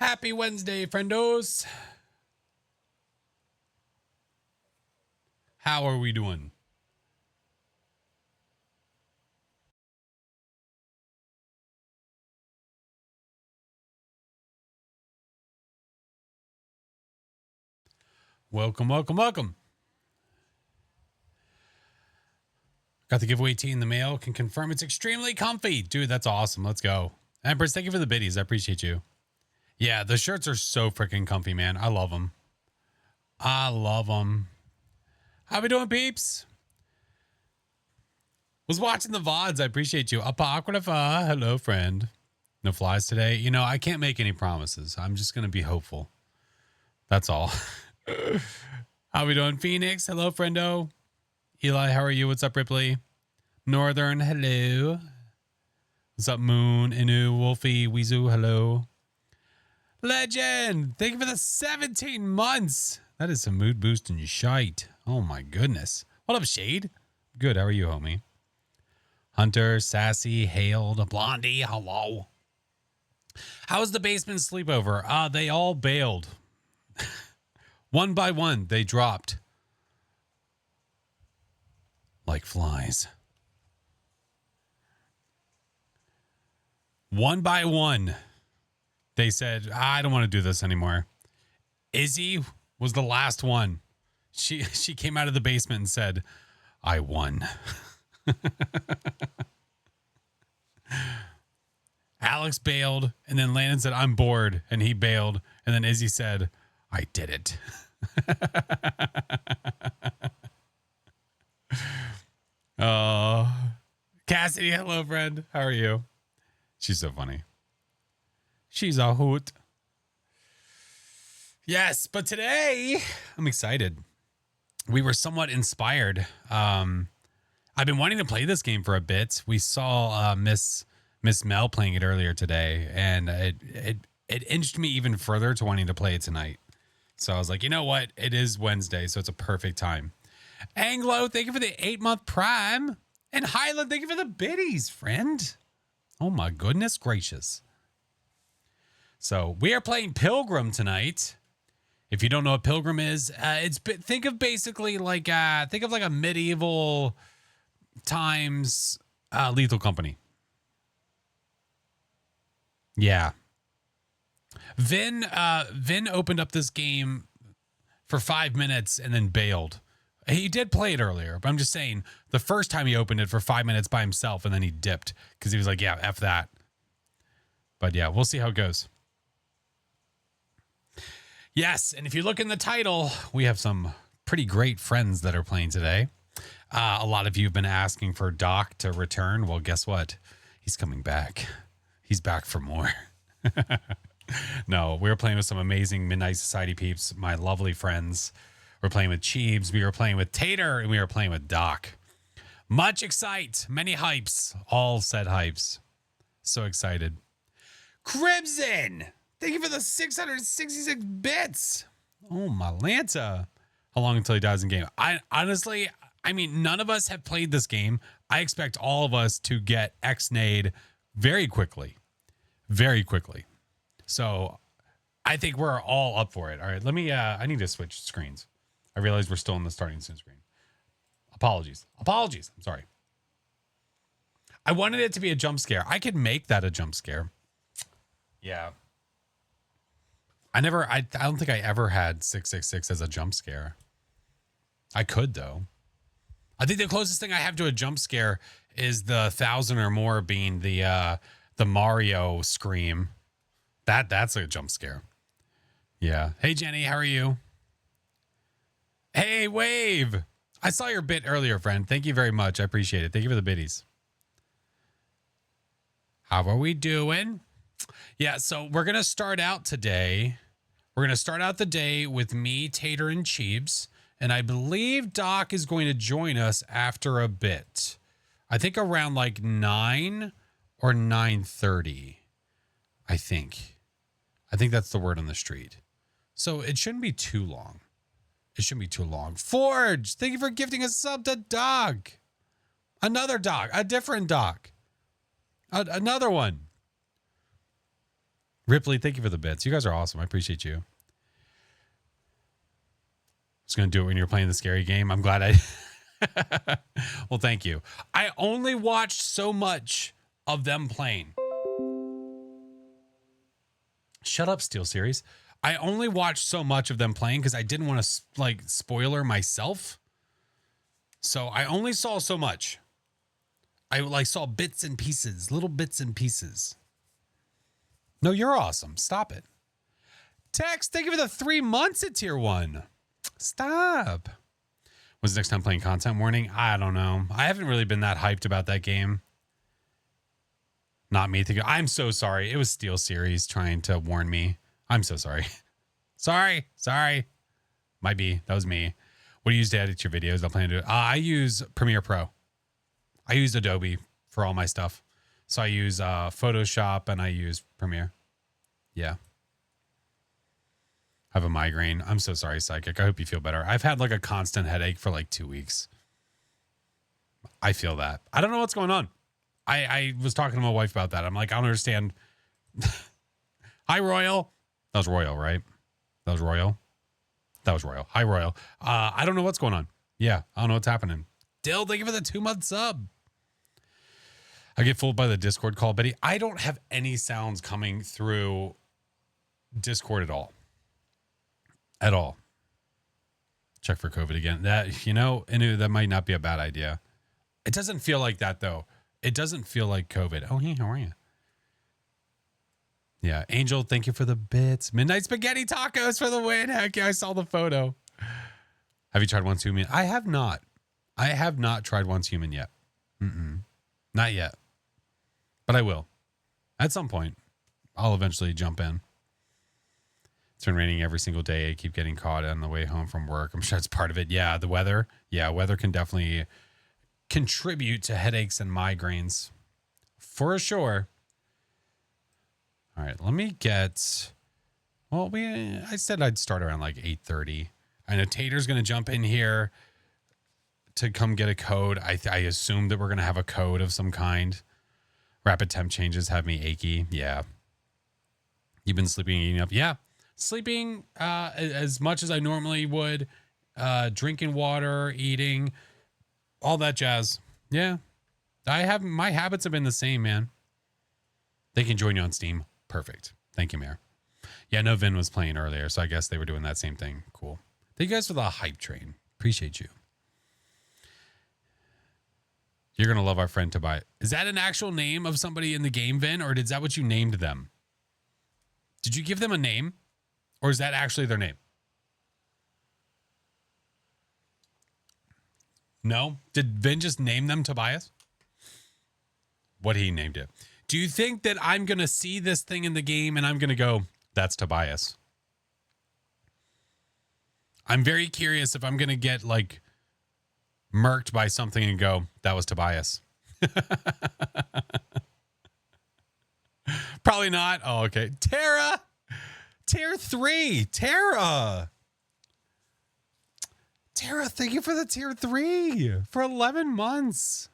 Happy Wednesday, friendos. How are we doing? Welcome, welcome, welcome. Got the giveaway tee in the mail. Can confirm it's extremely comfy. Dude, that's awesome. Let's go. Empress, thank you for the biddies. I appreciate you. Yeah, the shirts are so freaking comfy, man. I love them. I love them. How we doing, peeps? Was watching the VODs. I appreciate you. Apocrypha. Hello, friend. No flies today. You know, I can't make any promises. I'm just going to be hopeful. That's all. How we doing, Phoenix? Hello, friendo. Eli, how are you? What's up, Ripley? Northern, hello. What's up, Moon? Inu, Wolfie, Weezu, hello. Legend, thank you for the 17 months. That is some mood boosting shite. Oh my goodness. What up, Shade? Good, how are you, homie? Hunter, Sassy, Hailed, Blondie, hello. How was the basement sleepover? They all bailed. One by one, they dropped. Like flies. One by one, they said, I don't want to do this anymore. Izzy was the last one. She came out of the basement and said, I won. Alex bailed, and then Landon said, I'm bored, and he bailed, and then Izzy said, I did it. Cassidy, hello, friend. How are you? She's so funny. She's a hoot. Yes, but today I'm excited. We were somewhat inspired. I've been wanting to play this game for a bit. We saw Miss Mel playing it earlier today, and it inched me even further to wanting to play it tonight. So I was like, you know what? It is Wednesday, so it's a perfect time. Anglo, thank you for the 8-month prime. And Highland, thank you for the biddies, friend. Oh my goodness gracious. So we are playing Pilgrim tonight. If you don't know what Pilgrim is, think of basically like a medieval times Lethal Company. Yeah. Vin opened up this game for 5 minutes and then bailed. He did play it earlier, but I'm just saying the first time he opened it for 5 minutes by himself and then he dipped because he was like, yeah, F that. But yeah, we'll see how it goes. Yes, and if you look in the title, we have some pretty great friends that are playing today. A lot of you have been asking for Doc to return. Well, guess what? He's coming back. He's back for more. No, we were playing with some amazing Midnight Society peeps, my lovely friends. We're playing with Cheebs, we were playing with Tater, and we were playing with Doc. Much excite, many hypes, all said hypes. So excited. Crimson, thank you for the 666 bits. Oh, my Lanta. How long until he dies in game? Honestly, none of us have played this game. I expect all of us to get X-nayed very quickly. Very quickly. So I think we're all up for it. All right, let me, I need to switch screens. I realize we're still in the starting screen. Apologies. I'm sorry. I wanted it to be a jump scare. I could make that a jump scare. Yeah. I don't think I ever had 666 as a jump scare. I could though. I think the closest thing I have to a jump scare is the 1,000 or more being the Mario scream. That's a jump scare. Yeah. Hey Jenny, how are you? Hey Wave. I saw your bit earlier, friend. Thank you very much. I appreciate it. Thank you for the biddies. How are we doing? Yeah, so we're going to start out today. We're going to start out the day with me, Tater, and Cheebs. And I believe Doc is going to join us after a bit. I think around like 9 or 9:30. I think that's the word on the street. So it shouldn't be too long. It shouldn't be too long. Forge, thank you for gifting a sub to Doc. Another Doc, a different Doc. Another one. Ripley, thank you for the bits. You guys are awesome. I appreciate you. Just going to do it when you're playing the scary game. I'm glad I... Well, thank you. I only watched so much of them playing. Shut up, Steel Series. I only watched so much of them playing because I didn't want to like spoiler myself. So I only saw so much. I like saw bits and pieces, little bits and pieces. No, you're awesome. Stop it. Tex, thank you for the 3 months at tier 1. Stop. Was next time playing content warning? I don't know. I haven't really been that hyped about that game. Not me thinking. I'm so sorry. It was Steel Series trying to warn me. I'm so sorry. Sorry. Might be. That was me. What do you use to edit your videos? I plan to do it. I use Premiere Pro. I use Adobe for all my stuff. So I use Photoshop and I use Premiere. Yeah. I have a migraine. I'm so sorry, Psychic. I hope you feel better. I've had like a constant headache for like 2 weeks. I feel that. I don't know what's going on. I was talking to my wife about that. I'm like, I don't understand. Hi, Royal. That was Royal, right? That was Royal. Hi, Royal. I don't know what's going on. Yeah, I don't know what's happening. Dill, thank you for the 2-month sub. I get fooled by the Discord call, Betty. I don't have any sounds coming through Discord at all. At all. Check for COVID again. That, you know, that might not be a bad idea. It doesn't feel like that, though. It doesn't feel like COVID. Oh, hey, how are you? Yeah. Angel, thank you for the bits. Midnight Spaghetti Tacos for the win. Heck yeah, I saw the photo. Have you tried Once Human? I have not. I have not tried Once Human yet. Not yet. But I will. At some point, I'll eventually jump in. It's been raining every single day. I keep getting caught on the way home from work. I'm sure it's part of it. Yeah, the weather. Yeah, weather can definitely contribute to headaches and migraines. For sure. All right, let me get... Well, I said I'd start around like 8:30. I know Tater's going to jump in here to come get a code. I assume that we're going to have a code of some kind. Rapid temp changes have me achy. Yeah. You've been sleeping and eating up. Yeah. Sleeping as much as I normally would. Drinking water, eating, all that jazz. Yeah. My habits have been the same, man. They can join you on Steam. Perfect. Thank you, Mayor. Yeah, no, Vin was playing earlier, so I guess they were doing that same thing. Cool. Thank you guys for the hype train. Appreciate you. You're going to love our friend Tobias. Is that an actual name of somebody in the game, Vin, or is that what you named them? Did you give them a name, or is that actually their name? No? Did Vin just name them Tobias? What he named it. Do you think that I'm going to see this thing in the game and I'm going to go, that's Tobias? I'm very curious if I'm going to get like murked by something and go, that was Tobias. Probably not. Oh, okay. Tara. Tier 3. Tara, thank you for the tier 3 for 11 months.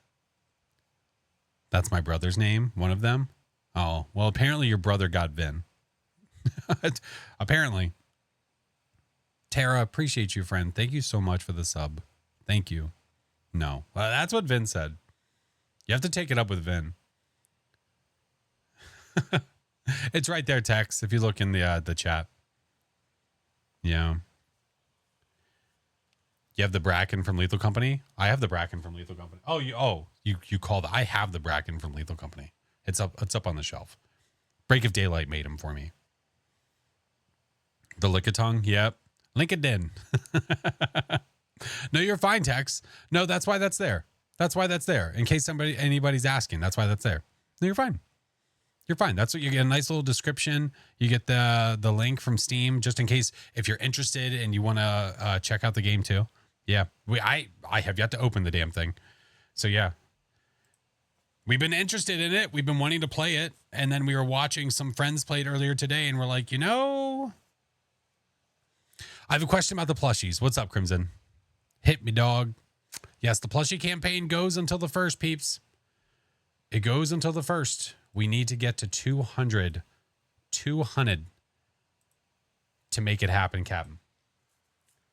That's my brother's name, one of them. Oh, well, apparently your brother got Vin. Apparently. Tara, appreciate you, friend. Thank you so much for the sub. Thank you. No. Well, that's what Vin said. You have to take it up with Vin. It's right there, Tex, if you look in the chat. Yeah. You have the Bracken from Lethal Company? I have the Bracken from Lethal Company. You called. I have the Bracken from Lethal Company. It's up on the shelf. Break of Daylight made him for me. The Lickitung? Yep. Link it in. No, you're fine, Tex. No, that's why that's there. That's why that's there. In case anybody's asking, that's why that's there. No, you're fine. You're fine. That's what you get, a nice little description. You get the link from Steam just in case if you're interested and you want to check out the game too. Yeah, I have yet to open the damn thing. So yeah, we've been interested in it. We've been wanting to play it. And then we were watching some friends play it earlier today and we're like, I have a question about the plushies. What's up, Crimson? Hit me, dog. Yes, the plushie campaign goes until the 1st, peeps. It goes until the 1st. We need to get to 200 200 to make it happen, Captain.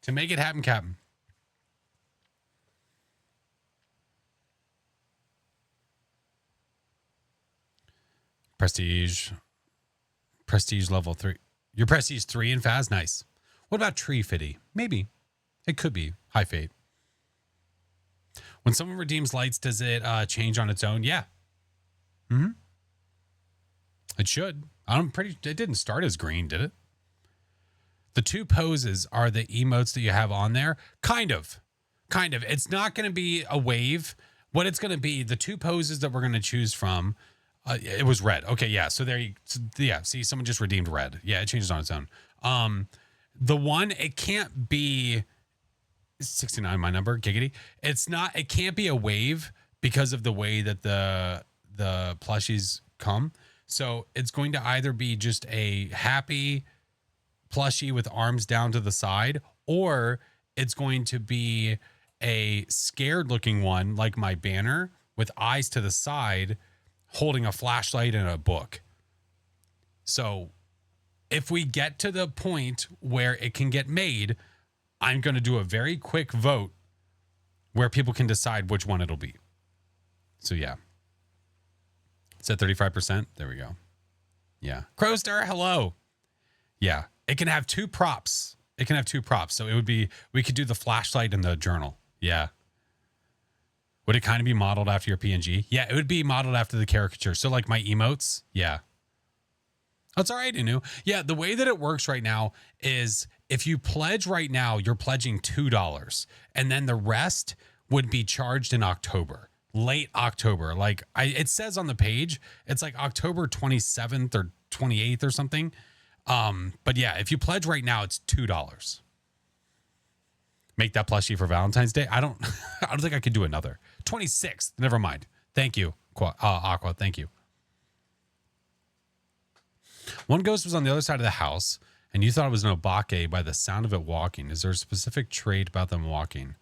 To make it happen, Captain. Prestige level 3. Your prestige 3 in Faz? Nice. What about Tree Fitty? Maybe. It could be. High Fate. When someone redeems lights, does it change on its own? Yeah. Mm-hmm. It should. It didn't start as green, did it? The 2 poses are the emotes that you have on there. Kind of. It's not going to be a wave. What it's going to be, the 2 poses that we're going to choose from, it was red. Okay, yeah. So see, someone just redeemed red. Yeah, it changes on its own. The one, it can't be 69, my number, giggity. It can't be a wave because of the way that the plushies come. So it's going to either be just a happy plushie with arms down to the side, or it's going to be a scared looking one like my banner with eyes to the side holding a flashlight and a book. So if we get to the point where it can get made, I'm going to do a very quick vote where people can decide which one it'll be. So yeah. It's at 35%. There we go. Yeah. Crowstar, hello. Yeah. It can have 2 props. So it would be, we could do the flashlight and the journal. Yeah. Would it kind of be modeled after your PNG? Yeah, it would be modeled after the caricature. So like my emotes. Yeah. That's all right, Inu. Yeah, the way that it works right now is if you pledge right now, you're pledging $2. And then the rest would be charged in October. Late October. Like it says on the page, it's like October 27th or 28th or something. But yeah, if you pledge right now, it's $2. Make that plushie for Valentine's Day. I don't think I could do another. 26th. Never mind. Thank you, Aqua. Thank you. One ghost was on the other side of the house, and you thought it was an Obake by the sound of it walking. Is there a specific trait about them walking?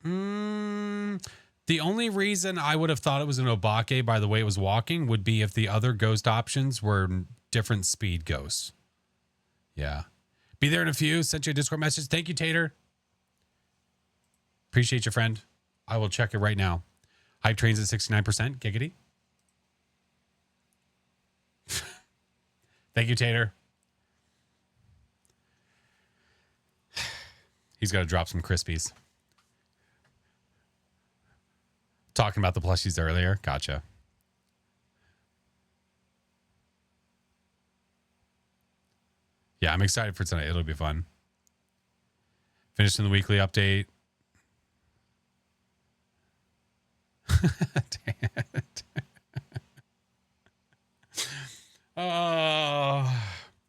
The only reason I would have thought it was an Obake by the way it was walking would be if the other ghost options were different speed ghosts. Yeah. Be there in a few. Sent you a Discord message. Thank you, Tater. Appreciate you, friend. I will check it right now. Hype trains at 69%. Giggity. Thank you, Tater. He's got to drop some Crispies. Talking about the plushies earlier. Gotcha. Yeah, I'm excited for tonight. It'll be fun. Finishing the weekly update. Dang it. Oh,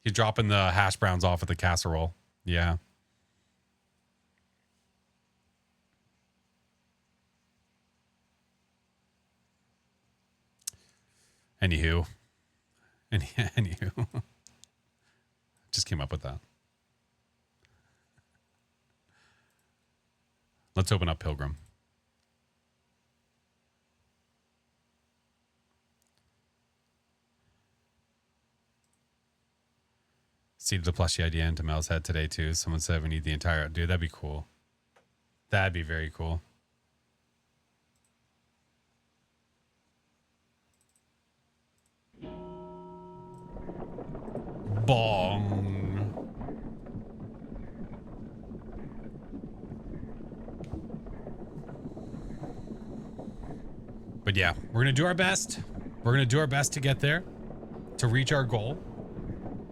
you're dropping the hash browns off at the casserole. Yeah. Anywho. Just came up with that. Let's open up Pilgrim. Seeded the plushie idea into Mel's head today too. Someone said we need the entire... Dude, that'd be cool. That'd be very cool. Bong. But yeah, we're going to do our best. We're going to do our best to get there, to reach our goal.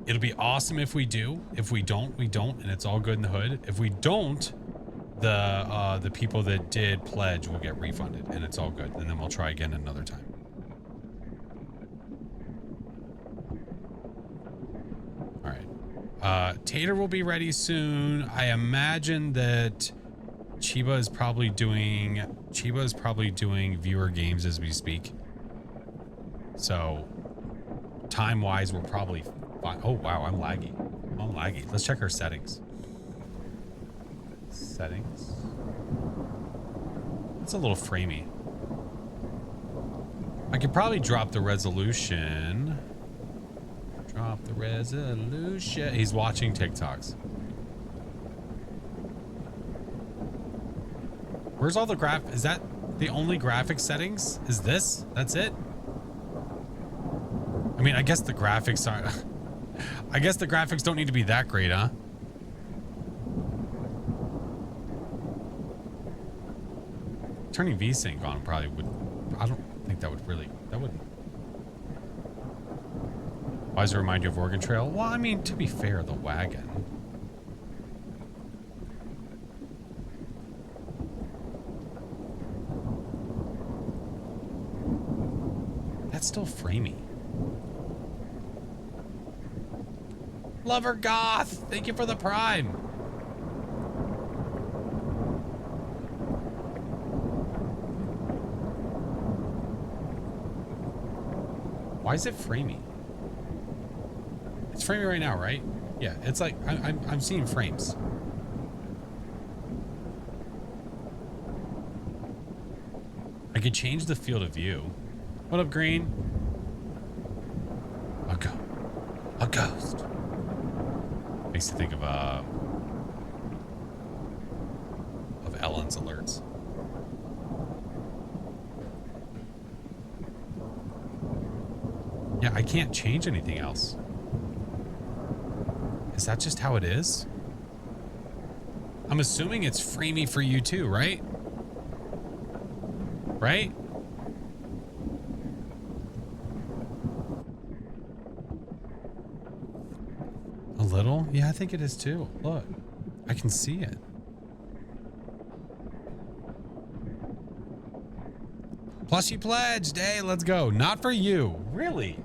It'll be awesome if we do. If we don't, we don't, and it's all good in the hood. If we don't, the people that did pledge will get refunded, and it's all good. And then we'll try again another time. All right. Tater will be ready soon. I imagine that Chiba is probably doing viewer games as we speak. So time-wise, we're probably fine. Oh wow, I'm laggy. Let's check our settings. Settings. It's a little framey. I could probably drop the resolution. the resolution. He's watching TikToks. Where's all the is that the only graphic settings? Is this? That's it? I mean, I guess the graphics are... I guess the graphics don't need to be that great, huh? Turning VSync on probably would... I don't think that would really... That wouldn't... Why does it remind you of Oregon Trail? Well, I mean, to be fair, the wagon... That's still framey. Lover Goth, thank you for the Prime. Why is it framey? It's framey right now, right? Yeah, it's like I'm seeing frames. I could change the field of view. What up, Green? A ghost. Makes you think of Ellen's alerts. Yeah, I can't change anything else. Is that just how it is? I'm assuming it's framey for you too, right? Right? A little? Yeah, I think it is too. Look, I can see it. Plus you pledged. Hey, let's go. Not for you. Really?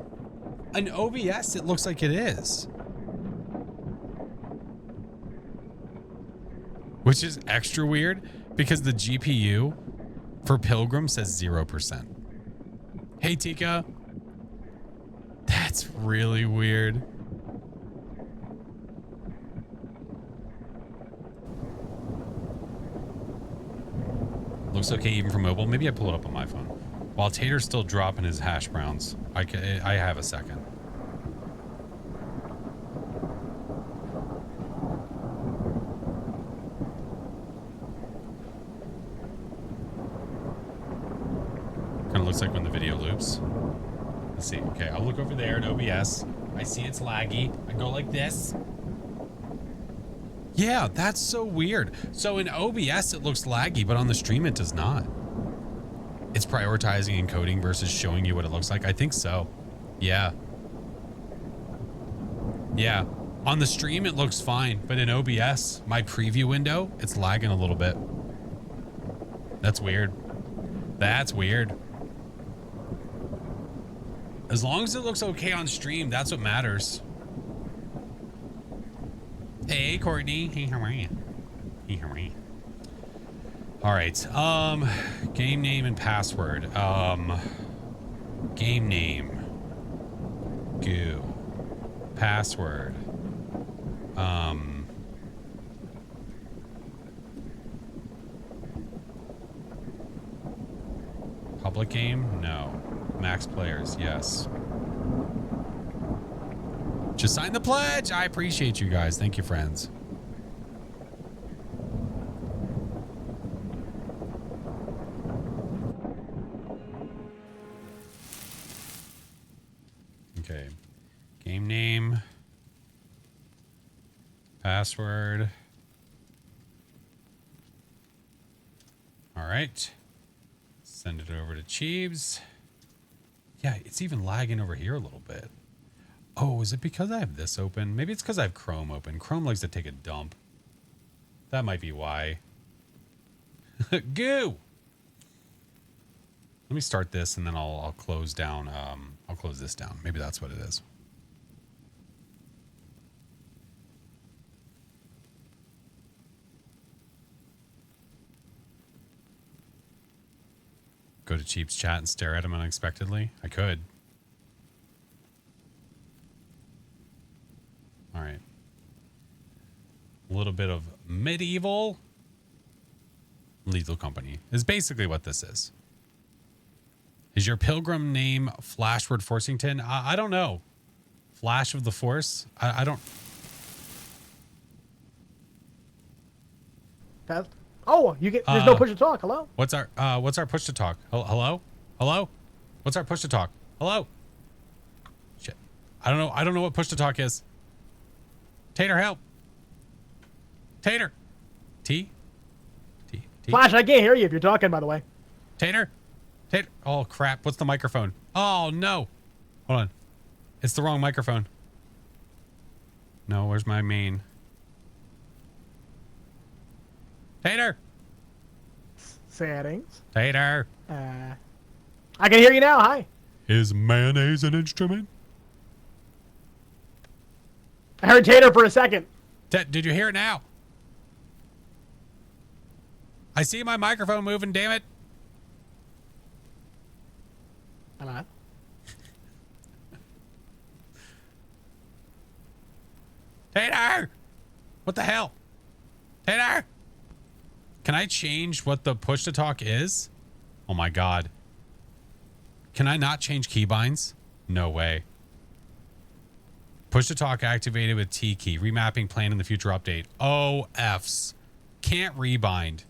An OBS, it looks like it is. Which is extra weird because the GPU for Pilgrim says 0%. Hey, Tika. That's really weird. Looks okay even for mobile. Maybe I pull it up on my phone. While Tater's still dropping his hash browns, I have a second. Kind of looks like when the video loops. Let's see. Okay, I'll look over there at OBS. I see it's laggy. I go like this. Yeah, that's so weird. So in OBS, it looks laggy, but on the stream, it does not. It's prioritizing encoding versus showing you what it looks like. I think so. Yeah. Yeah. On the stream, it looks fine, but in OBS, my preview window, it's lagging a little bit. That's weird. That's weird. As long as it looks okay on stream, that's what matters. Hey, Courtney. Hey, how are you? Hey, how are you? All right. Game name and password. Game name. Goo. Password. Public game? No. Max players? Yes. Just sign the pledge. I appreciate you guys. Thank you, friends. Okay. Game name. Password. All right. Send it over to Cheebs. Yeah, it's even lagging over here a little bit. Oh, is it because I have this open? Maybe it's because I have Chrome open. Chrome likes to take a dump. That might be why. Goo! Let me start this and then I'll close down. I'll close this down. Maybe that's what it is. Go to Cheap's chat and stare at him unexpectedly? I could. All right. A little bit of medieval lethal company is basically what this is. Is your Pilgrim name FlashForce Forsington? I don't know. Flash of the Force. I don't. Test. Oh, you get. There's no push to talk. Hello. What's our push to talk? Hello? Hello? What's our push to talk? Hello? Shit. I don't know. I don't know what push to talk is. Tater, help. Tater. T. Flash, I can't hear you if you're talking, by the way. Tater. Tater. Oh crap. What's the microphone? Oh no. Hold on. It's the wrong microphone. No, where's my main? Tater. Settings. Tater. I can hear you now. Hi. Is mayonnaise an instrument? I heard Tater for a second. Did you hear it now? I see my microphone moving, damn it. Hello. Tater! What the hell? Tater! Can I change what the push to talk is? Oh my god. Can I not change keybinds? No way. Push to talk activated with T key. Remapping planned in the future update. Oh, Fs. Can't rebind.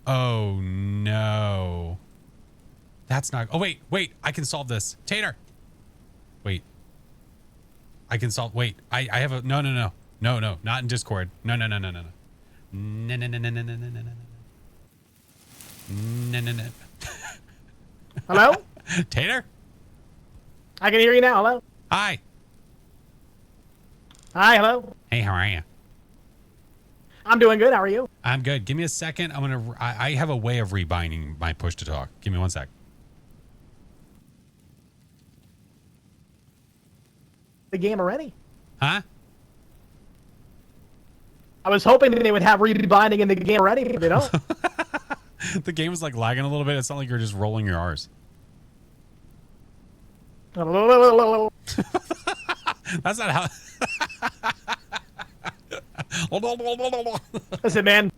Oh, no. That's not... Oh, wait. I can solve this. Tater. Wait. I can solve... Wait. I have a... No. No. Not in Discord. No. No. Hello? Tater? I can hear you now. Hello? Hi. Hi, hello. Hey, how are you? I'm doing good. How are you? I'm good. Give me a second. I have a way of rebinding my push to talk. Give me 1 sec. The game already? Huh? I was hoping that they would have rebinding in the game already, but they don't. The game is like lagging a little bit. It's not like you're just rolling your R's. That's not how... Listen, man.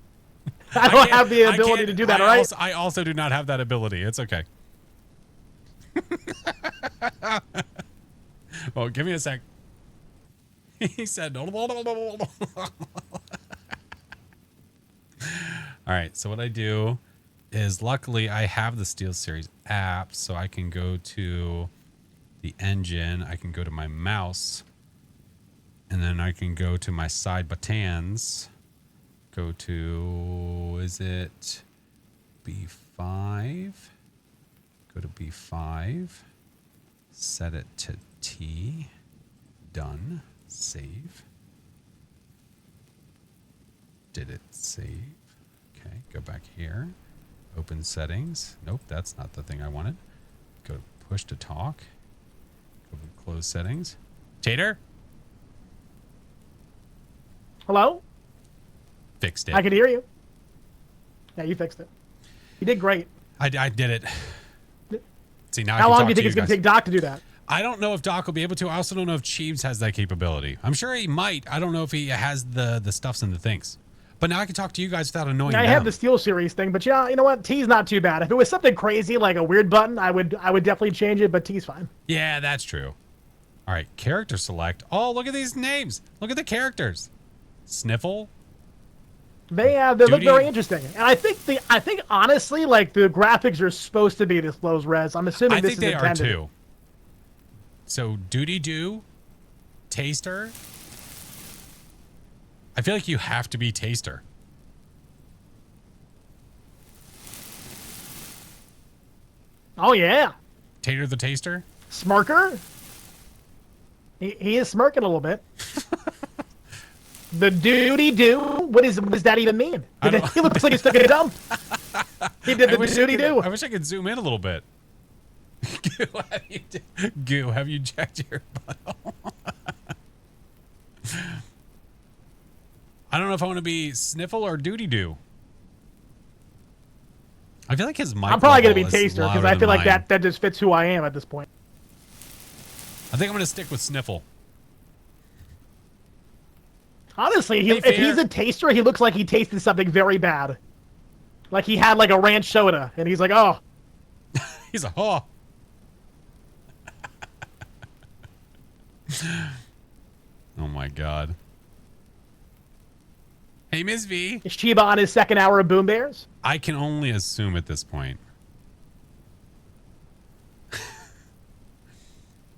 I don't have the ability to do that, all right? I also do not have that ability. It's okay. Well, give me a sec. He said... All right, so what I do is luckily I have the SteelSeries app, so I can go to the engine. I can go to my mouse, and then I can go to my side buttons. Go to, is it B5? Go to B5. Set it to T. Done. Save. Did it save? Okay, go back here. Open settings. Nope, that's not the thing I wanted. Go to push to talk. Go to close settings. Tater? Hello? Fixed it. I can hear you. Yeah, you fixed it. You did great. I did it. See, now How long do you think it's going to take Doc to do that? I don't know if Doc will be able to. I also don't know if Cheeves has that capability. I'm sure he might. I don't know if he has the stuffs and the things. But now I can talk to you guys without annoying them. I have the SteelSeries thing, but yeah, you know what? T's not too bad. If it was something crazy like a weird button, I would definitely change it, but T's fine. Yeah, that's true. All right, character select. Oh, look at these names. Look at the characters. Sniffle. They look very interesting, and I think honestly, like the graphics are supposed to be this low res. I'm assuming this is intended. I think they are too. So Duty Doo, Taster. I feel like you have to be Taster. Oh yeah. Tater the Taster. Smirker. He is smirking a little bit. The Duty Doo. What does that even mean? He looks like he's stuck in a dump. He did the Duty Doo. I wish I could zoom in a little bit. Goo, have you checked your butthole? I don't know if I want to be Sniffle or Duty Doo. I feel like his mic. I'm probably going to be Taster because I feel like that just fits who I am at this point. I think I'm going to stick with Sniffle. Honestly, if he's a taster, he looks like he tasted something very bad. Like he had like a ranch soda, and he's like, oh. He's a oh. Oh my God. Hey, Ms. V. Is Chiba on his second hour of Boom Bears? I can only assume at this point.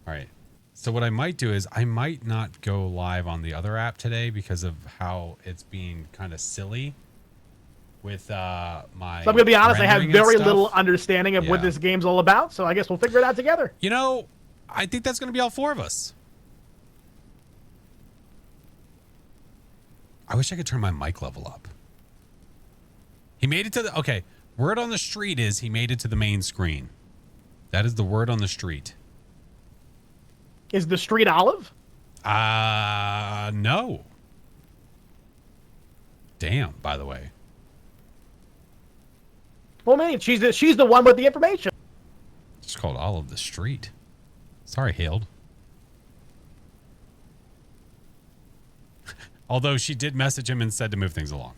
All right. So what I might do is I might not go live on the other app today because of how it's being kind of silly with my. So I'm gonna be honest, I have rendering very and little stuff. understanding of what Yeah. this game's all about. So I guess we'll figure it out together. You know, I think that's going to be all four of us. I wish I could turn my mic level up. He made it to the... Okay, word on the street is he made it to the main screen. That is the word on the street. Is the street olive? No. Damn, by the way. Well, man, she's the one with the information. It's called Olive the Street. Sorry, Hailed. Although she did message him and said to move things along.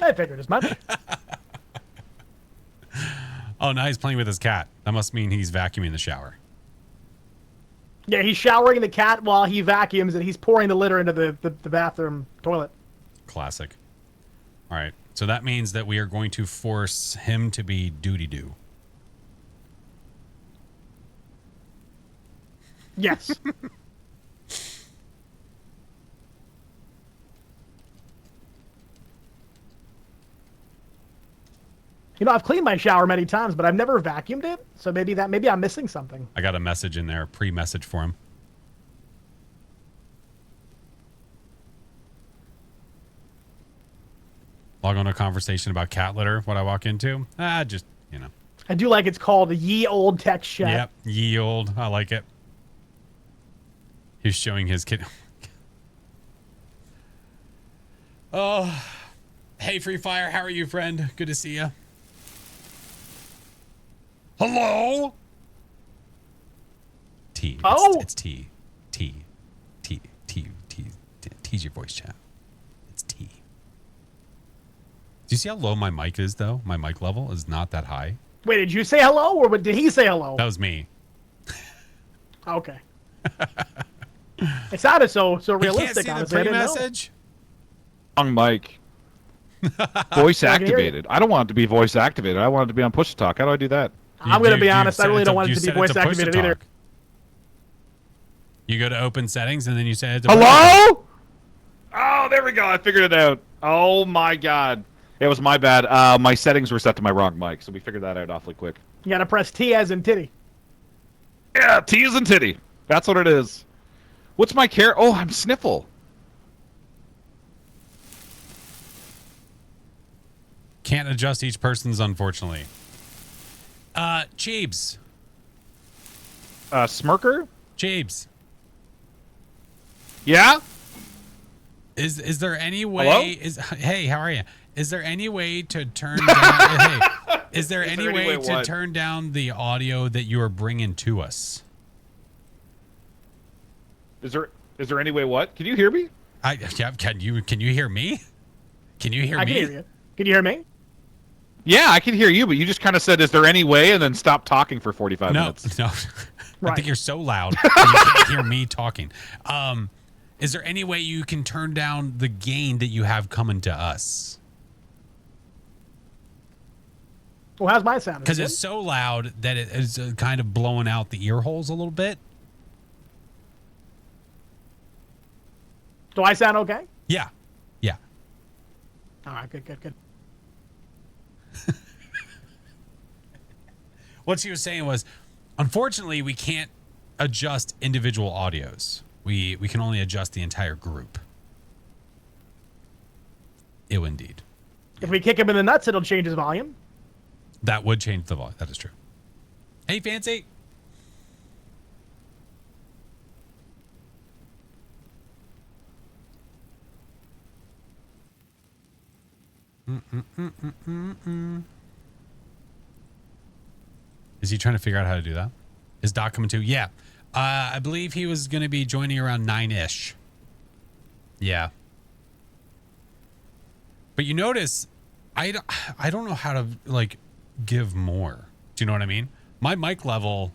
I figured as much. Oh, now he's playing with his cat. That must mean he's vacuuming the shower. Yeah, he's showering the cat while he vacuums, and he's pouring the litter into the bathroom toilet. Classic. All right. So that means that we are going to force him to be duty-doo. Yes. You know, I've cleaned my shower many times, but I've never vacuumed it. So maybe I'm missing something. I got a message in there, pre-message for him. Log on to a conversation about cat litter. What I walk into? Just, you know. I do like it's called Ye Old Text Chat. Yep. Ye old. I like it. He's showing his kid. Oh. Hey, Free Fire. How are you, friend? Good to see you. Hello? T. Oh. It's T. T. T. T. T. T's your voice chat. It's T. Do you see how low my mic is, though? My mic level is not that high. Wait, did you say hello, or did he say hello? That was me. Okay. It sounded so You realistic. can't see Honestly, the I didn't know. pre-message? Wrong mic. Voice I can hear you. activated. I don't want it to be voice activated. I want it to be on push to talk. How do I do that? I'm going to be honest. I really don't want it to be voice push activated either. talk. You go to open settings and then you say it's a push to talk. Hello? Oh, there we go. I figured it out. Oh my god. It was my bad. My settings were set to my wrong mic, so we figured that out awfully quick. You got to press T as in titty. Yeah, T is in titty. That's what it is. What's my care? Oh, I'm Sniffle. Can't adjust each person's, unfortunately. Jeebs. Smirker? Jeebs. Yeah? Is there any way? Hello? Hey, how are you? Is there any way to turn down? Hey, is there any way to what? turn down the audio that you are bringing to us? Is there any way what? Can you hear me? Yeah, can you hear me? Can you hear I me? can hear you. Can you hear me? Yeah, I can hear you, but you just kind of said, is there any way? And then stop talking for 45 minutes. No. I Right. think you're so loud that you can't hear me talking. Is there any way you can turn down the gain that you have coming to us? Well, how's my sound? Because Is it it's so loud that it is kind of blowing out the ear holes a little bit. good? Do I sound okay? Yeah. Yeah. All right, good. What she was saying was, unfortunately, we can't adjust individual audios. We can only adjust the entire group. Ew, indeed. If we kick him in the nuts, it'll change his volume. That would change the volume. That is true. Hey, Fancy. Is he trying to figure out how to do that? Is Doc coming too? Yeah. I believe he was going to be joining around 9-ish. Yeah. But you notice, I don't know how to, like, give more. Do you know what I mean? My mic level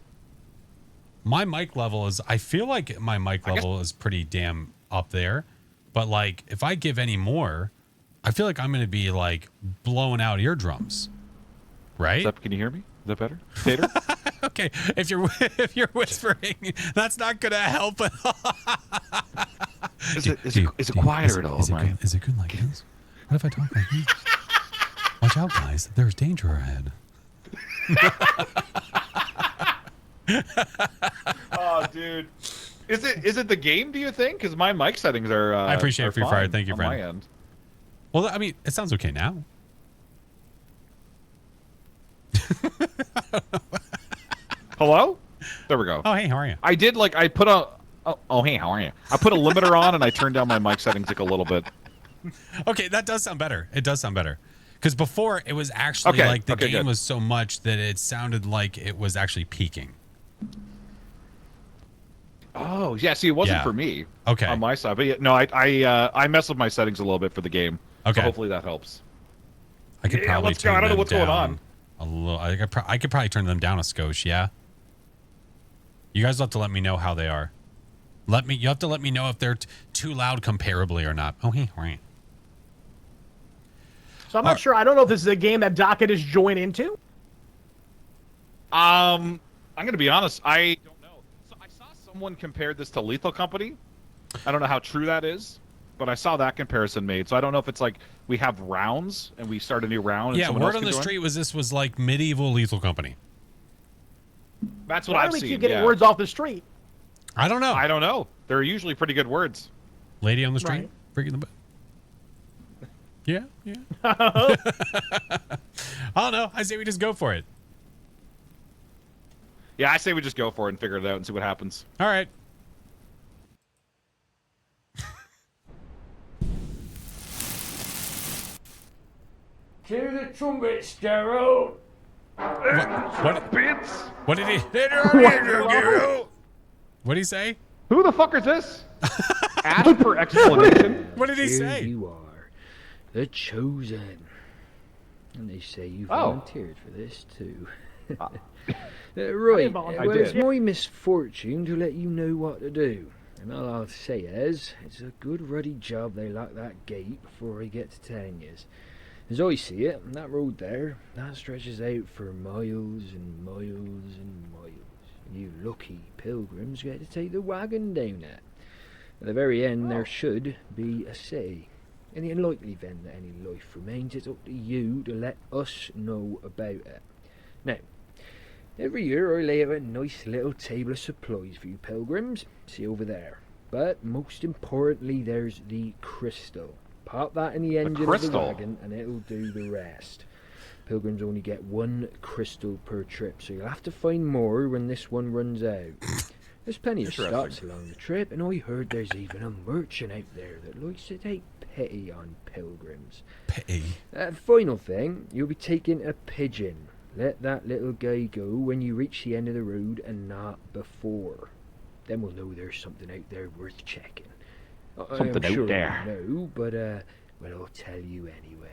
my mic level is, I feel like my mic level is pretty damn up there. But like, if I give any more, I feel like I'm going to be like blowing out eardrums. Right? Can you hear me? Is that better? Tater? Okay. If you're whispering, that's not going to help at all. Is it quieter at all, Mike? Is it good like this? What if I talk like this? Watch out, guys. There's danger ahead. Oh, dude. Is it the game, do you think? Because my mic settings are I appreciate Free Fire. Thank you, on friend. my end. Well, I mean, it sounds okay now. Hello? There we go. Oh, hey, how are you? I did I put a... Oh, hey, how are you? I put a limiter on and I turned down my mic settings like a little bit. Okay, that does sound better. It does sound better. Because before, it was actually like the game good. was so much that it sounded like it was actually peaking. Oh, yeah. See, it wasn't for me. Okay. On my side. But yeah, no, I messed with my settings a little bit for the game. Okay. So hopefully that helps. I could probably let's go. turn I don't know them what's going down on. a little. I could probably turn them down a skosh, yeah? You guys will have to let me know how they are. You have to let me know if they're too loud comparably or not. Oh, hey, right. So I'm not sure. I don't know if this is a game that Docket is joined into. I'm going to be honest. I don't know. So I saw someone compared this to Lethal Company. I don't know how true that is, but I saw that comparison made. So I don't know if it's like we have rounds and we start a new round. And Yeah, word on the street was this was like medieval Lethal Company. That's what Why I've do we seen. keep getting words off the street? I don't know. I don't know. They're usually pretty good words. Lady on the street, Right. freaking the butt. Yeah. I don't know. I say we just go for it. Yeah, I say we just go for it and figure it out and see what happens. All right. To the trumpet, Scarrow. What did he? What did he say? Who the fuck is this? Ask for explanation. What did he Here say? you are, the chosen. And they say you Oh. volunteered for this too. I Right, volunteered. well, I it's did. my misfortune to let you know what to do. And all I'll say is, it's a good ruddy job they lock that gate before I get to Tanya's. As I see it, that road there, that stretches out for miles and miles and miles. You lucky pilgrims get to take the wagon down it. At the very end, there should be a city. In the unlikely event that any life remains, it's up to you to let us know about it. Now, every year I lay out a nice little table of supplies for you pilgrims. See over there. But most importantly, there's the crystal. Pop that in the engine of the crystal? wagon and it'll do the rest. Pilgrims only get one crystal per trip, so you'll have to find more when this one runs out. There's plenty of stops along the trip, and I heard there's even a merchant out there that likes to take pity on pilgrims. Pity. Final thing, you'll be taking a pigeon. Let that little guy go when you reach the end of the road and not before. Then we'll know there's something out there worth checking. Something I'm out sure there. you know, but well, I'll tell you anyway.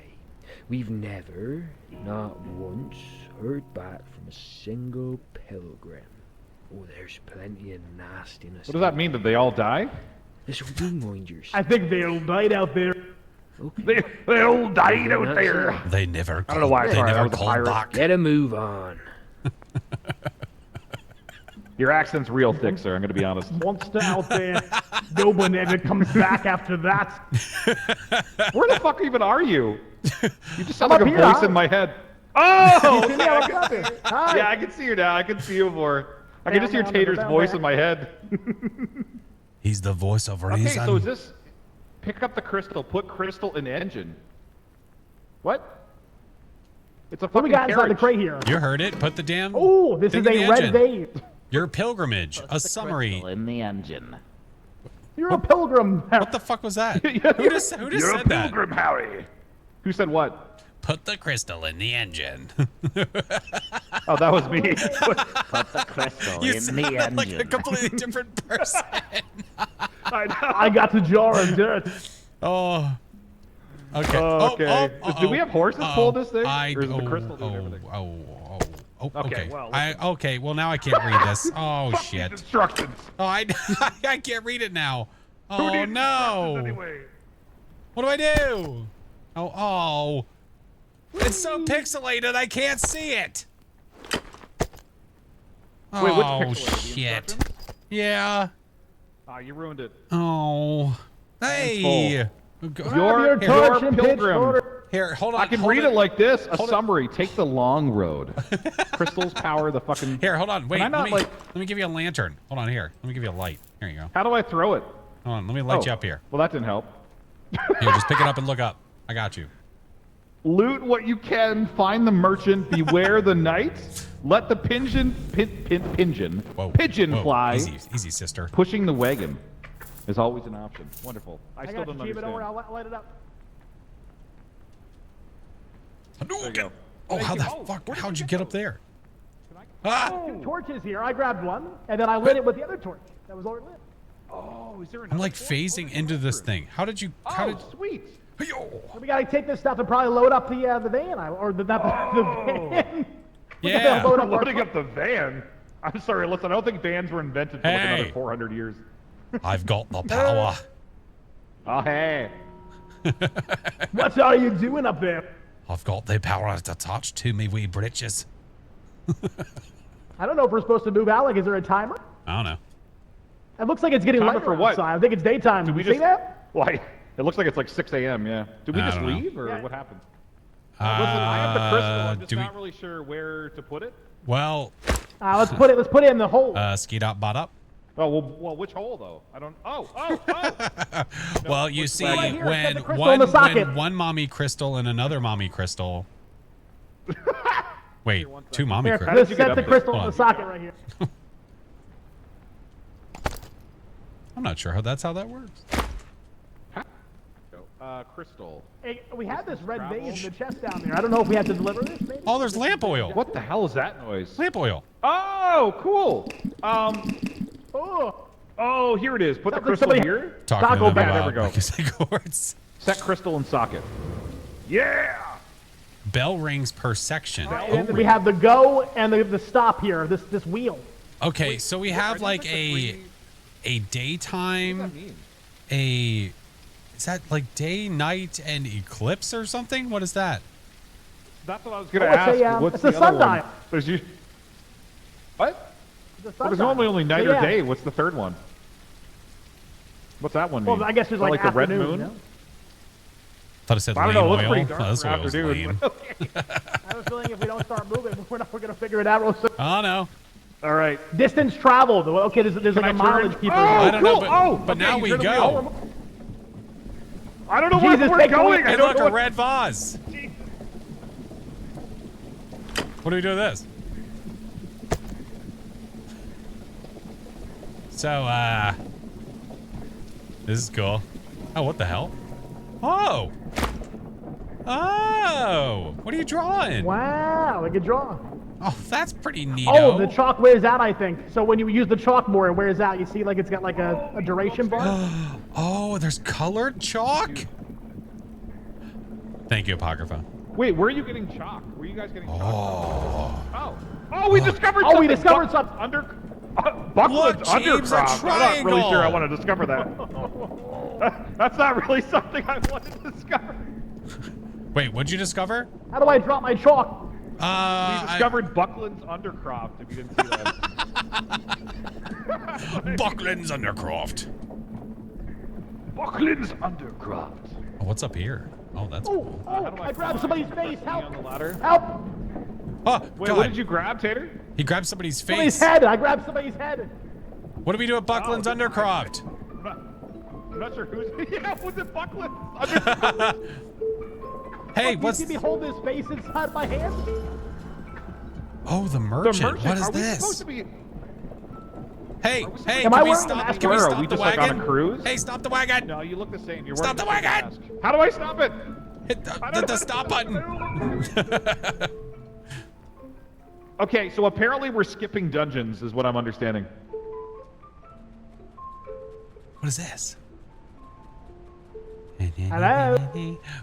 We've never, not once, heard back from a single pilgrim. Oh, there's plenty of nastiness. What does that mean? Did they all die? This will do, mind yourself. I think they all died out there. Okay. They all died out That's there. it. They never. I don't know why I They thought that never was a called pirate. back. Get a move on. Your accent's real thick, sir. I'm going to be honest. Monster out there. No one ever comes back after that. Where the fuck even are you? You just sound I'm like a up here, voice huh? in my head. Oh! See me all up there. Hi. Yeah, I can see you now. I can see you more. I can just hear Down, Tater's down, voice down. in my head. He's the voice of reason. Okay, so is this... Pick up the crystal. Put crystal in the engine. What? It's a What we fucking got inside the carriage. crate here? You heard it. Put the damn. Oh, this is thing in a the red engine. vein. Your pilgrimage, a The summary. crystal in the engine. You're a pilgrim. What the fuck was that? Who just said that? Harry. Who said what? Put the crystal in the engine. Oh, that was me. Put the crystal You in the sound engine. like a completely different person. I got the jar of dirt. Oh. Okay. Okay. Do we have horses pull this thing? I, Or is it the crystal doing everything? Oh, Okay, okay. well, Okay, well, now I can't read this. Oh, These shit. instructions. Oh, I can't read it now. Who Oh, needs no. instructions anyway? What do I do? Oh. It's so pixelated, I can't see it. Wait, which Oh, pixelated? The shit. instructions? Yeah. Ah, you ruined it. Oh. Hey. Your torch and Pilgrim. Here, hold on. I can hold read it like this. A Hold it. summary. Take the long road. Crystals power the fucking... Here, hold on. Wait, Can I not, let me give you a lantern. Hold on here. Let me give you a light. Here you go. How do I throw it? Hold on, let me light you up here. Well, that didn't help. Here, just pick it up and look up. I got you. Loot what you can. Find the merchant. Beware the knight. Let the pigeon Whoa. fly. Easy, sister. Pushing the wagon is always an option. Wonderful. I still got don't you, Chiba. Don't worry, understand. I'll light it up. There you go. Oh, how the fuck? How'd you get up there? Ah! Two torches here. I grabbed one, and then I lit it with the other torch. That was already lit. Oh, is there I'm another like torch? phasing into this thing. How did you? How Oh, did? sweet. Yo. So we gotta take this stuff and probably load up the van, or the van. Yeah. Load We're up our loading up the van. I'm sorry, listen, I don't think vans were invented for like Hey. another 400 years. I've got the power. Oh, hey. What are you doing up there? I've got the power to touch to me wee britches. I don't know if we're supposed to move out. Like, is there a timer? I don't know. It looks like it's getting Timer lighter for what? outside. I think it's daytime. Did we you see just- that? Why? It looks like it's like 6 a.m., yeah. Did we I just don't know. leave, or Yeah. what happened? Listen, I have the crystal. I'm just do we- not really sure where to put it. Well, Let's put it in the hole. ski dot bot up. Oh, well, which hole, though? I don't... Oh! Well, you see, Right here, when set the crystal in the socket. one mommy crystal and another mommy crystal. Wait, two mommy Here, crystals. let's you get set up the there? crystal Hold in on. the socket right here. I'm not sure how that works. Crystal. Hey, we had this red vase in the chest down there. I don't know if we have to deliver this. Maybe. Oh, there's lamp oil. What the hell is that noise? Lamp oil. Oh, cool. Oh, here it is. Put the Sounds like crystal somebody- here. Talking Taco to them Bell. There we about go. legacy cords. Set crystal in socket. Yeah! Bell rings per section. and we have the go and the stop here. This wheel. Okay, so we have like a daytime, is that like day, night, and eclipse or something? What is that? That's what I was going to Oh, it's ask. a, What's it's the a other one? sundial. There's you. What? The Well, there's sundial. normally only night So, or yeah. day. What's the third one? What's that one mean? Well, I guess there's Is that like the red afternoon, moon? you know? Thought it said I don't lame know. It looks oil. pretty dark Oh, this for oil's afternoon. lame. I have a feeling if we don't start moving, we're not going to figure it out real soon. Oh no. All right. Distance traveled. Okay, there's like I a mileage turn? people. Oh, I don't know, cool. but, Oh, but okay, now you we turn the go. wheel. I don't know where Jesus, we're take going. away- I Hey, don't look, know a what- red vase. What do we do with this? So, this is cool. Oh, what the hell? Oh! Oh! What are you drawing? Wow, like a draw. Oh, that's pretty neato. Oh, the chalk wears out, I think. So when you use the chalk more, it wears out. You see, like it's got like a duration bar. Oh, there's colored chalk? Thank you, Apocrypha. Wait, where are you getting chalk? Where are you guys getting chalk? Oh. Oh, we discovered Oh, something. we discovered something. Buckland's Look, James, a undercroft. I'm not really sure I triangle. want to discover that. That's not really something I want to discover. Wait, what'd you discover? How do I drop my chalk? We discovered Buckland's undercroft, if you didn't see that. Buckland's Undercroft. Buckland's undercroft. Oh, what's up here? Oh, that's cool. Oh, How do I grabbed somebody's face. On the Help! ladder. Help! Oh, Wait, God. what did you grab, Tater? He grabbed somebody's Somebody's face. head. I grabbed somebody's head. What do we do at Buckland's Oh, Undercroft? I'm not sure who's. Yeah, was it Buckland's undercroft? Hey, You what's... see me hold this face inside my hand? Oh, the The merchant. What is Are we supposed this? to be? Hey, hey, Am can I we wearing stop, a mask? can we Where are stop we the just, like, on wagon? a cruise? Hey, stop the wagon. No, you look the same. You're Stop wearing the a wagon. mask. How do I stop it? Hit the stop button. Okay, so apparently we're skipping dungeons, is what I'm understanding. What is this? Hello?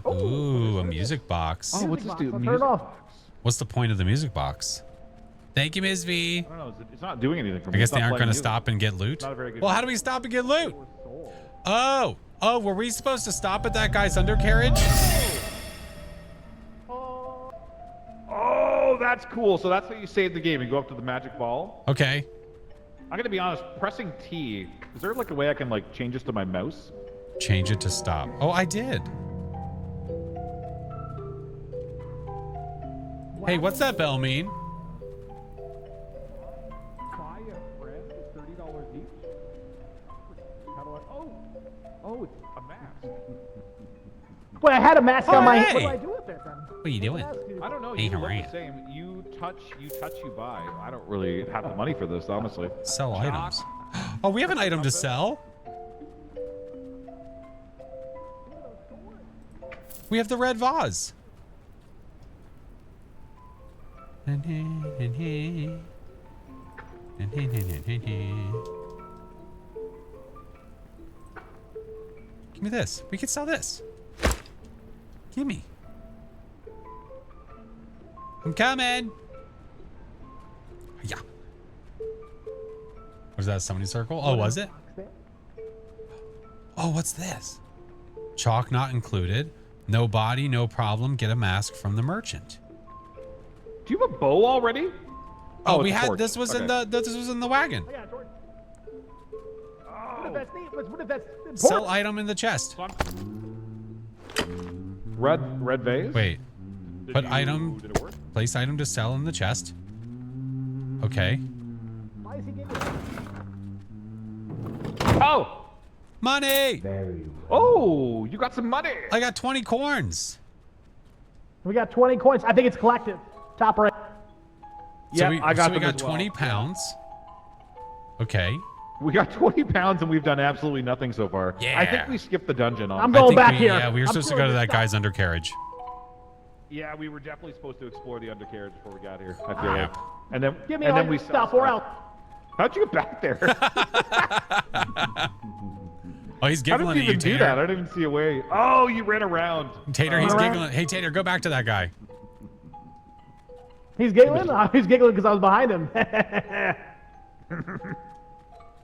Ooh, a music box. Oh, what's this do? I'll turn it off. What's the point of the music box? Thank you, Ms. V. I don't know. It's not doing anything for me. I guess It's not they aren't playing going to music. stop and get loot. Not a very good Well, how do we stop and get loot? Oh, were we supposed to stop at that guy's undercarriage? Oh, that's cool. So that's how you save the game. You go up to the magic ball. Okay. I'm gonna be honest. Pressing T. Is there like a way I can like change this to my mouse? Change it to stop. Oh, I did. Hey, what's that bell mean? Buy a friend, $30 each. How do I? Oh, it's a mask. Wait, I had a mask on my head. What hey. do I do with it then? What are you doing? I don't know. Hey, You how look are the you? same. You touch, you buy. I don't really have the money for this, honestly. Sell items. Oh, we have an item to sell. We have the red vase. Give me this. We could sell this. Give me. I'm coming. Yeah. Was that summoning circle? Oh, was it? Oh, what's this? Chalk not included. No body, no problem. Get a mask from the merchant. Do you have a bow already? Oh, it's we a had torch. this was in Okay. the this was in the wagon. I got a torch. What if that's neat? What if that's important? Sell item in the chest. Red vase. Wait. Put item. Did it work? Place item to sell in the chest. Okay. Why is he giving me Oh. Money. Oh, you got some money. I got 20 corns. We got 20 coins. I think it's collective. Top right. So Yeah, we, I got so we them got as well. 20 pounds. Okay. We got 20 pounds and we've done absolutely nothing so far. I Yeah. think we skipped the dungeon. I'm I going think back we, here. Yeah, we were I'm supposed to go to pulling that this guy's undercarriage. Yeah, we were definitely supposed to explore the undercarriage before we got here. I feel Yeah. like. And then Give me and all then we your stuff or else. How'd you get back there? Oh, he's How did giggling you at you, even do Tater. that? I didn't even see a way. Oh, you ran around. Tater, he's Alright. giggling. Hey, Tater, go back to that guy. He's giggling? He's giggling because I was behind him.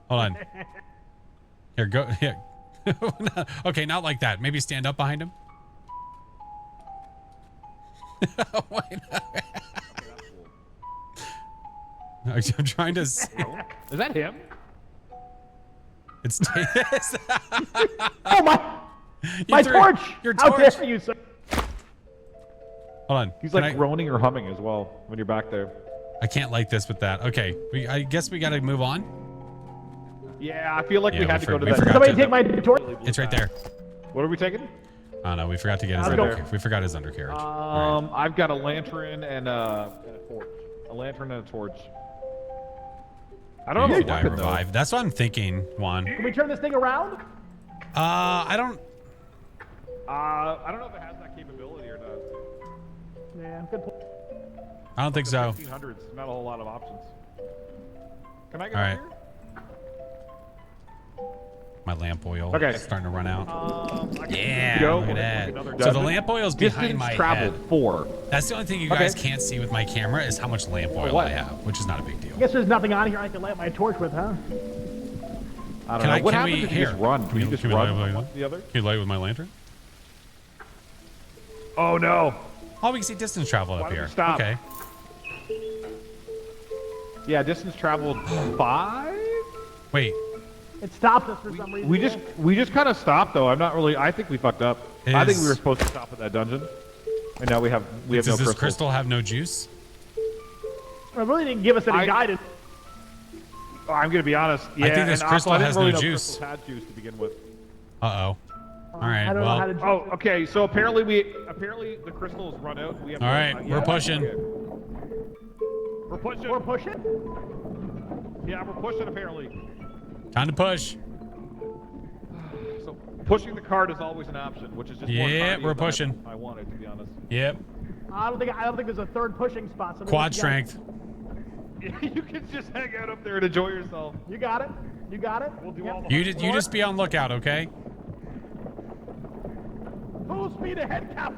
Hold on. Here, go. Here. Okay, not like that. Maybe stand up behind him. Wait, no. I'm trying to see. Is that him? It's Oh my! You My threw torch! Your How torch. dare you, sir? Hold on. He's Can like groaning or humming as well when you're back there. I can't like this with that. Okay, I guess we got to move on. Yeah, I feel like Yeah, we had we to go to we that. forgot Somebody to- take my torch. It's right there. What are we taking? Oh no, we forgot to get his Let's go. undercarriage. We forgot his undercarriage. All right. I've got a lantern and a torch. A lantern and a torch. I don't Maybe know if if you die, weapon, though. revive. That's what I'm thinking, Juan. Can we turn this thing around? I don't. I don't know if it has that capability or not. Yeah, good point. I don't think so. 1500s, not a whole lot of options. Can I get All up right. here? My lamp oil Okay. is starting to run out. I can Yeah, go. look at Another that. So the dungeon. lamp oil's behind Distance my traveled head. 4. That's the only thing you Okay. guys can't see with my camera is how much lamp oil what? I have, which is not a big deal. I guess there's nothing on here I can light my torch with, huh? I don't Can know. I- What can happens we- if you here, just run? Can you just can we run light from with one to the other? Can you light with my lantern? Oh no! Oh, we can see distance travel Why up don't here. we stop? Okay. Yeah, distance traveled 5. Wait. It stopped us for some reason. We just kind of stopped though. I'm not really. I think we fucked up. I think we Is- were supposed to stop at that dungeon, and now we have no Does this crystals. crystal have no juice? It really didn't give us any I- guidance. Oh, I'm gonna be honest. Yeah, think this and crystal also, I has didn't really no know juice. crystals had juice to begin with. Uh-oh. All right, I don't know how to well. do Oh, okay. So apparently the crystals run out. We have All right, yeah, we're pushing. okay. We're pushing. We're pushing. Yeah, we're pushing apparently. Time to push. So pushing the cart is always an option, which is just more Yeah, cardio we're than pushing. I wanted, to be honest. Yep. I don't think there's a third pushing spot. So maybe Quad you got it. strength. You can just hang out up there and enjoy yourself. You got it. You got it. We'll do Yep. all the You just be on lookout, okay? Full speed ahead, Cap.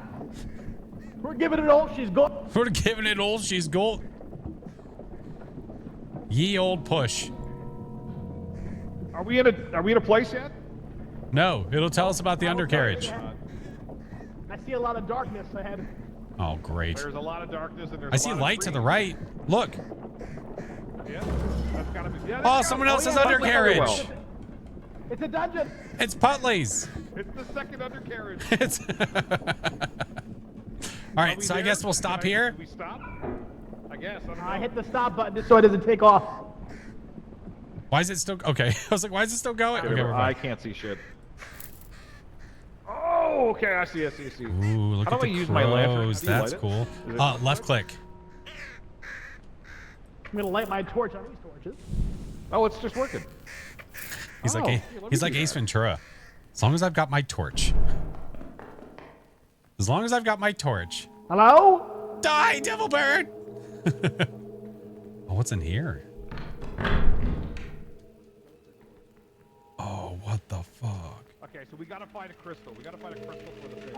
We're giving it all. She's good. We're giving it all. She's gold. Ye old push. Are we in a place yet? No, it'll tell us about the undercarriage. I see a lot of darkness ahead. Oh, great. There's a lot of darkness and there's I see light to the right. Look. Yeah, that's gotta be. Yeah, Oh, someone else's undercarriage. Well. It's a dungeon. It's Putley's. It's the second undercarriage. It's. All right, so I guess we'll stop here. We stop? I guess. I don't know. I hit the stop button just so it doesn't take off. Why is it still okay? I was like, why is it still going? Okay, we're I fine. can't see shit. Oh, okay. I see. Ooh, look How at do the I use my lantern? crows. How do you That's light it? cool. Is it Left click. I'm gonna light my torch on these torches. Oh, it's just working. He's Oh, like yeah, let me he's like do Ace that. Ventura. As long as I've got my torch. As long as I've got my torch. Hello? Die, devil bird! Oh, what's in here? Oh, what the fuck? Okay, so we gotta find a crystal. We gotta find a crystal for the fish.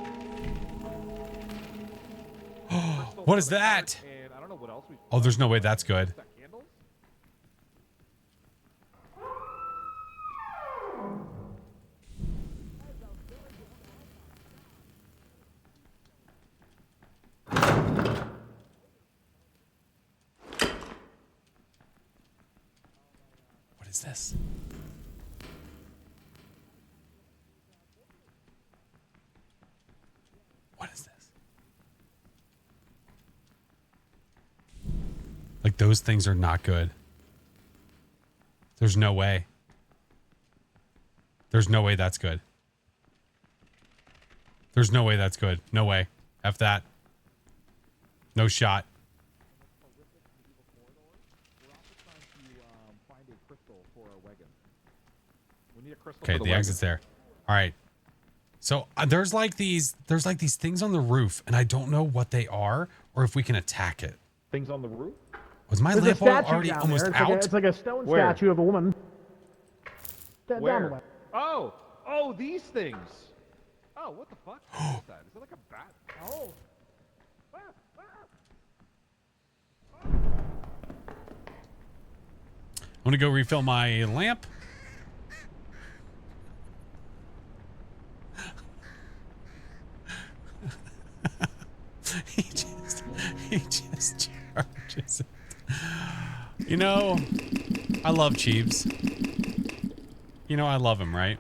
Crystal What for is the that? cart, and I don't know what else we. Oh, there's no way that's good. Is that candles? What is this? What is this? Like, those things are not good. There's no way. There's no way that's good. There's no way that's good. No way. F that. No shot. Find a crystal for our wagon. We need a crystal. Okay, for the wagon. exit's there. All right. So there's like these things on the roof, and I don't know what they are or if we can attack it. Things on the roof. Was my There's a lamp oil statue already down almost there. out? It's like a stone Where? statue of a woman. Down the Where? way. Oh, these things. Oh, what the fuck? What is that? Is it like a bat? Oh. I'm gonna go refill my lamp. he just charges it. You know, I love Cheebs. You know I love him, right?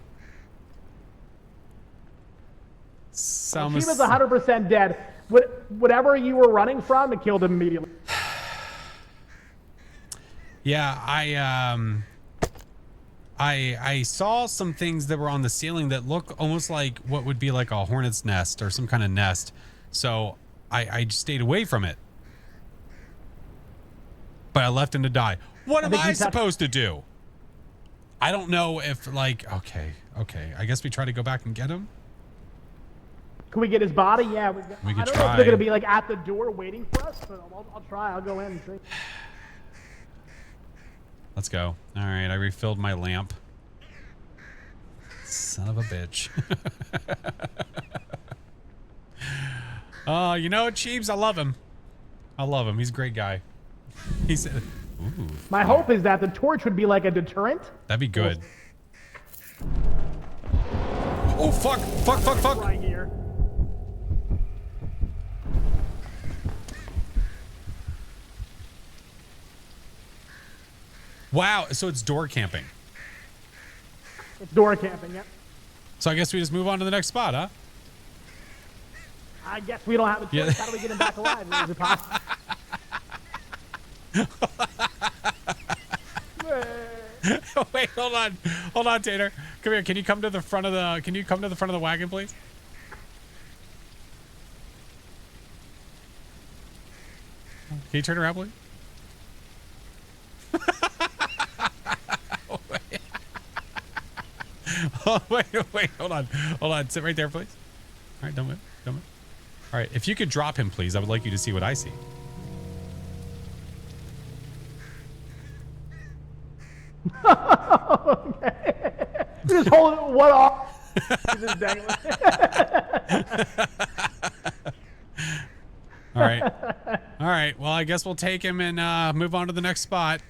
She was 100% dead. Whatever you were running from, it killed him immediately. Yeah, I saw some things that were on the ceiling that look almost like what would be like a hornet's nest or some kind of nest. So I just stayed away from it. But I left him to die. What am I supposed to do? I don't know if like, okay. I guess we try to go back and get him. Can we get his body? Yeah, we could I don't know if try. they're gonna be like at the door waiting for us, but I'll try. I'll go in and see. Let's go. All right, I refilled my lamp. Son of a bitch. You know what, Cheebs? I love him. He's a great guy. He said, ooh. My hope is that the torch would be like a deterrent. That'd be good. Oh, fuck. Right here. Wow, so it's door camping. It's door camping, yep. So I guess we just move on to the next spot, huh? I guess we don't have a choice. Yeah. How do we get him back alive? Is it possible? Wait, hold on, Tater. Come here. Can you come to the front of the wagon, please? Can you turn around, please? Oh, wait, hold on. Sit right there, please. All right, don't move. All right, if you could drop him, please, I would like you to see what I see. Okay. Just hold it one off. Just dangling. All right. Well, I guess we'll take him and move on to the next spot.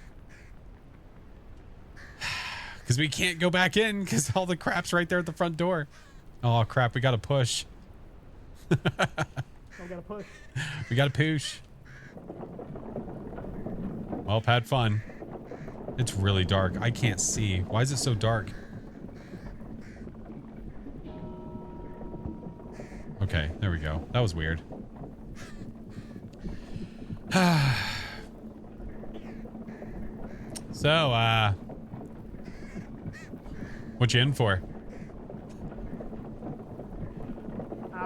Because we can't go back in because all the crap's right there at the front door. Oh, crap. We got to push. We gotta push. We got to push. Well, had fun. It's really dark. I can't see. Why is it so dark? Okay, there we go. That was weird. So, what you in for?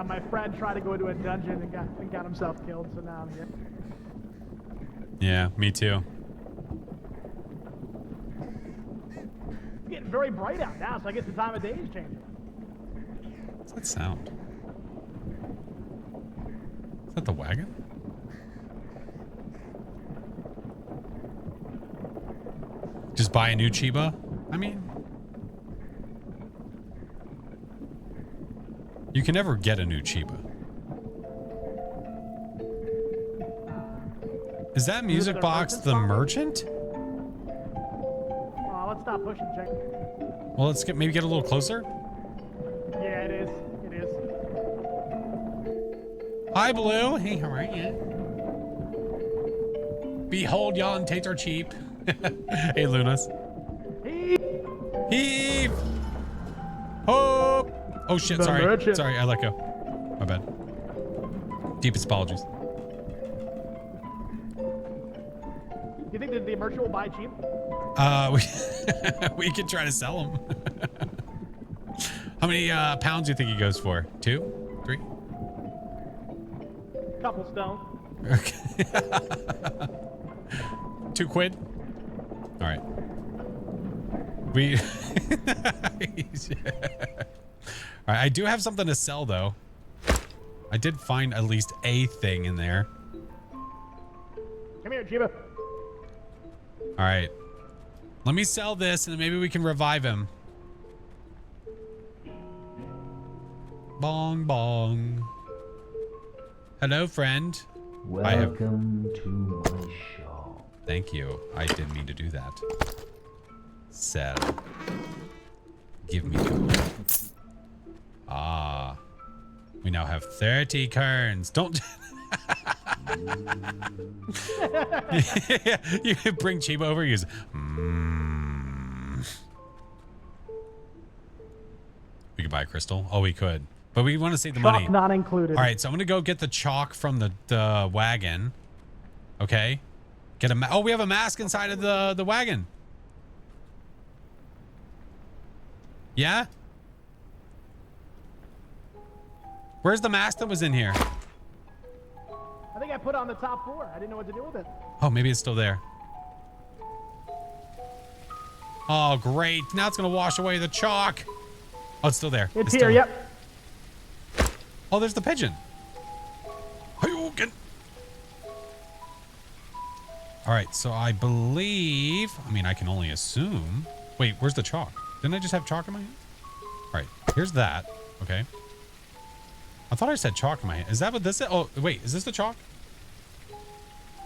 My friend tried to go into a dungeon and got himself killed, so now I'm here. Yeah, me too. It's getting very bright out now, so I guess the time of day is changing. What's that sound? Is that the wagon? Just buy a new Chiba? I mean, you can never get a new Chiba. Is that music box the merchant? Let's stop pushing, check. Well, let's maybe get a little closer. Yeah, it is. It is. Hi, Blue. Hey, how are you? Behold, yon tates are cheap. Hey, Lunas. Heave! Hope! Oh, shit, sorry. merchant. Sorry, I let go. My bad. Deepest apologies. Do you think that the merchant will buy cheap? We could try to sell them. How many pounds do you think he goes for? 2? 3? Couple stone. Okay. 2 quid? All right. We. All right, I do have something to sell though. I did find at least a thing in there. Come here, Chiba. All right. Let me sell this and then maybe we can revive him. Bong bong. Hello, friend. Welcome to my shop. Thank you. I didn't mean to do that. Sell. Give me gold. Ah. We now have 30 kerns. Don't. You bring Chiba over. He goes, We could buy a crystal. Oh, we could. But we want to save the money. Chalk not included. All right, so I'm going to go get the chalk from the wagon. Okay. Get a oh, we have a mask inside of the wagon. Yeah? Where's the mask that was in here? I think I put it on the top floor. I didn't know what to do with it. Oh, maybe it's still there. Oh, great. Now it's going to wash away the chalk. Oh, it's still there. It's still here, there. yep. Oh, there's the pigeon. Hadouken. All right, so I believe, I mean, I can only assume. Wait, where's the chalk? Didn't I just have chalk in my hand? All right, here's that. Okay. I thought I said chalk in my hand. Is that what this is? Oh, wait, is this the chalk?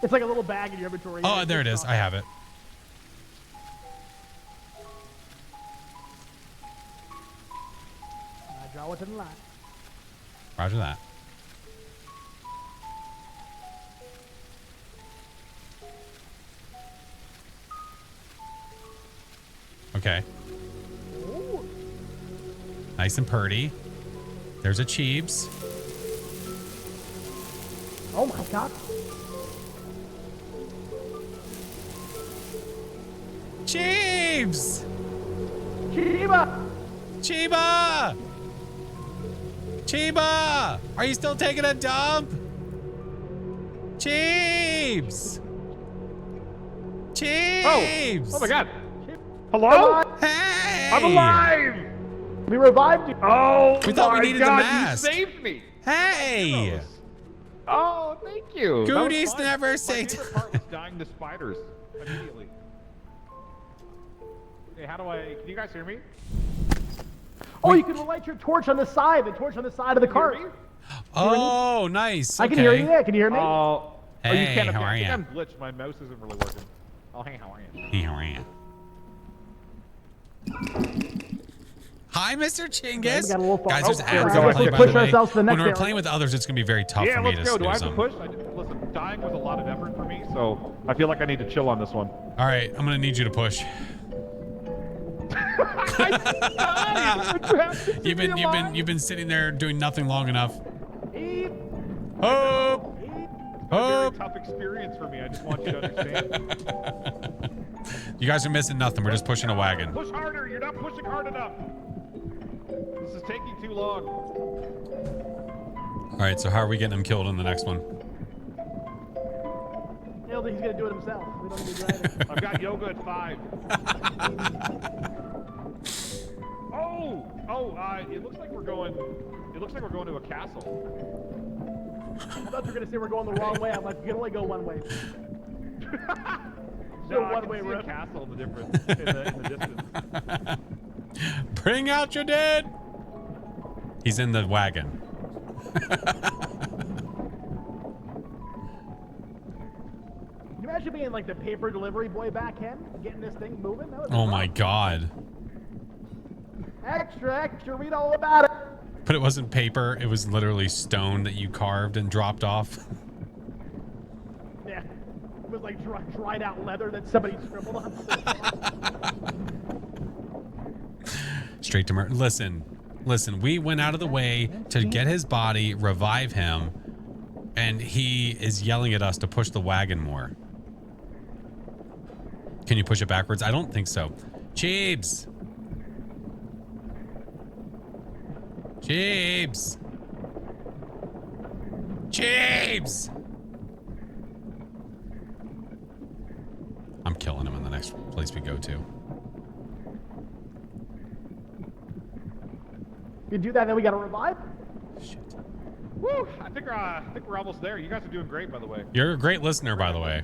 It's like a little bag in your inventory. Oh, there it is. I have it. I draw what's in the line. Roger that. Okay. Ooh. Nice and purty. There's a Cheebs. Oh my god. Cheebs! Chiba! Chiba! Chiba! Are you still taking a dump? Cheebs! Cheebs! Oh my god. Hello? Hey! I'm alive! We revived you. Oh, We thought we my needed the God, mask. You saved me. Hey! Oh, thank you. That was Goodies fun. never My say favorite part was dying to spiders immediately. Okay, how do I? Can you guys hear me? Oh, you can light your torch on the side. The torch on the side of the cart. Hear me? Oh, nice. I can hear you. Okay. Yeah, can you hear me? Oh, you Hey, can't. how are I think ya? I'm glitched. My mouse isn't really working. Oh, hey, how are you? Hey, how are you? Hi, Mr. Chinggis. We got a little far. Guys, there's Oh, ads yeah, on we play, have to by push the way. ourselves to the When next we're area. playing with others, it's going to be very tough Yeah, for me let's to go. Do I have to snooze push? them. Listen, dying was a lot of effort for me, so I feel like I need to chill on this one. All right, I'm going to need you to push. You've been sitting there doing nothing long enough. Hope. It's a very tough experience for me. I just want you to understand. You guys are missing nothing. We're just pushing a wagon. Push harder. You're not pushing hard enough. This is taking too long. All right, so how are we getting him killed in the next one? I don't think he's gonna do it himself. We don't need to do anything. I've got yoga at 5. It looks like we're going. It looks like we're going to a castle. I thought you were gonna say we're going the wrong way. I'm like, you can only go one way. No, I one can way see road. a castle in the difference in the distance. Bring out your dead. He's in the wagon. Can you imagine being like the paper delivery boy back in, getting this thing moving? That would be Oh fun. my god. Extra, read all about it. But it wasn't paper, it was literally stone that you carved and dropped off. Yeah. It was like dried out leather that somebody scribbled on. Straight to murder. Listen, we went out of the way to get his body, revive him, and he is yelling at us to push the wagon more. Can you push it backwards? I don't think so. Cheebs! Cheebs! Cheebs! I'm killing him in the next place we go to. You do that, then we gotta revive? Shit. Woo! I think we're almost there. You guys are doing great, by the way. You're a great listener, by the way.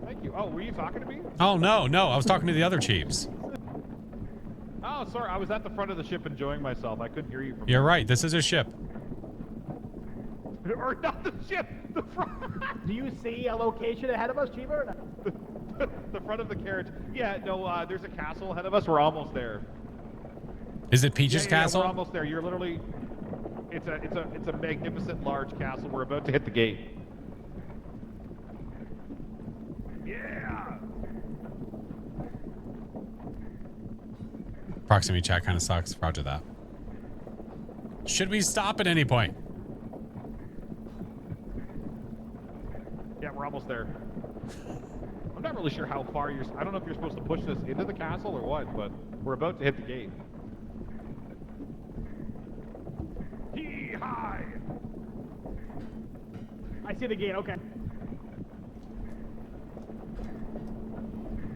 Thank you. Oh, were you talking to me? Oh, no. I was talking to the other Chiefs. Oh, sorry. I was at the front of the ship enjoying myself. I couldn't hear you from You're right. This is a ship. or not the ship. The front. Do you see a location ahead of us, Cheever? or no? The front of the carriage. Yeah. No. There's a castle ahead of us. We're almost there. Is it Peach's Castle? We're almost there. You're literally. It's a magnificent large castle. We're about to hit the gate. Yeah. Proximity chat kind of sucks. Roger that. Should we stop at any point? Yeah, we're almost there. I'm not really sure how far you're. I don't know if you're supposed to push this into the castle or what, but we're about to hit the gate. High. I see the gate, okay.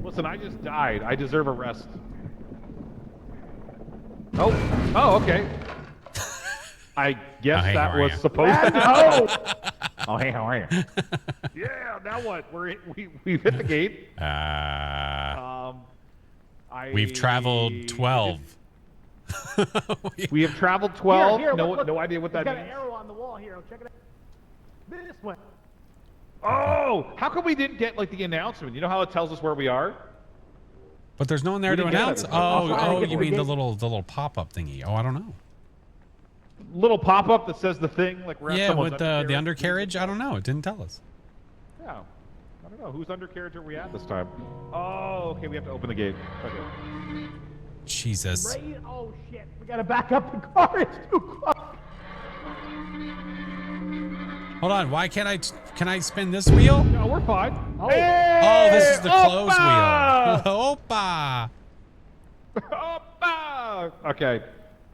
Listen, I just died. I deserve a rest. Oh, okay. I guess hey, how that are was ya? supposed to. No! Oh, hey, how are you? Yeah. Now what? We've hit the gate. We've traveled 12. We have traveled 12. Here, no, look, no idea what that got means. an arrow on the wall here. Check it out. This way. Oh, how come we didn't get like the announcement? You know how it tells us where we are? But there's no one there We to didn't get announce. that. Oh, get you the mean the gate. little pop-up thingy. Oh, I don't know. Little pop-up that says the thing like we're at Yeah, someone's with the undercarriage. I don't know. It didn't tell us. Yeah. I don't know. Whose undercarriage are we at this time? Oh, okay. We have to open the gate. Okay. Jesus. Right? Oh, shit. We gotta back up the car. It's too close. Hold on. Why can't I? Can I spin this wheel? No, we're fine. Oh. Oh, this is the close Opa! wheel. Opa. Opa! Okay.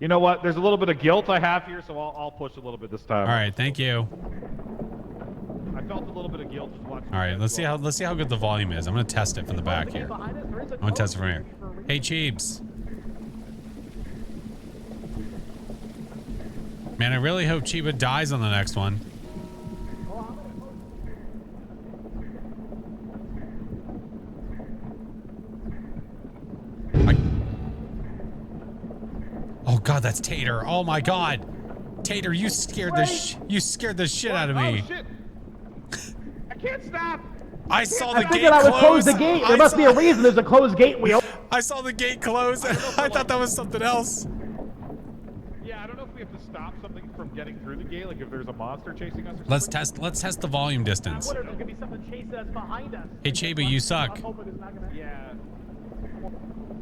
You know what? There's a little bit of guilt I have here, so I'll push a little bit this time. All right. Thank you. I felt a little bit of guilt just watching. All right. Let's see how good the volume is. I'm gonna test it from the back here. Behind us, there is a I'm gonna test it from here. for a reason. Hey, Cheebs. Man, I really hope Chiba dies on the next one. Oh God, that's Tater. Oh my God, Tater, you scared the shit out of me. Oh shit! I can't stop. I saw I the figured gate I would close close. the gate. There must be a reason there's a closed gate wheel. I saw the gate close. I thought that was something else. Yeah, I don't know if we have to stop something from getting through the gate, like if there's a monster chasing us or something. Let's test the volume distance. I wonder if there's gonna be something chasing us behind us. Hey Chiba, you suck. I'm hoping it's not gonna. Yeah.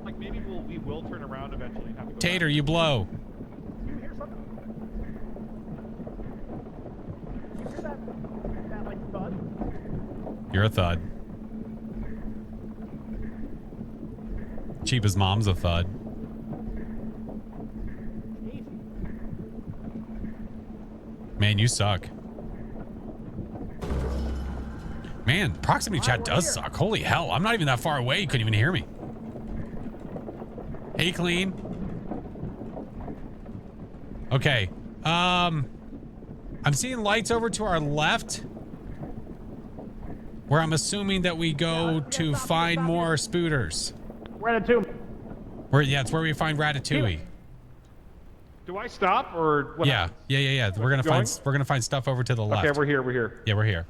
Like maybe we will turn around eventually and have to go Tater, back. you blow. You hear something? You hear that like thud? You're a thud. Chiba's mom's a thud. Easy. Man, you suck. Man, proximity chat does suck. Holy hell, I'm not even that far away. You couldn't even hear me. Hey, clean. Okay. I'm seeing lights over to our left, where I'm assuming that we go to find more spooters. Ratatouille. Yeah, it's where we find Ratatouille. Do I stop or what? Yeah, happens? yeah. We're gonna find stuff over to the left. Okay, we're here. Yeah, we're here.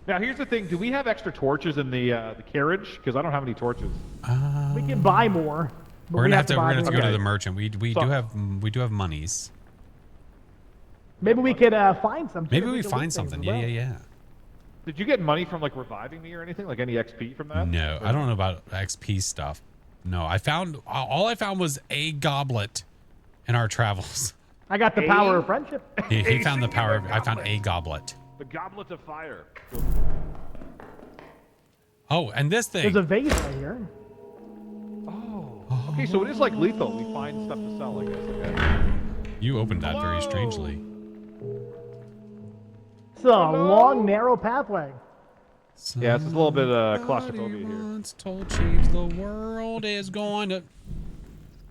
Now here's the thing: do we have extra torches in the carriage? Because I don't have any torches. We can buy more. but We're gonna have to buy go more. to Okay. the merchant. We do have monies. Maybe we could find some. Maybe we could find loot things something. as well. Yeah. Did you get money from like reviving me or anything? Like any XP from that? No, I don't know about XP stuff. No, all I found was a goblet in our travels. I got the power of friendship. He found the power. I found a goblet. The goblet of fire. Oh, and this thing. There's a vase right here. Oh. Okay, so it is like lethal. We find stuff to sell, I guess. Okay. You opened that very strangely. It's a long, narrow pathway. Yeah, it's just a little bit claustrophobia here. Once told Chiefs the world is going to.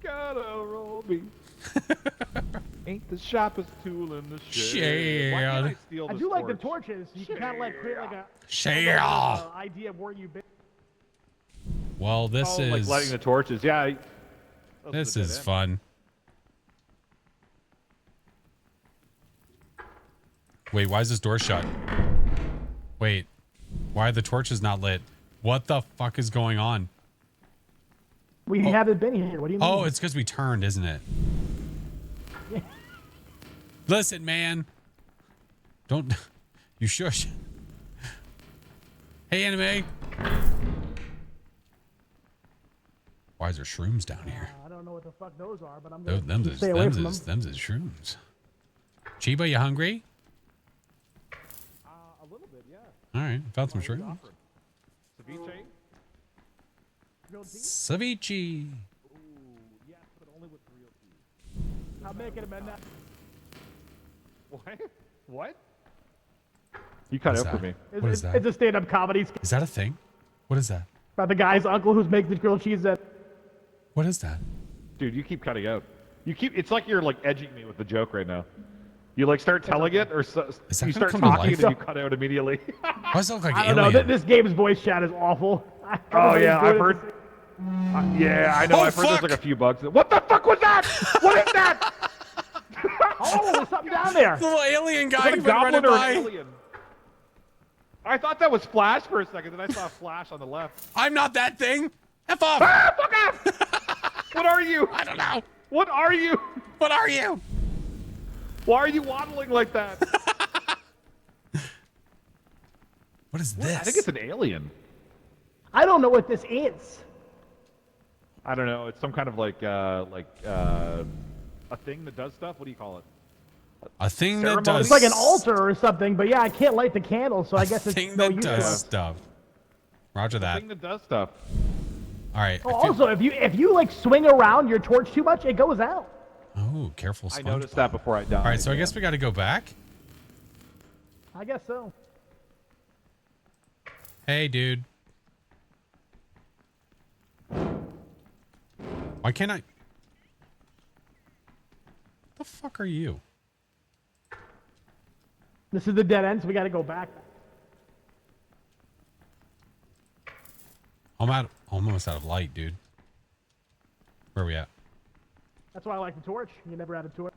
Gotta roll me. Ain't the sharpest tool in the shed. Shed. Why can't I steal I this do like the torch? torches. You can kind of like create like a Share. idea of where you've been. Well, this Oh, is like lighting the torches. Yeah. this is fun. Wait, why is this door shut? Wait, why are the torches not lit? What the fuck is going on? We haven't been here. What do you mean? Oh, it's because we turned, isn't it? Yeah. Listen, man. Don't. You shush. Hey, anime. Why is there shrooms down here? I don't know what the fuck those are, but I'm gonna Them's is stay away from them. them's is shrooms. Chiba, you hungry? A little bit, yeah. All right, found some shrooms. Ceviche? Grilled cheese? Ceviche. Yes, but only with real cheese. I'll make it amend that. What? What? You cut What's out for that? me. What is that? It's a stand-up comedy skit Is that a thing? What is that? about the guy's uncle who's making the grilled cheese that. What is that? Dude, you keep cutting out. It's like you're like edging me with the joke right now. You like start telling it, or Is that you gonna start come to talking and life? then you cut out immediately. Why does it look like I don't know. alien? This game's voice chat is awful. Oh yeah, I've Everybody's heard. doing Yeah, I know. Oh, I've heard there's fuck! like a few bugs. What the fuck was that? What is that? it. Oh, there's something down there. The little alien Is guy that a who went running goblin or an by. alien? I thought that was Flash for a second, then I saw Flash on the left. I'm not that thing. F off. Ah, fuck off! What are you? I don't know. What are you? What are you? Why are you waddling like that? What is this? I think it's an alien. I don't know what this is. I don't know. It's some kind of like a thing that does stuff. What do you call it? a thing ceremony? that does. It's like an altar or something, but yeah, I can't light the candle, so I guess A it's thing no that use to does us. stuff. Roger A that. thing that does stuff. All right. Oh, also, if you like swing around your torch too much, it goes out. Oh, careful. I SpongeBob. noticed that before I died. All right, so I guess we got to go back. I guess so. Hey, dude. Why can't I? The fuck are you? This is the dead end, so we got to go back. I'm almost out of light, dude. Where are we at? That's why I like the torch. You never had a torch.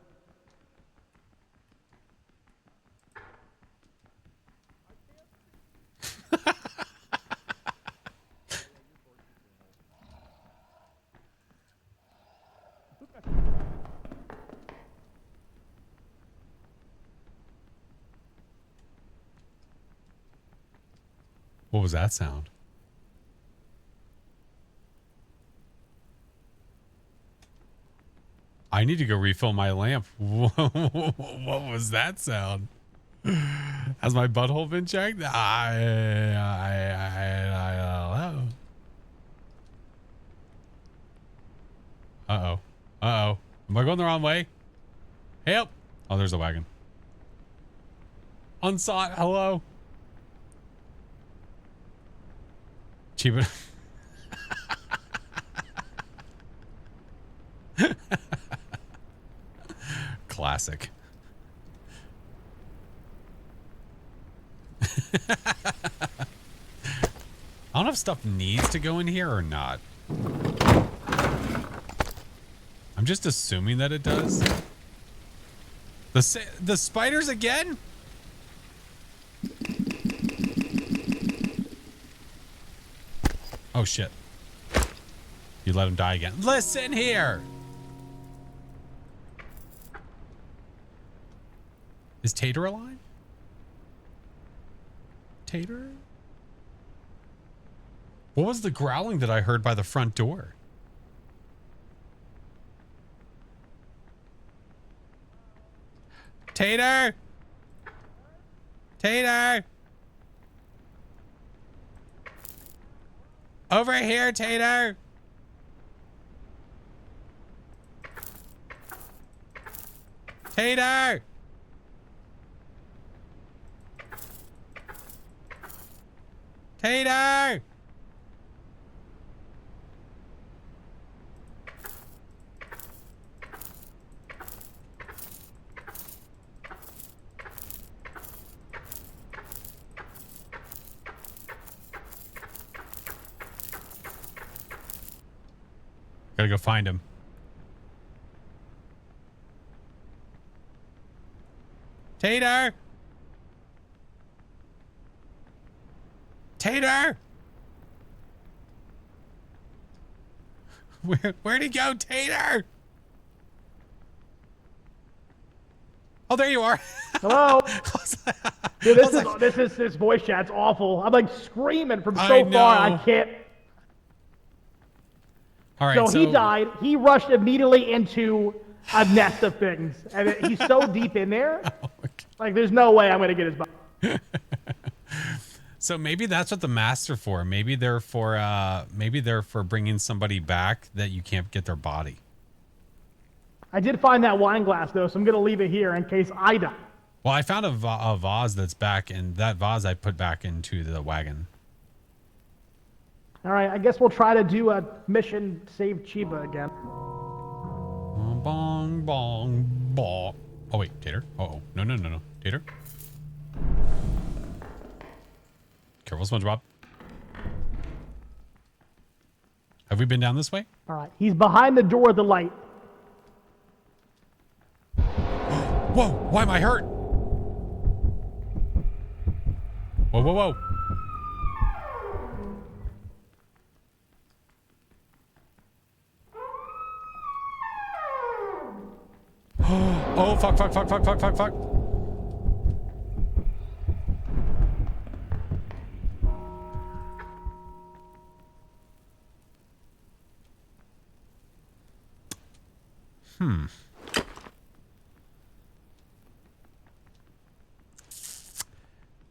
What was that sound? I need to go refill my lamp. What was that sound? Has my butthole been checked? I don't know. Uh-oh. Uh-oh. Am I going the wrong way? Help. Oh, there's a wagon. Unsought. Hello. Cheap. Classic. I don't know if stuff needs to go in here or not. I'm just assuming that it does. The spiders again? Oh shit. You let him die again. Listen here. Is Tater alive? Tater? What was the growling that I heard by the front door? Tater! Tater! Over here, Tater! Tater! Tater! Gotta go find him. Tater! Tater! Where'd he go, Tater? Oh, there you are. Hello. Dude, this voice chat's awful. I'm like screaming from so far. I can't. All right, so he died. He rushed immediately into a nest of things, and he's so deep in there. Oh, like, there's no way I'm gonna get his body. So maybe that's what the masks are for. Maybe they're for bringing somebody back that you can't get their body. I did find that wine glass though, so I'm gonna leave it here in case I die. Well, I found a vase that's back, and that vase I put back into the wagon. All right, I guess we'll try to do a mission save Chiba again. Bong, bong, bong. Oh, wait, Tater. Uh-oh. No. Tater. Careful, SpongeBob. Have we been down this way? All right, he's behind the door of the light. Whoa, why am I hurt? Whoa. Oh, fuck.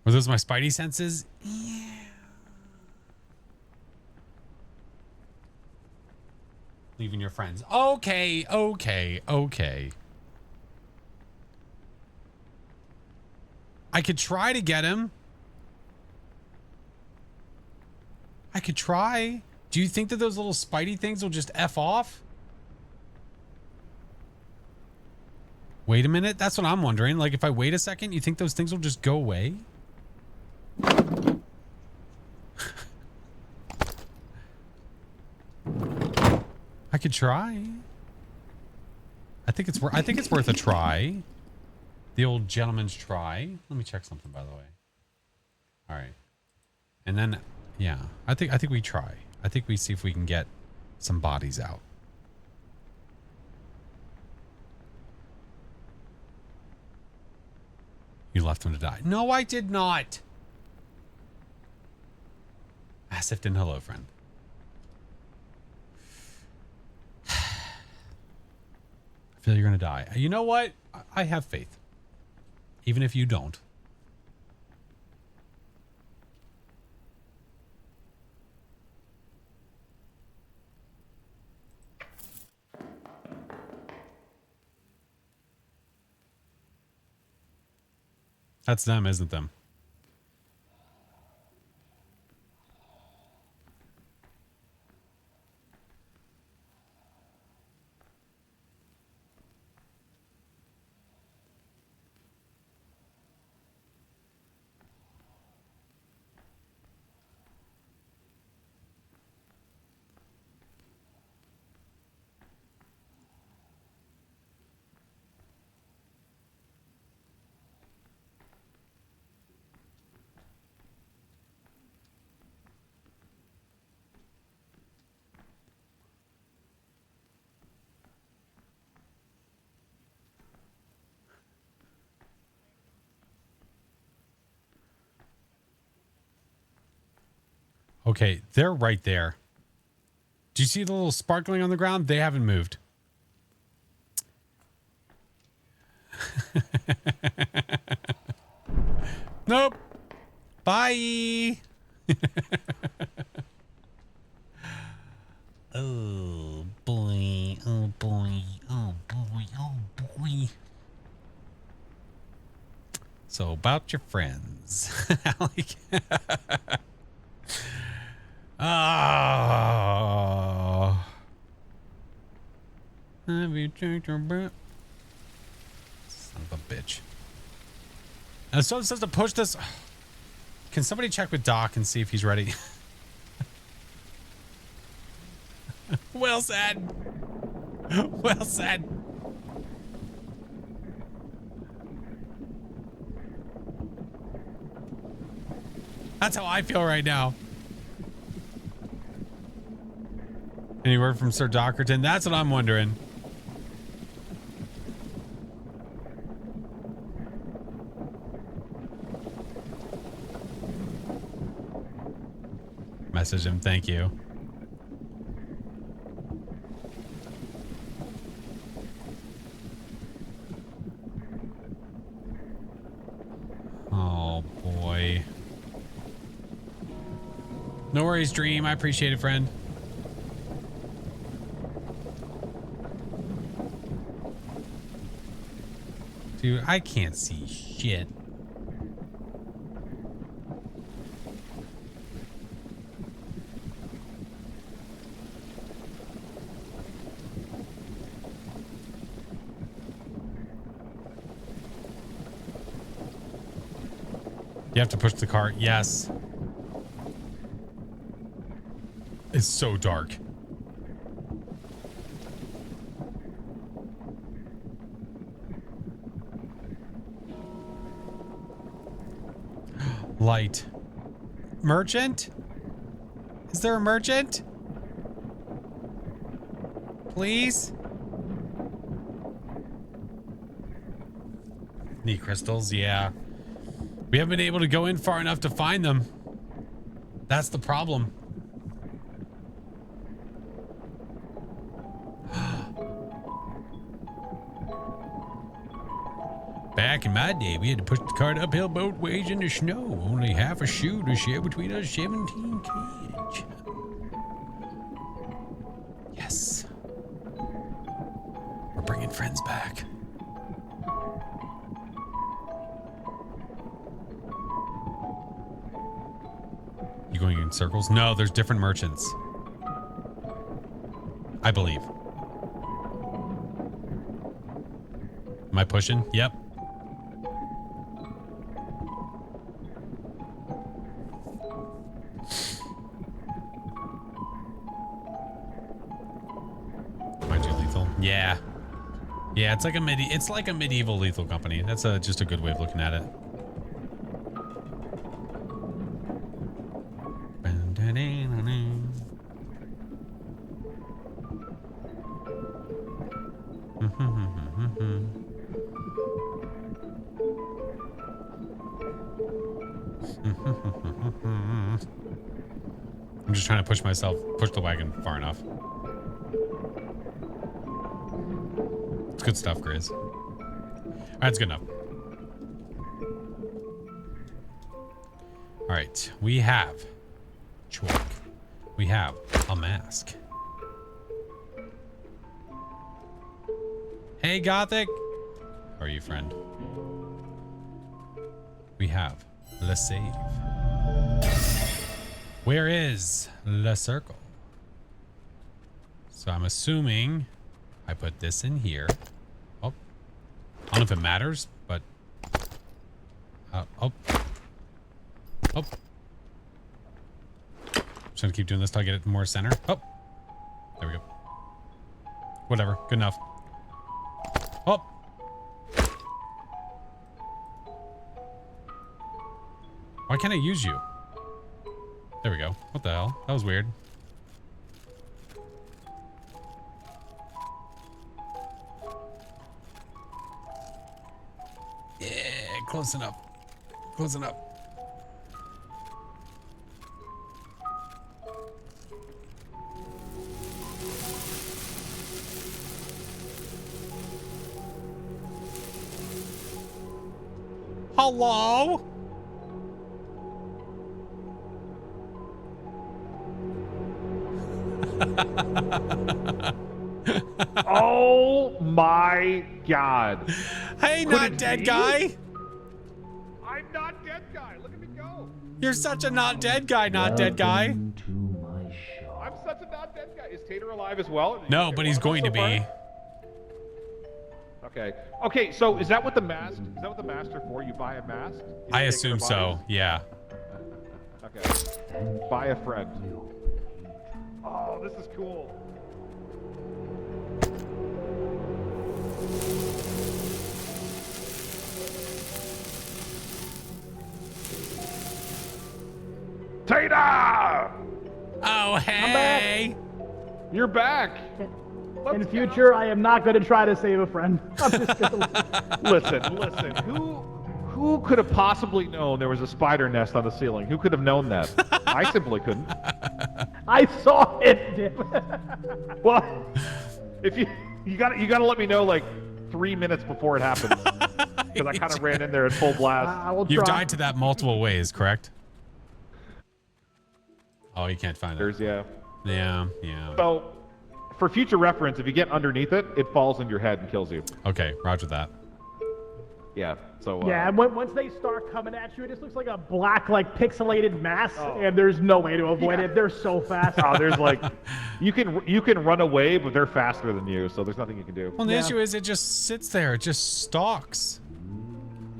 Were those my spidey senses? Yeah. Leaving your friends. Okay. I could try to get him. I could try. Do you think that those little spidey things will just F off? Wait a minute. That's what I'm wondering. Like, if I wait a second, you think those things will just go away? I could try. I think it's worth a try. The old gentleman's try. Let me check something, by the way. All right. And then, yeah, I think we try. I think we see if we can get some bodies out. You left him to die. No, I did not. Sifton, hello, friend. I feel you're going to die. You know what? I have faith. Even if you don't. That's them, isn't them? Okay, they're right there. Do you see the little sparkling on the ground? They haven't moved. Nope. Bye. Oh boy. Oh boy. Oh boy. Oh boy. So about your friends. Oh. Have you checked your butt? Son of a bitch. And so it says to push this. Can somebody check with Doc and see if he's ready? Well said. Well said. That's how I feel right now. Any word from Sir Dockerton? That's what I'm wondering. Message him. Thank you. Oh, boy. No worries, Dream. I appreciate it, friend. Dude, I can't see shit. You have to push the cart. Yes. It's so dark. Light. Merchant? Is there a merchant? Please? Need crystals? Yeah. We haven't been able to go in far enough to find them. That's the problem. Back in my day, we had to push the cart uphill both ways in the snow. Only half a shoe to share between us 17 kids. Yes. We're bringing friends back. You going in circles? No, there's different merchants. I believe. Am I pushing? Yep. Yeah. Yeah, it's like a medieval lethal company. That's just a good way of looking at it. I'm just trying to push the wagon far enough. It's good stuff, Grizz. That's good enough. All right, we have Chork. We have a mask. Hey, Gothic. How are you, friend? We have Le Save. Where is Le Circle? So I'm assuming I put this in here. Oh, I don't know if it matters, but oh. Just gonna keep doing this till I get it more center. Oh, there we go. Whatever, good enough. Oh. Why can't I use you? There we go. What the hell? That was weird. Yeah, close enough. Close enough. Hello? Oh my god. Hey, Could not it dead be? guy. I'm not dead guy. Look at me go. You're such a not dead guy, not dead guy. Welcome to my shop. I'm such a not dead guy. Is Tater alive as well? No, Okay, but he's one going to so far? be. Okay. Okay, so is that what the mask? Is that what the masks are for? You buy a mask? You I take assume their so. bodies? Yeah. Okay. Buy a friend. Oh, this is cool. Tater! Oh, hey. You're back. In the future, I am not going to try to save a friend. I'm just gonna... Listen. Who could have possibly known there was a spider nest on the ceiling? Who could have known that? I simply couldn't. I saw it, Dip. Well, if you gotta let me know like 3 minutes before it happens, because I kind of ran in there at full blast. I will You've try. died to that multiple ways, correct? Oh, you can't find it. There's yeah. Yeah. So, for future reference, if you get underneath it, it falls in your head and kills you. Okay, roger that. Yeah. So. Yeah, and once they start coming at you, it just looks like a black, like pixelated mass, Oh. and there's no way to avoid Yeah. it. They're so fast. Oh, there's like, you can run away, but they're faster than you, so there's nothing you can do. Well, the Yeah. issue is it just sits there. It just stalks.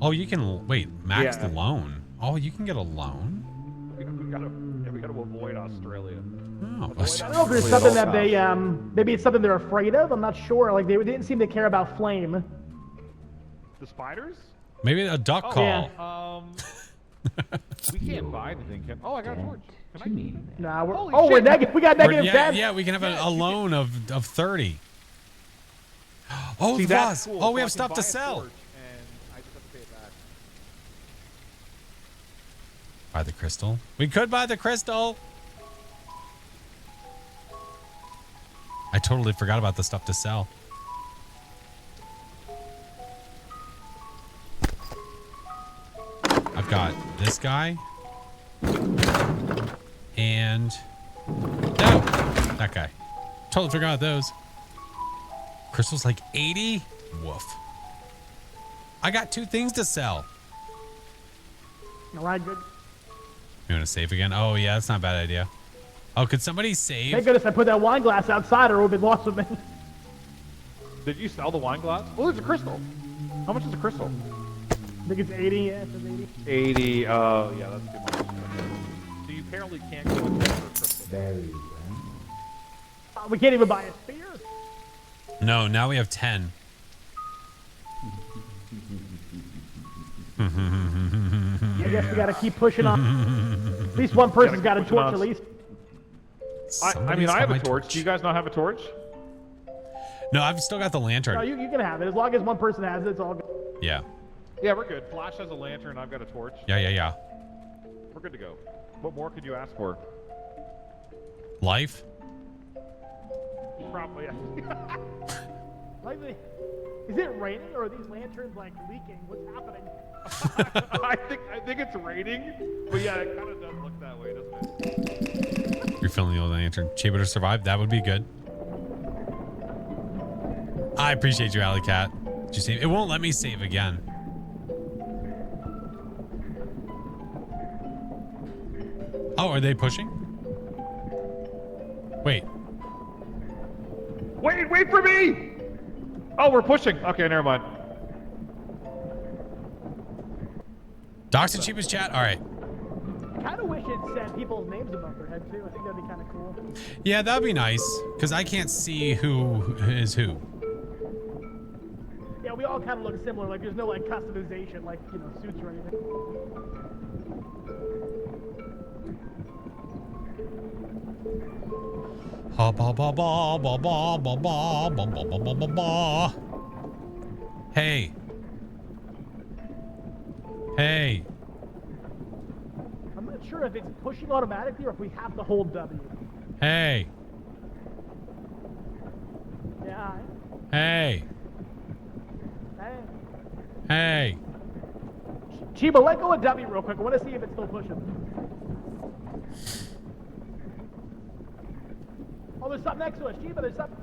Oh, you can wait. Max Yeah. the loan. Oh, you can get a loan. We gotta avoid Australia. Oh, I don't know if there's something that they, maybe it's something they're afraid of. I'm not sure. Like, they didn't seem to care about flame. The spiders? maybe a duck Oh, call. yeah. We can't buy anything, can? Oh, I got a torch. Can I? To me, Nah, we're, Holy we're shit. negative. We got Or- negative 10. yeah, we can have a loan of 30. Oh, See, the that's vase. cool. Oh, we So I have can stuff buy to a sell. torch, and I just have to pay it back. Buy the crystal. We could buy the crystal. I totally forgot about the stuff to sell. I've got this guy. And no, that guy. Totally forgot those. Crystal's like 80. Woof. I got 2 things to sell. All right, good. You want to save again? Oh, yeah, that's not a bad idea. Oh, could somebody save? Thank goodness I put that wine glass outside, or it would have been lost with me. Did you sell the wine glass? Well, there's a crystal. How much is a crystal? I think it's 80. Yeah, it says 80. 80. Yeah, that's too much. So you apparently can't go with that for a crystal. very well. We can't even buy a spear. No, now we have 10. I guess we got to keep pushing on. At least one person's got a pushing torch, on. at least. I mean, I have a my torch. Do you guys not have a torch? No, I've still got the lantern. No, you can have it. As long as one person has it, it's all good. Yeah. Yeah, we're good. Flash has a lantern. I've got a torch. Yeah. We're good to go. What more could you ask for? Life? Probably. Like, is it raining or are these lanterns like leaking? What's happening? I think it's raining, but yeah, it kind of does look that way, doesn't it? You're filling the old lantern. Cheaper to survive? That would be good. I appreciate you, Alley Cat. Did you save? It won't let me save again. Oh, are they pushing? Wait. Wait for me! Oh, we're pushing. Okay, never mind. Doc's the cheapest chat? All right. I kind of wish it said people's names above their head too. I think that'd be kind of cool. Yeah, that'd be nice. Because I can't see who is who. Yeah, we all kind of look similar. Like there's no like customization, like suits or anything. Ha ba ba ba ba ba ba ba ba ba ba ba ba. Hey. Hey. I'm not sure if it's pushing automatically or if we have to hold W. Hey. Yeah. Hey. Hey. Hey. Chiba, let go of W real quick. I want to see if it's still pushing. Oh, there's something next to us. Chiba, there's something.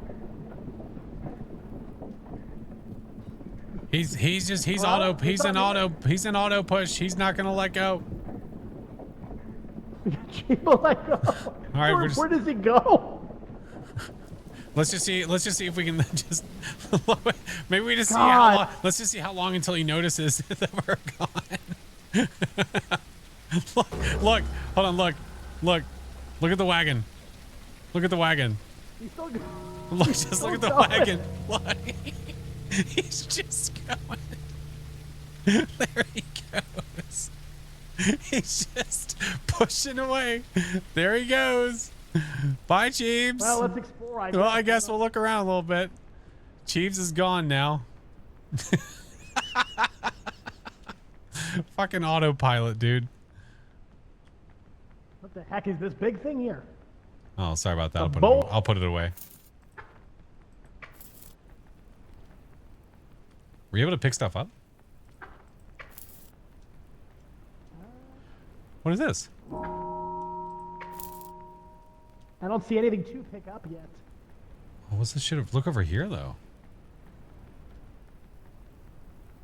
He's in auto push. He's not gonna let go. Chiba, let go. All right, Where does it go? Let's just see if we can just maybe we just see God. how long. Let's just see how long until he notices that we're gone. look, hold on, look at the wagon. Look at the wagon. He's still Look at the going. wagon. Look, he's just going. There he goes. He's just pushing away. There he goes. Bye, Cheebs. Well, let's explore. I guess we'll look around a little bit. Cheebs is gone now. Fucking autopilot, dude. What the heck is this big thing here? Oh, sorry about that. The I'll put it away. Were you able to pick stuff up? What is this? I don't see anything to pick up yet. Oh, what's this shit? Look over here, though.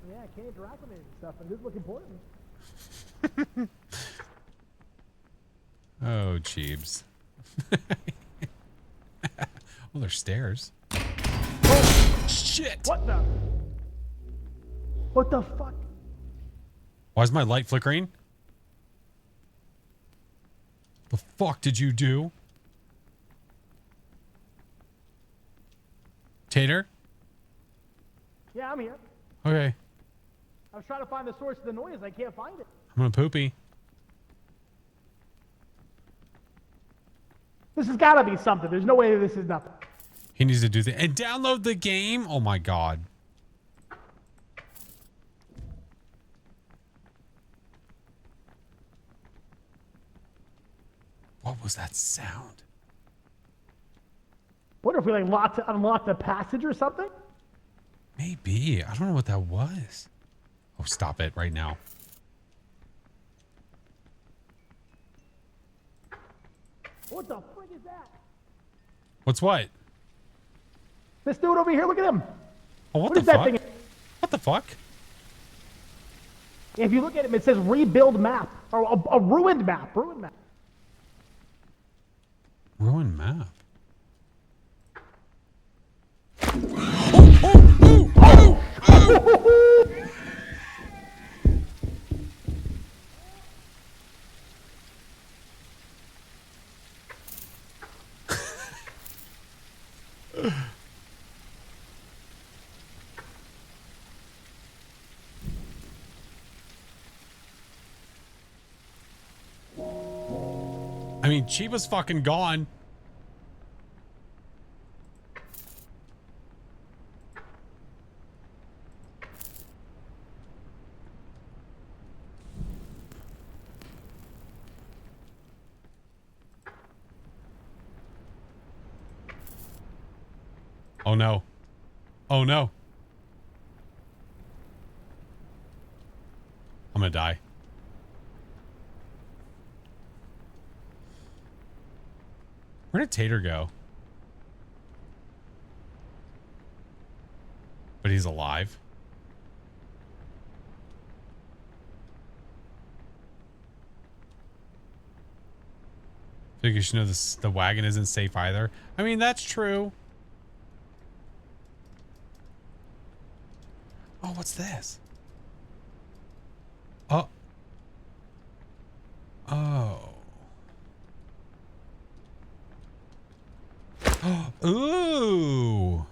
Yeah, I can't interact with any of this stuff, but it does look important. Oh, Cheebs. Well, there's stairs. Oh, shit! What the fuck? Why is my light flickering? The fuck did you do? Tater? Yeah, I'm here. Okay. I was trying to find the source of the noise. I can't find it. I'm gonna poopy. This has got to be something. There's no way this is nothing. He needs to do that. And download the game? Oh my god. What was that sound? Wonder if we like unlock the passage or something? Maybe. I don't know what that was. Oh, stop it right now. What the frick is that? What's what? This dude over here, look at him. Oh, What is that thing? What the fuck? If you look at him, it says rebuild map. Or a ruined map. Ruined map. Ruined map. I mean, Chiba's fucking gone. Oh no. Oh no. I'm gonna die. Where did Tater go? But he's alive. I think you should know this. The wagon isn't safe either. I mean, that's true. Oh, what's this? Oh. Oh. Ooh.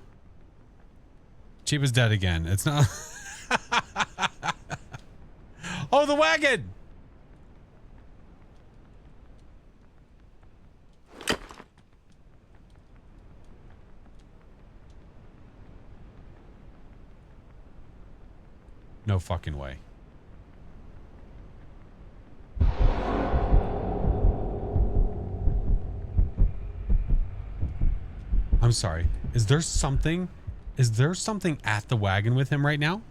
Cheap is dead again. It's not. Oh, the wagon. No fucking way. I'm sorry. Is there something at the wagon with him right now?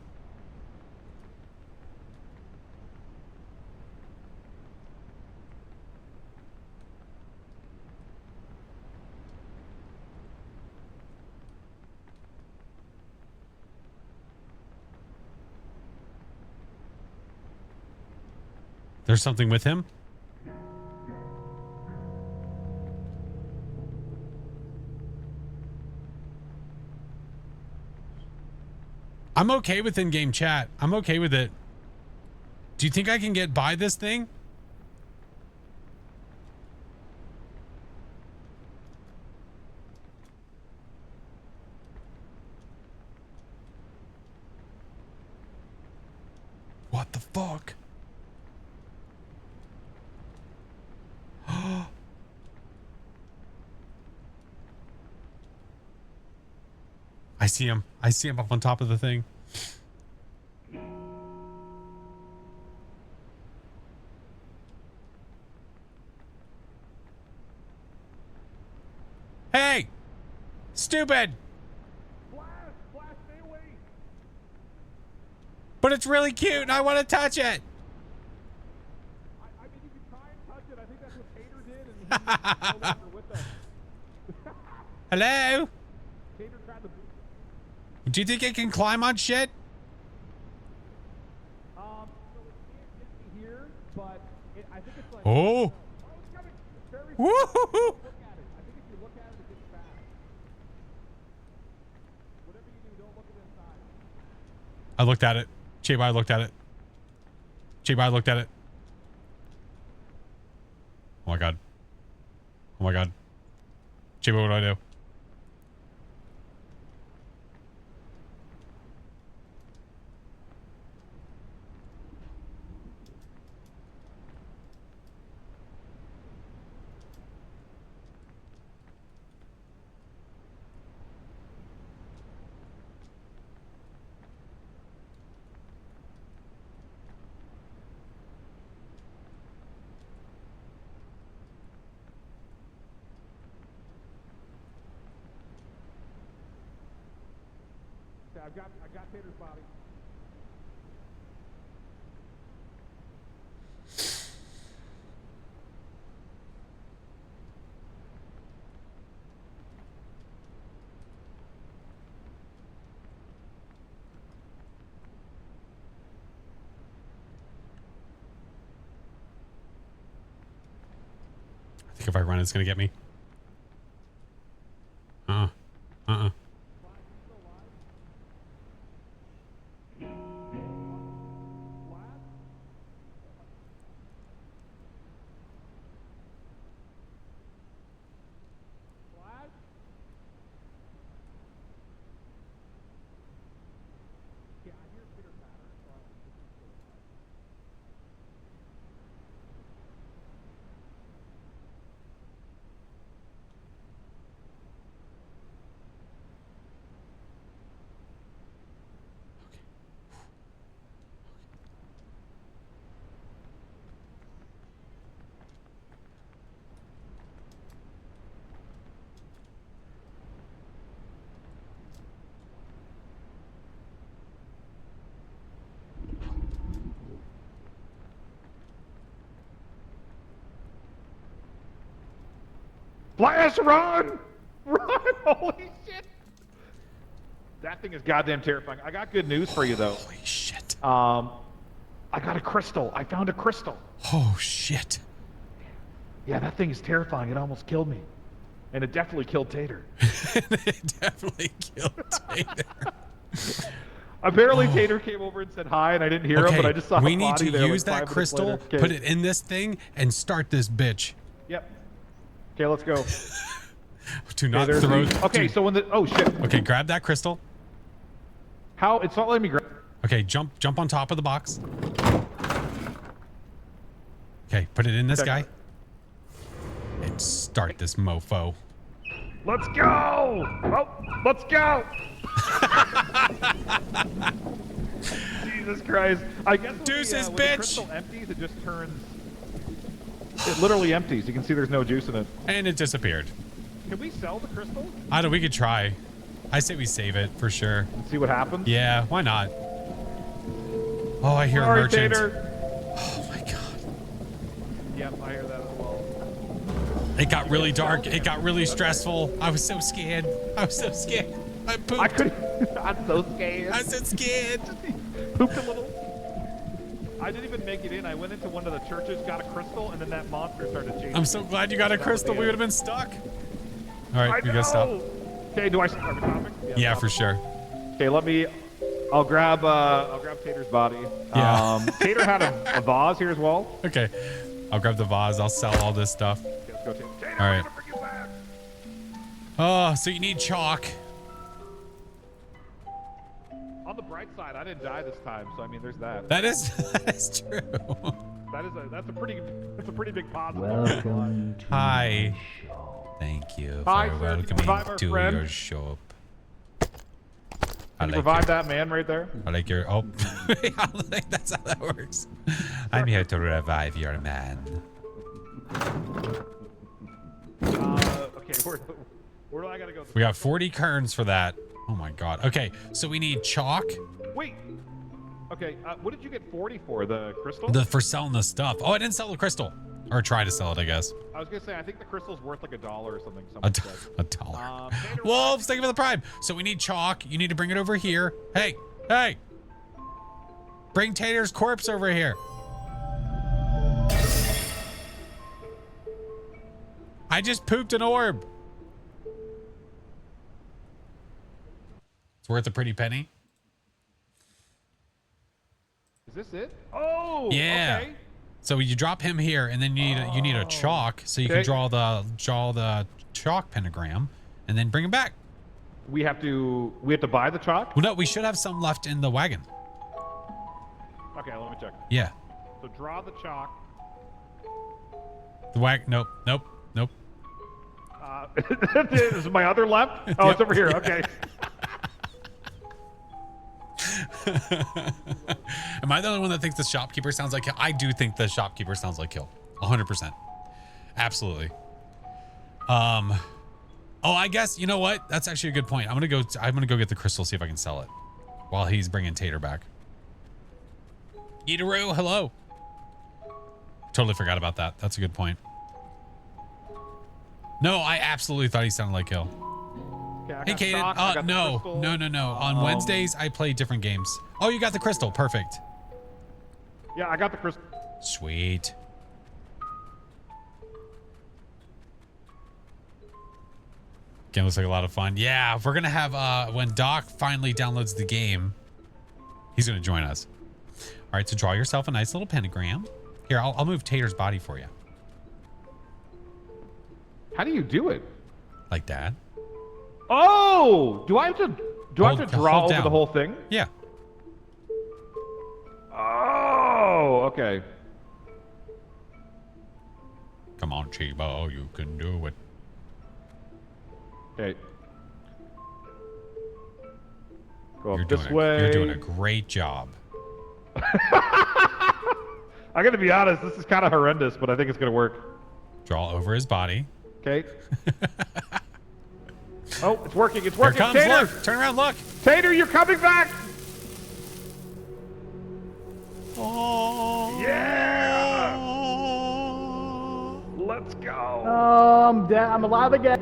There's something with him? I'm okay with in-game chat. I'm okay with it. Do you think I can get by this thing? What the fuck? I see him. I see him up on top of the thing. Hey! Stupid! Flash, stay away. But it's really cute and I want to touch it. I mean, you can try and touch it. I think that's what Tater did, and he's no longer with us. Hello? Tater tried to. Do you think it can climb on shit? So it can't get me here, but I think it's like. Oh! It's coming. It's very. Woo! Look at it. I think if you look at it, it gets fast. Whatever you do, don't look at the inside. I looked at it. Chiba, I looked at it. Chiba, I looked at it. Oh my god. Oh my god. Chiba, what do I do? Okay, I got Tater's body. I think if I run, it's gonna get me. Uh-uh. Flash, run! Run! Holy shit! That thing is goddamn terrifying. I got good news for you, though. Holy shit. I got a crystal. I found a crystal. Oh, shit. Yeah, that thing is terrifying. It almost killed me. And it definitely killed Tater. It definitely killed Tater. Apparently, Tater came over and said hi, and I didn't hear him, but I just saw we a need body to there, use like, that 5 minutes crystal, later. Okay. put it in this thing, and start this bitch. Yep. Okay, let's go. Do not Okay, throw. okay, so when the... Oh, shit. Okay, grab that crystal. How? It's not letting me grab... Okay, jump on top of the box. Okay, put it in this guy. And start this mofo. Let's go! Oh, let's go! Jesus Christ. I guess when Deuces, when bitch! the crystal empties, it just turns... It literally empties. You can see there's no juice in it. And it disappeared. Can we sell the crystal I don't. We could try. I say we save it for sure. and see what happens? Yeah, why not? Oh, I hear a Sorry, merchant. Tater. Oh my god. Yep, I hear that as well. It got really dark. It got really stressful. I was so scared. I was so scared. I pooped. I couldn't... I'm so scared. I was so scared. Pooped a little. I didn't even make it in. I went into one of the churches, got a crystal, and then that monster started chasing I'm so glad you got a crystal. We would have been stuck. All right, we gotta stop. Okay, do I start the topic? Yeah, for sure. Okay, let me... I'll grab Tater's body. Yeah. Tater had a vase here as well. Okay, I'll grab the vase. I'll sell all this stuff. Okay, let's go, Tater. Tater, All right. I'm gonna bring you back. Oh, so you need chalk. On the bright side, I didn't die this time, so I mean, there's that. That is true. That's a pretty big positive. Welcome to Hi. my shop. Thank you Hi, for sir. Did you welcoming revive our to friend? your shop. Can you revive that man right there? I like your. Oh, I don't think that's how that works. I'm here to revive your man. Okay, where do I gotta go? We got 40 kerns for that. Oh my god. Okay, so we need chalk. Wait. Okay, what did you get 40 for? The crystal? For selling the stuff. Oh, I didn't sell the crystal, or try to sell it, I guess. I was gonna say, I think the crystal's worth like $1 or something. A Someone said. dollar. Tater, Wolves, thank you for the prime. So we need chalk. You need to bring it over here. Hey, hey. Bring Tater's corpse over here. I just pooped an orb. It's worth a pretty penny. Is this it? Oh, Yeah. Okay. So you drop him here, and then you need a chalk, so you can Okay. draw the chalk pentagram, and then bring him back. We have to buy the chalk? Well, no, we should have some left in the wagon. Okay, let me check. Yeah. So draw the chalk. The wagon. Nope. Nope. Nope. Is my other left? Oh, it's over here. Okay. Am I the only one that thinks the shopkeeper sounds like Hill? I do think the shopkeeper sounds like Hill. 100%. Absolutely. Oh, I guess, you know what? That's actually a good point. I'm gonna go get the crystal, see if I can sell it while he's bringing Tater back. Eataroo, hello. Totally forgot about that. That's a good point. No, I absolutely thought he sounded like Hill. Okay, I Hey, got Kaden. chalk, I got the No. crystal. On Wednesdays, I play different games. Oh, you got the crystal. Perfect. Yeah, I got the crystal. Sweet. Game looks like a lot of fun. Yeah, we're going to have, when Doc finally downloads the game, he's going to join us. All right, so draw yourself a nice little pentagram. Here, I'll move Tater's body for you. How do you do it? Like that. Oh! Do I have to draw Hold over down. the whole thing? Yeah. Oh, okay. Come on, Chibo, you can do it. Okay. Go You're up this doing, way. you're doing a great job. I gotta be honest, this is kind of horrendous, but I think it's gonna work. Draw over his body. Okay. Oh, it's working. It's Here working. comes, Tater! look. Turn around, look. Tater, you're coming back! Oh. Yeah! Let's go. I'm alive again.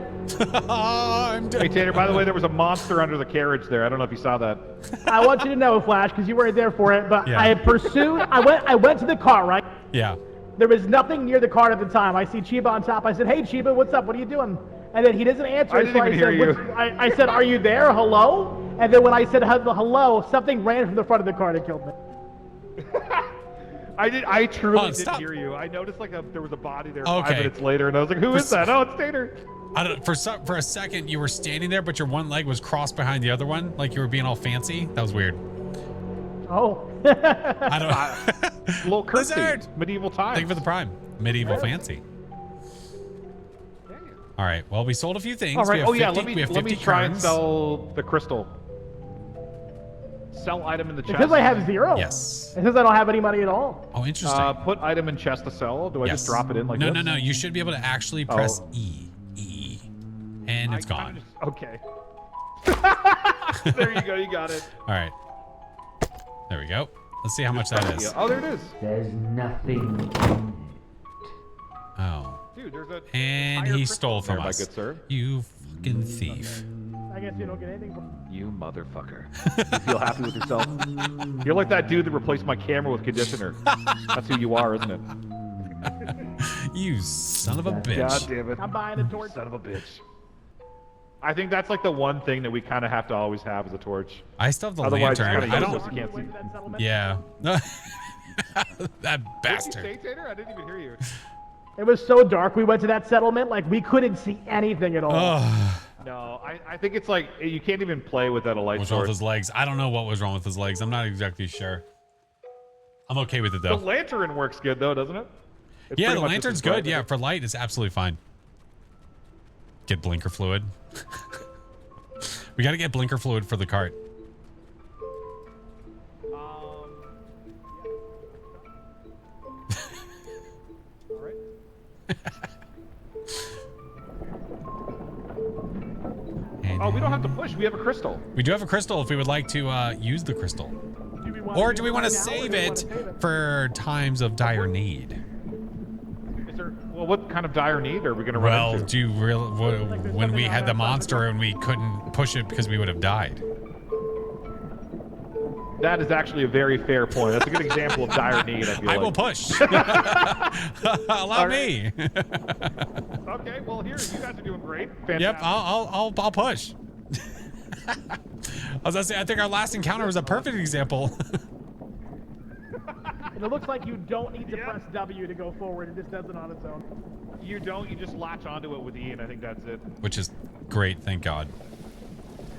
I'm Hey, dead. Tater, by the way, there was a monster under the carriage there. I don't know if you saw that. I want you to know, Flash, because you weren't there for it, but Yeah. I pursued. I went to the car, right? Yeah. There was nothing near the car at the time. I see Chiba on top. I said, "Hey, Chiba, what's up? What are you doing?" And then he doesn't answer. I didn't even hear you. I said, "Are you there? Hello?" And then when I said hello, something ran from the front of the car and killed me. I truly Oh, didn't stop. hear you. I noticed like there was a body there Okay. 5 minutes later, and I was like, "Who is that?" Oh, it's Tater. I don't. For a second, you were standing there, but your one leg was crossed behind the other one, like you were being all fancy. That was weird. Oh. I don't. A little curtsy. Lizard! Medieval times. Thank you for the prime. Medieval fancy. All right. Well, we sold a few things. All right. We have Oh yeah. 50 we have Let me 50 try and cards. sell the crystal. Sell item in the It chest. says I have 0. Yes. It says I don't have any money at all. Oh, interesting. Put item in chest to sell. Do I Yes. just drop it in like no, this? No. You should be able to actually press Oh. E, and it's I gone. kinda okay. There you go. You got it. All right. There we go. Let's see how much that is. Yeah. Oh, there it is. There's nothing in it. Oh. Dude, there's a. And higher he crystal stole in there, from my us. good sir. You fucking thief. I guess you don't get anything. You motherfucker. You feel happy with yourself? You're like that dude that replaced my camera with conditioner. That's who you are, isn't it? You son of a God bitch. damn it. I'm buying a torch. Son of a bitch. I think that's like the one thing that we kind of have to always have as a torch. I still have the Otherwise, lantern. it's kinda I useless. don't. You can't Wait see. for that settlement. Yeah. That What did you bastard. say, Tater? I didn't even hear you. It was so dark. We went to that settlement, like we couldn't see anything at all. Oh, No, I think it's like you can't even play without a light what's wrong with source. his legs? I don't know what was wrong with his legs. I'm not exactly sure. I'm okay with it The though. lantern works good though, doesn't it? It's Yeah, pretty the much just lantern's as bright, good. Yeah, isn't for light, it's absolutely fine. Get blinker fluid. We got to get blinker fluid for the cart. it? All right. And Oh, we don't have to push. We have a crystal. we do have a crystal if we would like to use the crystal. Or do we want to save it for times of dire need? Is there? Well, what kind of dire need are we going to run Well, into? do you when we had the monster and we couldn't push it because we would have died? That is actually a very fair point. That's a good example of dire need. I feel I like. will push. Allow All me. Okay, well here you guys are doing great. Fantastic. Yep, I'll push. I was gonna say, I think our last encounter was a perfect example. And it looks like you don't need to Yeah. press W to go forward. It just does it on its own. You don't. You just latch onto it with E, and I think that's it. Which is great, thank God.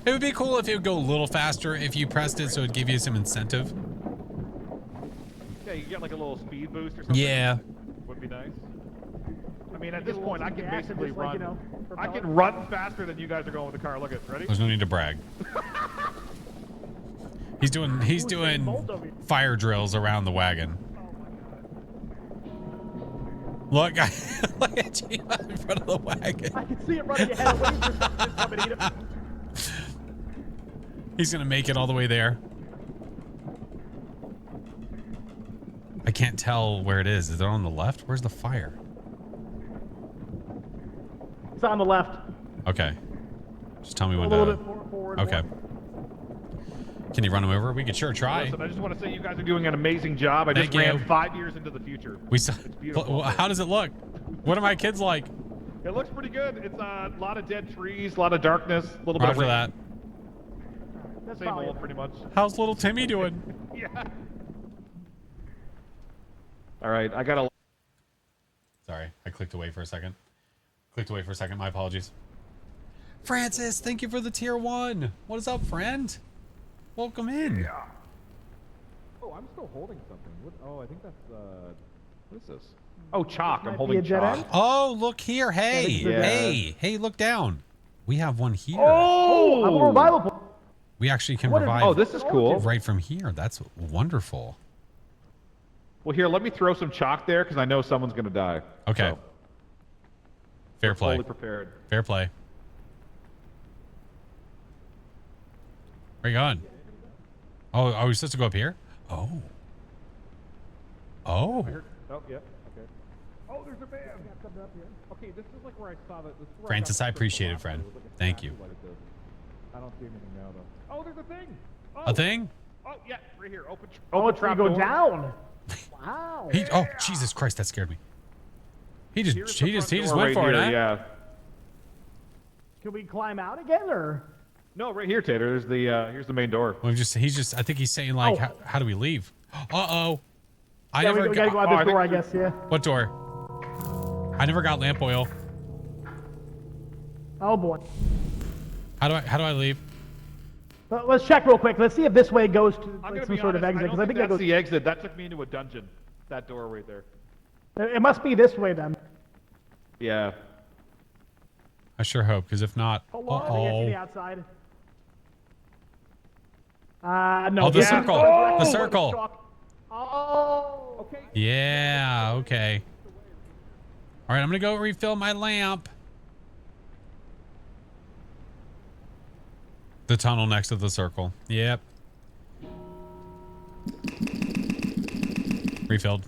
It would be cool if it would go a little faster if you pressed it, so it'd give you some incentive. Yeah, you get like a little speed boost or something. Yeah. Would be nice. I mean, at Get this a point, I little can gas and basically just, like, run. you know, I propel can it. run faster than you guys are going with the car. Look at ready. There's no need to brag. He's doing Bolt over here. fire drills around the wagon. Look, look at you in front of the wagon. I can see it running ahead, waiting for something to come and eat it. He's gonna make it all the way there. I can't tell where it is. Is it on the left? Where's the fire? It's on the left. Okay. Just tell me A when little to. bit forward. Okay. Can you run him over? We could sure try. Listen, I just want to say you guys are doing an amazing job. I just Thank ran you. 5 years into the future. We saw. It's beautiful. How does it look? What are my kids like? It looks pretty good. It's a lot of dead trees, a lot of darkness, a little bit of Roger rain. that. That's Same probably old, pretty much. How's little Timmy doing? Yeah. All right, I got a. Sorry, I clicked away for a second. My apologies. Francis, thank you for the tier 1. What is up, friend? Welcome in. Yeah. Oh, I'm still holding something. What? Oh, I think that's. What is this? Oh, chalk. Might I'm be holding a dead chalk. end. Oh, look here. Hey, Yeah. hey, look down. We have one here. Oh! I'm a revival point. We actually can What is- revive Oh, this is cool. right from here. That's wonderful. Well, here, let me throw some chalk there because I know someone's gonna die. Okay. So, Fair play. fully prepared. Fair play. Where you going? Oh, are we supposed to go up here? Oh. Oh. I heard. Oh, yeah. Okay. Oh, there's a van. Okay, this is like where I saw that. This is where Francis, got I the appreciate it, crystal friend. last time. It was like a Thank statue you. like this. I don't see anything now though. Oh, there's a thing. Oh. A thing? Oh yeah, right here. Open. Oh, Open it's gonna trap go door. down. Wow. Oh, Jesus Christ, that scared me. He just Here's the front went door for right it, here, huh? Yeah. Can we climb out again, or? No, right here, Tater. There's the here's the main door. Well, I think he's saying like, Oh. how do we leave? Uh-oh. I Yeah, never we gotta go out oh, this I door, I think guess. Yeah. What door? I never got lamp oil. Oh boy. How do I leave? But let's check real quick. Let's see if this way goes to I'm like, gonna some be sort honest, of exit. I Because don't I think think that that's goes. the exit. That took me into a dungeon. That door right there. It must be this way then. Yeah. I sure hope, because if not, I think I see the outside. No. Oh, the yeah. circle. Oh, The circle. Oh. Okay. Yeah, okay. All right, I'm gonna go refill my lamp. The tunnel next to the circle. Yep. Refilled.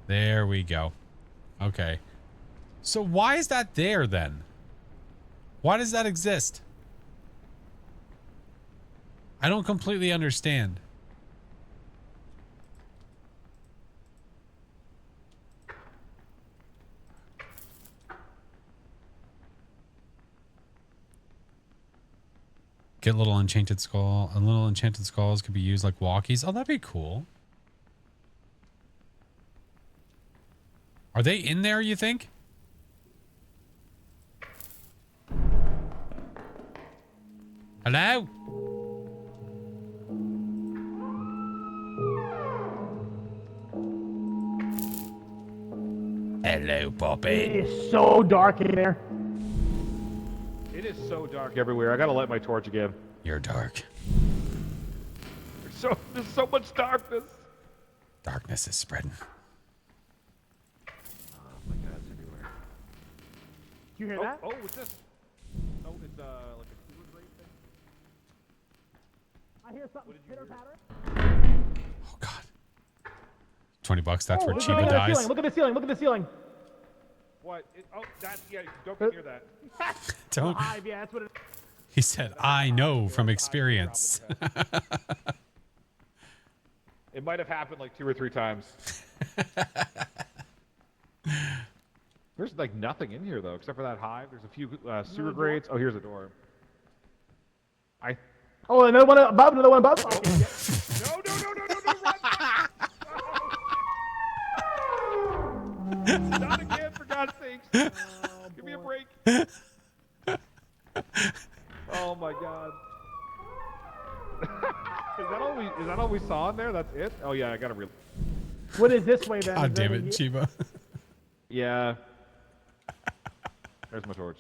There we go. Okay. So why is that there then? Why does that exist? I don't completely understand. Get a little enchanted skull. A little enchanted skulls could be used like walkies. Oh, that'd be cool. Are they in there, you think? Hello? Hello, Bobby. It is so dark in there. It is so dark everywhere. I gotta light my torch again. You're dark. There's so much darkness. Darkness is spreading. Oh my God, it's everywhere. Do you hear Oh, that? oh, what's this? Oh, it's like a sewer grate thing. I hear something pitter patter. Oh, God. $20, that's where look Chiba at the dies. ceiling. Look at the ceiling. Look at the ceiling. What? Oh, that's yeah. Don't get near that. Don't. Hive, yeah, that's what it is. He said, I know from experience. It might have happened like 2 or 3 times. There's like nothing in here though, except for that hive. There's a few sewer grates. Oh, here's a door. Oh, another one above. Another one above. Oh, No, not again, for God's sakes. Give me a break. Oh my God. Is that all we saw in there? That's it? Oh yeah, I gotta real. what is this way then? God Is there damn it, any- Chiba. Yeah. There's my torch.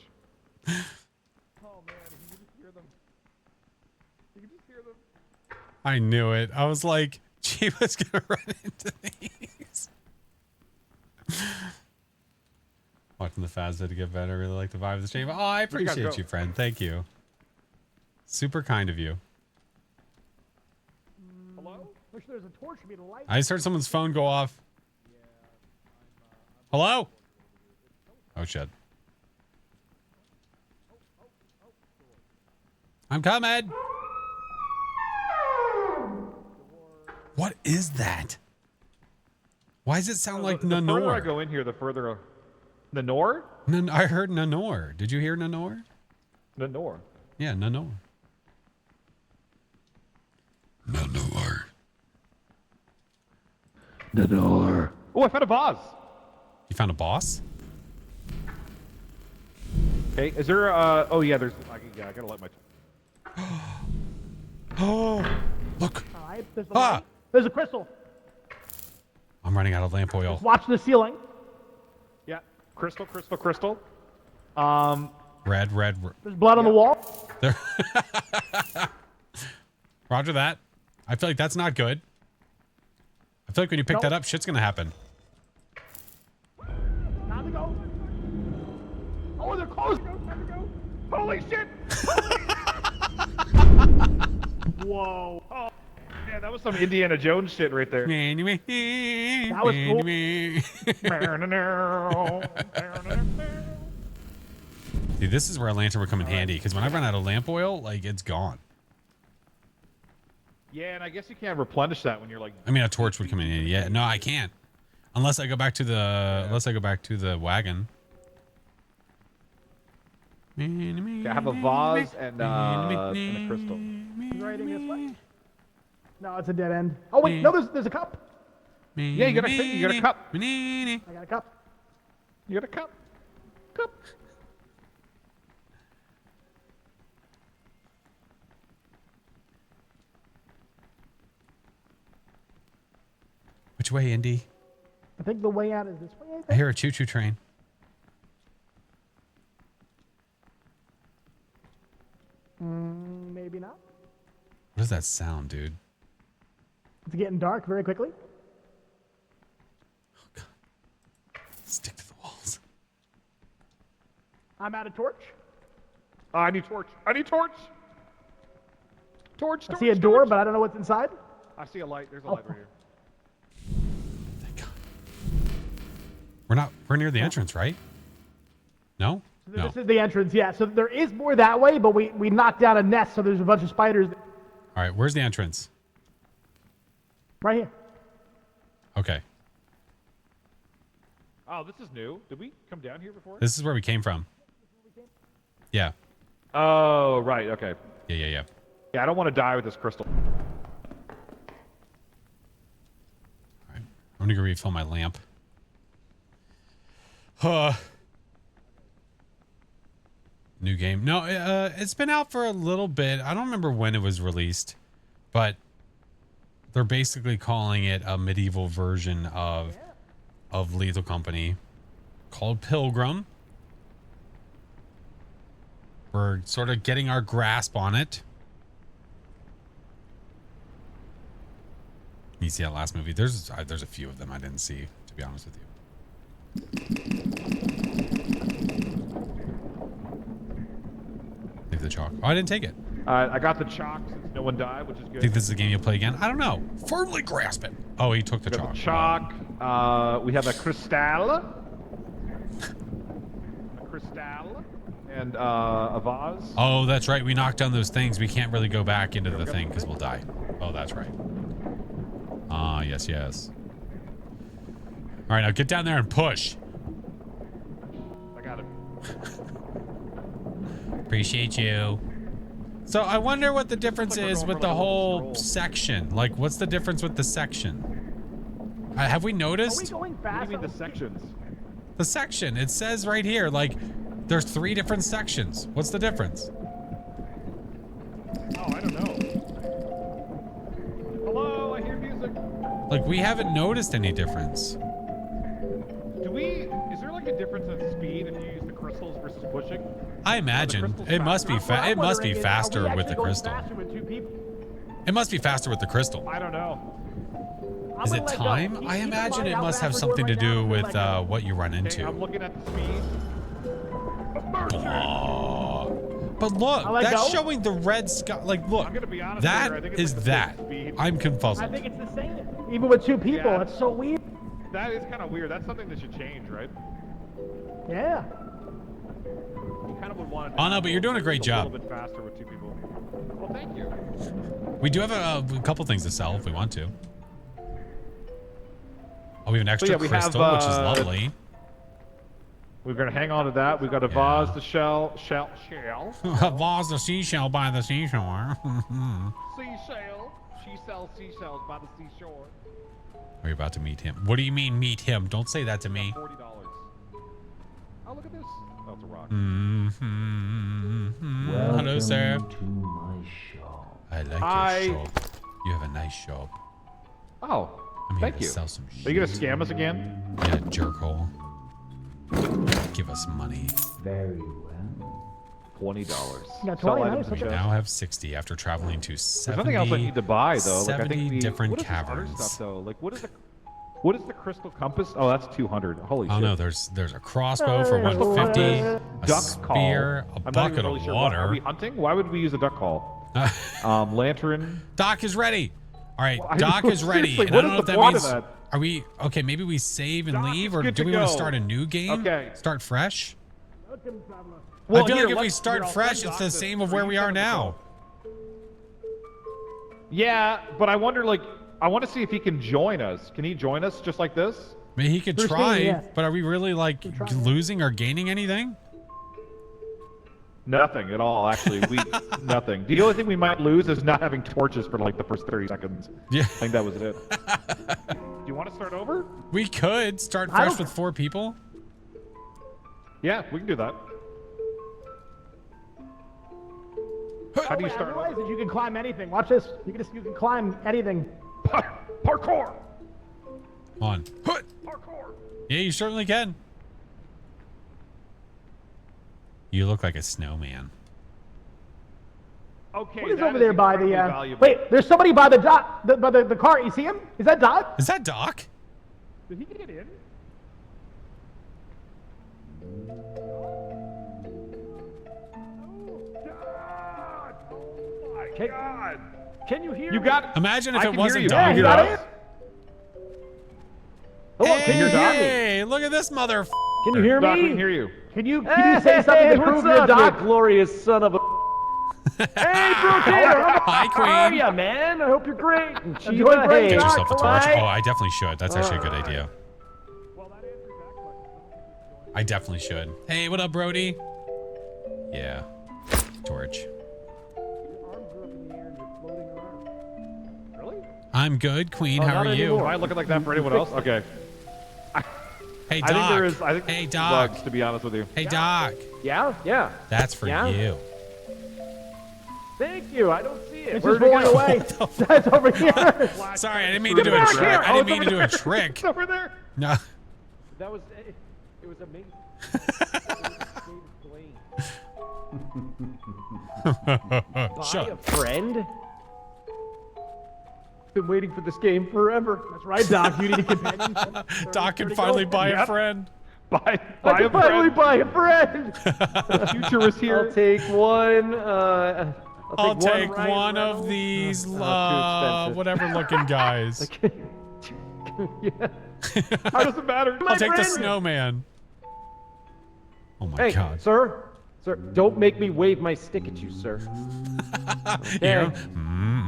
Oh man, you can just hear them. You can just hear them. I knew it. I was like, Chiba's gonna run into these. Watching the Fazda to get better. I really like the vibe of the stream. Oh, I Where'd you guys appreciate go? you, friend. Thank you. Super kind of you. Hello? Wish there was a torch for me to light. I just heard someone's phone go off. Hello? Oh, shit. I'm coming. What is that? Why does it sound like The further I Nanor? go in here, the further. Nanor? I heard Nanor. Did you hear Nanor? Nanor. Yeah, Nanor. Nanor. The door. Oh, I found a vase. You found a boss? Okay, is there oh yeah, there's I gotta light my Oh, look. Alright, there's, Ah! there's a crystal. I'm running out of lamp oil. Watch the ceiling. Yeah. Crystal. Red. There's blood on the wall. There. Roger that. I feel like that's not good. I feel like when you pick Nope. that up, shit's gonna happen. Time to go. Oh, they're close. Time to go. Holy shit! Whoa. Oh, Man, that was some Indiana Jones shit right there. That was cool. Dude, this is where a lantern would come in handy, because when I run out of lamp oil, like, it's gone. Yeah, and I guess you can't replenish that when you're like. I mean, a torch would come in handy. Yeah, no, I can't. Unless I go back to the wagon. I have a vase and a crystal. He's riding this way. No, it's a dead end. Oh wait, no, there's a cup. Yeah, you got a cup. I got a cup. You got a cup. Cup. Which way, Indy? I think the way out is this way. I hear a choo-choo train. Maybe not. What does that sound, dude? It's getting dark very quickly. Oh, God. Stick to the walls. I'm out of torch. I need torch. I need torch. Torch. I see a door, but I don't know what's inside. I see a light. There's a light right here. Thank God. We're near the entrance, right? No? So No. this is the entrance, yeah. So there is more that way, but we knocked down a nest, so there's a bunch of spiders All right, where's the entrance? right here. Okay. Oh, this is new. Did we come down here before? This is where we came from. Yeah. Oh, right. Okay. Yeah. Yeah, I don't want to die with this crystal. All right. I'm going to go refill my lamp. New game. No, it's been out for a little bit. I don't remember when it was released, but they're basically calling it a medieval version of Lethal Company called Pilgrim. We're sort of getting our grasp on it. You see that last movie? There's a few of them I didn't see, to be honest with you. Take the chalk. Oh, I didn't take it. I got the chalk since no one died, which is good. Think this is a game you'll play again? I don't know. Firmly grasp it. Oh, he took the We have chalk. the chalk. We have a crystal. And a vase. Oh, that's right. We knocked down those things. We can't really go back into the thing because we'll die. Oh, that's right. Ah, yes. All right, now get down there and push. I got it. Appreciate you. So I wonder what the difference is with the whole section. Like, what's the difference with the section? Have we Are we noticed? going What fast? do you mean the sections? The section. It says right here, like, there's 3 different sections. What's the difference? Oh, I don't know. Hello, I hear music. Like, we haven't noticed any difference. Is there like a difference in speed if you use the crystals versus pushing? I imagine crystals it must be What I'm it must be wondering is, faster are we with actually the going crystal. faster with 2 people? It must be faster with the crystal. I don't know. I'm Is gonna it let go. time? Keep I in imagine mind it how must fast have we're going something to right do now, with let go. what you run Okay, I'm into. looking at the speed. But look, I let that's go. showing the red sky. Like, look, I'm gonna be honest that here, I think it's is like the that. same speed. I'm I confuzzled. think it's the same. Even with 2 people, Yeah. it's so weird. That is kind of weird. That's something that should change, right? Yeah. You kind of would want it. Oh, no, but you're doing a great job. A little bit faster with 2 people. Well, thank you. We do have a couple things to sell if we want to. Oh, we have an extra yeah, we have, crystal, which is lovely. We're gonna hang on to that. We've got a vase, the shell. Vase the seashell by the seashore. Seashell. She sells seashells by the seashore. Are you about to meet him? What do you mean meet him? Don't say that to me. $40. Oh, look at this. Oh, it's a rock. Hello, sir. To my shop. I like Hi. your shop. You have a nice shop. Oh, I'm here thank to you. sell some Are you shit. gonna scam us again? Yeah, jerkhole. Give us money. Very well. $20. got Sell 20, items nice, and We okay. stuff. now have 60 after traveling to 70. There's nothing else I need to buy though. Like I 70 think different what is this other caverns. stuff though? Like what is the crystal compass? Oh, that's 200. Holy Oh shit. no, there's a crossbow for 150, a Duck spear, call. a I'm not bucket even really of sure. Are we water. hunting? Why would we use a duck call? Lantern. Doc is ready. All right, Well, I Doc know, is ready. seriously, And what I don't know is if the that point means. of that? Are we okay? Maybe we save and Doc leave, is or good do to we want to go. start a new game? Okay. Start fresh. Well, I feel here, like if we let's- start here, I'll fresh, send it's Doc the this, same of or where you we send are him the now. code. Yeah, but I wonder, like, I want to see if he can join us. Can he join us just like this? I mean, he could First try, game, yeah. but are we really like losing or gaining anything? Nothing at all, actually. Nothing. The only thing we might lose is not having torches for like the first 30 seconds. Yeah. I think that was it. Do you want to start over? We could start I fresh don't- with 4 people. Yeah, we can do that. How do you I start realize over? that you can climb anything. Watch this. You can climb anything. Parkour! On. Parkour! Yeah, you certainly can. You look like a snowman. Okay, What is that over there by the? incredibly valuable. Wait, there's somebody by the dock, by the car. You see him? Is that Doc? Is that Doc? Did he get in? Oh my God! Can you hear You me? got. Imagine if I it can hear wasn't you. Doc. Yeah, Can he you got hear in. us? Hello, can you hear me? Hey, look at this mother. Can you hear Doc, we me? can hear you. Can you say something to what's prove you're up, Doc? you glorious son of a... Hey, Brookhaven! Hi, How are Queen. ya, man? I hope you're great. And doing Chiba, great, hey. Get Doc. yourself a torch. Hi. Oh, I definitely should. That's actually a good idea. I definitely should. Hey, what up, Brody? Yeah. Torch. Really? I'm good, Queen. Oh, How not are you? Am I looking like that for anyone else? Okay. Hey, I Doc. think there is. I think Hey, there's Doc. bugs, to be honest with you. Hey, Doc. Yeah? Yeah. That's for Yeah? you. Thank you. I don't see it. It's Where'd just it rolling go? away. That's over here. Sorry, I didn't mean to do a back trick. here. I Oh, didn't it's mean to over do a there. trick. It's over there. No. That was... It was amazing. Shut Buy a up. friend? Been waiting for this game forever. That's right, Doc. You need a companion. Doc can finally buy a Yep. friend. Buy I a can finally friend. buy a friend. The future is here. I'll take one. I'll take Ryan one of Reynolds. these, too expensive. whatever looking guys. Yeah. How does it matter? I'll take the friend. snowman. Oh my Hey, god. sir. Sir, don't make me wave my stick at you, sir. Yeah.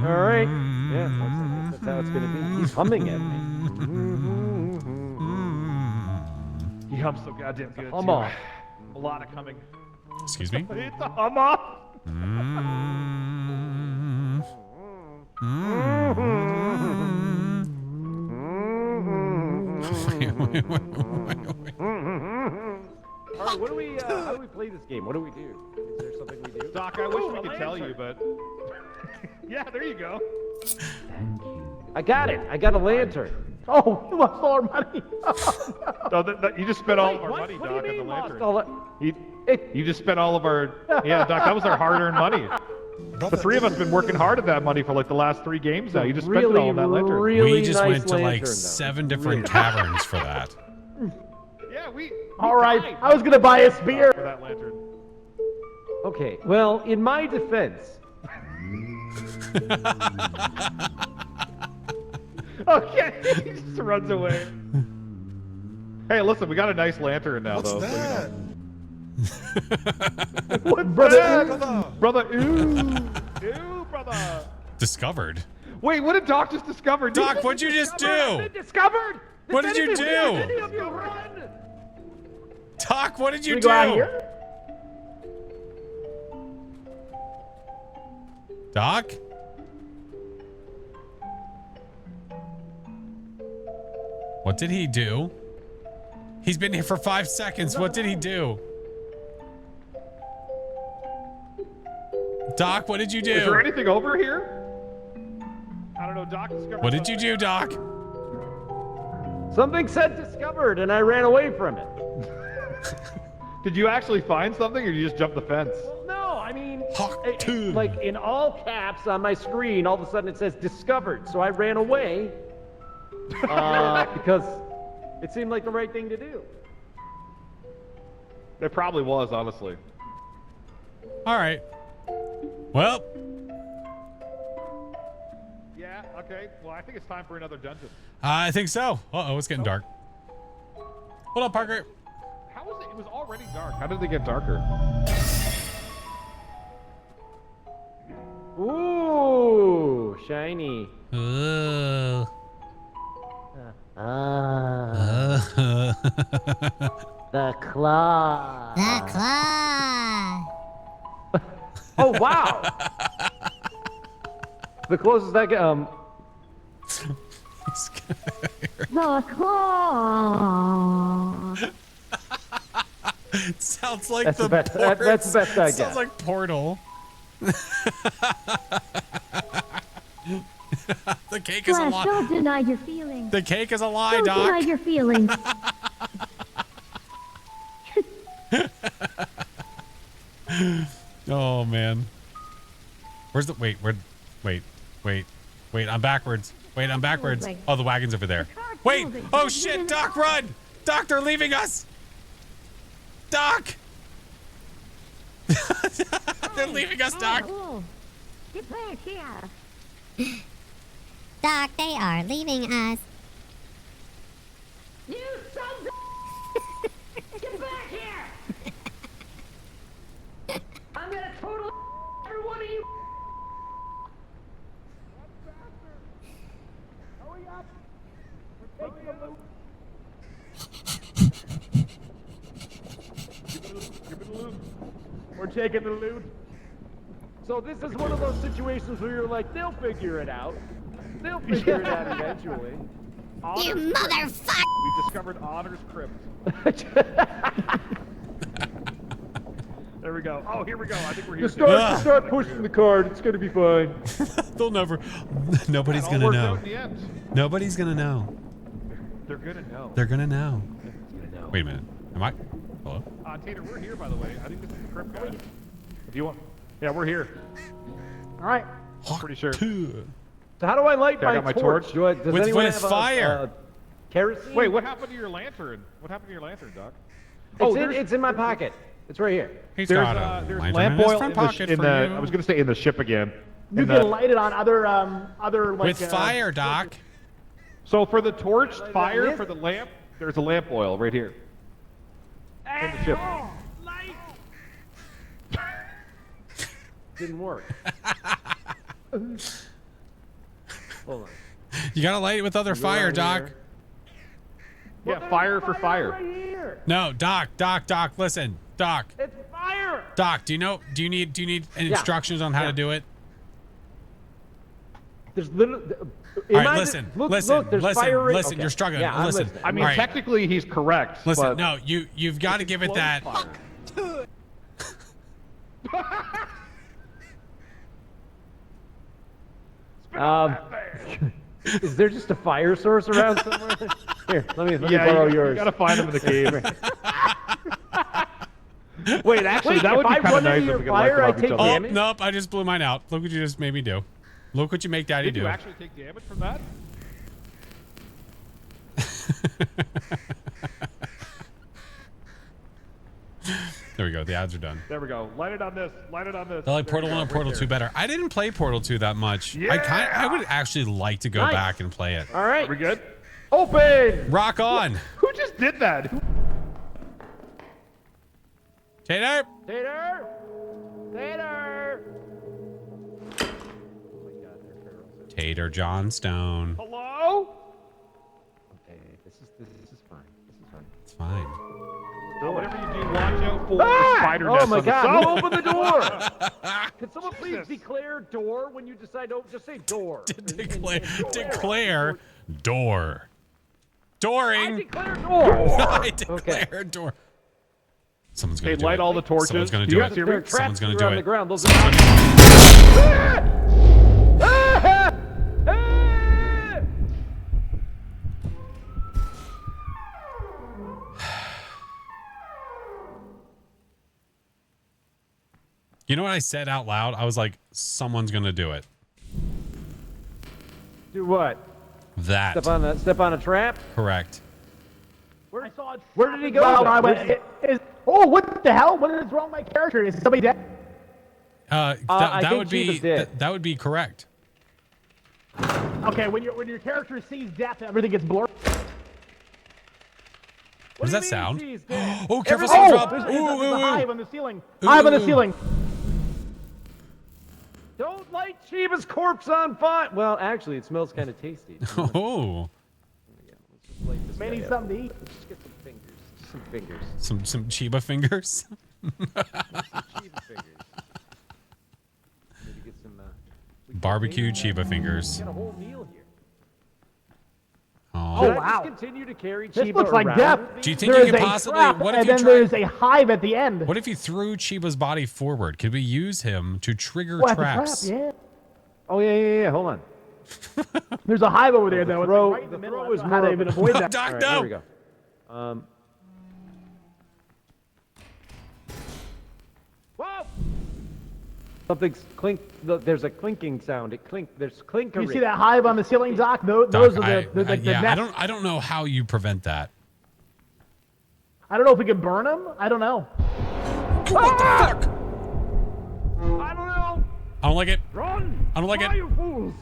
All right. Yeah, that's how it's gonna be. He's humming at me. He hums so goddamn good. Hum too. off. A lot of coming. Excuse me? It's a hum off. All right, what do we? How do we play this game? What do we do? Is there something we do? Doc, I wish Ooh, we a could tell you, lantern. but yeah, there you go. Thank you. I got it. I got a lantern. Oh, you lost all our money. No, you just spent all of our What? money, What do Doc, you on the mean lost lantern. all that? You just spent all of our. Yeah, Doc, that was our hard-earned money. The three of us have been working hard at that money for like the last 3 games now. You just spent it all on that lantern. really We just nice went to like lantern, though. 7 different taverns for that. Yeah, we All right, died I was gonna buy a spear. for that lantern. Okay, well, in my defense, Okay, he just runs away. Hey, listen, we got a nice lantern now, though. What's that? What's Brother, that? Brother, ooh, brother. Discovered. Wait, what did Doc just discover? Doc, what'd you just do? Discovered? What did you do? any of you run? Doc, what did you we go out do? here? Doc? What did he do? He's been here for 5 seconds. What did he do? Doc, what did you Is there do? anything over here? I don't know, Doc discovered. What did you do, Doc? Something said discovered, and I ran away from it. Did you actually find something, or did you just jump the fence? No, I mean, Hawk it- two. like in all caps on my screen, all of a sudden it says discovered. So I ran away because it seemed like the right thing to do. It probably was, honestly. All right. Well, Yeah, Okay, well, I think it's time for another dungeon. I think so. Uh-oh, it's getting dark. Hold up, Parker. How was it? It was already dark. How did it get darker? Ooh, shiny. The claw. The claw. Oh wow. The closest I get. The claw. It sounds like That's the the best. port- That's the best I Sounds get. like Portal. The cake is a Flash, lie. don't deny your feelings. The cake is a lie, Don't deny Doc. your feelings. Oh man. Where's the wait? I'm backwards. Wait, I'm backwards. Oh, the wagon's over there. Wait! Oh shit! Doc, run! Doc, they're leaving us. Doc! They're leaving us, Doc. Oh, get back here. Doc, they are leaving us. You sons of get back here! I'm gonna total every one of you. We're taking the loot. So this is one of those situations where you're like, they'll figure it out. They'll figure it out eventually. You motherfucker! We discovered Honors Crypt. There we go. Oh, here we go. I think we're here. Just start pushing the card. It's gonna be fine. They'll never. Nobody's It all gonna worked know. out in the end. Nobody's gonna know. They're gonna know. They're gonna know. Wait a minute. Am I? Hello? Tater, we're here, by the way. I think this is the crypt, guys. If you want. Yeah, we're here. All right. Pretty sure. So how do I light Yeah, I got my torch. Does With anyone have fire. Kerosene? Wait, what happened to your lantern? What happened to your lantern, Doc? It's in my pocket. It's right here. He's There's got a there's lantern lamp in his oil front in the, pocket in for the you. I was gonna say in the ship again. You In can the- light it on other like With fire, Doc. So for the torch, fire, for the lamp, there's a lamp oil right here. In the ship. Didn't work. Hold on. You gotta light it with other fire, Right Doc. here. Yeah, fire for Right fire. here. No, Doc, listen. Doc, It's fire. Doc, do you need instructions on how to do it? There's literally. All right, listen, Look, there's listen, fire right- listen, okay. you're struggling. Yeah, I'm Listen. listening. I mean, All right. technically he's correct. Listen, but no, you've got to give it that. fire. Is there just a fire source around somewhere? Here, let me Yeah, borrow you yours. gotta find him in the cave. Wait, actually, that if would be I kind of run nice into if your we could light fire, them I off each take other. Oh, damage? nope, I just blew mine out. Look what you just made me do. Look what you make Daddy Did do. you actually take damage from that? There we go. The ads are done. There we go. Light it on this. Light it on this. I like There Portal you 1 go, and right Portal there. 2 better. I didn't play Portal 2 that much. I would actually like to go Nice. back and play it. All Are right, we good? open. Rock on. Who just did that? Tater. Tater. Tater Johnstone. Hello? Okay, this is fine. It's fine. Whatever you do, watch out for spider Oh nests my on the God! side. Who opened the door? Can someone please declare door when you decide? Don't just say door. Declare door. I Dooring. declare door. I declare door. Someone's gonna Okay, do light it. all the torches. Someone's gonna Do do you it. guys hear me? There are Someone's traps gonna do around it. the ground. Those Someone's You know what I said out loud? I was like, someone's gonna do it. Do what? That. Step on a trap. Correct. I saw it. Where did he go? Well, then? I went, oh, what the hell? What is wrong with my character? Is somebody dead? I That think would he be was dead. that would be correct. Okay, when your character sees death, everything gets blurred. What does that sound? He's dead? Oh, careful, Oh, drop. there's Ooh, a ooh, hive ooh. on the ceiling. Hive on the ceiling. Don't light Shiva's corpse on fire. Well, actually, it smells kind of tasty. Oh, Yeah, let's just light this May guy need up. something to eat. Let's just get some fingers. Some fingers. some Chiba fingers. Shiva fingers. Maybe get some. Barbecue Chiba fingers. Got a whole meal here. Oh. Should I wow. just continue to carry This Chiba looks like around death. with me? Do you think There you is could a possibly? trap, What if and you then tried? there's a hive at the end. What if you threw Chiba's body forward? Could we use him to trigger What, the traps? trap? Yeah. Oh yeah. Hold on. There's a hive over there, though. It's throw- like right in the the middle. throw I is don't know how more to of even a- avoid that. Doc, All right, no. here we go. Whoa! Something's clink. There's a clinking sound. It clink. There's clinking. You see that hive on the ceiling, Doc? Those Doc, are the nests. I don't know how you prevent that. I don't know if we can burn them. I don't know. What the fuck? I don't know. I don't like it. Run! I don't like Fly, it. you fools!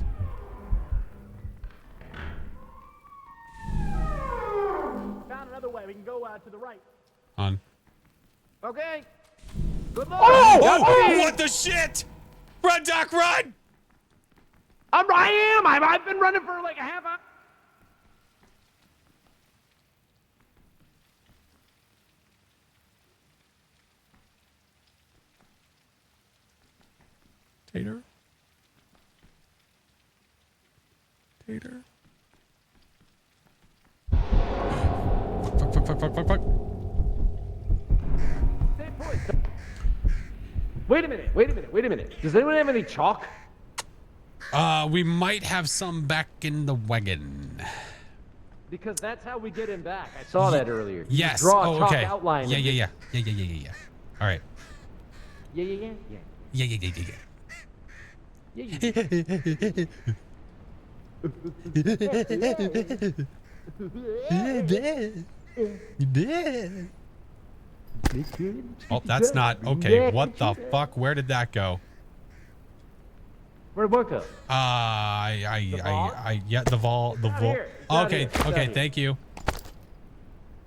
Found another way. We can go to the right. On. Okay. Good luck. Oh, what the shit? Run, Doc, run! I am. I've been running for like a half hour. Tater. Tater. Fuck. Stay put. Wait a minute. Does anyone have any chalk? We might have some back in the wagon. Because that's how we get him back. I saw that earlier. You Yes. Draw a Oh, chalk okay. outline. Yeah. and- All right. Yeah. Oh, that's not okay. What the fuck? Where did that go? Where'd what go? Yeah, the vol. here. It's out Okay, here. It's out okay, here. thank you.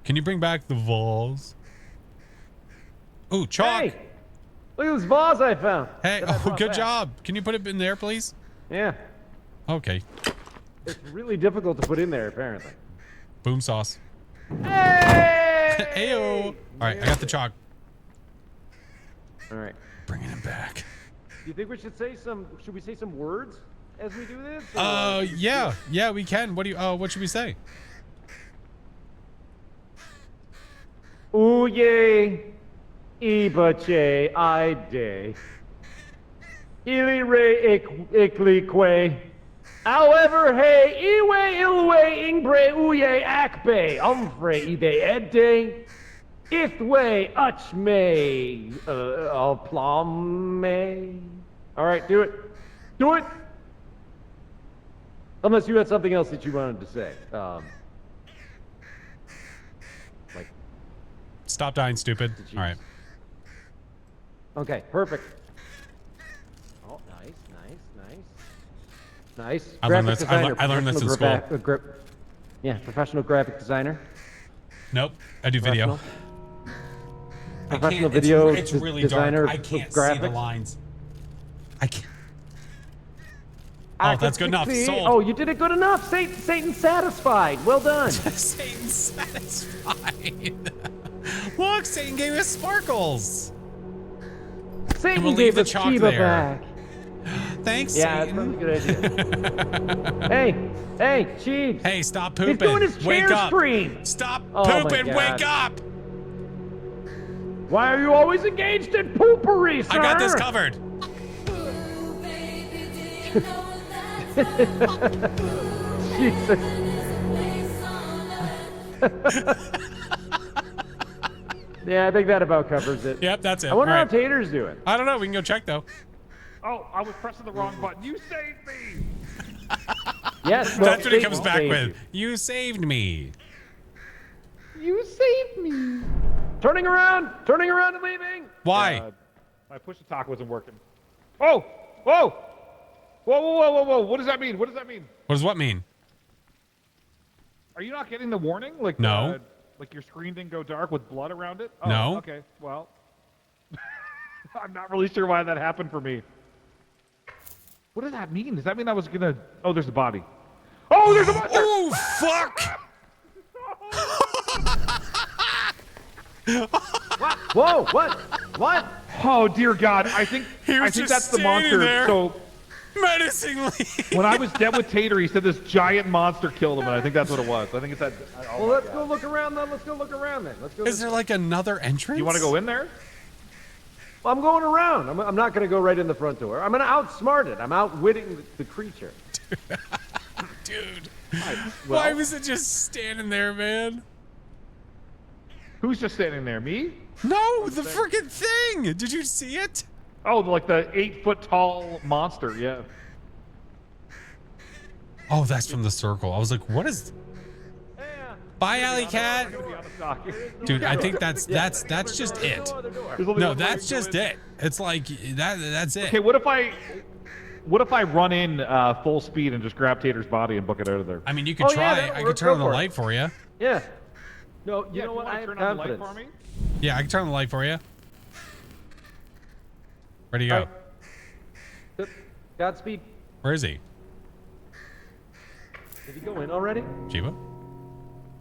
Can you bring back the vols? Ooh, chalk. Hey, look at this vase I found. Hey, that I oh, brought good back. job. Can you put it in there, please? Yeah, Okay. it's really difficult to put in there apparently. Boom sauce. Hey! Ayo. All right, I got the chalk. All right. Bringing it back. Do you think we should say some? Should we say some words as we do this? Yeah, we can. What should we say? Ooh yay, ibache ide, ili re ikli que. However, hey, iwe ilwe ingbre uye akbe, umfre ide edde, ithwe uchme, aplame. All right, do it. Do it. Unless you had something else that you wanted to say. Like, Stop dying, stupid. All right. okay, perfect. Oh, nice. I learned Graphic this- designer, I learned this in professional yeah, professional graphic designer. Nope. I do video. Professional video It's really designer dark. I of can't see the graphics. lines. I can't. I Oh, that's can good enough. see- Sold. Oh, you did it good enough. Satan satisfied. Well done. Satan satisfied. Look, Satan gave us sparkles. Satan we'll leave gave the us chalk Shiva there. back. Thanks, Yeah, that's Satan. probably a good idea. hey, Chiefs. Hey, stop pooping. He's doing his Wake chair up. scream. Stop Oh my pooping. God. Wake up. Why are you always engaged in poopery, sir? I got this covered. Jesus. Yeah, I think that about covers it. Yep, that's it. I wonder All how right. Tater's doing. I don't know. We can go check though. Oh, I was pressing the wrong button. You saved me. Yes, well, That's what he Satan comes back saved with. You saved me. You saved me. Turning around and leaving. Why? My push to talk wasn't working. Oh, whoa! Whoa, whoa, whoa, whoa, whoa. What does that mean? What does that mean? What does what mean? Are you not getting the warning? Like No. Like your screen didn't go dark with blood around it? Oh, No. Okay, well. I'm not really sure why that happened for me. What does that mean? Does that mean I was gonna... Oh, there's a body. Oh, there's a monster! Oh, fuck! Whoa, what? What? Oh, dear God. I think was just that's the standing monster. there. So Menacingly. when I was dead with Tater, he said this giant monster killed him, and I think that's what it was. I think it's that... Well, let's go look around then. Let's go look around then. Let's go. Is there like another entrance? You want to go in there? Well, I'm going around. I'm not going to go right in the front door. I'm going to outsmart it. I'm outwitting the creature. Dude. Well, Why was it just standing there, man? who's just standing there? Me? No, the freaking thing. Did you see it? Oh, like the 8-foot-tall monster, yeah. Oh, that's from the circle. I was like, what is... Bye, Alley Cat. We're gonna be on the dock. Dude, I think that's just it. There's only No, one way that's to go just in. it. It's like that's it. Okay, what if I run in full speed and just grab Tater's body and book it out of there? I mean, you could Oh, yeah, try. that'll I could work. turn on Go the for it. light for you. Yeah. No, you Yeah, know if what? wanna I have turn on the light confidence. for me? Yeah, I can turn on the light for you. Where'd he go? Godspeed. Where is he? Did he go in already? Chiba?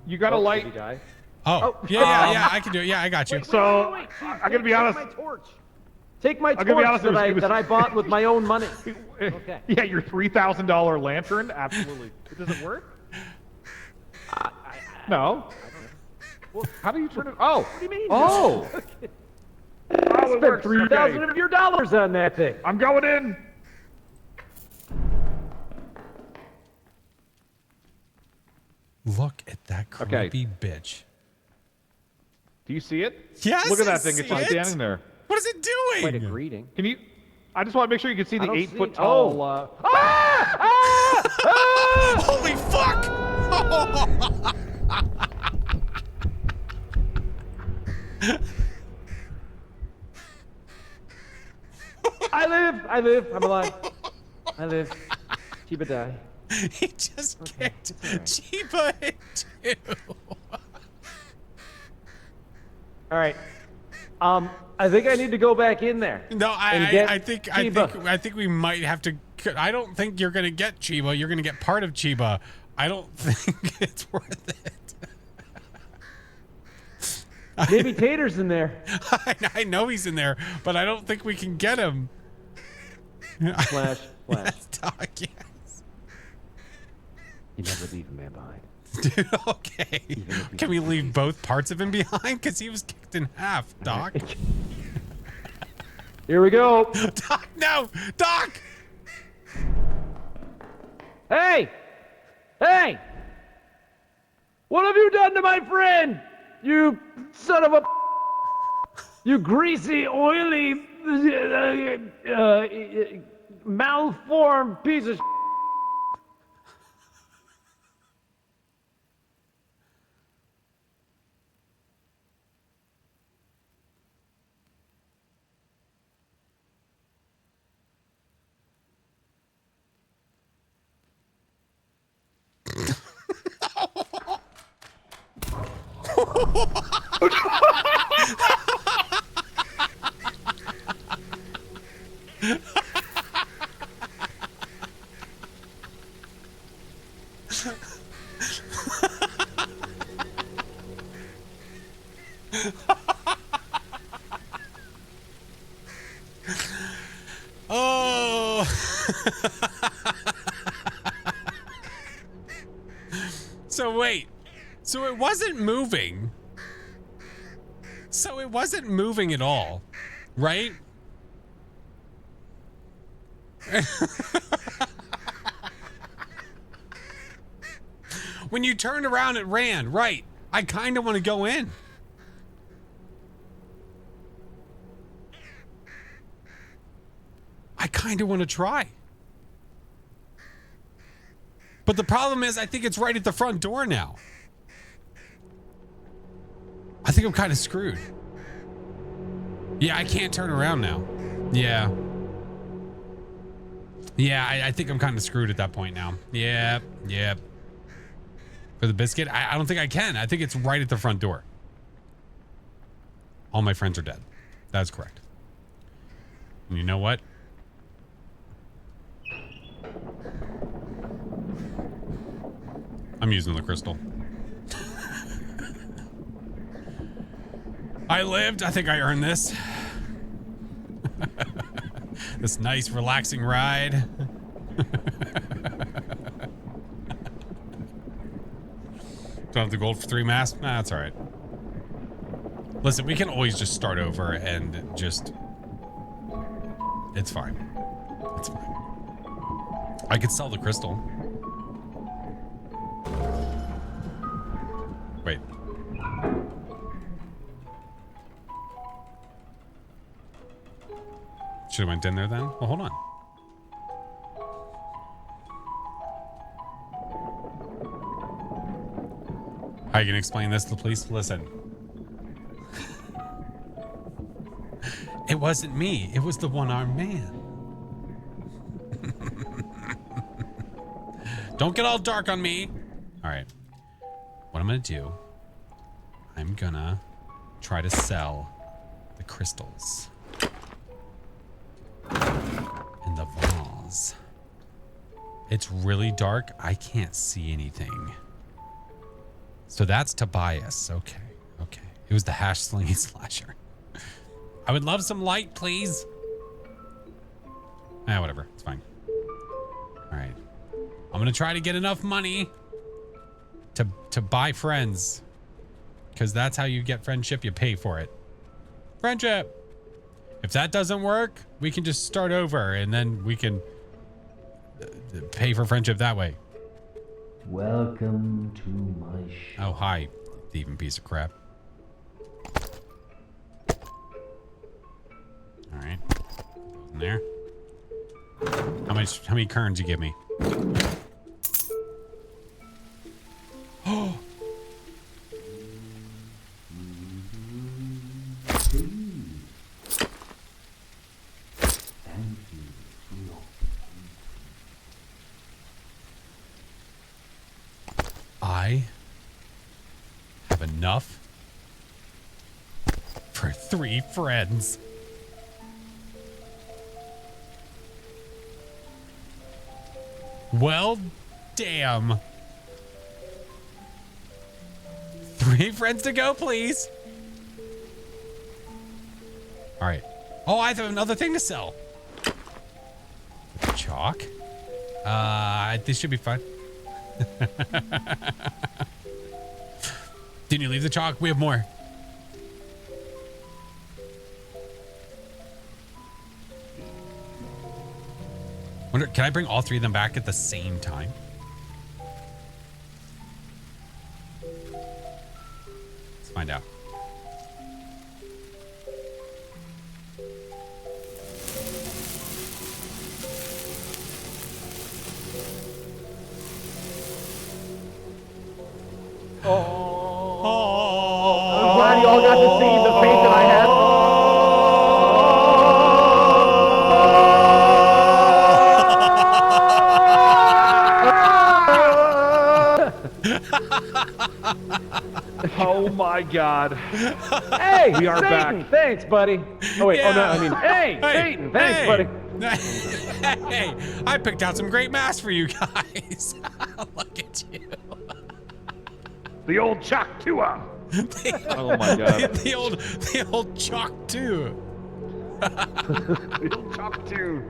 You got a Did light. he die? Oh, yeah, I can do it. Yeah, I got you. So, Wait, I'm gonna be honest. Take my torch. Take my gonna be torch honest, it was- that I bought with my own money. Okay. Yeah, your $3,000 lantern? Absolutely. Does it work? No. Well, how do you turn it? Oh. What do you mean? Oh. Oh, it Spent works. 3,000 Okay. of your dollars on that thing. I'm going in. Look at that Okay. creepy bitch. Do you see it? Yes, Look at I that thing. It's see just it. standing there. What is it Quite a doing? greeting. Can you? I just want to make sure you can see the don't see- 8-foot tall. Holy fuck! I live, I'm alive. I live. Chiba die. He just kicked Chiba in two. All right. I think I need to go back in there. No, And get I think we might have to. I don't think you're gonna get Chiba. You're gonna get part of Chiba. I don't think it's worth it. Maybe Tater's in there. I know he's in there, but I don't think we can get him. Flash. Yes, Doc, yes. You never leave a man behind. Dude, okay. Can we leave both parts of him behind? Because he was kicked in half, Doc. Here we go. Doc, no! Doc! Hey! Hey! What have you done to my friend? You son of a... You greasy, oily, malformed piece of... Oh! So wait. So it wasn't moving. So it wasn't moving at all, right? When you turned around, it ran. Right. I kind of want to go in. I kind of want to try. But the problem is, I think it's right at the front door now. I think I'm kind of screwed. Yeah, I can't turn around now. Yeah. Yeah, I think I'm kind of screwed at that point now. Yep. For the biscuit, I don't think I can. I think it's right at the front door. All my friends are dead. That's correct. And you know what? I'm using the crystal. I lived. I think I earned this. This nice, relaxing ride. Don't have the gold for 3 masks? Nah, that's all right. Listen, we can always just start over and just... It's fine. It's fine. I could sell the crystal. Wait. Should have went in there then? Well, hold on. How are you going to explain this to the police? Listen. It wasn't me. It was the one-armed man. Don't get all dark on me. All right. What I'm going to do, I'm going to try to sell the crystals. In the vase. It's really dark. I can't see anything. So that's Tobias. Okay. It was the hash slinging slasher. I would love some light, please. Whatever. It's fine. All right. I'm gonna try to get enough money to buy friends, because that's how you get friendship. You pay for it. Friendship. If that doesn't work, we can just start over, and then we can pay for friendship that way. Welcome to my shop. Oh, hi, thieving piece of crap. All right, in there. How many kerns you give me? Oh. I have enough for 3 friends. Well, damn. 3 friends to go, please. All right. Oh, I have another thing to sell. Chalk? This should be fine. Didn't you leave the chalk? We have more. Wonder, can I bring all 3 of them back at the same time? Let's find out. I'm glad you all got to see the fate that I had. Oh my God. Hey, We are Satan, back. thanks, buddy. Oh wait, Yeah. oh no, I mean, hey, Satan, thanks, buddy. Hey, I picked out some great masks for you guys. Look at you. The old Chuck Tua. Oh my God. The old chalk too. The old Chuck Tua.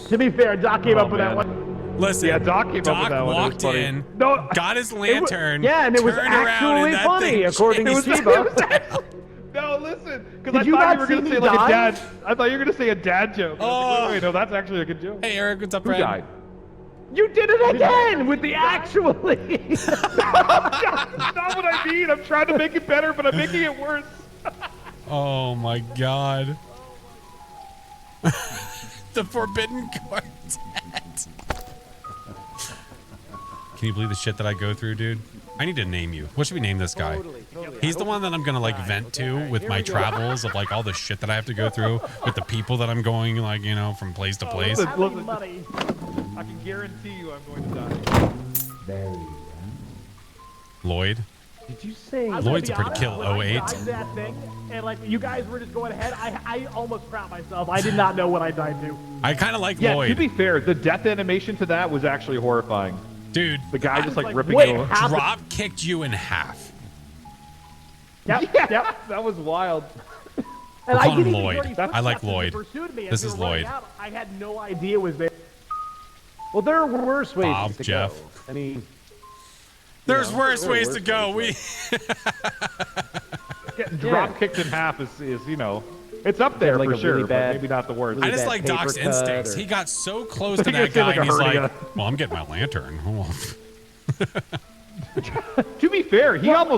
To be fair, Doc came Oh, up with that man. one. Listen, Yeah, Doc came up with Doc that one. It was walked funny. in, No, got his lantern, Yeah, and it was turned around, actually and that funny, thing according to changed. Steve. No, listen, because Did I you thought not you were see gonna me say like die? a dad. I thought you were gonna say a dad joke. I was like, wait, no, that's actually a good joke. Hey, Eric, what's up, Who friend? died? You did it again with the actually. That's not what I mean. I'm trying to make it better, but I'm making it worse. Oh my God. The Forbidden Quartet. Can you believe the shit that I go through, dude? I need to name you. What should we name this guy? He's the one that I'm gonna like vent to with my travels of like all the shit that I have to go through with the people that I'm going like, you know, from place to place. Listen, Money. I can guarantee you I'm going to die. Very well. Lloyd. Did you say? I'm gonna Lloyd's be a pretty honest, kill when I 08. died that thing, and like you guys were just going ahead, I almost crapped myself. I did not know what I died to. I kind of like Yeah, Lloyd. to be fair, the death animation to that was actually horrifying. Dude, The guy just like like, ripping what it off. happened? drop kicked you in half. Yep, Yeah, yep. that was wild. And calling didn't him even Lloyd. hear any I like footsteps as Lloyd. they pursued me as This we is were running Lloyd. out. I had no idea it was there. Well, there are worse ways Bob, to Jeff. go. I mean, There's know, worse there are ways worse to go. ways Getting drop kicked in half is you know, it's up there like for a sure, really but bad- maybe not the worst. I really just bad like paper Doc's cut instincts. or- He got so close to think that it's in guy, like and a he's like, hernia. "Well, I'm getting my lantern." To be fair, Doc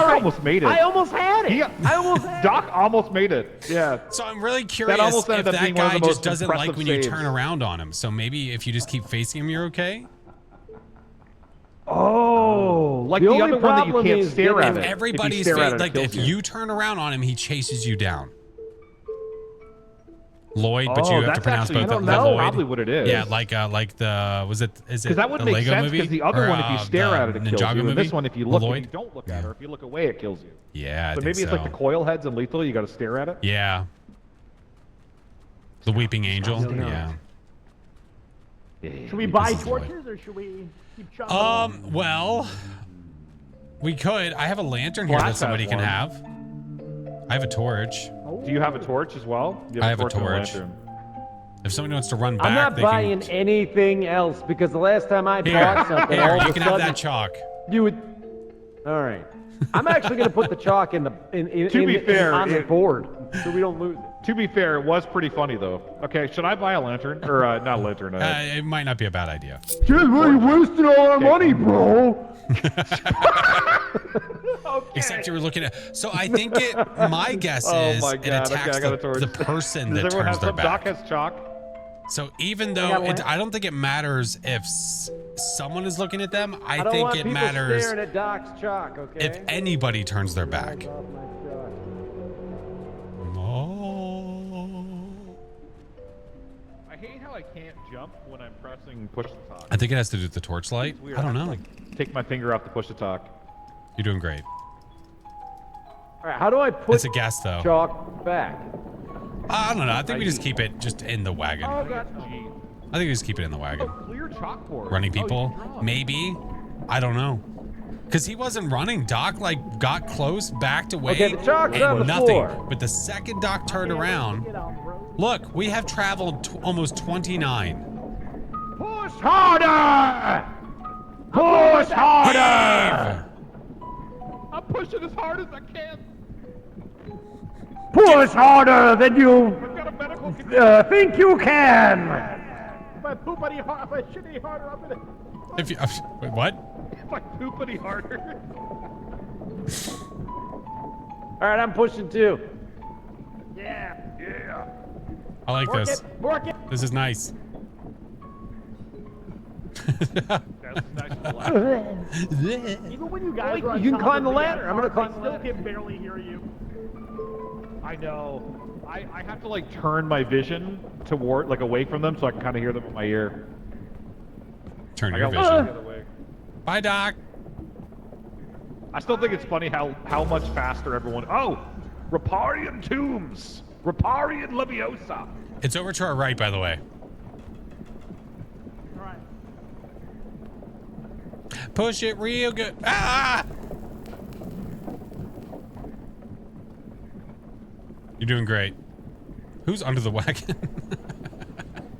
almost made it. I almost had it. He- I almost had Doc almost made it. Yeah. So I'm really curious almost if ended up that being one of guy the just most doesn't like impressive when you saves. turn around on him. So maybe if you just keep facing him, you're okay. Oh, like The the, only other one that you problem can't is stare getting- at If it. everybody's if you stare at it, it like, kills if you turn around on him, he chases you down. Lloyd, but Oh, you have to that's pronounce actually- both. I don't the know. Lloyd. Probably what it is. Yeah, like the is it Because that would the make Lego sense. movie? Because the other Or, one, if you stare the at it, it kills Ninjago you. And movie? this one, if you look, Lloyd? if you don't look at it, or if you look away, it kills you. Yeah, I So think maybe it's like the coil heads and lethal. You got to stare at it. Yeah. The Weeping Angel. Yeah. Should we buy This is Lloyd. torches or should we keep chopping? Well, we could. I have a lantern here Flash that has somebody can one. have. I have a torch. Do you have a torch as well? You I have a and torch. lantern. If someone wants to run back, I'm not they buying can. anything else because the last time I Here, bought something, here, all you of can a have sudden that chalk. you would. All right. I'm actually going to put the chalk in the To be fair, on the board so we don't lose it. To be fair, it was pretty funny though. Okay, should I buy a lantern or not a lantern? It might not be a bad idea. Just really wasting all our money, bro. Except you were looking at. So I think it. My guess Oh is my it God, okay, attacks I got a torch. the person Does that everyone turns have their some? Doc back. has chalk. So even got though one. I don't think it matters if someone is looking at them. I don't think want it people matters staring at Doc's chalk, okay? if anybody turns their back. Oh. I hate how I can't jump when I'm pressing push to talk. I think it has to do with the torchlight. It's weird. I don't have to, know. like, take my finger off the push to talk. You're doing great. All right, how do I put It's a guess though. chalk back? I don't know. I think we just keep it just in the wagon. Oh God. G. I think we just keep it in the wagon. Clear chalkboard. Running Oh, you people, can draw. maybe. I don't know. Cause he wasn't running. Doc like got close, backed away, Okay, the chalk's and on the nothing. floor. But the second Doc turned around, Get on the road. look, we have traveled almost 29. Push harder! Push harder! I'm pushing as hard as I can. Push harder than you I've got a medical condition. think you can! If I poop any hard, if I shit any harder, I'm gonna. If you, wait, what? If I poop any harder. All right, I'm pushing too. Yeah. Yeah. I like Work this. it. Work it. This is nice. That's nice and loud. Even when you guys Well, are on you can top climb of the me, ladder. I'm gonna climb the I still ladder. can barely hear you. I know. I have to like turn my vision toward like away from them so I can kind of hear them in my ear. Turn I your got one vision. the other way. Bye, Doc. I still think it's funny how much faster everyone. Oh, Riparian tombs, Riparian Leviosa. It's over to our right, by the way. All right. Push it real good. Ah! You're doing great. Who's under the wagon?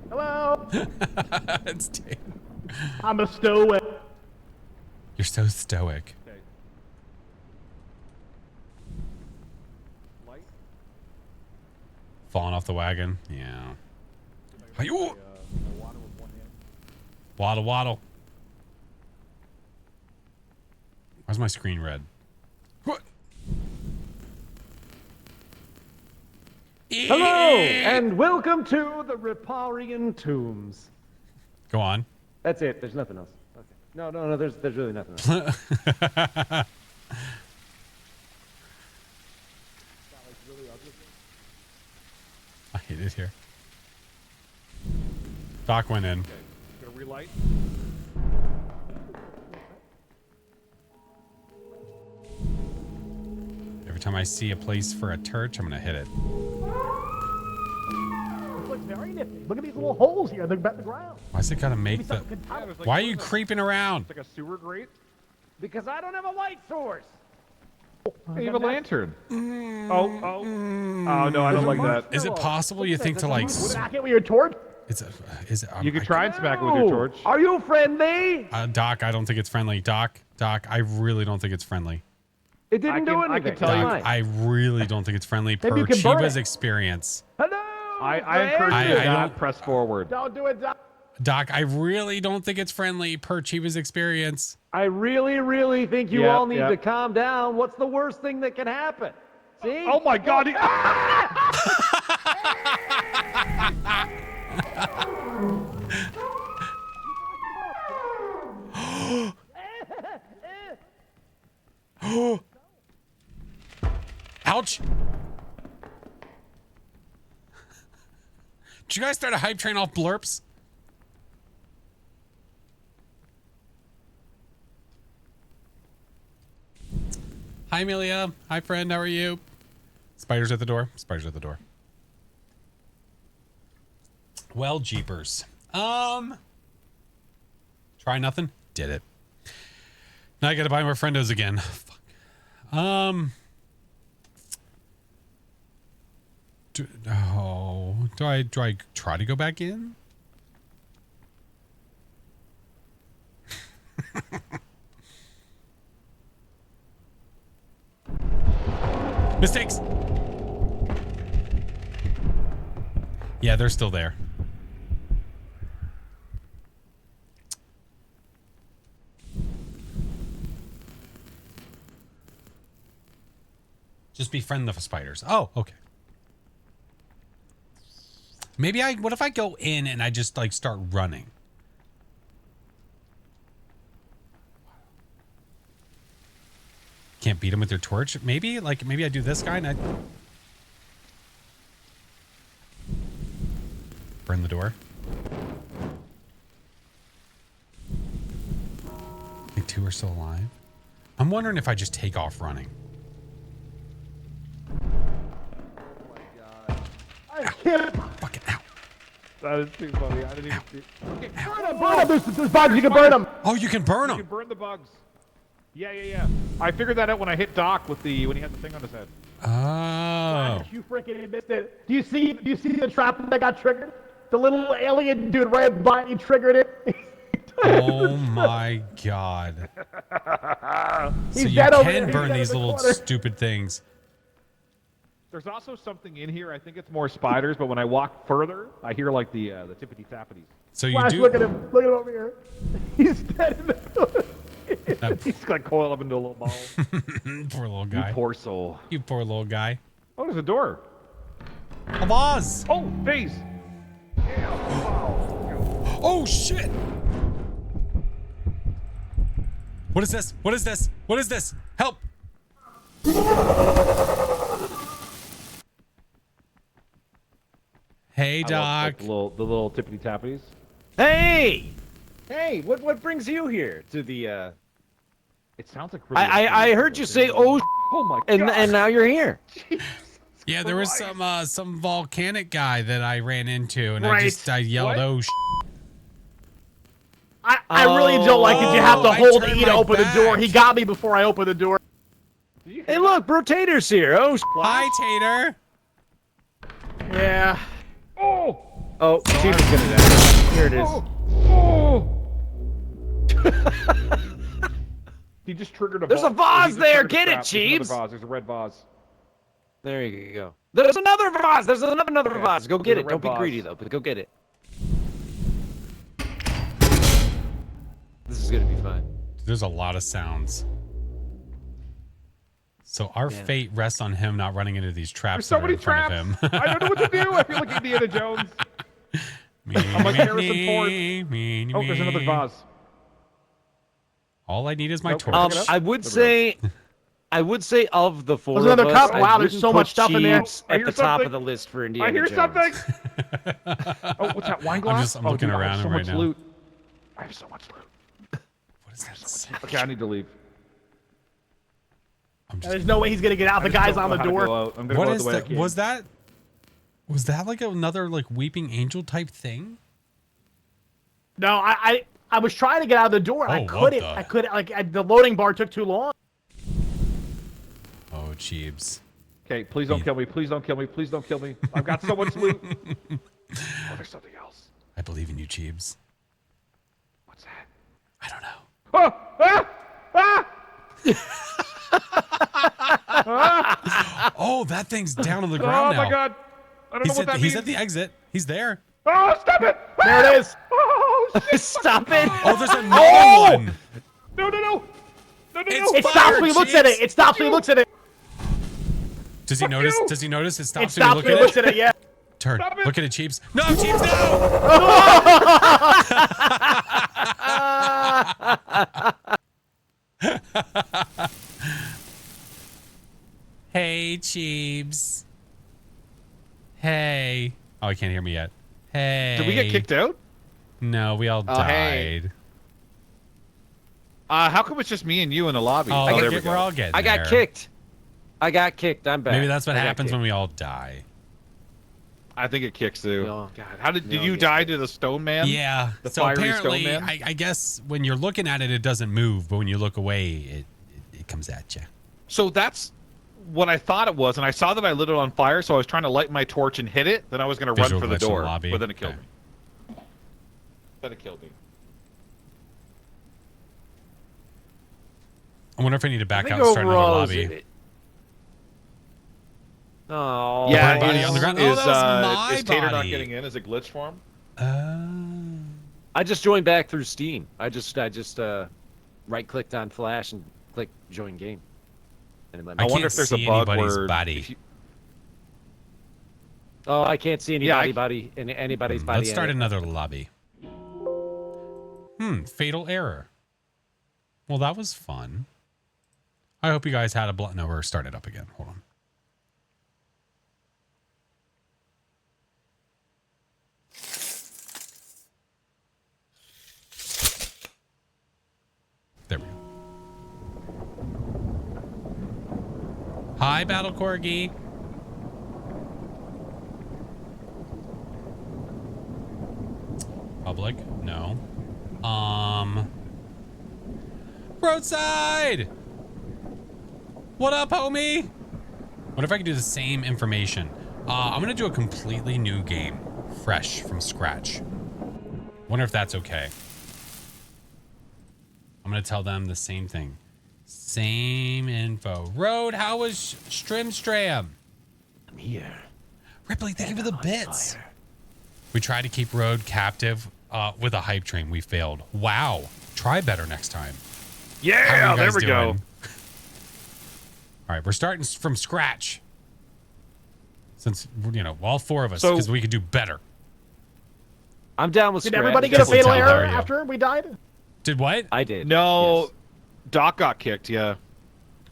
Hello. It's Dave. I'm a stowaway. You're so stoic. Okay. Light. Falling off the wagon. Yeah. Hi-yo. Water with one hand. Waddle, waddle. Why's my screen red? What? Hello, and welcome to the Riparian Tombs. Go on. That's it. There's nothing else. Okay. No. There's really nothing else. I hate it here. Doc went in. Gonna relight. Every time I see a place for a torch, I'm gonna hit it. This looks very nifty. Look at these little holes here. They're about the ground. Why's it gotta make Maybe the? something could tunnel. There's like- Why are you creeping around? It's like a sewer grate. Because I don't have a light source. Hey, you have a lantern. Oh, no, I don't like that. Is it possible you think to like? Smack it with your torch. Is it? You could try and smack it with your torch. Are you friendly? Doc, I don't think it's friendly. Doc, I really don't think it's friendly. It didn't do anything. I can tell you. Doc, I really don't think it's friendly per you can burn Chiba's it. experience. Hello. I encourage you to I not don't- press forward. Don't do it, Doc. Doc, I really don't think it's friendly per Chiba's experience. I really, really think you Yep, all need yep. to calm down. What's the worst thing that can happen? See? Oh my God! Ouch! Did you guys start a hype train off blurps? Hi, Amelia. Hi, friend. How are you? Spiders at the door. Spiders at the door. Well, jeepers. Try nothing. Did it. Now I gotta buy more friendos again. Fuck. Do I try to go back in? Mistakes. Yeah, they're still there. Just befriend the spiders. Oh, okay. Maybe what if I go in and I just like start running? Can't beat him with your torch? Maybe I do this guy and I burn the door. I think two are still alive. I'm wondering if I just take off running. I can't. Fucking ow. That is too funny. I didn't even see. Okay, Burn them. There's bugs. You can burn them. Oh, you can burn you them. can burn the bugs. Yeah. I figured that out when I hit Doc with when he had the thing on his head. Oh. You freaking missed it. Do you see the trap that got triggered? The little alien dude ran by and he triggered it. Oh my god. So He's you dead over there. can He's burn dead in these the little corner. stupid things. There's also something in here. I think it's more spiders, but when I walk further, I hear like the tippity tappities. So you Flash, do. look at him. Look at him over here. He's dead in the corner. He's like coiled up into a little ball. Poor little You guy. poor soul. You poor little guy. Oh, there's a door. A vase. Oh, phase. Oh shit. What is this? What is this? What is this? Help. Hey, I love, Doc. like, the little tippity tappities. Hey! Hey, what brings you here to the It sounds like really I heard you say oh Oh my and god. and now you're here. Yeah, there was some volcanic guy that I ran into, and Right. I yelled, What? "Oh!" I really don't like it. You have to I hold turned E to my open the door. back. He got me before I opened the door. Hey, look, Bro Tater's here. Oh, Hi, Tater. Yeah. oh, Chief is gonna die. Here it is. He just triggered a There's a vase. vase there. Get it, Chiefs. There's a red vase. There you go. There's another vase. There's another vase. Go get There's a it. Don't red be greedy vase. though, but go get it. This is gonna be fun. There's a lot of sounds. So our fate rests on him not running into these traps There's so that are many in front traps. of him. I don't know what to do. I feel like Indiana Jones. I'm like Harrison Ford. Oh, there's another vase. All I need is my Nope. torch. Pick it up. I would say of the four There's another of us, cup. Wow, I there's wouldn't so much put stuff in there. Chiefs I at hear the top something. of the list for Indiana I hear Jones. something. Oh, what's that? Wine glass? I'm looking dude, I have around so right much now. Loot. I have so much loot. What is that? Okay, I need to leave. I'm just, There's no way he's gonna get out. The guy's on the door. I'm gonna what go out is the way I that? came. Was that like another like weeping angel type thing? No, I was trying to get out of the door and I Oh, what couldn't. the- I couldn't. The loading bar took too long. Oh, Cheebs. Okay, please don't kill me. Please don't kill me. Please don't kill me. I've got so much loot. Oh, there's something else. I believe in you, Cheebs. What's that? I don't know. Oh, that thing's down on the ground Oh now. my god. I don't know what that He's means. at the exit. He's there. Oh, stop it! There it is. Oh, shit. Stop it! Oh, there's another one. No, no, no. No, no, It's no. It stops when he looks at it. It stops when he looks at it. Does he notice? Does he notice it It stops when you stops look when he at looks it? at it. Yeah. Turn. Stop it. Look at it, Cheebs. No, Cheebs, no! Hey, Cheebs. Hey. Oh, he can't hear me yet. Hey. Did we get kicked out? No, we all Oh, hey. died. How come it's just me and you in the lobby? Oh, there we we're all go. getting I got there. kicked. I got kicked. I'm back. Maybe that's what I got happens kicked. when we all die. I think it kicks too. No. God, how did No, you yeah. die to the stone man? Yeah. The So fiery apparently, stone man? I guess when you're looking at it, it doesn't move, but when you look away, it comes at you. So that's what I thought it was, and I saw that I lit it on fire, so I was trying to light my torch and hit it. Then I was going to run Visual for the glitch in the door, lobby. but then it killed Okay. me. Then it killed me. I wonder if I need to back I think out and start another overall, lobby. Oh. Yeah, body is, on the ground. Is, Oh, that was my is Tater not body. getting in? Is it glitch for him? I just joined back through Steam. I just right clicked on Flash and clicked join game. And it let me. I I wonder can't if there's a see bug anybody's where body. if you- Oh, I can't see Yeah, anybody's body. Let's start in it. another lobby. Fatal error. Well, that was fun. I hope you guys had a no, we're starting it up again. Hold on. There we go. Hi, Battle Corgi. Public? No. Roadside! What up, homie? What if I could do the same information? I'm gonna do a completely new game. Fresh from scratch. Wonder if that's okay. I'm gonna tell them the same thing. Same info. Road, how was Stram? I'm here. Ripley, thank you for the bits. We tried to keep Road captive with a hype train. We failed. Wow. Try better next time. How are Yeah, you there guys we go. doing? All right, we're starting from scratch. Since, you know, all four of us, So- because we could do better. I'm down with Did scratch. everybody get a Definitely fatal tell error Mario. after we died? Did what? I did. No, Yes. Doc got kicked. Yeah.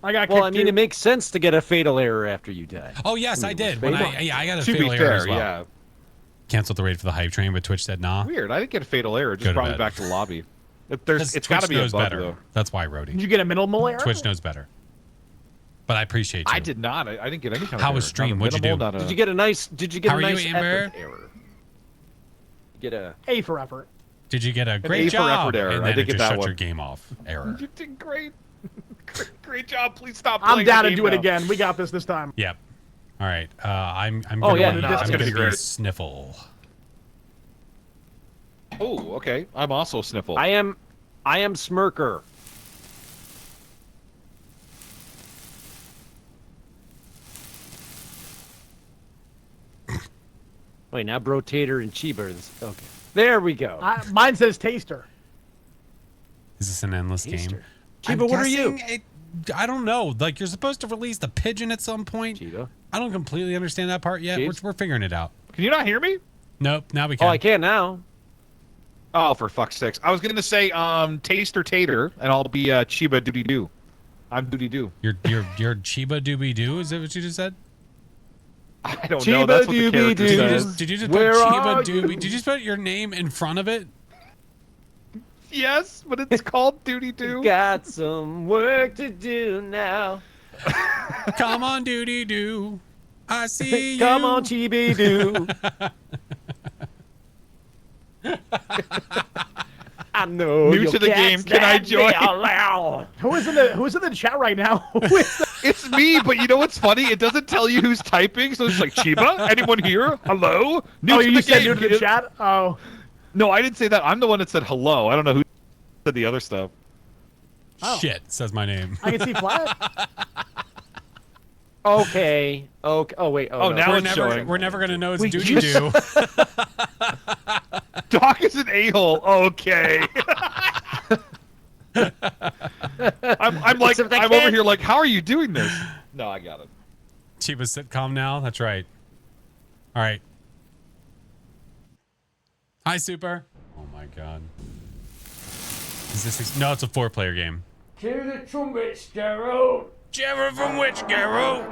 I got Well, kicked I mean, too. it makes sense to get a fatal error after you die. Oh, yes, I did. When I got a To be fatal error fair, as well. yeah. Canceled the raid for the hype train, but Twitch said nah. Weird. I didn't get a fatal error. It Go just to brought me bed. back to the lobby. Because It's got to Twitch be a knows bug better. though. That's why, Did Rhodey. you get a minimal error? Twitch knows better. But I appreciate you. I did not. I didn't get any kind of How error. was stream? Not a What'd you minimal, do? not a- Did you get a nice? Did you get How a are you, nice Amber? effort error? Get a. A for effort. Did you get a A great for job? effort error. And I then did it get just that shut your one. game off. Error. You did great. Great job. Please stop. I'm playing down the to game do it now. again. We got this time. Yep. All right. I'm Oh, gonna yeah, be, no, I'm it's gonna gonna be be great. Sniffle. Oh, okay. I'm also Sniffle. I am Smirker. Wait, now Brotator and Chiba. Okay, there we go. Mine says taster. Is this an endless game? Taster. I'm Chiba, what are you? guessing I don't know. Like, you're supposed to release the pigeon at some point. Chiba. I don't completely understand that part yet. Jeez. We're figuring it out. Can you not hear me? Nope. Now we can. Oh, I can now. Oh, for fuck's sakes. I was going to say Taster Tater, and I'll be Chiba Doody Doo. I'm Doody Doo. You're Chiba Dooby Doo. Is that what you just said? I don't know. Chiba That's what the Doobie character Doo. Did you says. just, did you just Where put are Chiba you? Dooby? Did you just put your name in front of it? Yes, but it's called Duty Doo. Got some work to do now. Come on, Duty Doo. I see you. Come on, Chibi Doo. I know. New your to the game, cat's can I that join? meow. Who's in the chat right now? Who is that? It's me, but you know what's funny? It doesn't tell you who's typing, so it's like, Chiba? Anyone here? Hello? New Oh, to you the said game, new to the kid. chat? Oh. No, I didn't say that. I'm the one that said hello. I don't know who said the other stuff. Oh. Shit, says my name. I can see Flash. Okay. Okay. Oh wait. Oh, no. now We're it's never, showing. we're never gonna know it's Wait, Duty you Doo. Doc is an a-hole. Okay. I'm like, Except I I'm over can't- here like, how are you doing this? No, I got it. Chiba's sitcom now. That's right. All right. Hi, Super. Oh my God. Is this? No, it's a 4-player game. To the trumpets, Gerald. Jerry from which Garrow?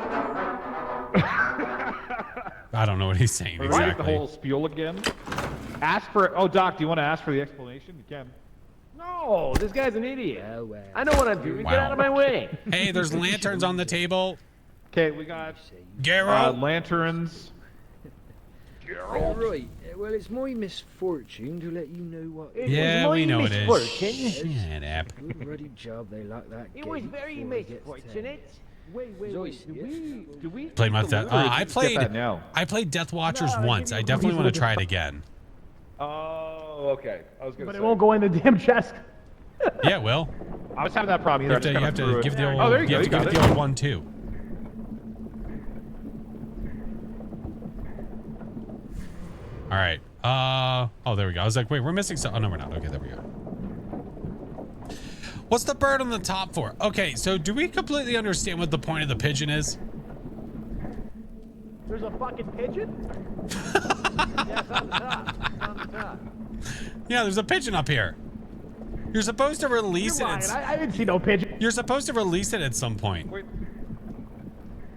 I don't know what he's saying Right, the exactly. whole spiel again. Ask for. Oh, Doc, do you want to ask for the explanation? You can. No, this guy's an idiot. Oh, well. I know what I'm doing. Wow. Get out of my way. Hey, there's lanterns on the table. Okay, we got Garrow. lanterns. All right. Well, it's my misfortune to let you know what. It Yeah, was we my know it is. misfortune. Shut up. Good ruddy job they like that. It was gate very before it gets misfortunate. Wait, Do we Played my Death. I played. that now? I played Death Watchers No, once. give me I a definitely reason want to to try it just- again. Oh, okay. I was gonna But say. it won't go in the damn chest. Oh, Yeah, Will. I was having that problem. You have to, give the old. Oh, there you go. have You to give got it it. the old one too. All right. Oh, there we go. I was like, wait, we're missing some. Oh no, we're not. Okay, there we go. What's the bird on the top for? Okay, so do we completely understand what the point of the pigeon is? There's a fucking pigeon? Yes, on the top. It's on the top. Yeah, there's a pigeon up here. You're supposed to release You're it. lying. At, I didn't see no pigeon. you're supposed to release it at some point. Wait.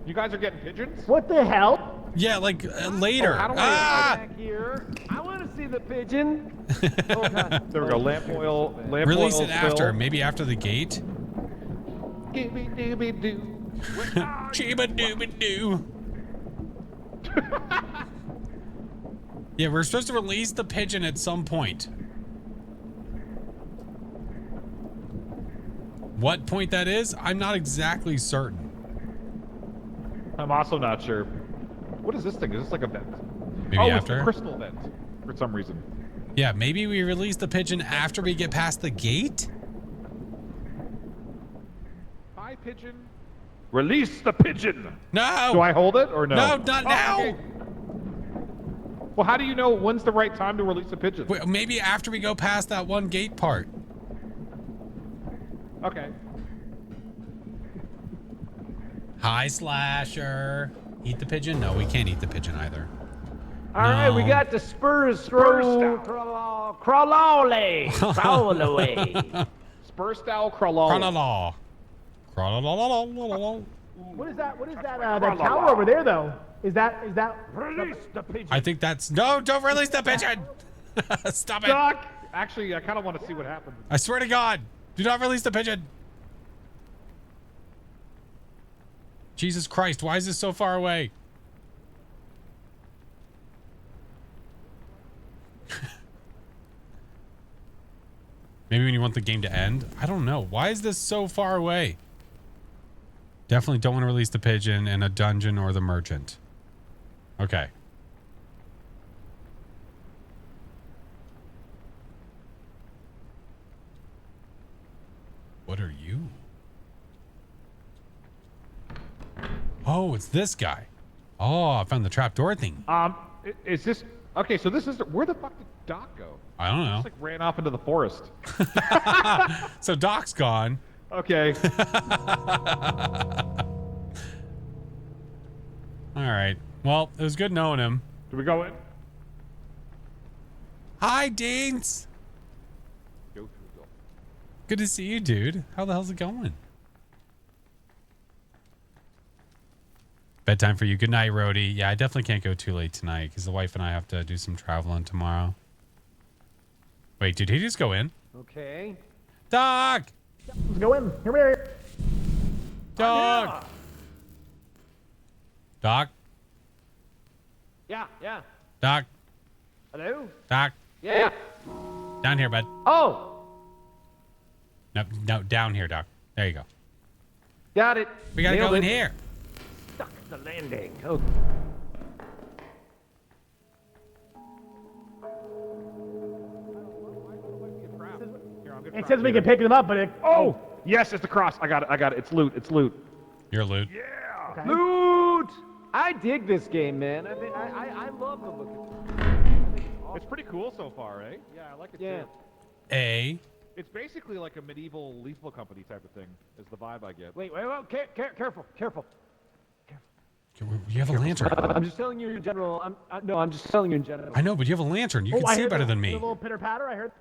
You guys are getting pigeons? What the hell? Yeah, like later. how do I- Ah! Back here. I want to see the pigeon. Oh, God. There we go. Lamp oil. Lamp Release oil it after, spill. maybe after the gate. Gibby-dooby-doo. Chiba dooba doo. Yeah, we're supposed to release the pigeon at some point. What point that is, I'm not exactly certain. I'm also not sure. What is this thing? Is this like a vent? Maybe oh, after? it's a crystal vent for some reason. Yeah, maybe we release the pigeon after we get past the gate? Hi, pigeon. Release the pigeon. No! Do I hold it or no? No, not now! okay. Well, how do you know when's the right time to release a pigeon? Wait, maybe after we go past that one gate part. Okay. Hi, Slasher. Eat the pigeon? No, we can't eat the pigeon either. All right, we No. got the spurs Spurs through. down. Crawl away. Crawl away. Spur style crawlall. Crawl-a-law. Crawl-a-law-law-law-law. What is that? What is that? That tower over there, though? Is that? Release the pigeon. I think that's... No, don't release the pigeon! Stop it! Doc! Actually, I kind of want to see what happens. I swear to God, do not release the pigeon. Jesus Christ, why is this so far away? Maybe when you want the game to end? I don't know. Why is this so far away? Definitely don't want to release the pigeon in a dungeon or the merchant. Okay. What are you? Oh, it's this guy. Oh, I found the trapdoor thing. Is this... Okay, so this is... Where the fuck did Doc go? I don't know. Just like ran off into the forest. So Doc's gone. Okay. All right. Well, it was good knowing him. Do we go in? Hi, Deans. Go through the door. Good to see you, dude. How the hell's it going? Bedtime for you. Good night, Rhodey. Yeah, I definitely can't go too late tonight because the wife and I have to do some traveling tomorrow. Wait, did he just go in? Okay. Doc! Let's go in. Here we are. Doc! Doc? Yeah, yeah. Doc? Hello? Doc? Yeah. Down here, bud. Oh, No, down here, Doc. There you go. got it. We gotta Nailed go in it. here. Stuck the landing. Oh. It says we can pick them up, but Oh, yes, it's the cross. I got it. I got it. It's loot. It's loot. Your loot. okay. Loot! I dig this game, man. I love the look of it. It's pretty cool so far, eh? Yeah, I like it Yeah. too. A. It's basically like a medieval Lethal Company type of thing, is the vibe I get. Wait. Careful. You have a lantern. I'm just telling you in general. I'm just telling you in general. I know, but you have a lantern. You Oh, can I see heard better the- than The me. little pitter patter. I heard.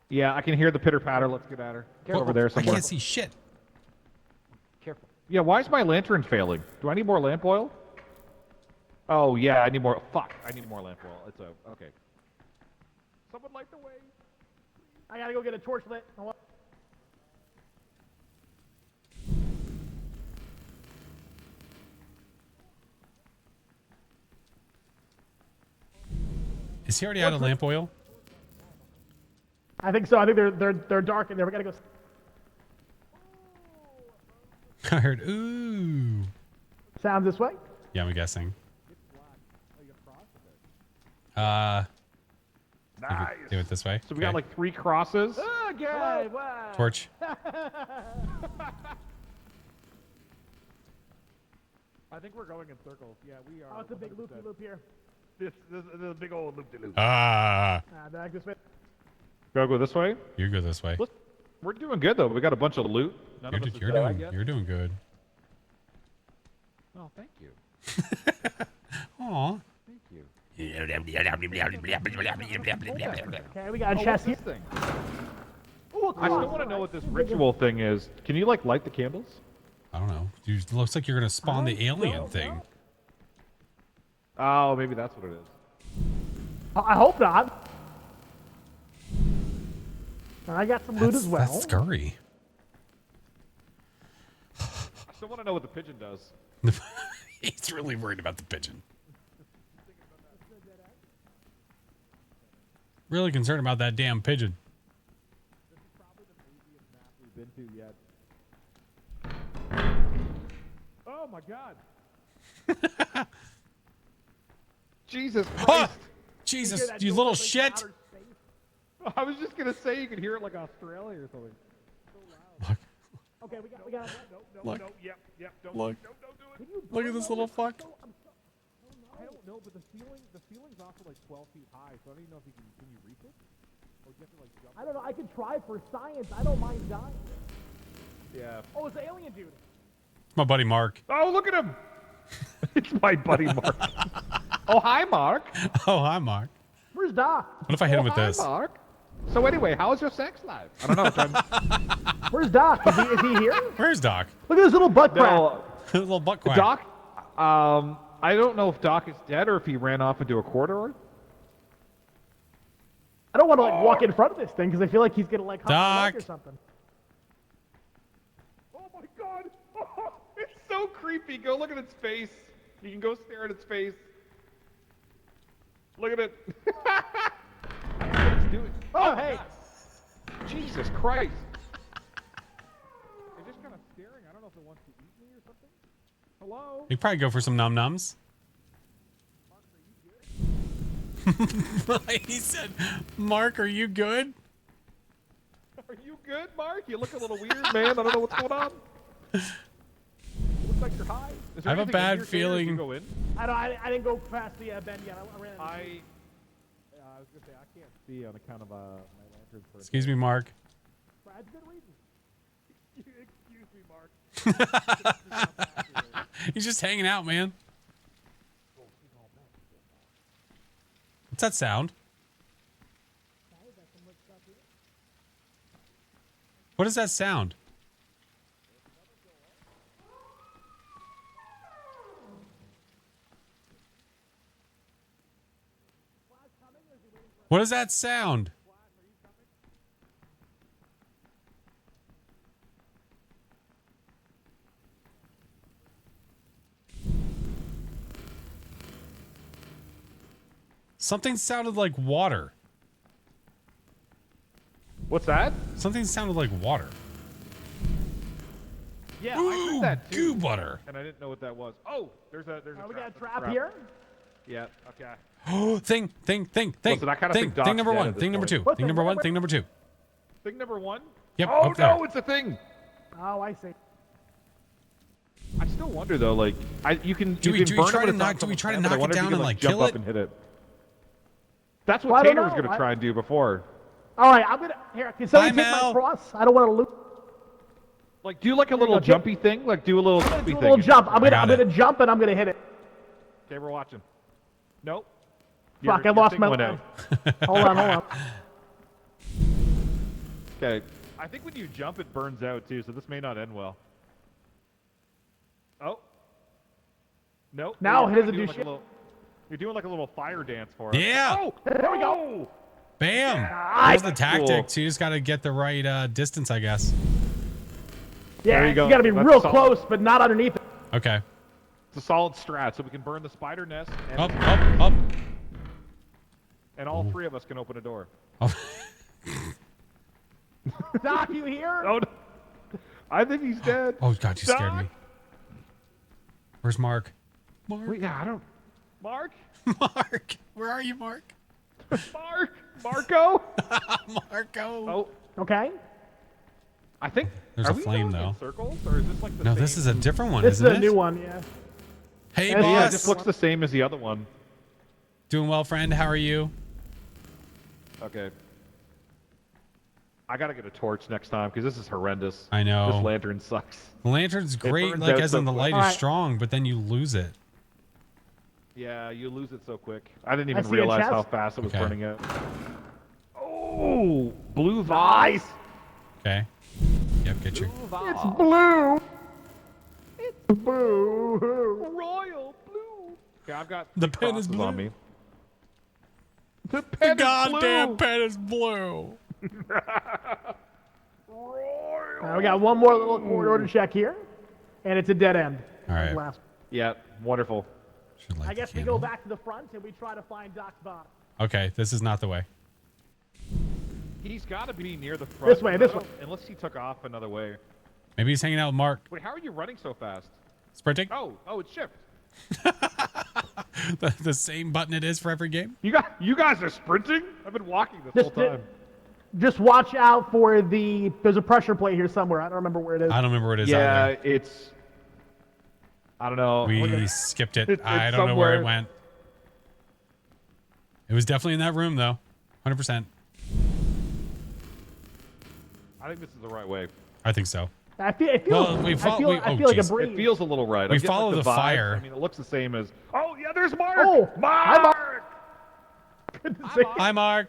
Yeah, I can hear the pitter patter. Let's get at her. Over there I somewhere. can't see shit. Careful. Yeah, why is my lantern failing? Do I need more lamp oil? Oh, yeah, I need more. Fuck, I need more lamp oil. It's okay. Someone light the way. I gotta go get a torch lit. Hold on. Is he already out of lamp oil? I think so. I think they're dark in there. We gotta go. I heard, ooh. Sound this way. Yeah, I'm guessing. Nice. Do it this way. So we got Okay. like 3 crosses. Oh, God. Wow. Torch. I think we're going in circles. Yeah, we are. Oh, it's a big loopy loop here. This is a big old loop de loop. Back this way. Go this way. You go this way. Look, we're doing good though. We got a bunch of loot. None of us is dead yet. You're doing good. Oh, thank you. Aw. Thank you. Okay, we got a chest here. This thing. Ooh, I still want to know what this ritual thing is. Can you like light the candles? I don't know. It looks like you're gonna spawn the alien thing. Oh, maybe that's what it is. I hope not. And I got some loot as well. That's scurry. I still want to know what the pigeon does. He's really worried about the pigeon. Really concerned about that damn pigeon. This is probably the easiest map we've been to yet. Oh my god. Jesus Christ. Oh, Jesus, you little shit. I was just gonna say you could hear it like Australia or something. Look, Okay, we got. look, Yep, don't look. don't do it. Look at this little fuck. I don't know, but the ceiling's also like 12 feet high, so I don't even know if can you reach it? Or do you have to like jump? I don't know. I could try for science. I don't mind dying. Yeah. Oh, it's the alien dude. My buddy Mark. Oh, look at him! It's my buddy Mark. Oh, hi, Mark. Oh, hi, Mark. Where's Doc? What if I hit him with Hi, this? Mark. So anyway, how's your sex life? I don't know. Where's Doc? Is he here? Where's Doc? Look at this little butt crack. No, Little butt quack. Doc. I don't know if Doc is dead or if he ran off into a corridor. I don't want to like walk in front of this thing because I feel like he's gonna like hop my leg Doc. or something. Oh my God! Oh, it's so creepy. Go look at its face. You can go stare at its face. Look at it. I know what it's doing. Oh, hey. God. Jesus Christ! It's just kind of staring. I don't know if it wants to eat me or something. Hello? You probably go for some num nums. He said, "Mark, are you good?" Are you good, Mark? You look a little weird, man. I don't know what's going on. Looks like you're high. Is there I have a anything in bad here, Taylor, if you feeling- go in? I didn't go past the bend yet. I ran. I was gonna say I can't see on account of my lantern. Excuse me, Mark. That's a good reason. Excuse me, Mark. He's just hanging out, man. What's that sound? What is that sound? What is that sound? Something sounded like water. What's that? Something sounded like water. Yeah, I Ooh, heard that too. goo butter. And I didn't know what that was. Oh, there's a We got a trap. trap here. Yeah. Okay. Oh, thing. Listen, I kinda think Doc's Thing number dead one. at this Thing number point. two. What Thing thing? number one. What? Thing number two. Thing number one. Yep. Oh up there. no, it's a thing. Oh, I see. I still wonder though, like, you can Do we burn try it to with a knock? soft Do we try to but I knock it wonder if down you and can, like jump kill up it? and hit it? That's Well, what I don't Tater was know. gonna try and do before. All right, I'm gonna here. Can somebody Hi, take my Mel. cross? I don't want to loot. Like, do like a little go, Jim. jumpy thing. Like, do a little I'm jumpy gonna do a thing. little jump. I'm got gonna it. jump and I'm gonna hit it. Okay, we're watching. Nope. Fuck, I lost my one leg. out. Hold on. Okay. I think when you jump, it burns out too, so this may not end well. Oh. Nope. Now You're it doesn't doing do like a shit. little- You're doing like a little fire dance for us. Yeah. Oh, There we go. Bam. Nice. There's the tactics. You just got to get the right distance, I guess. Yeah, There you go. gotta be That's real solid. close, but not underneath it. Okay. It's a solid strat, so we can burn the spider nest, and, Up. and all three of us can open a door. Oh. Doc, you here? Oh, no. I think he's dead. Oh, God, you scared Doc? me. Where's Mark? Mark. Wait, yeah, I don't. Mark? Mark. Where are you, Mark? Mark? Marco? Marco. Oh, Okay. I think. There's are a we flame, going in though. circles, or is this like the No, same? this is a different one, This is isn't a it? new one, yeah. Hey, Yeah, Yeah, it boss. just looks the same as the other one. Doing well, friend. How are you? Okay. I gotta get a torch next time because this is horrendous. I know. This lantern sucks. The lantern's great, burns like out as so in the quick. light is Alright. strong, but then you lose it. Yeah, you lose it so quick. I didn't I even see a realize chest. how fast it was Okay. burning out. Oh, blue vase. Okay. Yep, get your. It's blue. It's blue. Royal blue. Okay, I've got The three pen is crosses on blue. me. The The pen is goddamn blue. pen is blue. We got one more little corridor to check here, and it's a dead end. All right. Last. Yeah, wonderful. Should light I the guess we candle. go back to the front and we try to find Doc's body. Okay, this is not the way. He's got to be near the front. This way, this way. Unless he took off another way. Maybe he's hanging out with Mark. Wait, how are you running so fast? Sprinting. Oh, it's shift. The same button it is for every game. You guys are sprinting? I've been walking this whole time. Just watch out for there's a pressure plate here somewhere. I don't remember where it is. I don't remember where it is Yeah, either. it's. I don't know. We skipped it. It's I don't know where it somewhere. went. It was definitely in that room, though. 100%. I think this is the right way. I think so. I feel like Well, a oh, breeze. It feels a little right. We I'm getting, follow like, the vibes. fire. I mean, it looks the same as. Oh yeah, there's Mark. Oh, hi, Mark. Good to see you. Hi, Mark.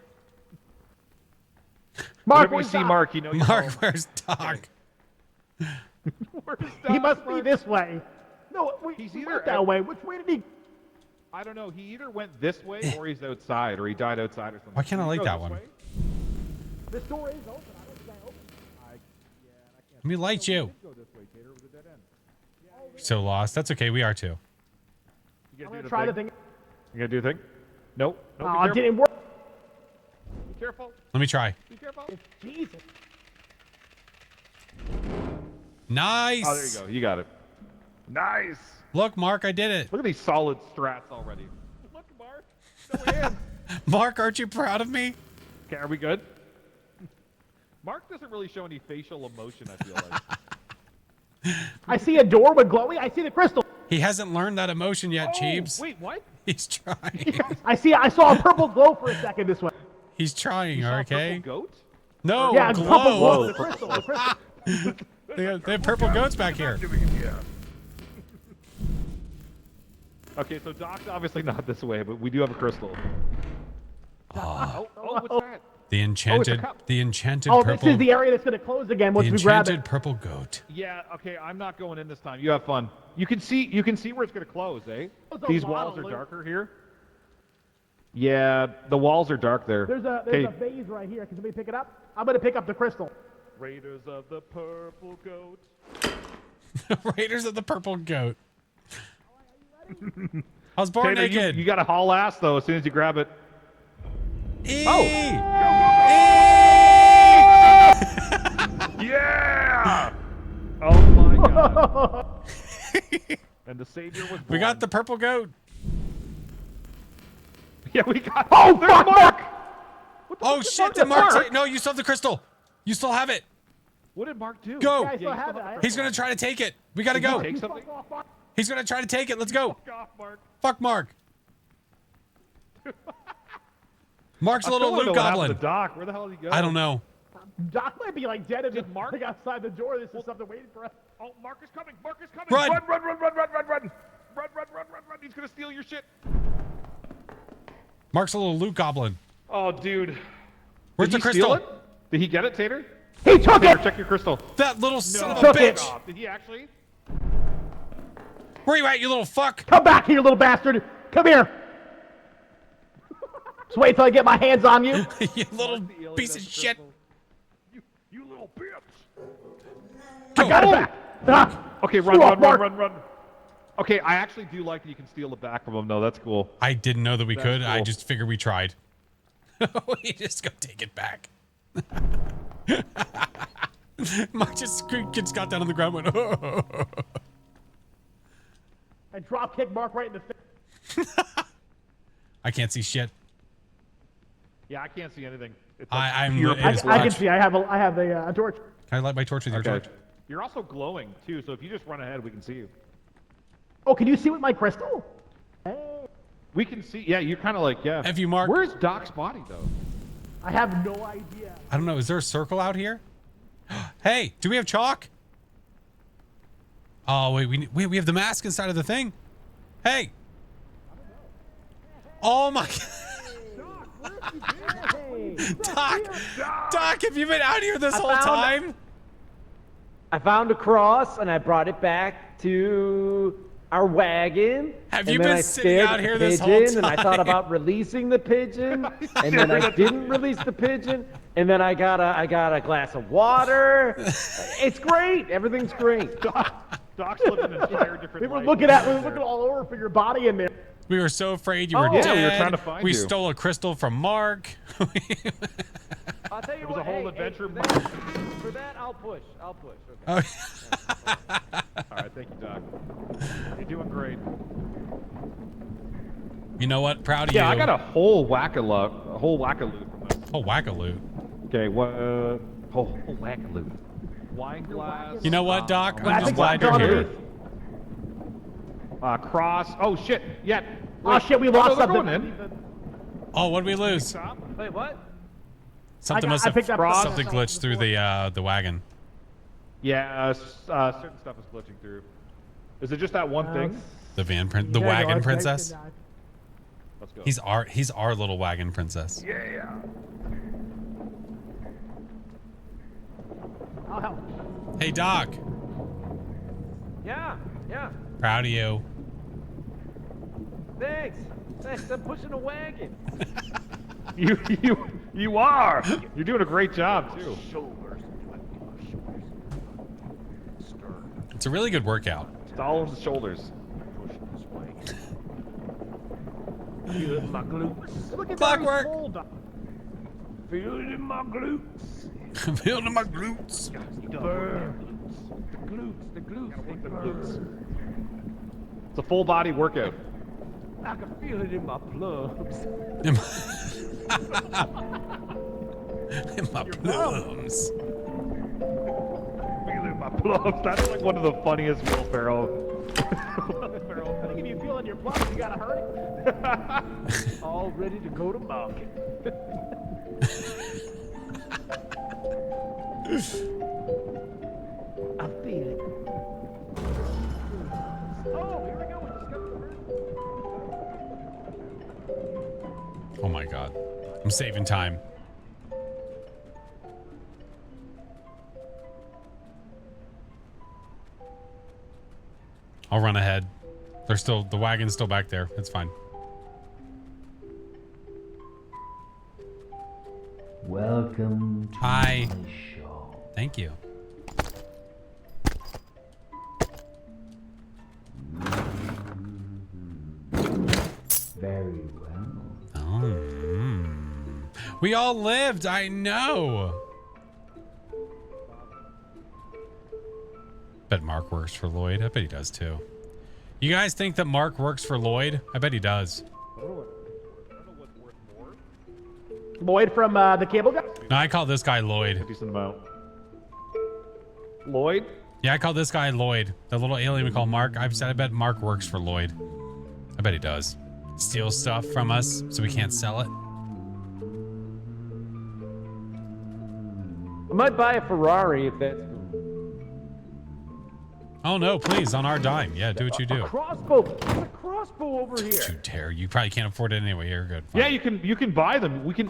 Mark, Whenever you where's see Doc? Mark, you know you're Mark, home. where's Doc? Where's He Doc? must be this way. No, He's we either went that way. Which way did he? I don't know. He either went this way or he's outside, or he died outside or something. Why can't I Did he like go that this one? way? This door is open. I don't think I opened. Let me light you. Go this way, Tater. It was a dead end. So lost. That's okay. We are too. You I'm gonna gonna do try the the thing? thing. You gonna do the thing? Nope. Nope. Oh, Be it careful. didn't work. Be careful. Let me try. Be careful. Jesus. Nice. Oh, there you go. You got it. Nice. Look, Mark, I did it. Look at these solid strats already. Look, Mark. Show hands. Mark, aren't you proud of me? Okay, are we good? Mark doesn't really show any facial emotion, I feel like. I see a door with glowing. I see the crystal. He hasn't learned that emotion yet, Cheebs. Wait, what? He's trying. I saw a purple glow for a second this way. He's trying, You saw a okay? purple goat? No, Yeah, purple glow. glow. The crystal. The crystal. They have purple goats back here. Okay, so Doc's obviously not this way, but we do have a crystal. Oh, what's that? The enchanted, cup. the enchanted Oh, purple, this is the area that's gonna close again the once we grab enchanted it. purple goat. Yeah, okay, I'm not going in this time. You have fun. You can see where it's gonna close, eh? There's a These lot walls of are loot. darker here. Yeah, the walls are dark there. There's a Okay. vase right here. Can somebody pick it up? I'm gonna pick up the crystal. Raiders of the Purple Goat. Raiders of the purple goat. I was born Tater, naked. you gotta haul ass though as soon as you grab it. Yeah! Oh my god. And the savior was born. We got the purple goat. Yeah, we got. Oh, there's fuck, Mark. Oh shit! Did Mark take? No, you still have the crystal. You still have it. What did Mark do? Go. Yeah, I still have it. He's gonna try to take it. We gotta go. Take something. He's gonna try to take it. Let's go. Fuck off, Mark. Fuck Mark. Mark's a little loot goblin. The doc. Where the hell did he go? I don't know. Doc might be like dead and Did Mark- like outside the door. This is something waiting for us. Oh, Mark is coming. Mark is coming. Run. Run, run, run, run, run, run, run. Run, run, run, run, run. He's gonna steal your shit. Mark's a little loot goblin. Oh, dude. Where's Did the he steal crystal? it? Did he get it, Tater? He took Tater, it. check your crystal. That little son of a Took bitch. it. Oh, did he actually? Where you at, you little fuck? Come back here, you little bastard. Come here. Just wait till I get my hands on you. You little piece of shit. You little bitch. I got it back. Ah, Okay, run, screw off, run, Mark. run, run, run. Okay, I actually do like that you can steal it back from him, though. That's cool. I didn't know that we could. I cool. just figured we tried. We just go take it back. Mark just got down on the ground and went, oh. I drop kick Mark right in the face. I can't see shit. Yeah, I can't see anything. It's I'm pure it is pitch I can black. see. I have a torch. Can I light my torch with your Okay. torch? You're also glowing, too, so if you just run ahead, we can see you. Oh, can you see with my crystal? We can see, yeah, you're kind of like, yeah. Have you marked? Where's Doc's body, though? I have no idea. I don't know. Is there a circle out here? Hey, do we have chalk? Oh wait, we have the mask inside of the thing. Hey. Oh my. Doc, have you been out here this whole time? I found a cross and I brought it back to our wagon. Have and you then been I sitting scared out the here this whole pigeon, And I thought time? about releasing the pigeon, and then I didn't release the pigeon, and then I got a glass of water. It's great. Everything's great. Doc's living an entire different We were life. looking all over for your body in there. We were so afraid you were yeah, dead. we were trying to find We you. stole a crystal from Mark. I'll tell you It was what. a whole hey, adventure. for that, I'll push. Okay. All right, thank you, Doc. You're doing great. You know what? Proud of Yeah, you. I got a whole whack-a-loot. A whole whack-a-loot. Oh, whack-a-loot. Okay, what? Whole whack-a-loot. Wine glass. You know what, Doc? I I'm just think glad it's you're underneath. here. Cross. Oh shit! Yeah. Oh shit, we lost they're something. going in. Oh, what did we lose? Stop. Wait, what? Something I must have picked up something glitched through the wagon. Yeah, certain stuff is glitching through. Is it just that one thing? The Yeah, wagon no, I princess. think Let's go. He's our little wagon princess. Yeah. I'll help. Hey, Doc. Yeah. Proud of you. Thanks. I'm pushing a wagon. You are. You're doing a great job too. It's a really good workout. It's all on the shoulders. Feel it in my glutes. Look at Clockwork. that hole, Doc. Feel it in my glutes. Building my glutes. Burns. The glutes. They burn. It's a full body workout. I can feel it in my plums. In my plums. Feel it in my plums. That's like one of the funniest Will Ferrell. I think if you feel in your plums, you gotta hurt. All ready to go to market. I feel it. Oh, here we go. We discovered the Oh my god. I'm saving time. I'll run ahead. The wagon's still back there. It's fine. Welcome to Hi. my shop. Thank you. Very well. Oh. We all lived. I know. Bet Mark works for Lloyd. I bet he does too. You guys think that Mark works for Lloyd? I bet he does. Lloyd from the cable guy? No, I call this guy Lloyd. Decent amount. Lloyd? Yeah, I call this guy Lloyd. The little alien we call Mark. I've said I bet Mark works for Lloyd. I bet he does. Steals stuff from us so we can't sell it. I might buy a Ferrari if that's. Oh no, please, on our dime. Yeah, do what you do. Crossbow. There's a crossbow over here. Don't you dare. You probably can't afford it anyway. You're good. Fine. Yeah, you can buy them. We can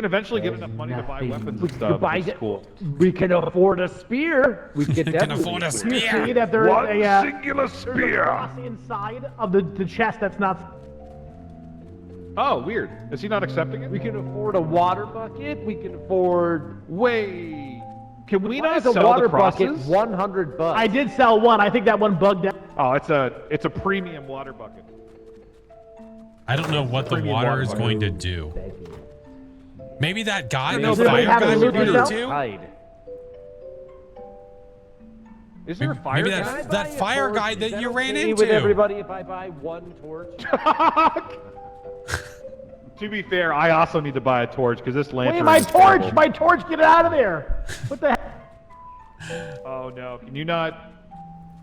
eventually get enough money to buy weapons and stuff. buy It's cool. We can afford a spear. We can Can afford a You spear. see that there is a singular there's a cross inside of the chest that's not. Oh, weird. Is he not accepting it? We can afford a water bucket. We can afford. Wait. Can we Why not is a sell water the bucket crosses? $100? I did sell one. I think that one bugged out. Oh, it's a premium water bucket. I don't know what the Premium water water is bucket. going to do. Maybe that guy, know, the but fire have guy, a would loot need it yourself? too. Hide. Is there a fire Maybe guy? that fire guy Is that you ran okay into. with everybody if I buy one torch? To be fair, I also need to buy a torch because this lantern. Wait, my is torch! terrible. My torch! Get it out of there! What the heck? Oh no! Can you not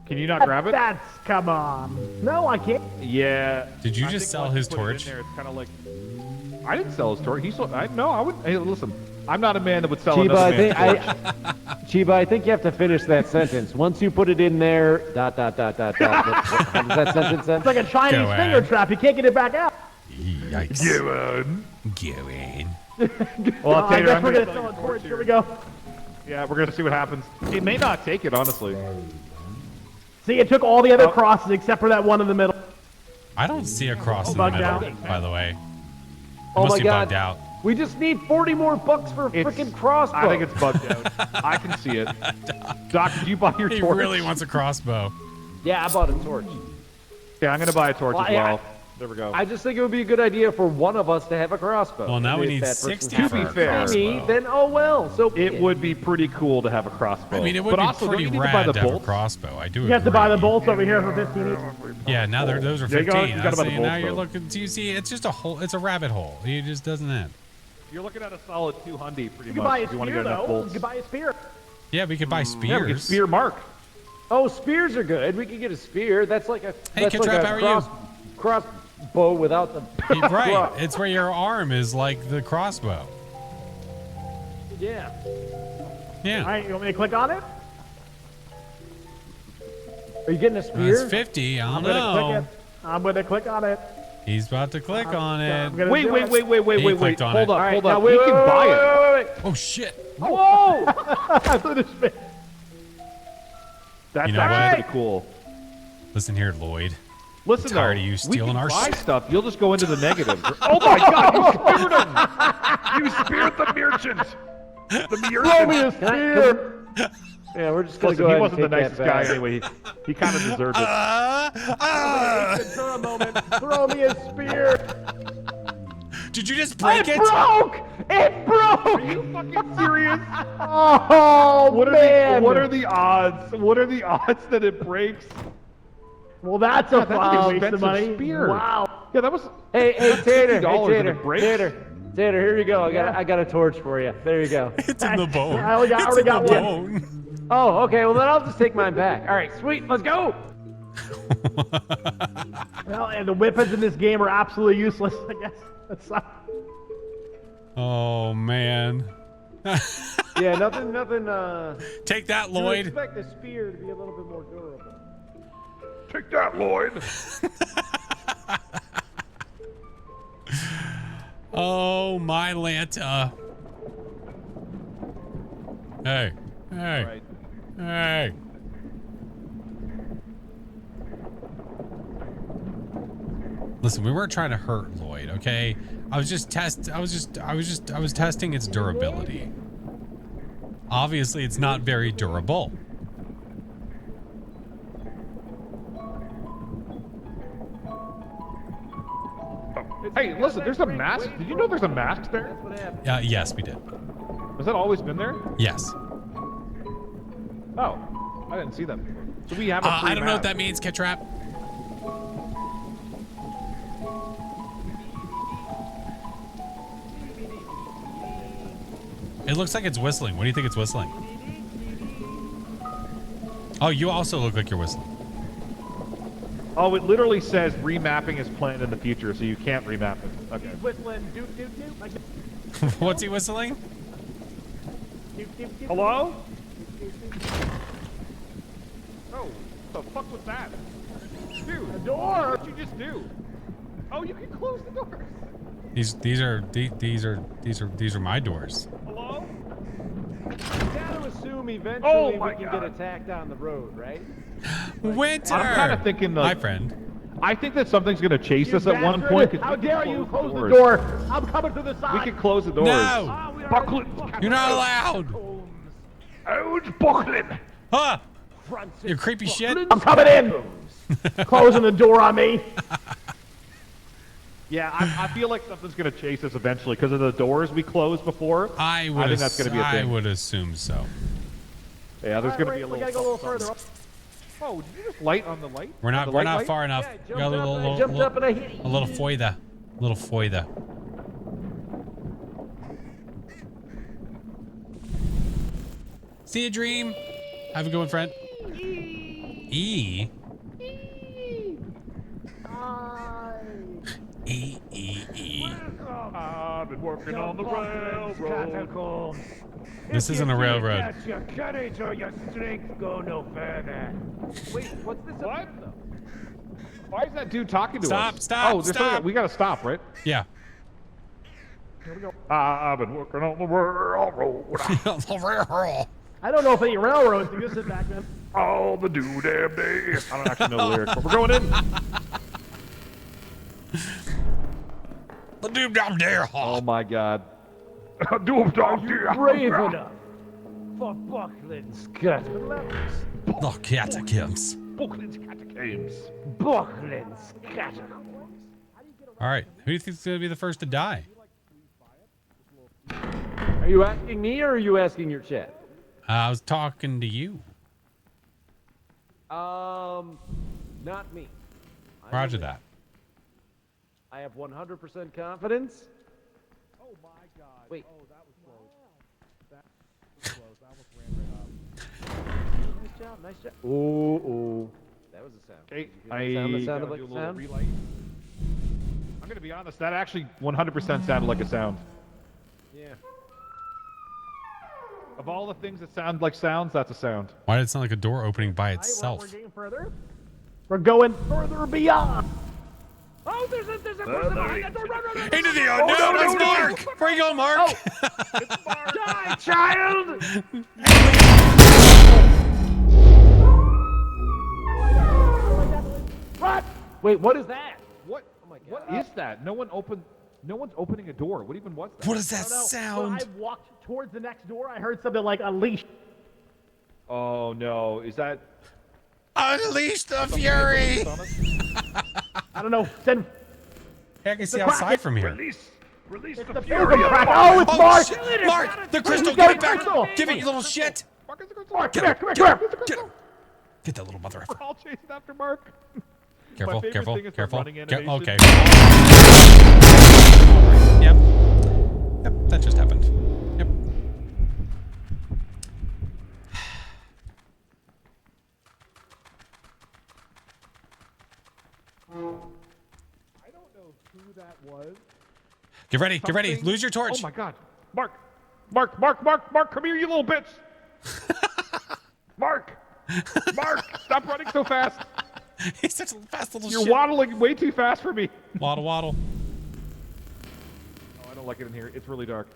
grab it? That's come on. No, I can't. Yeah. Did you I just think sell once his you put it in torch? there, it's kind of like. I didn't sell his torch. He sold. No, I wouldn't. Hey, listen. I'm not a man that would sell Chiba, another I man's think torch. Chiba, I think you have to finish that sentence. Once you put it in there, ... How does that sentence end? It's like a Chinese Go finger on. trap. You can't get it back out. Yikes. Go in. Well, I Tater, guess I'm we're gonna gonna sell sell a your torch. here. Here we go. Yeah, we're gonna see what happens. It may not take it, honestly. See, it took all the other crosses except for that one in the middle. I don't see a cross in the bugged middle, out. by the way. It Oh must my be God. bugged out. We just need 40 more bucks for a It's- freaking crossbow. I think it's bugged out. I can see it. Doc, did you buy your He torch? really wants a crossbow. Yeah, I bought a torch. Yeah, I'm gonna buy a torch Well, as well. There we go. I just think it would be a good idea for one of us to have a crossbow. Well, now we If need that person 60 has for be a fair. me, crossbow. then oh well. So be It would be pretty cool to have a crossbow. I mean, it would but be also, pretty don't you need to buy rad the to have a bolts? crossbow. I do You have to buy the agree. bolts over here for 15 each. Yeah, now those are Yeah, you 15. gotta- you gotta buy the See, now bolts, you're though. looking. Do you see? It's just a hole. It's a rabbit hole. He just doesn't end. You're looking at a solid 200 pretty You can much buy a if you want to spear, get enough though. You bolts. can buy a spear. Yeah, we could buy spears. Yeah, we can spear Mark. Oh, spears are good. We could get a spear. That's like a Hey, that's Kid Trap, like how a are you? crossbow without the Right. It's where your arm is like the crossbow. Yeah. Yeah. All right, you want me to click on it? Are you getting a spear? That's 50. I I'm don't gonna click know. it. I'm gonna click on it. He's about to click on I'm it. gonna Wait, do wait, it. wait, wait, wait, He wait, wait. clicked on Hold it. up, All right, hold now up. wait, We wait, can wait, buy it. wait, wait, Oh shit. wait. Whoa! I thought it was- That's You know actually what? pretty cool. Listen here, Lloyd. Listen, I'm tired though, of you we stealing can our buy shit. stuff. You'll just go into the negative. Oh my God! You speared him. You speared the merchant. The Throw me merchant. a spear. Yeah, we're just gonna Listen, go he ahead wasn't the and take nicest that guy back. anyway. He kind of deserved it. For a moment, throw me a spear. Did you just break it? Broke! It broke! Are you fucking serious? Oh man! What are the odds? What are the odds that it breaks? Well, that's a God, that's an fun waste expensive of money. spear. Wow. Yeah, that was. Hey, Tater, $50 hey, and Tater, it breaks? Tater, here you go. I got a torch for you. There you go. It's in the bone. I already It's already in got the one. bone. Oh, okay. Well, then I'll just take mine back. All right, sweet. Let's go. Well, and the weapons in this game are absolutely useless. I guess. That's Oh man. Yeah, nothing. Take that, You Lloyd. expect the spear to be a little bit more durable. Take that, Lloyd. Oh my Lanta. Hey. Hey. Right. Hey. Listen, we weren't trying to hurt Lloyd, okay? I was testing its durability. Obviously, it's not very durable. Hey, listen, there's a mask. Did you know there's a mask there? Yes, we did. Has that always been there? Yes. Oh, I didn't see that before. So we have a free I don't know what mask. that means, Kit Trap. It looks like it's whistling. What do you think it's whistling? Oh, you also look like you're whistling. Oh, it literally says remapping is planned in the future, so you can't remap it. Okay. Whistling, doop, doop, doop. Like, What's he whistling? doop, doop, doop. Hello? Oh, the fuck was that? Dude, The door. what'd you just do? Oh, you can close the doors. These are my doors. Hello? You gotta assume eventually Oh we my can God. get attacked on the road, right? Winter. I'm kind of thinking My the. friend. I think that something's gonna chase You us at one bastard. point. 'cause How we can dare you close the doors. door? I'm coming through the side. We can close the doors. No. Ah, we are Buckle. You're not allowed. Oh, it's buckling. Huh? You creepy shit. I'm coming in. Closing the door on me. Yeah, I feel like something's gonna chase us eventually because of the doors we closed before. I think that's gonna be a I thing. would assume so. Yeah, there's gonna be a We little. gotta go a little further up. Oh, did you just light on the light? We're not The we're light not light? far enough. Yeah, We got I jumped up and I hit a little foida. Little foida. See you, Dream. Have a good one, friend. E. E. I've been working on the railroad. Catacombs. This isn't a railroad. That's your courage or your strength go no further. Wait, what's this What? about, though? Why is that dude talking to Stop, us? stop, Oh, there's stop. something- we gotta stop, right? Yeah. I've been working on the railroad. I don't know if any railroads existed back then. All the damn day. I don't actually know the lyrics, but we're going in. The doom down there. Oh my god. Doom dog Brave enough for Buckland's catacombs. The catacombs. Buckland's catacombs. Buckland's catacombs. All right. Who do you think is going to be the first to die? Are you asking me or are you asking your chat? I was talking to you. Not me. Roger that. I have 100% confidence. Oh my god. Wait. Oh, that was close. That was close. I almost ran right up. Nice job, nice job. Ooh. That was a sound. Okay, Did you hear that sound that sounded gotta like do a a little sound? relight. I'm gonna be honest, that actually 100% sounded like a sound. Yeah. Of all the things that sound like sounds, that's a sound. Why did it sound like a door opening by We're itself? getting further. We're going further beyond. Oh, there's a person behind that door. Run. Into the unknown. It's Mark. Where you going, Mark? Die, child! What? Wait, what is that? What? Oh my God. What is that? No one's opening a door. What even was that? What is that No, sound? when I walked towards the next door, I heard something like unleash. Oh no, is that Unleash the fury. I don't know. Then Hey, I can see The outside Kraken. from here. release it's the the fury? Pilgrim crack. Oh, it's Mark. Shit. Mark, the crystal, He's give got it a back. crystal. Give it, you little shit. Mark is the crystal. Mark, Get come him, here, get come him, here. get him. Get that little mother effer. We're all chasing after Mark. Careful, favorite careful, thing is the careful. running Okay. animation. Yep. Yep, that just happened. Yep. I don't know who that was. Get ready, get ready. Something- Lose your torch. Oh my god. Mark, come here, you little bitch. Mark, stop running so fast. He's such a fast little You're shit. waddling way too fast for me. Waddle, waddle. Oh, I don't like it in here. It's really dark.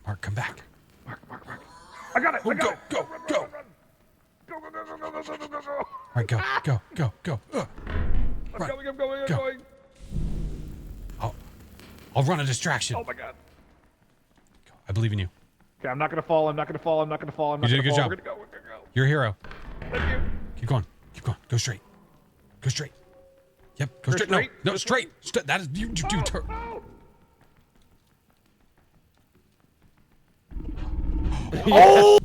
Mark, come back. Mark. I got it. I got Go, it. go, go. Run. Go. All right, go. I'm going. Go. I'll run a distraction. Oh my god. I believe in you. Okay, I'm not gonna fall. I'm not gonna fall. You did a good job. We're gonna go. You're a hero. Thank you. Keep going. Go straight. Yep. Go straight. straight? No, This straight. That is you. Turn. Oh!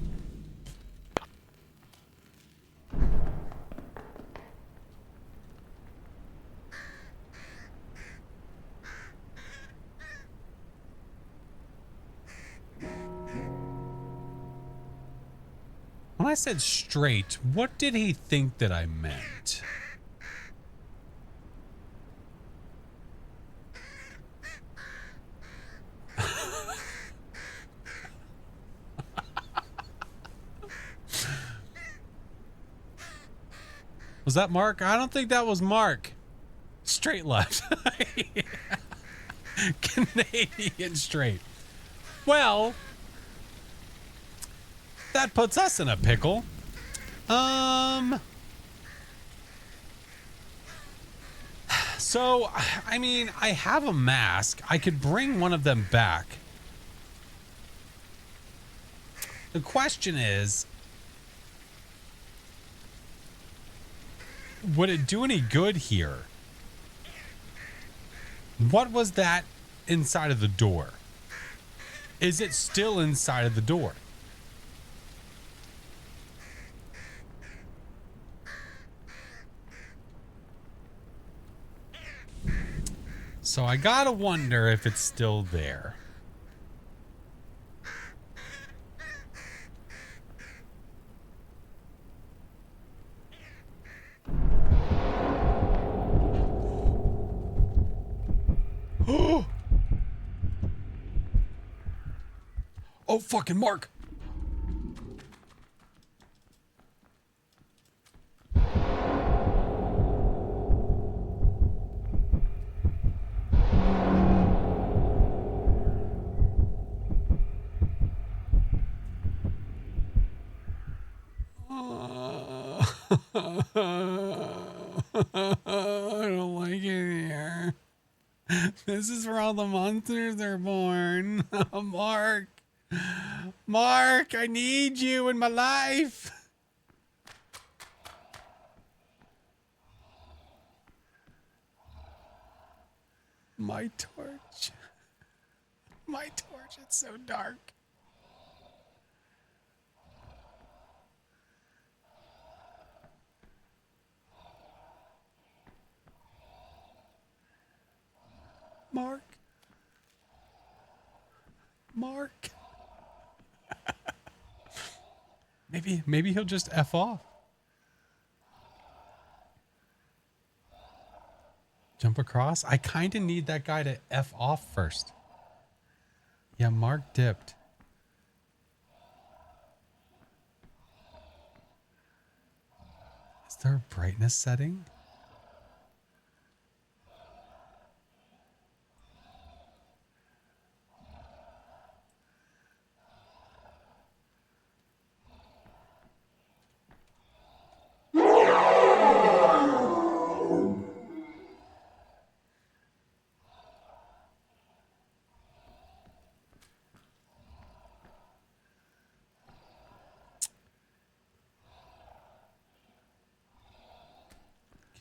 When I said straight, what did he think that I meant? Was that Mark? I don't think that was Mark. Straight left. Canadian straight. Well, that puts us in a pickle. So, I mean, I have a mask. I could bring one of them back. The question is, would it do any good here? What was that inside of the door? Is it still inside of the door? So I gotta wonder if it's still there. Oh, fucking Mark. I don't like it here. This is where all the monsters are born. Mark. Mark, I need you in my life. My torch. My torch, it's so dark. Mark. Mark. Maybe he'll just F off. Jump across? I kind of need that guy to F off first. Yeah, Mark dipped. Is there a brightness setting?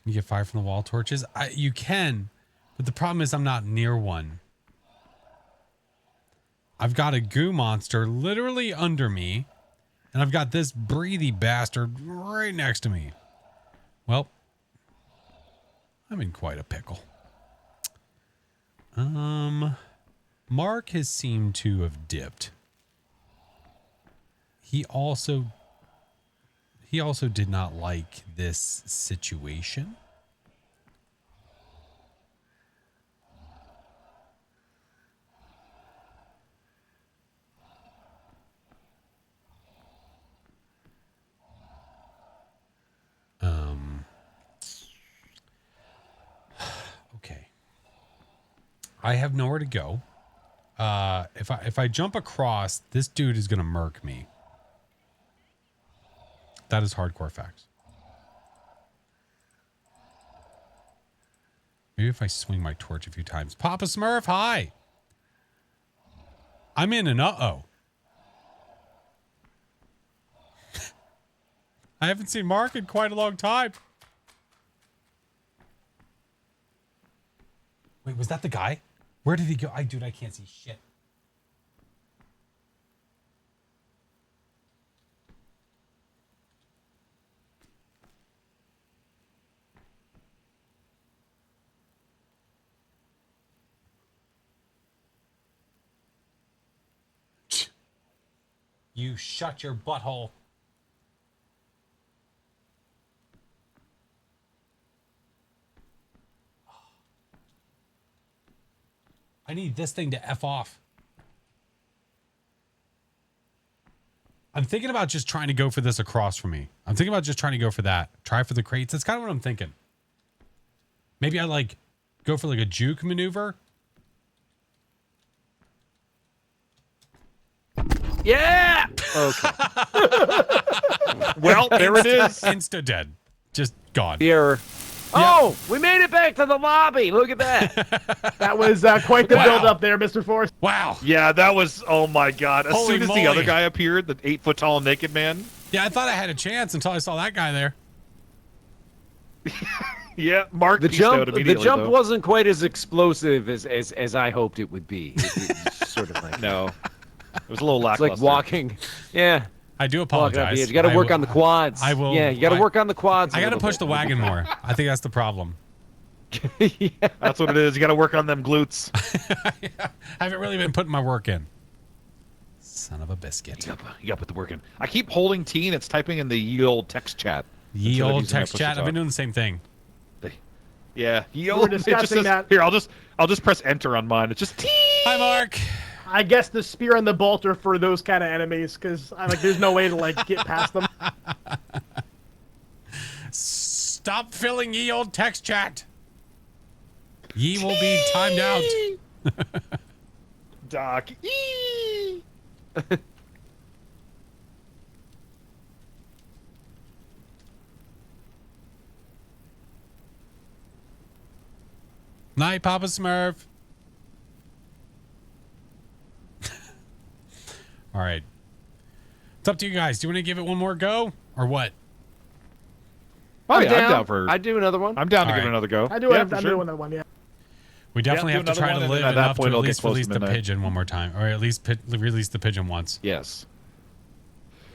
Can you get fire from the wall torches? You can, but the problem is I'm not near one. I've got a goo monster literally under me, and I've got this breathy bastard right next to me. Well, I'm in quite a pickle. Mark has seemed to have dipped. He also did not like this situation. Okay. I have nowhere to go. If I jump across, this dude is gonna murk me. That is hardcore facts. Maybe if I swing my torch a few times. Papa Smurf, hi. I'm in an uh-oh. I haven't seen Mark in quite a long time. Wait, was that the guy? Where did he go? Dude, I can't see shit. You shut your butthole. I need this thing to F off. I'm thinking about just trying to go for this across from me. I'm thinking about just trying to go for that. Try for the crates. That's kind of what I'm thinking. Maybe I like go for like a juke maneuver. Yeah. Okay. Well, there it is. Insta dead. Just gone. Here. Oh, we made it back to the lobby. Look at that. That was quite the build up there, Mr. Force. Wow. Yeah, that was, oh my God. As Holy soon as moly. the other guy appeared, the 8-foot-tall naked man. Yeah, I thought I had a chance until I saw that guy there. Yeah, Mark The pieced out jump immediately, the jump though. wasn't quite as explosive as I hoped it would be. It was sort of like No. It was a little it's lackluster. like walking. Yeah. I do Walking up the apologize. edge. You got to I work will- on the quads. I will. Yeah, you got to work on the quads. I got to push the wagon more. I think that's the problem. Yeah. That's what it is. You got to work on them glutes. I haven't really been putting my work in. Son of a biscuit. You got to put the work in. I keep holding T and it's typing in the ye old text chat. Ye instead of old using my text push to chat. I've been talk. doing the same thing. Yeah, ye were old. It just discussing says, that. Here, I'll just press enter on mine. It's just T. Hi, Mark. I guess the spear and the bolt are for those kind of enemies, because like there's no way to like get past them. Stop filling ye old text chat. Ye will be timed out. Doc. Eee. Night, Papa Smurf. All right. It's up to you guys. Do you want to give it one more go or what? Oh yeah, down. I'm down for. I'd do another one. I'm down to All give it right. another go. I do yeah, have for I'm sure. doing that one, yeah. We definitely do have to another try one, to and live then at that enough to point at it'll get least close to release the midnight. pigeon one more time, or at least release the pigeon once. Yes.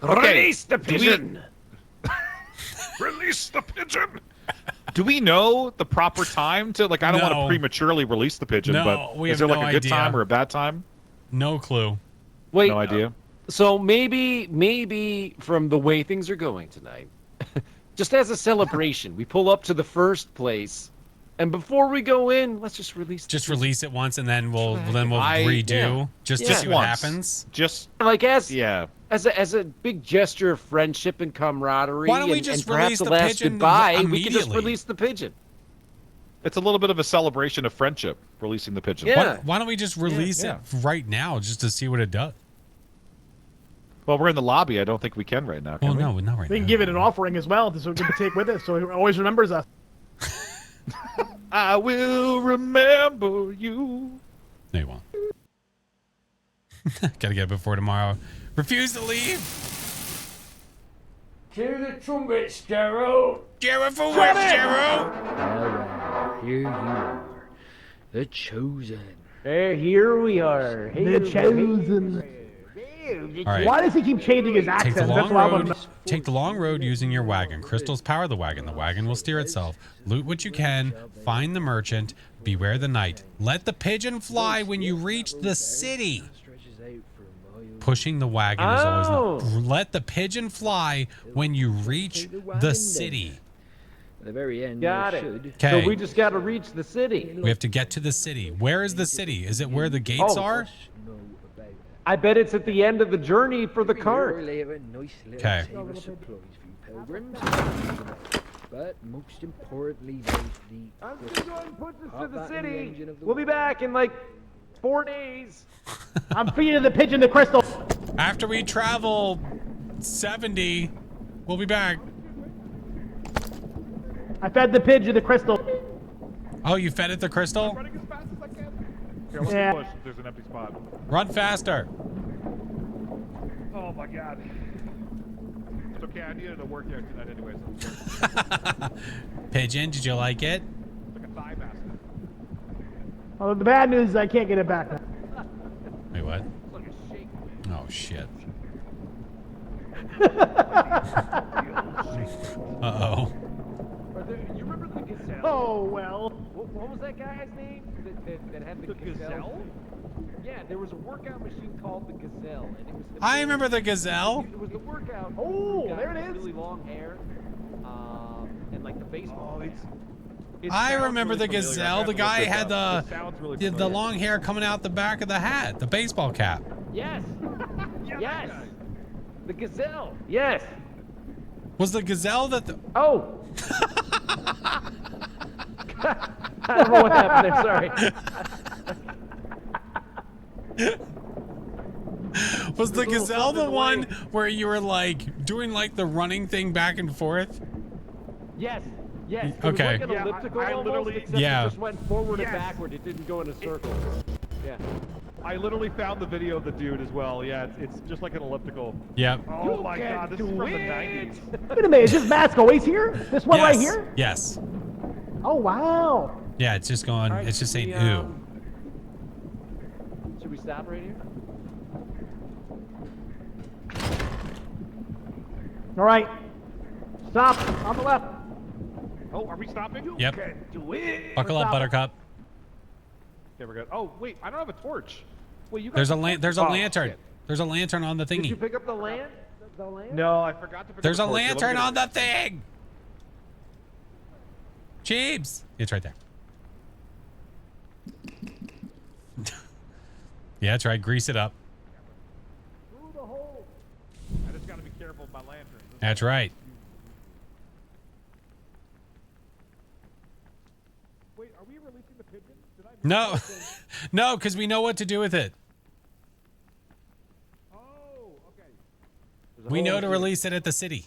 Release the Do we- pigeon. Release the pigeon. Do we know the proper time to like? I don't want No. to prematurely release the pigeon, No, but we is have there like no a good idea. time or a bad time? No clue. Wait. No idea. So maybe from the way things are going tonight, just as a celebration, we pull up to the first place, and before we go in, let's just release. Just release it once, and then we'll I- redo yeah. just to Yeah. see what Once. happens. Just Like as yeah. as a big gesture of friendship and camaraderie. Why don't we and, just and perhaps release the the last pigeon goodbye? We can just immediately? release the pigeon. It's a little bit of a celebration of friendship, releasing the pigeon. Yeah. Why don't we just release yeah. it right now just to see what it does? Well, we're in the lobby. I don't think we can right now. Can Well, we? no, not right We now. can give it an offering as well, so we can take with us, so he always remembers us. I will remember you. No, you won't. Gotta get it before tomorrow. Refuse to leave. To the trumpets, Gerald! Jared for what, Jared? Well, here you are. The chosen. Here we are. The chosen. All right. Why does he keep changing his Take the accent? long That's what I want to road. know. Take the long road using your wagon. Crystals power the wagon. The wagon will steer itself. Loot what you can. Find the merchant. Beware the night. Let the pigeon fly when you reach the city. Stretches out for miles. Pushing the wagon is always Oh. not. Let the pigeon fly when you reach the city. At the very end, Got you it. should. Okay. So we just got to reach the city. We have to get to the city. Where is the city? Is it where the gates Oh. are? Know about it. I bet it's at the end of the journey for the Here cart. later, nice little Okay. table of supplies for you pilgrims. But most importantly, there's the I'm just going to put this to Hop the back in the city. engine of the We'll be wagon. back in like 4 days. I'm feeding the pigeon the crystal. After we travel 70, we'll be back. I fed the pigeon the crystal. Oh, you fed it the crystal? Running as fast as I can. Here, let's Yeah. push. There's an empty spot. Run faster. Oh my god. It's okay. I needed a workout tonight anyway. So Pigeon, did you like it? it's like a thigh mask. Well, the bad news is I can't get it back now. Wait, what? Oh shit. Uh-oh. You remember the gazelle? Oh, well. What was that guy's name that had the gazelle? Yeah, there was a workout machine called the Gazelle, and it was. I remember the gazelle. It was the workout. Oh, guy there it with is. Really long hair, and like the baseball. I remember the gazelle. The guy had the the long hair coming out the back of the hat, the baseball cap. Yes. Yes. The Gazelle. Yes. Was the gazelle that the Oh. I don't know what happened there. Sorry. Was the gazelle the one where you were like doing like the running thing back and forth? Yes. Yes. It Okay. was like an elliptical I almost, literally- except Yeah. it just went forward Yes. and backward. It didn't go in a circle. Yeah. I literally found the video of the dude as well. Yeah, it's just like an elliptical. Yep. Oh my god, this is from the 90s. Wait a minute, is this mask always here? This one right here? Yes. Oh, wow. Yeah, it's just going. All right, It's just saying should we, ooh. Should we stop right here? All right. Stop. On the left. Oh, are we stopping? Yep. Do it. Buckle up, stopping. Buttercup. Okay, we're good. Oh wait, I don't have a torch. Wait, you got There's a torch? there's a Oh, lantern. shit. There's a lantern on the Did you thingy. pick up the lamp? The lamp? No, I forgot to pick There's a up the torch. lantern on the thing. Jeebs. It's right there. Yeah, that's right. Grease it up. I just gotta be careful with my lantern. That's right. Wait, are we releasing the pigeon? Did I miss No, something? no, because we know what to do with it. Oh, okay. We know to release it at the city.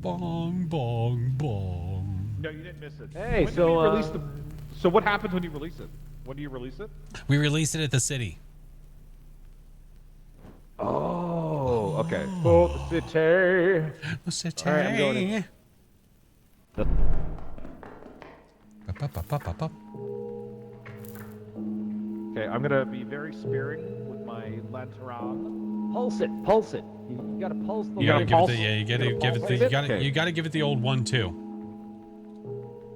Bong, bong, bong. No, you didn't miss it. Hey, when so, did we release the? So what happens when you release it? When do you release it? We release it at the city. Oh, okay. Oh, the city. The city. All right, I'm going in. Ba-ba-ba-ba-ba. Okay, I'm gonna be very sparing with my lantern. Pulse it. Pulse it. You gotta pulse the You gotta lamp. give it pulse? the you gotta You gotta give it pulse the it? you gotta Okay. you gotta give it the old one too.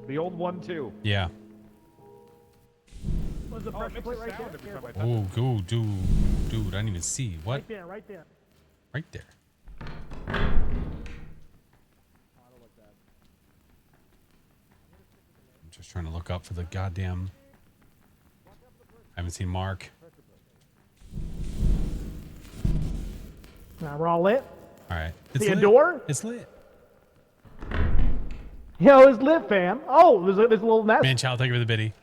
The old one too. Yeah. Was the Oh, it pressure makes plate a right sound there? every time I touch Oh, go, dude. I didn't even see what Right there, right there. right there. I'm just trying to look up for the goddamn. I haven't seen Mark. Now we're all lit. All right. See a lit. door? It's lit. Yo, it's lit, fam. Oh, there's a little nest. Man, child, thank you for the biddy.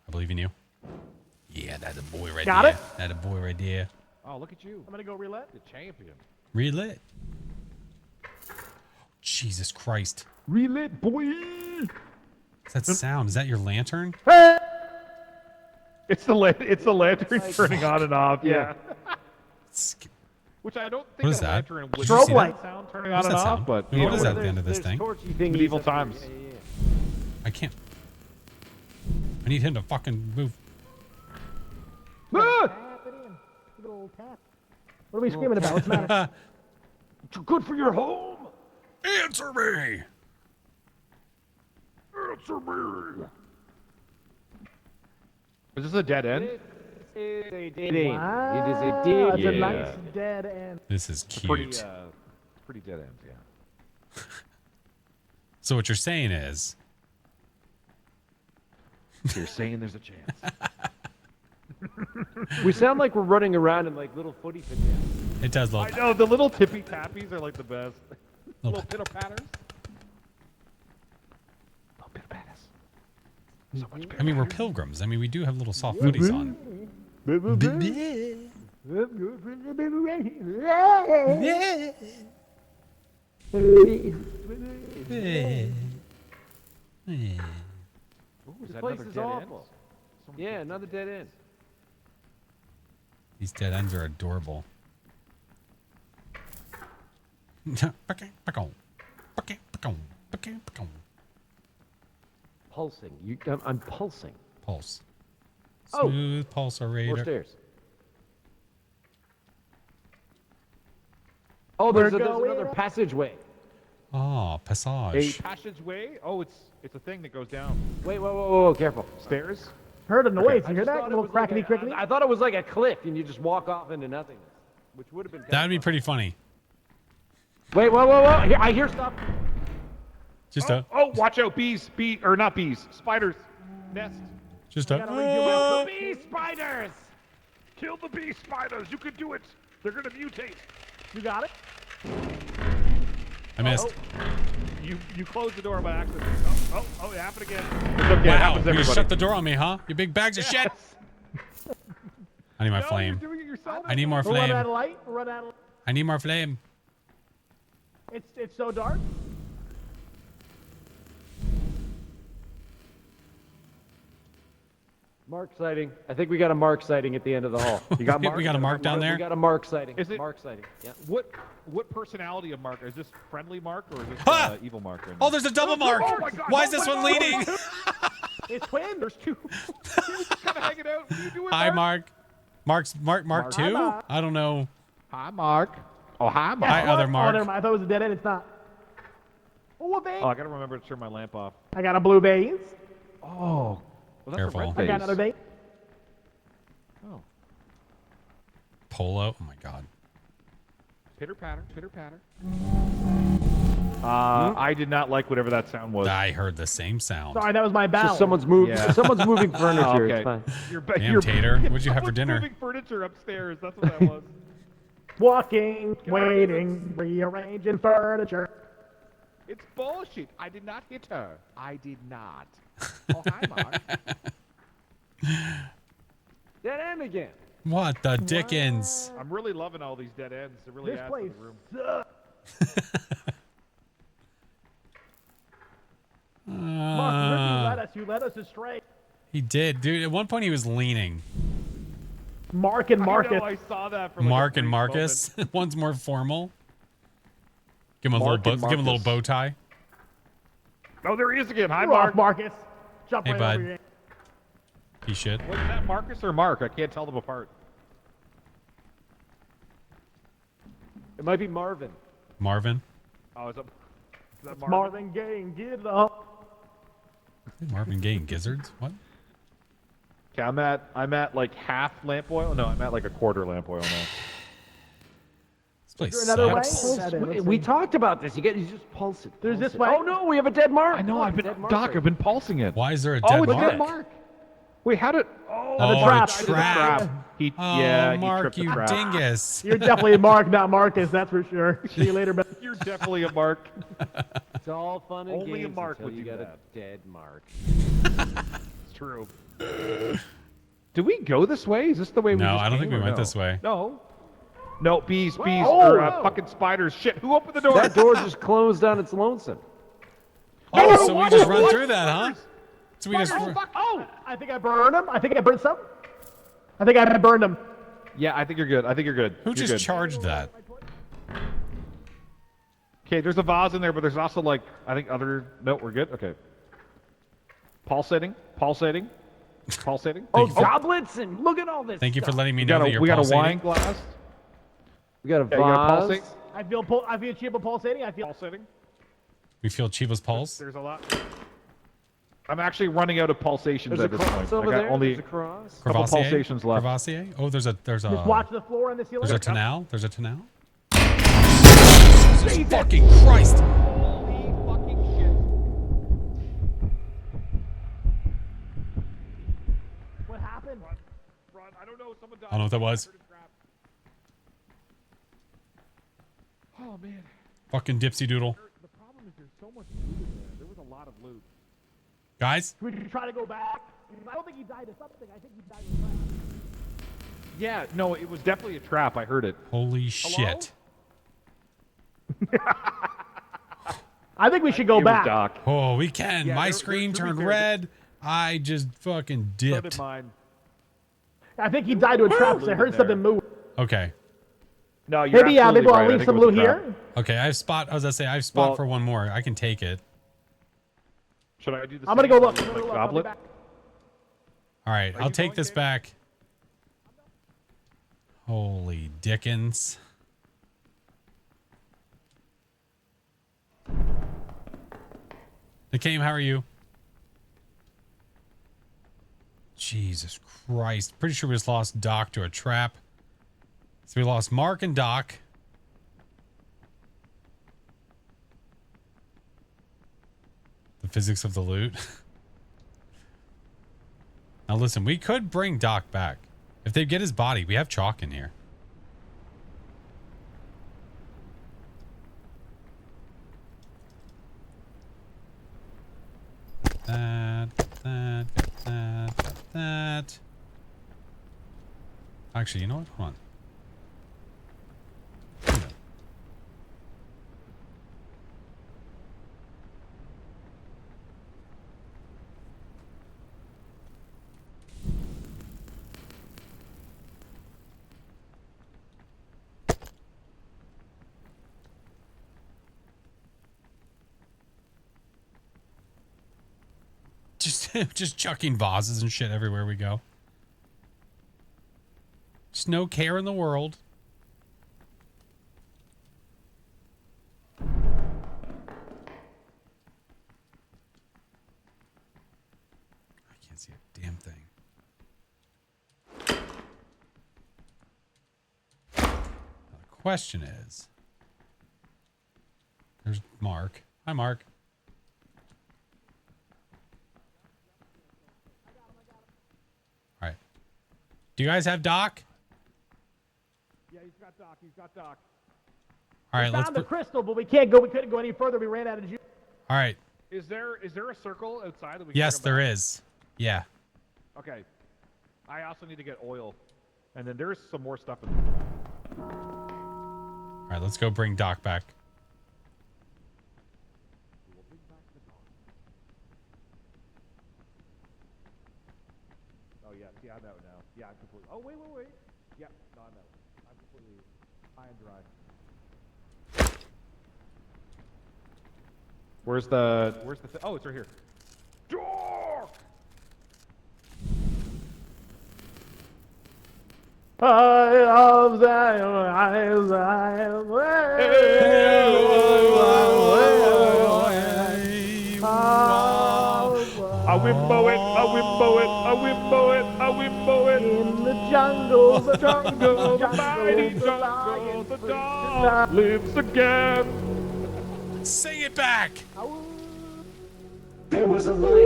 I believe in you. Yeah, that's a boy right Got there. it? That's a boy right there. Oh, look at you, I'm gonna go relit. the champion. Relit. Jesus Christ. Relit, boy. What's that sound? Is that your lantern? It's the lantern turning on and off. Yeah. Sk- Which I don't think What is a that? lantern Did would you Strobe see that? light. sound turning What's on and that off, sound? but What you know, is that at the end of this There's thing? torchy thingies Medieval up there. times. Yeah, yeah. I can't. I need him to fucking move. Ah! Tap it in. Give it a little tap. What are we screaming about? What's the matter? Too good for your home. Answer me! Answer me. Is this a dead end? It's a dead end. Wow, It is a that's dead a end. nice dead end. This is Pretty, cute. pretty dead end. Yeah. So what you're saying is, You're saying there's a chance. We sound like we're running around in like little footy pajamas. it does I look. know the little tippy tappies are like the best. Little Little pitter patters. Little pitter patters. So much I mean, we're pilgrims. I mean, we do have little soft footies on. Ooh, is This that place another is dead awful. end? Yeah, another dead end. These dead ends are adorable. pulsing. I'm pulsing. Pulse. Oh. Smooth More pulsarator. stairs. Oh, there's We're another going up. passageway. Oh, passage. A passageway? Oh, it's a thing that goes down. Wait, whoa, careful. Stairs? Heard a noise. I You hear just that? thought A it little was like crackety a- crickety. I thought it was like a cliff and you just walk off into nothingness, which would have been. That would be pretty funny. Wait, whoa! Here, I hear stuff. Just a, Oh, watch out, not bees, spiders. Nest. just Gotta a. redo my- Bee spiders. Kill the bee spiders. You can do it. They're gonna mutate. You got it? I missed. You closed the door by accident. Oh, it happened again. It's okay. It Wow, happens to you just everybody. shut the door on me, huh? You big bags of shit. I need my No, flame. you're doing it yourself. I need more We'll run out flame. of light. We'll run out of light. I need more flame. It's so dark. Mark sighting. I think we got a Mark sighting at the end of the hall. You got We Mark? got a mark down We there. got a Mark sighting. Is it- Mark sighting? Yeah. What personality of Mark? Is this friendly Mark or is this Ah! evil Mark? Right Oh, now? there's a double mark. Oh my God, Why oh is this my one God, leading? It's twin. There's two. Just kind of hanging out. What are you doing, Hi, Mark? Mark. Mark Mark. two? Mark. I don't know. Hi, Mark. Oh, hi, Mark. Hi, other Oh, Mark. never mind. I thought it was a dead end. It's not. Oh, a vase. Oh, I gotta remember to turn my lamp off. I got a blue vase. Oh, well, that's Careful. a red I vase. got another vase. Oh, Polo. Oh my God. pitter patter, pitter patter. I did not like whatever that sound was. I heard the same sound. Sorry, that was my bowel. Just someone's moving. Yeah. Someone's moving furniture. Oh, okay. It's fine. You're, Damn, Tater. What'd you have for someone's dinner? moving furniture upstairs. That's what that was. Walking, waiting, rearranging furniture. It's bullshit. I did not hit her. I did not. Oh, hi, Mark. Dead end again. What the Dickens? I'm really loving all these dead ends. It really This adds place to the room. sucks. Mark, you led us astray. He did, dude. At one point, he was leaning. Mark and Marcus. I know, I saw that from Mark and Marcus. One's more formal. Give him a Mark little and give him a little Marcus. bow tie. Oh, there he is again. Hi, You're off, Mark. Marcus. Jump Hey, right bud. over here. He should. Was that Marcus or Mark? I can't tell them apart. It might be Marvin. Marvin. Oh, is that Marvin? Marvin Gaye and get it up. Marvin Gaye and Gizzards. What? Okay, I'm at like half lamp oil. No, I'm at like a quarter lamp oil now. This place Is there another sucks. way? Let's We see. talked about this. You just pulse it. There's pulse this it. way. Oh no, we have a dead Mark. I know. Look, I've been dead Mark Doc. right I've been pulsing it. Why is there a dead Oh, it's a Mark? dead Mark. Wait, how did? Oh, the the trap. trap. He, Oh, yeah, he Mark, tripped the you trap. dingus. You're definitely Mark, not Marcus. That's for sure. See you later, man. You're definitely a Mark. It's all fun and Only a games Mark until would you do got that. a dead Mark. It's true. Did we go this way? Is this the way we No, just I don't think came, we or went no? this way. No. No, bees, Oh, or no. fucking spiders. Shit, who opened the door? That door just closed on its lonesome. Oh, so we just run through that, huh? So we just. Oh, I think I burned him. I think I burned some. I think I burned him. Yeah, I think you're good. I think you're good. Who You're just good. charged that? Okay, there's a vase in there, but there's also like I think other. No, we're good. Okay. Pulsating. Oh, goblets and look at all this. Thank you for stuff. letting me know that you're We got a pulsating. wine glass. We got a Yeah, you got vase. pulsate. I feel cheap pulsating. I feel. Pulsating. We feel Chiva's pulse. There's a lot. I'm actually running out of pulsations There's a at this cross point. over I got there. only There's a cross. couple Crevassier? pulsations left. Crevassier? Oh, there's a Just watch the floor and the ceiling. there's a tonal. There's a tonal. Jesus fucking Christ! Holy fucking shit. What happened? Run. I don't know. Someone died. I don't know what that was. Oh man. Fucking Dipsy Doodle. The problem is there's so much loot in there. There was a lot of loot. Guys, We should try to go back. I don't think he died of something. I think he died of crap. Yeah, no, it was definitely a trap. I heard it. holy shit. I think we should go It was back. Doc. Oh, we can. Yeah, My there- screen to be turned fair, red. I just fucking So did dipped. mine. I think he died to a trap because I heard there. something move. Okay. No, you're Maybe absolutely maybe I'll right. I leave think some it was loot a trap. here. Okay, I have spot. I was gonna say I have spot Well- for one more. I can take it. Should I do the I'm gonna same? go look. Like I'm gonna look. I'll be Goblet? back. All right, I'll you take going, this Dave? back. Holy Dickens. Nickame, how are you? Jesus Christ. Pretty sure we just lost Doc to a trap. So we lost Mark and Doc. The physics of the loot. Now listen, we could bring Doc back. If they get his body, we have chalk in here. That. Actually, you know what? Hold on. Just chucking vases and shit everywhere we go. Just no care in the world. I can't see a damn thing. Now the question is, there's Mark. Hi, Mark. All right. Do you guys have Doc? Yeah, he's got Doc. He's got Doc. All right, We let's found the put. crystal, but we can't go. We couldn't go any further. We ran out of juice. All right. Is there a circle outside that we can Yes, bring there back? is. Yeah. Okay. I also need to get oil. And then there's some more stuff in All right, let's go bring Doc back. Oh, yeah. See, I know now. Yeah, I'm completely... Oh, wait. Yeah, no, I know. I'm completely high and dry. Where's the... Oh, it's right here. Dork! I wimbo it, I wimbo it, I wimbo it, I wimbo it. In the jungle, the jungle, The mighty jungle, the dog lives again. Sing it back. There was a light.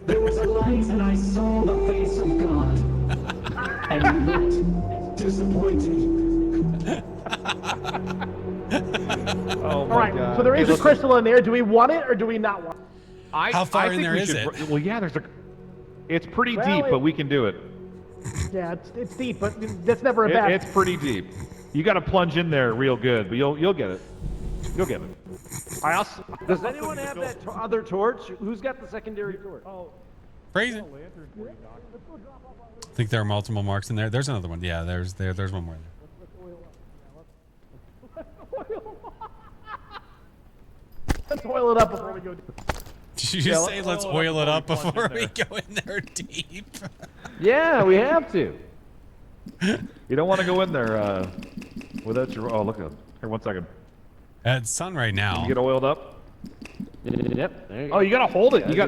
There was a light, and I saw the face of God. And he looked disappointed. Oh my All right, God. so there is Hey, a crystal in there. Do we want it or do we not want it? How far in think there we is should it? Well, yeah, it's pretty Well, deep, but we can do it. Yeah, it's deep, but that's never a bad. It's pretty deep. You got to plunge in there real good, but you'll get it. You'll get it. I also Does anyone have that other torch? Who's got the secondary torch? Oh, Crazy. I think there are multiple marks in there. There's another one. Yeah, there's one more there. Let's oil it up before we go. Did you just say let's oil it up before we go in there deep? Yeah, we have to. you don't want to go in there without your. Oh, look at here. 1 second. It's sun right now. You get oiled up. Yep. There you Oh, you gotta hold it. Yeah,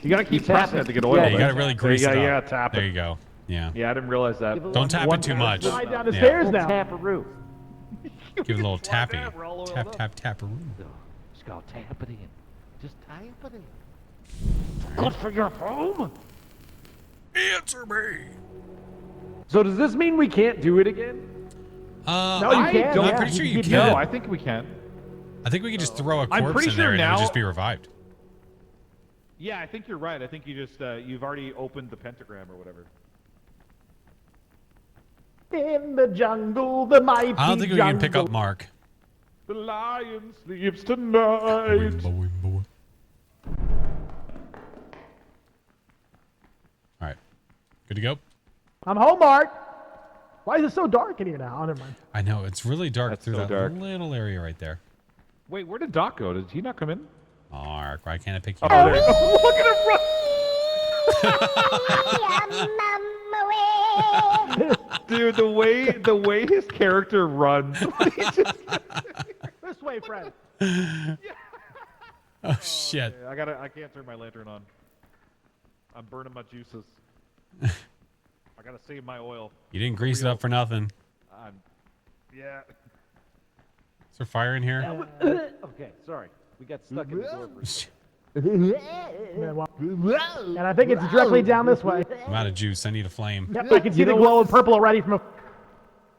You gotta keep pressing it to get oiled. Yeah, you gotta really grease it up. Yeah, tap it. There you go. Yeah. Yeah, I didn't realize that. Don't tap it too much. Slide down the Yeah. stairs now. Taparoo. Give it a little tappy. We're all oiled Tap, up. tap, tap. Just go tap it in. Just tap it in. Good for your home. Answer me. So does this mean we can't do it again? No, you I can't. don't- I'm yeah, pretty sure you keep can. No, I think we can. I think we could just throw a I'm corpse pretty in there sure and it would now- just be revived. Yeah, I think you're right. I think you just you've already opened the pentagram or whatever. In the jungle, the mighty I don't think we can pick jungle. up Mark. The lion sleeps tonight. All right. Good to go? I'm home, Mark. Why is it so dark in here now? Oh, never mind. I know. It's really dark That's through so that dark. little area right there. Wait, where did Doc go? Did he not come in? Mark, why can't I pick you Oh, up? there you go. Look at him run. Dude, the way his character runs. He just- This way, Fred. Oh, shit. Okay, I can't turn my lantern on. I'm burning my juices. I gotta save my oil. You didn't grease it up for nothing. Yeah. Is there fire in here? Okay, sorry. We got stuck in the door for a second. And I think it's directly down this way. I'm out of juice. I need a flame. Yep, I can see the glow of purple already from a...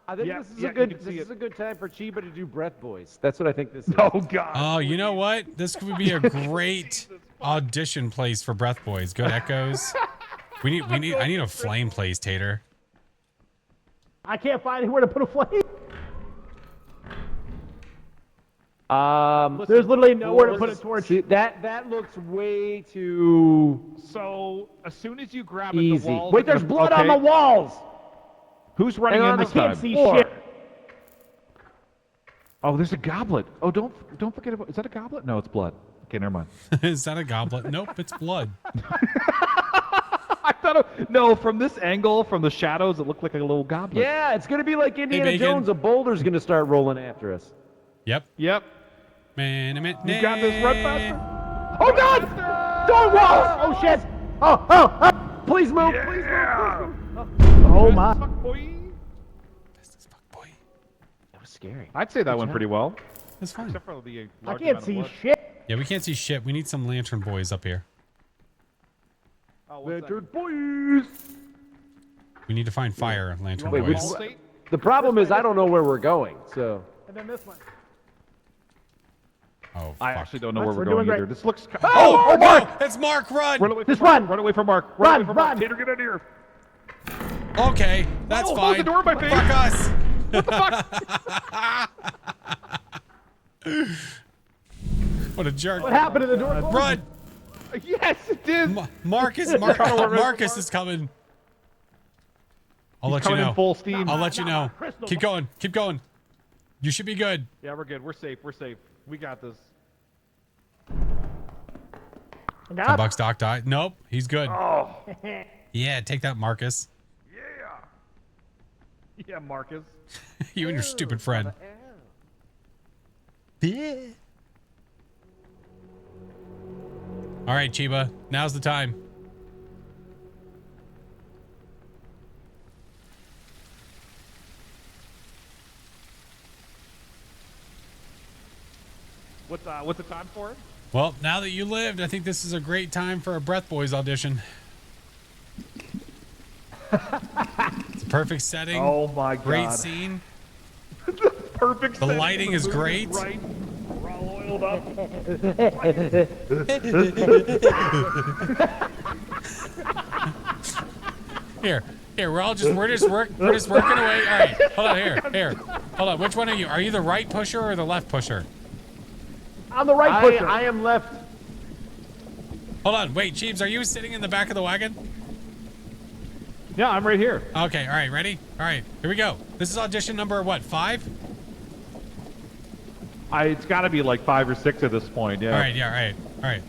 I think Yeah, this is yeah, a you good can see this is it. a good time for Chiba to do Breath Boys. That's what I think this is. Oh God. Oh, you know what? This could be a great audition place for Breath Boys. Good echoes. I need a flame place, Tater. I can't find anywhere to put a flame. There's literally nowhere to put a torch. See, that looks way too So as soon as you grab it, easy. the walls. Wait, are there's gonna- blood on okay. the walls. Who's running And in on this the Can't time? see floor. shit. Oh, there's a goblet. Oh, don't forget about. Is that a goblet? No, it's blood. Okay, never mind. Is that a goblet? Nope, it's blood. I thought. No, from this angle, from the shadows, it looked like a little goblet. Yeah, it's gonna be like Indiana Bacon. Jones. A boulder's gonna start rolling after us. Yep. Yep. Man, You got this. Run faster. Oh, God! Door walls! Oh, shit! Oh! Please move. Yeah. Please move. Oh, my. Fuck, boy. Best as fuck, boy. That was scary. I'd say that went pretty well. That's fine. Except for the I large can't amount of see blood. shit. Yeah, we can't see shit. We need some lantern boys up here. Oh, one second. Lantern boys. We need to find fire, lantern Wait, which boys. one? The problem is I don't know where we're going. So And then this one. Oh, I fuck. actually don't know where We're we're doing going great. either. This looks. Oh, Oh, no! Mark! It's Mark, run! Run away from This Mark. one. Run away from Mark. Run, away from Mark. run. Tater, get in here. Okay, that's Oh, fine. close the door in my face. Fuck us. What a jerk. What happened to the door? Run! Yes, it did. Marcus is coming. I'll let you Coming know. in full steam. I'll let you know. Crystal. Keep going. Keep going. You should be good. Yeah, we're good. We're safe. We're safe. We got this. $10 Doc died. Nope, he's good. Oh, Yeah, take that, Marcus. yeah. Yeah, Marcus. You and your stupid friend. All right, Chiba. Now's the time. What's the time for it? Well, now that you lived, I think this is a great time for a Breath Boys audition. It's a perfect setting. Oh my God. Great scene. Perfect. The setting. lighting is mood great. Right. We're all oiled up. Here, we're just working away. All right, hold on, here. Hold on, which one are you? Are you the right pusher or the left pusher? On the right pusher. I am left. Hold on, wait, Jeeves, are you sitting in the back of the wagon? Yeah, I'm right here. Okay, all right, ready? All right, here we go. This is audition number, what, 5? It's got to be like 5 or 6 at this point. Yeah. All right, yeah, all right.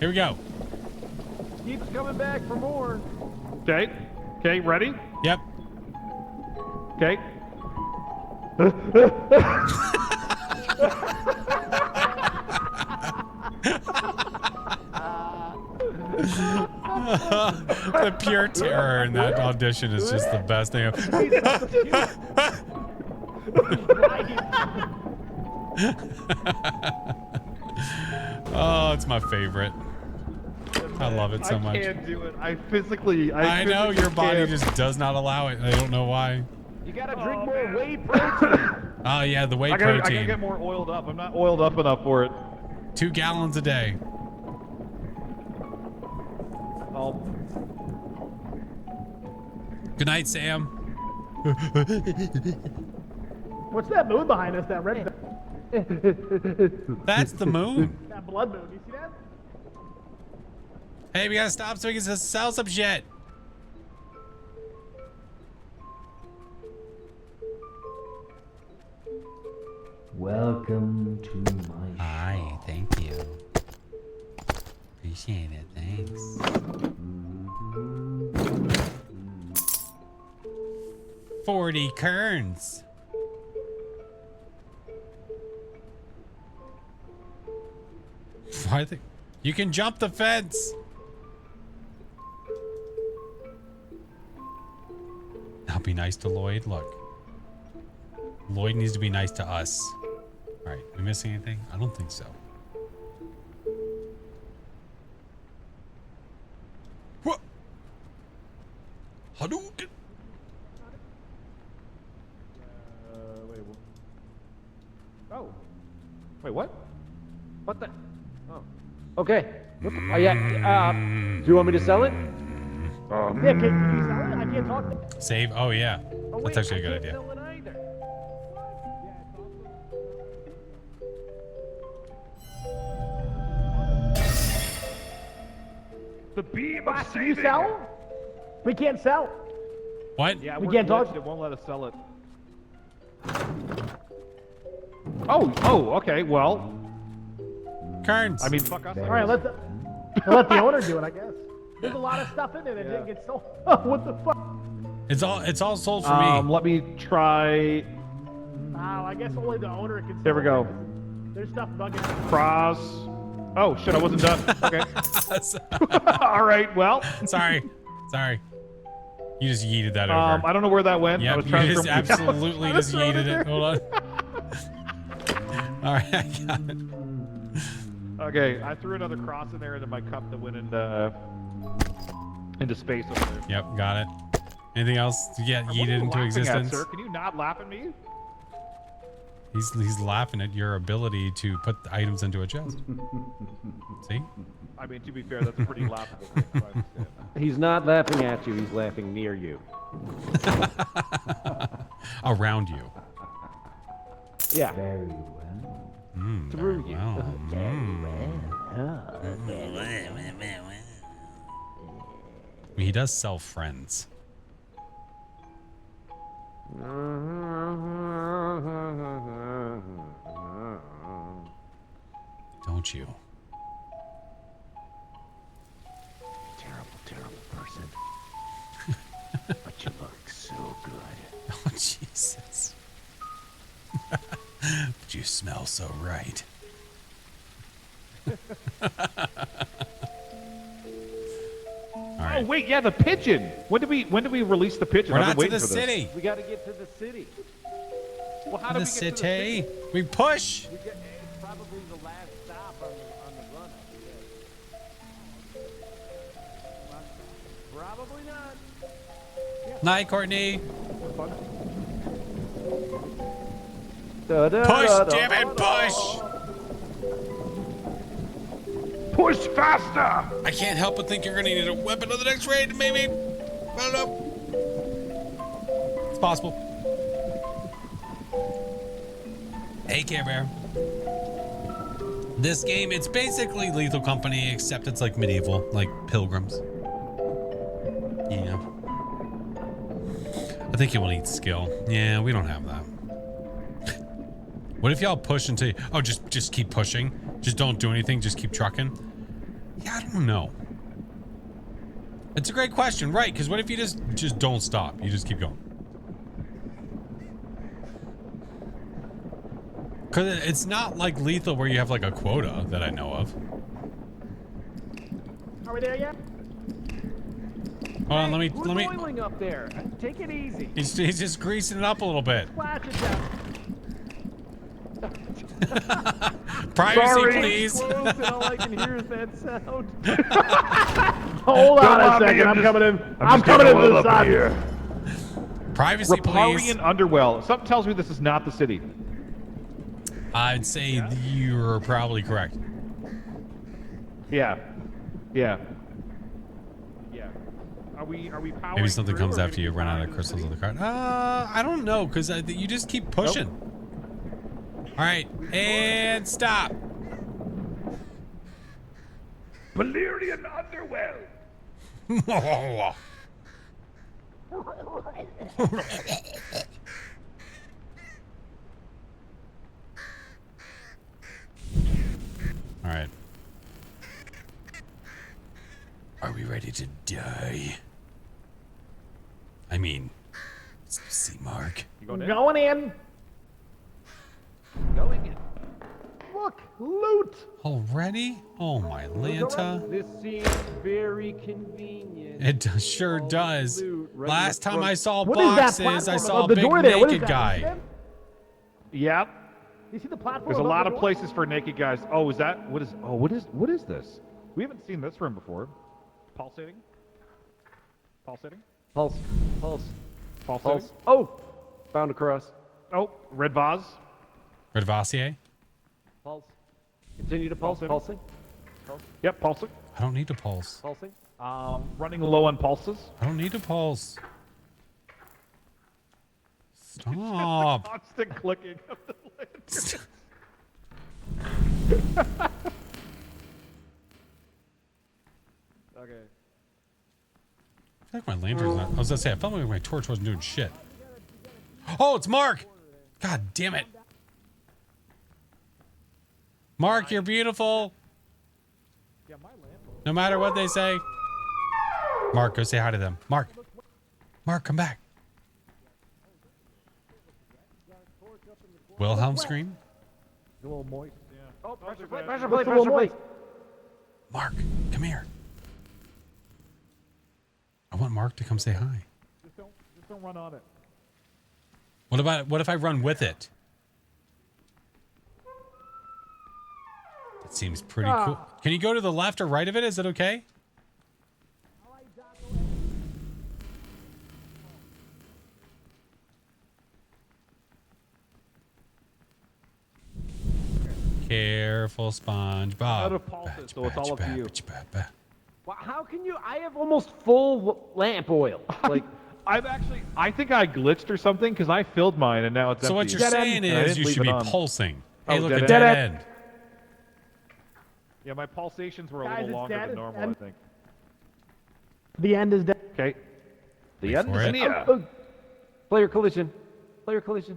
Here we go. Keeps coming back for more. Okay. Okay. Ready? Yep. Okay. The pure terror in that audition is just the best thing. Oh, it's my favorite. I love it so much. I can't do it. I physically. I know your body can't. just does not allow it. I don't know why. You gotta drink more whey protein. Oh yeah, the whey I gotta protein. get more oiled up. I'm not oiled up enough for it. 2 gallons a day. Oh. Good night, Sam. What's that moon behind us? That red, That's the moon. that blood moon. You see that? Hey, we gotta stop so we can sell some shit. Welcome to my Hi, thank you. Appreciate it. Thanks. 40 kerns. Why you can jump the fence. I'll be nice to Lloyd. Look. Lloyd needs to be nice to us. All right. We missing anything? I don't think so. What? Hadouken. Oh. Wait, what? What the? Oh. Okay. Oh, yeah. Do you want me to sell it? Yeah, can you sell it? I can't talk to Save. Oh, yeah. Oh, That's wait, actually a good I idea. can't sell it either. The beam Flash, of can you saving. sell? We can't sell. What? Yeah, We we're can't talk- glitched. It won't let us sell it. Oh, okay. Well, Kerns. I mean, fuck us. All right, let the owner do it, I guess. There's a lot of stuff in there that didn't get sold. What the fuck? It's all sold for me. Let me try. Oh, I guess only the owner can sell There we go. it. There's stuff bugging out. Cross. Oh shit! I wasn't done. Okay. All right. Well. Sorry. You just yeeted that over. I don't know where that went. I Yep, was you trying just to absolutely just yeeted it. Hold on. All right, I got it. Okay, I threw another cross in there into my cup that went into space over there. Yep, got it. Anything else to get What are you yeeted into laughing existence? At, sir? Can you not laugh at me? He's laughing at your ability to put the items into a chest. See? I mean, to be fair, that's a pretty laughable thing. I understand. He's not laughing at you. He's laughing near you. Around you. Yeah. Very well. Through you. Wow. He does sell friends. Don't you? Terrible person. But you look so good. Oh, Jesus. But you smell so right. All Oh right. wait, yeah, the pigeon. When did we release the pigeon? We're I've not been to waiting the for this. city. We got to get to the city. Well, how The did we get to the city. city? We push. It's probably the last stop on the run up here. Probably not. Night, Courtney. Da-da-da-da. Push, damn it, push. Push faster! I can't help but think you're going to need a weapon on the next raid, maybe. I don't know. It's possible. Hey, Care Bear. This game, it's basically Lethal Company, except it's like medieval, like Pilgrims. Yeah. I think you will need skill. Yeah, we don't have that. What if y'all push until oh, just keep pushing? Just don't do anything, just keep trucking? Yeah, I don't know. It's a great question, right? Because what if you just don't stop? You just keep going. Because it's not like Lethal where you have like a quota that I know of. Are we there yet? Hold on, let me. Who's oiling up there? Take it easy. He's just greasing it up a little bit. Flash it down. Privacy, Sorry. please. Close, and all I can hear is that sound. Hold on a mind me, second. I'm I'm just- coming in. I'm I'm just coming getting into oiled the up sun. in here. Privacy, please. Riparian Underwell. Something tells me this is not the city. I'd say you're probably correct. Yeah. Yeah. Yeah. Are we powering Maybe something through, comes or after gonna you be run out powering of the crystals of city? the card. I don't know, because you just keep pushing. All right, and stop. Valerian Underwell. All right. Are we ready to die? I mean, see, Mark. You going in? Going in. Going in. Look, loot. Already? Oh my Lanta. This seems very convenient. It sure All does. loot right Last in the time I front. saw What is that boxes, platform I saw above a the big door there? What is naked that? guy. Yep. You see the platform? There's a above lot the of door? places for naked guys. Oh, is that what is this? We haven't seen this room before. Pulsating? Pulsating? Pulse. Pulse. Pulsating? Pulse. Oh! Found a cross. Oh, red vase. Red Vassier? Pulse. Continue to pulse. Pulsing. Pulsing. Yep, pulsing. I don't need to pulse. Pulsing. Running low on pulses. I don't need to pulse. Stop. Constant clicking of the lantern. Okay. I feel like my lantern's not. I was gonna say, I felt like my torch wasn't doing shit. Oh, it's Mark! God damn it. Mark, you're beautiful. No matter what they say. Mark, go say hi to them. Mark. Mark, come back. Wilhelm scream? A little moist. Yeah. Oh, pressure plate, plate, pressure Looks plate, a little pressure plate. moist. Mark, come here. I want Mark to come say hi. Just don't run on it. What if I run with it? It seems pretty cool. Can you go to the left or right of it? Is it okay? Careful, SpongeBob. Out of pulses, so it's all up to you. Well, how can you? I have almost full lamp oil. Like, I think I glitched or something because I filled mine and now it's So what empty. you're Dead saying end. And I is didn't you leave should it be on. pulsing. Hey, Oh, look, dead a dead end. end. Yeah, my pulsations were a Guys, little it's longer dead. than normal, I And- think. The end is dead. Okay. The Wait end for is it. near. player collision. Player collision.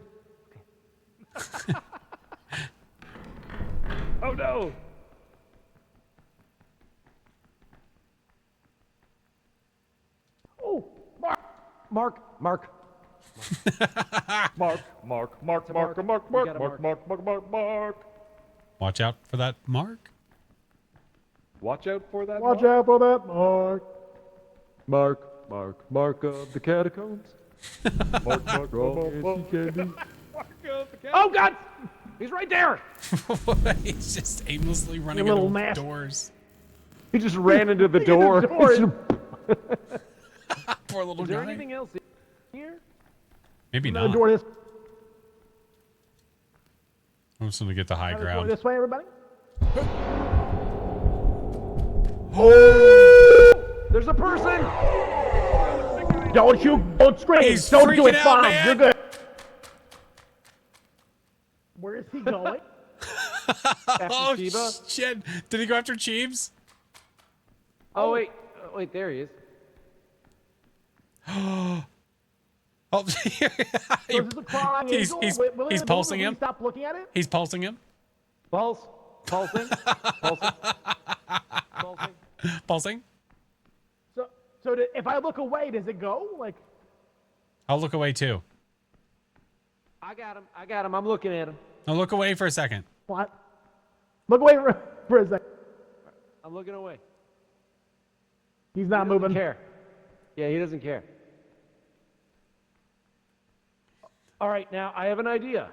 Oh no! Oh, Mark. Mark. Mark, Mark, Mark, Mark, Mark, Mark, We Mark, got a Mark, Mark, Mark, Mark, Mark. Watch out for that Mark. Watch out for that. Watch Mark. out for that, Mark. Mark. Mark. Mark of the catacombs. Mark, Mark, Strong as Mark, he can be. Mark of the cat. Oh God! He's right there. He's just aimlessly running little into nasty- doors. He just ran into the door. Poor little Is there guy. anything else here? Maybe The not. door this. I'm just gonna get the high Door ground. this way, everybody. There's a person. Don't scream. He's Don't do freaking it, out, Bob. man. You're good. Where is he going? Oh Shiva? shit! Did he go after Cheebs? Oh wait, there he is. Oh, So is this a crawling He's- angel? he's- Will he's it move pulsing if we him. Stop looking at it. he's pulsing him. Pulse. Pulsing. Pulsing. Pulsing. Pulsing. If I look away, does it go? Like, I'll look away too. I got him. I'm looking at him. I'll look away for a second. what? Look away for a second. I'm looking away. He's not He doesn't moving. care. Yeah, he doesn't care. All right, now I have an idea.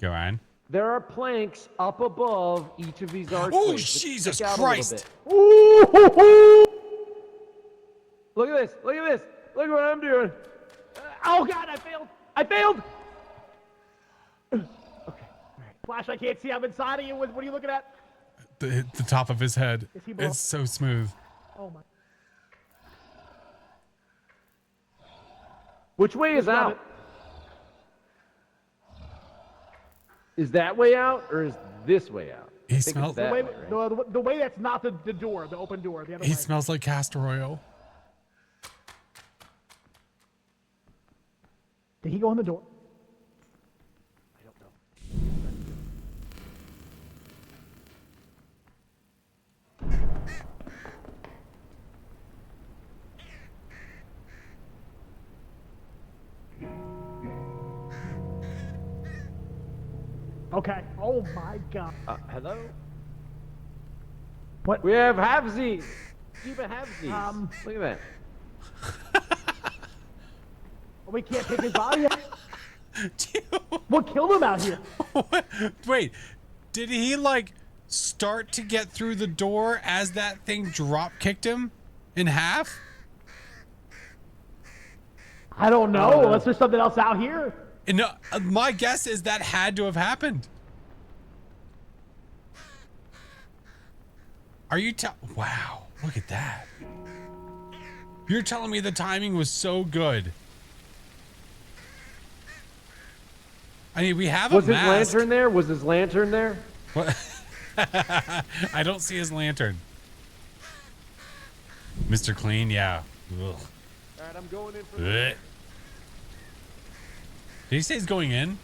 Go on. There are planks up above each of these archways. Oh that Jesus stick out a little Christ! bit. Ooh, hoo, hoo. Look at this. Look at this. Look at what I'm doing. Oh God, I failed. I failed. Okay. Flash, I can't see. I'm inside of you. What are you looking at? The top of his head. Is he below? It's so smooth. Oh my. Which way is Love out? Is that way out or is this way out? He I think smells. it's that Way, way, right? the way that's not the door, the open door. The other He way. smells like castor oil. Did he go in the door? I don't know. Okay. Oh my god. Hello? What? We have halvesies. Jeeba halvesies. Look at that. We can't pick his body up. Dude, What killed him out here? wait, did he like start to get through the door as that thing drop kicked him in half? I don't know. Unless there's something else out here. No, my guess is that had to have happened. Are you wow, look at that. You're telling me the timing was so good. I mean, we have Was a his mask. lantern there? Was his lantern there? What? I don't see his lantern. Mr. Clean, yeah. Ugh. All right, I'm going in for Ugh. Did he say he's going in?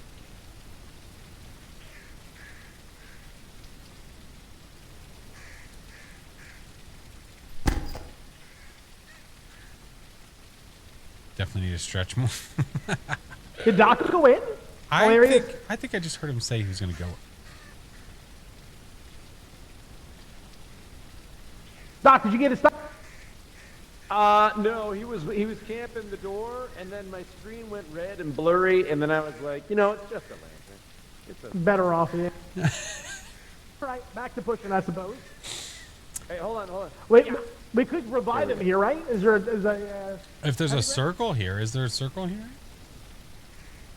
Definitely need to stretch more. Did Doc go in? I think I just heard him say he was going to go. Doc, did you get his stuff? No, he was camping the door, and then my screen went red and blurry, and then I was like, you know, it's just a lantern. It's a... Better off, yeah. All right, back to pushing, I suppose. Hey, hold on. Wait, we could revive him here, right? Is there If there's a circle here, is there a circle here?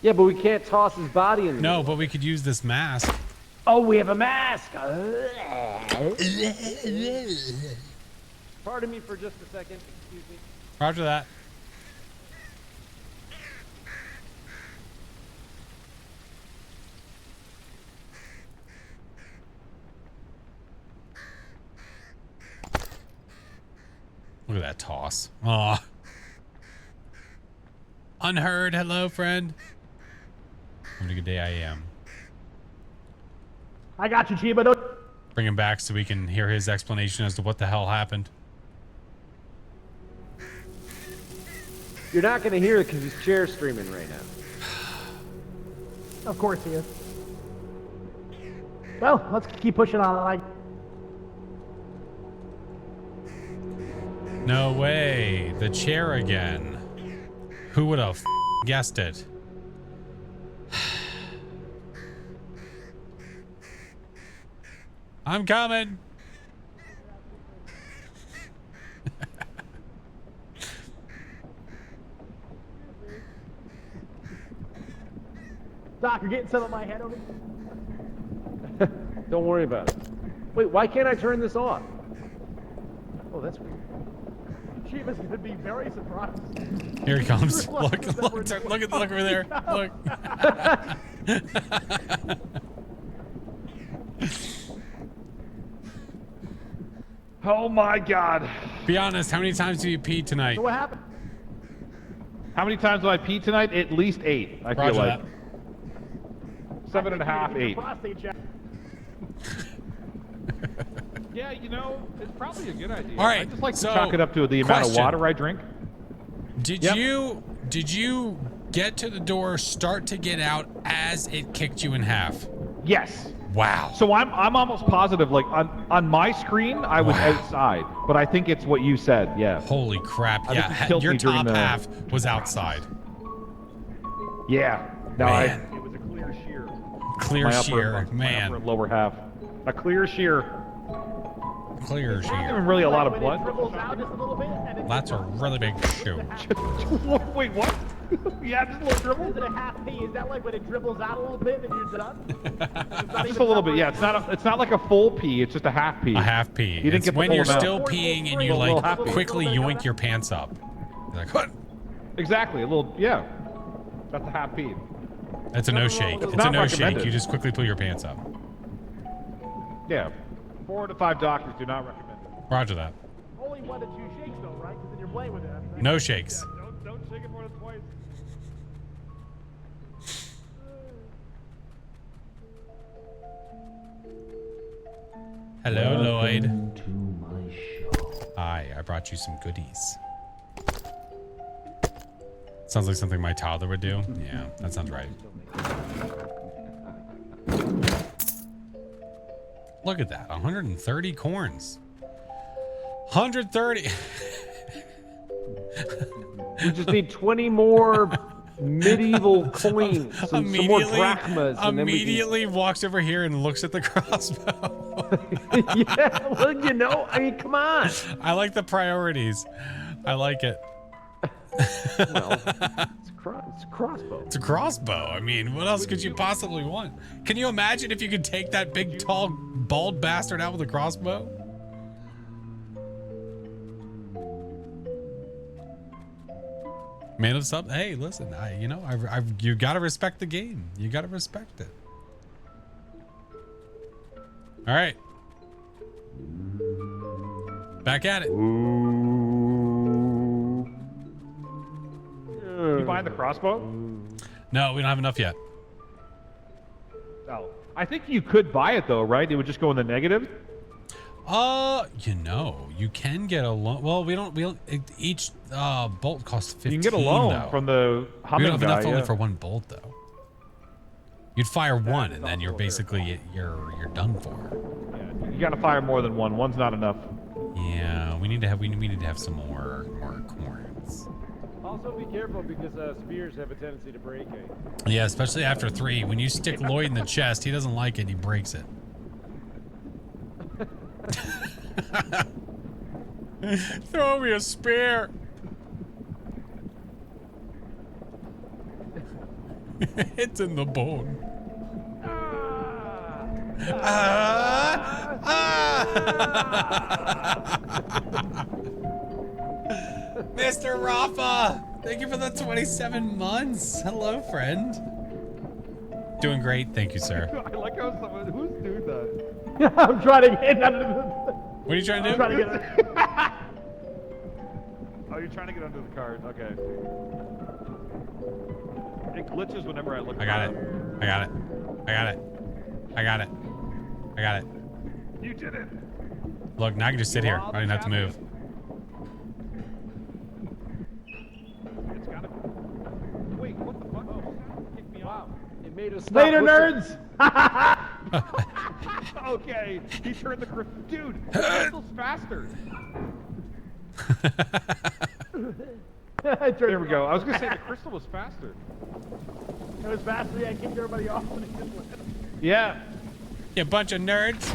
Yeah, but we can't toss his body in. No, but we could use this mask. Oh, we have a mask. Pardon me for just a second. Excuse me. Roger that. Look at that toss. Aw. Unheard. Hello, friend. Having a good day. I am. I got you, Chiba. Don't... Bring him back so we can hear his explanation as to what the hell happened. You're not going to hear it because he's chair streaming right now. Of course he is. Well, let's keep pushing on. Like, No way. The chair again. Who would have guessed it? I'm coming. Doc, you're getting some of my head over. Don't worry about it. Wait, why can't I turn this off? Oh, that's weird. Chiba's gonna be very surprised. Here he comes. Look over there. Look. Oh my God. Be honest, how many times do you pee tonight? So what happened? How many times do I pee tonight? At least 8. I feel Roger like. that. 7.5, 8. Prostate check. Yeah, you know, it's probably a good idea. All right, I just like to so, chalk it up to the amount of question. water I drink. Did Yep. you get to the door, start to get out as it kicked you in half? Yes. Wow. So I'm almost positive, like on my screen, I was Wow. outside, but I think it's what you said. Yeah. Holy crap. I think Yeah, he killed your me during top the- half was outside. Yeah. No, Man. it was a clear shear. Clear My upper- shear. my Man. upper and lower half. A clear shear. Clear Not shear. even really a lot of When blood. it dribbles out just a little bit, and it That's a really big shoe. Wait, what? Yeah, just a little dribble. Is it a half P? Is that like when it dribbles out a little bit and you're done? Just a little bit. Yeah, it's not like a full pee. It's just a half pee. A half pee. You didn't It's get the when full you're amount. still peeing and you Little like half pee. quickly yoink your pants up. You're like, what? Exactly. A little. Yeah. That's a half pee. That's a no shake. It's It's a not no shake. recommended. You just quickly pull your pants up. Yeah. 4 to 5 doctors do not recommend it. Roger that. Only 1 to 2 shakes though, right? Because then you're playing with it. No shakes. Don't shake it more than twice. Hello, Lloyd. Welcome to my shop. Hi, I brought you some goodies. Sounds like something my toddler would do. Yeah, that sounds right. Look at that. 130 corns. 130. We just need 20 more medieval coins, some more drachmas, and then we Immediately walks over here and looks at the crossbow. can... Yeah, well, you know, I mean, come on. I like the priorities. I like it. Well, it's a crossbow. It's a crossbow. I mean, what else could you possibly want? Can you imagine if you could take that big, tall, bald bastard out with a crossbow? Man of something. Hey, listen, you gotta respect the game. You gotta respect it. All right. Back at it. You buying the crossbow? No, we don't have enough yet. Oh, I think you could buy it though, right? It would just go in the negative. You can get a loan. Well, we don't. Each bolt costs 15. You can get a loan though. from the We humming don't have guy. enough only Yeah. for one bolt though. You'd fire one, and then you're basically you're done for. Yeah, you got to fire more than one. One's not enough. Yeah, we need to have some more corns. Also, be careful because spears have a tendency to break. Yeah, especially after 3. When you stick Lloyd in the chest, he doesn't like it. He breaks it. Throw me a spear. It's in the bone. Mr. Rafa, thank you for the 27 months. Hello, friend. Doing great. Thank you, sir. I like how someone who's doing that. I'm trying to get under the... What are you trying to do? I'm trying to get Oh, you're trying to get under the card. Okay. It glitches whenever I look. I got it. I got it. I got it. I got it. I got it. You did it. Look, now I can just sit here. I don't even have to move. It's gotta be. Wait, what the fuck? Oh, kick me off. It made us stop Later, with nerds! Okay, he turned the dude. The crystal's faster. There we go. I was gonna say the crystal was faster. It was faster. I kicked everybody off when it just went. Yeah. You bunch of nerds.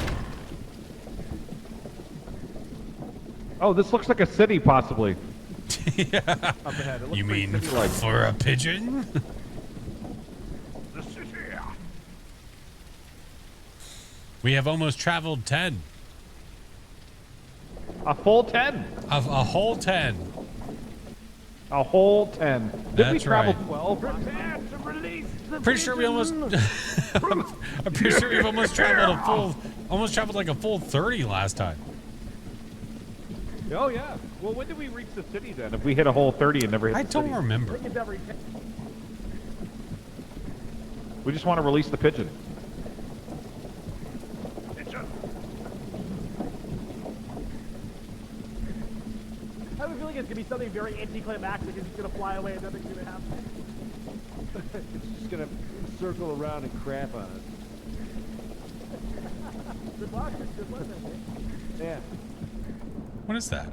Oh, this looks like a city, possibly. Yeah. Up ahead. It looks You pretty mean city-like. for a pigeon? The city. We have almost traveled 10. A full 10. A whole 10. A whole 10. Did we That's travel right. 12? Prepare to release the Pretty sure we almost. I'm pretty sure we've almost traveled like a full 30 last time. Oh, yeah. Well, when did we reach the city then? If we hit a whole 30 and never hit I the don't city? remember. It's every... We just want to release the pigeon. I have a feeling it's going to be something very anticlimactic and he's going to fly away and nothing's going to happen. It's just gonna circle around and crap on us. Good luck. Good luck. Yeah. What is that?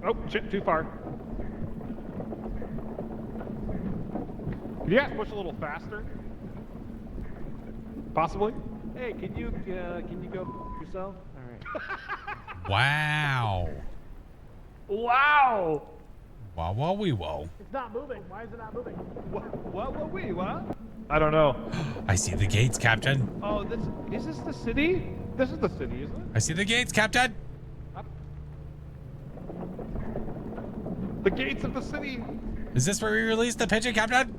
Oh, shit, too far. Can you guys push a little faster? Possibly? Hey, can you go yourself? All right. Wow. Wow! Wow, wow, wee, wow. It's not moving. Why is it not moving? What? I don't know. I see the gates, Captain. Oh, is this the city? This is the city, isn't it? I see the gates, Captain. The gates of the city. Is this where we release the pigeon, Captain?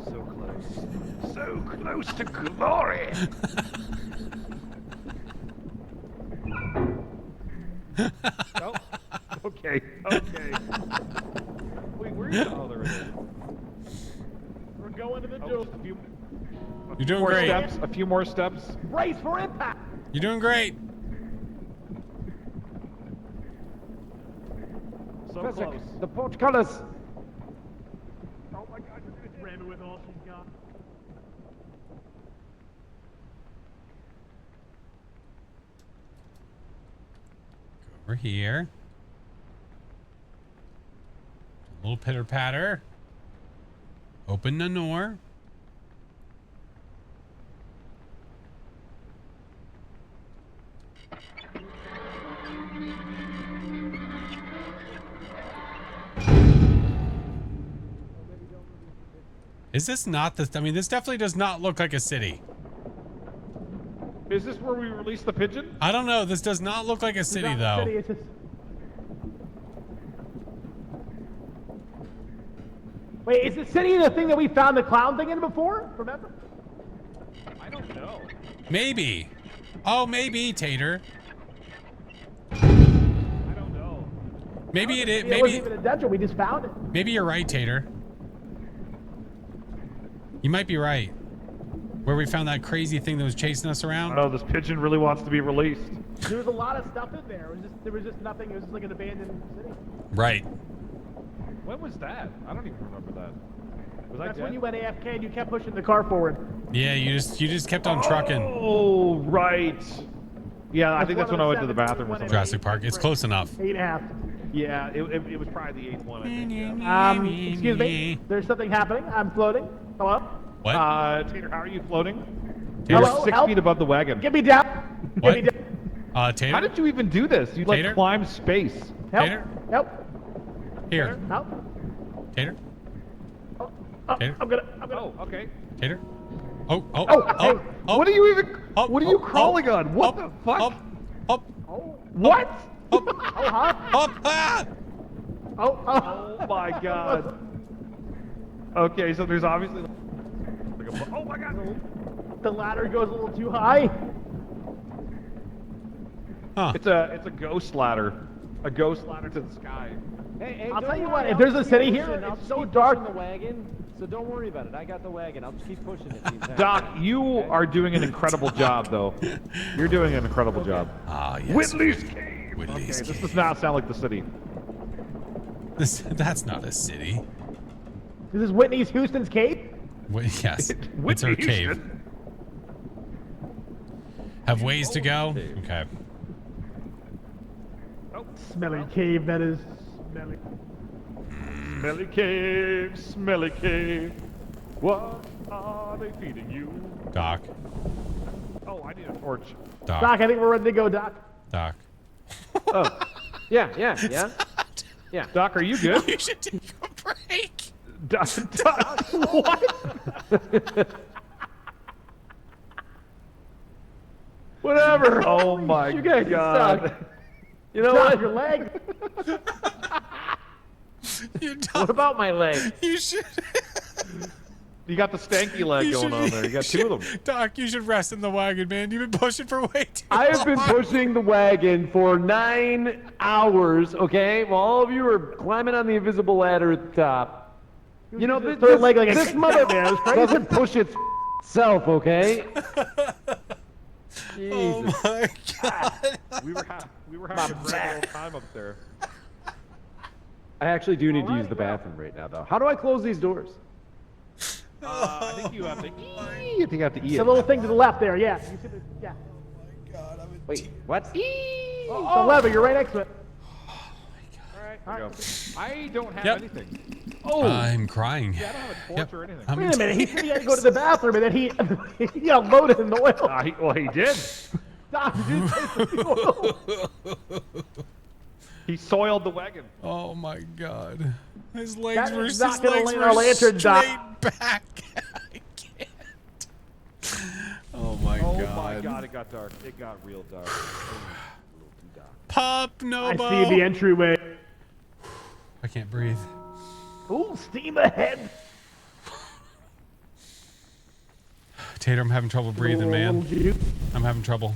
So close. So close to glory. Oh, okay. Wait, where is it? Oh, there it is. We're going to the Oh, doom. just a few You're doing more great. steps. A few more steps. Brace for impact! You're doing great. So Professor, close. the portcullis. Oh my god, you're gonna ram it with all she's got. Over here. A little pitter patter. Open the door. Is this not the? I mean, this definitely does not look like a city. Is this where we release the pigeon? I don't know. This does not look like a city, It's not though. a city, it's just... Wait, is the city the thing that we found the clown thing in before? Remember? I don't know. Maybe. Oh, maybe, Tater. I don't know. Maybe it is. It wasn't Maybe. even a dungeon, we just found it. Maybe you're right, Tater. You might be right. Where we found that crazy thing that was chasing us around. Oh, this pigeon really wants to be released. There was a lot of stuff in there. There was just nothing. It was just like an abandoned city. Right. When was that? I don't even remember that. Was I That's dead? when you went AFK and you kept pushing the car forward. Yeah, you just kept on trucking. Oh, right. Yeah, I think that's one when I of went the to the seven, bathroom or one something. Jurassic Park. It's close enough. 8.5. Yeah, it was probably the 8th one, I think. Yeah. Excuse me. There's something happening. I'm floating. Hello? What? Tater, how are you floating? Tater? You're Hello? 6 Help? feet above the wagon. Get me down. What? Get me down. Tater? How did you even do this? You Tater? like climb space. Help. Tater? Help. Here. Help. Tater? Oh, Tater? I'm gonna. Oh, okay. Tater? Oh, oh, Oh, oh, hey, oh. What are you even? Oh, what are you oh, crawling oh, on? What oh, the fuck? Oh, oh, Oh. What? oh, Oh, huh? oh, ah! Oh, Oh my god. Okay, so there's obviously. Oh my god. The ladder goes a little too high. Huh. It's a ghost ladder. A ghost ladder to the sky. Hey, I'll don't tell you worry, what, if I'll there's a just city keep here, pushing. I'll it's just so keep dark. pushing the wagon, so don't worry about it. I got the wagon. I'll just keep pushing it. the entire Doc, time, you okay? are doing an incredible job, though. You're doing an incredible job. Ah, yes. Whitley's Cave. Whitley's Okay, this Cave. does not sound like the city. That's not a city. This is Whitney's Houston's Cape. Yes. It's Whitney her cave. Houston. Have ways to go? Okay. Smelly cave, that is smelly. Smelly cave, smelly cave. What are they feeding you? Doc. Oh, I need a torch. Doc. Doc, I think we're ready to go, Doc. Doc. Oh, yeah. Yeah. Doc, are you good? You should take a break. Doc, what? Whatever. Oh my You guys god. suck. You know Doc, what? your leg. You What Doc. about my leg? You should. You got the stanky leg You going should- on there. You got two of them. Doc, you should rest in the wagon, man. You've been pushing for way too I have been long. pushing the wagon for 9 hours, okay? While all of you are climbing on the invisible ladder at the top. You know, this, Third leg like a this cat, mother man. It was crazy. doesn't push itself, okay? Oh Jesus. my god. We were having a great old time up there. I actually do need to use the bathroom right now, though. How do I close these doors? I think you have to eat. I think you have to eat The it. little thing to the left there, yeah. You see the, yeah. Wait, what? The lever, you're right next to it. There you go. I don't have Yep. anything. I'm crying. I don't have a torch Yep. or anything. I'm Wait a minute, he said he had to go to the bathroom and then he unloaded in the oil. Well, he did. Doc, you didn't say the oil. He soiled the wagon. Oh my god. His legs That were is not his gonna legs lay were our lantern, Doc. straight back. I can't. Oh my Oh god. my god, it got dark. It got real dark. Pop I Nobo. see the entryway. I can't breathe. Ooh, steam ahead. Tater, I'm having trouble breathing, man. I'm having trouble.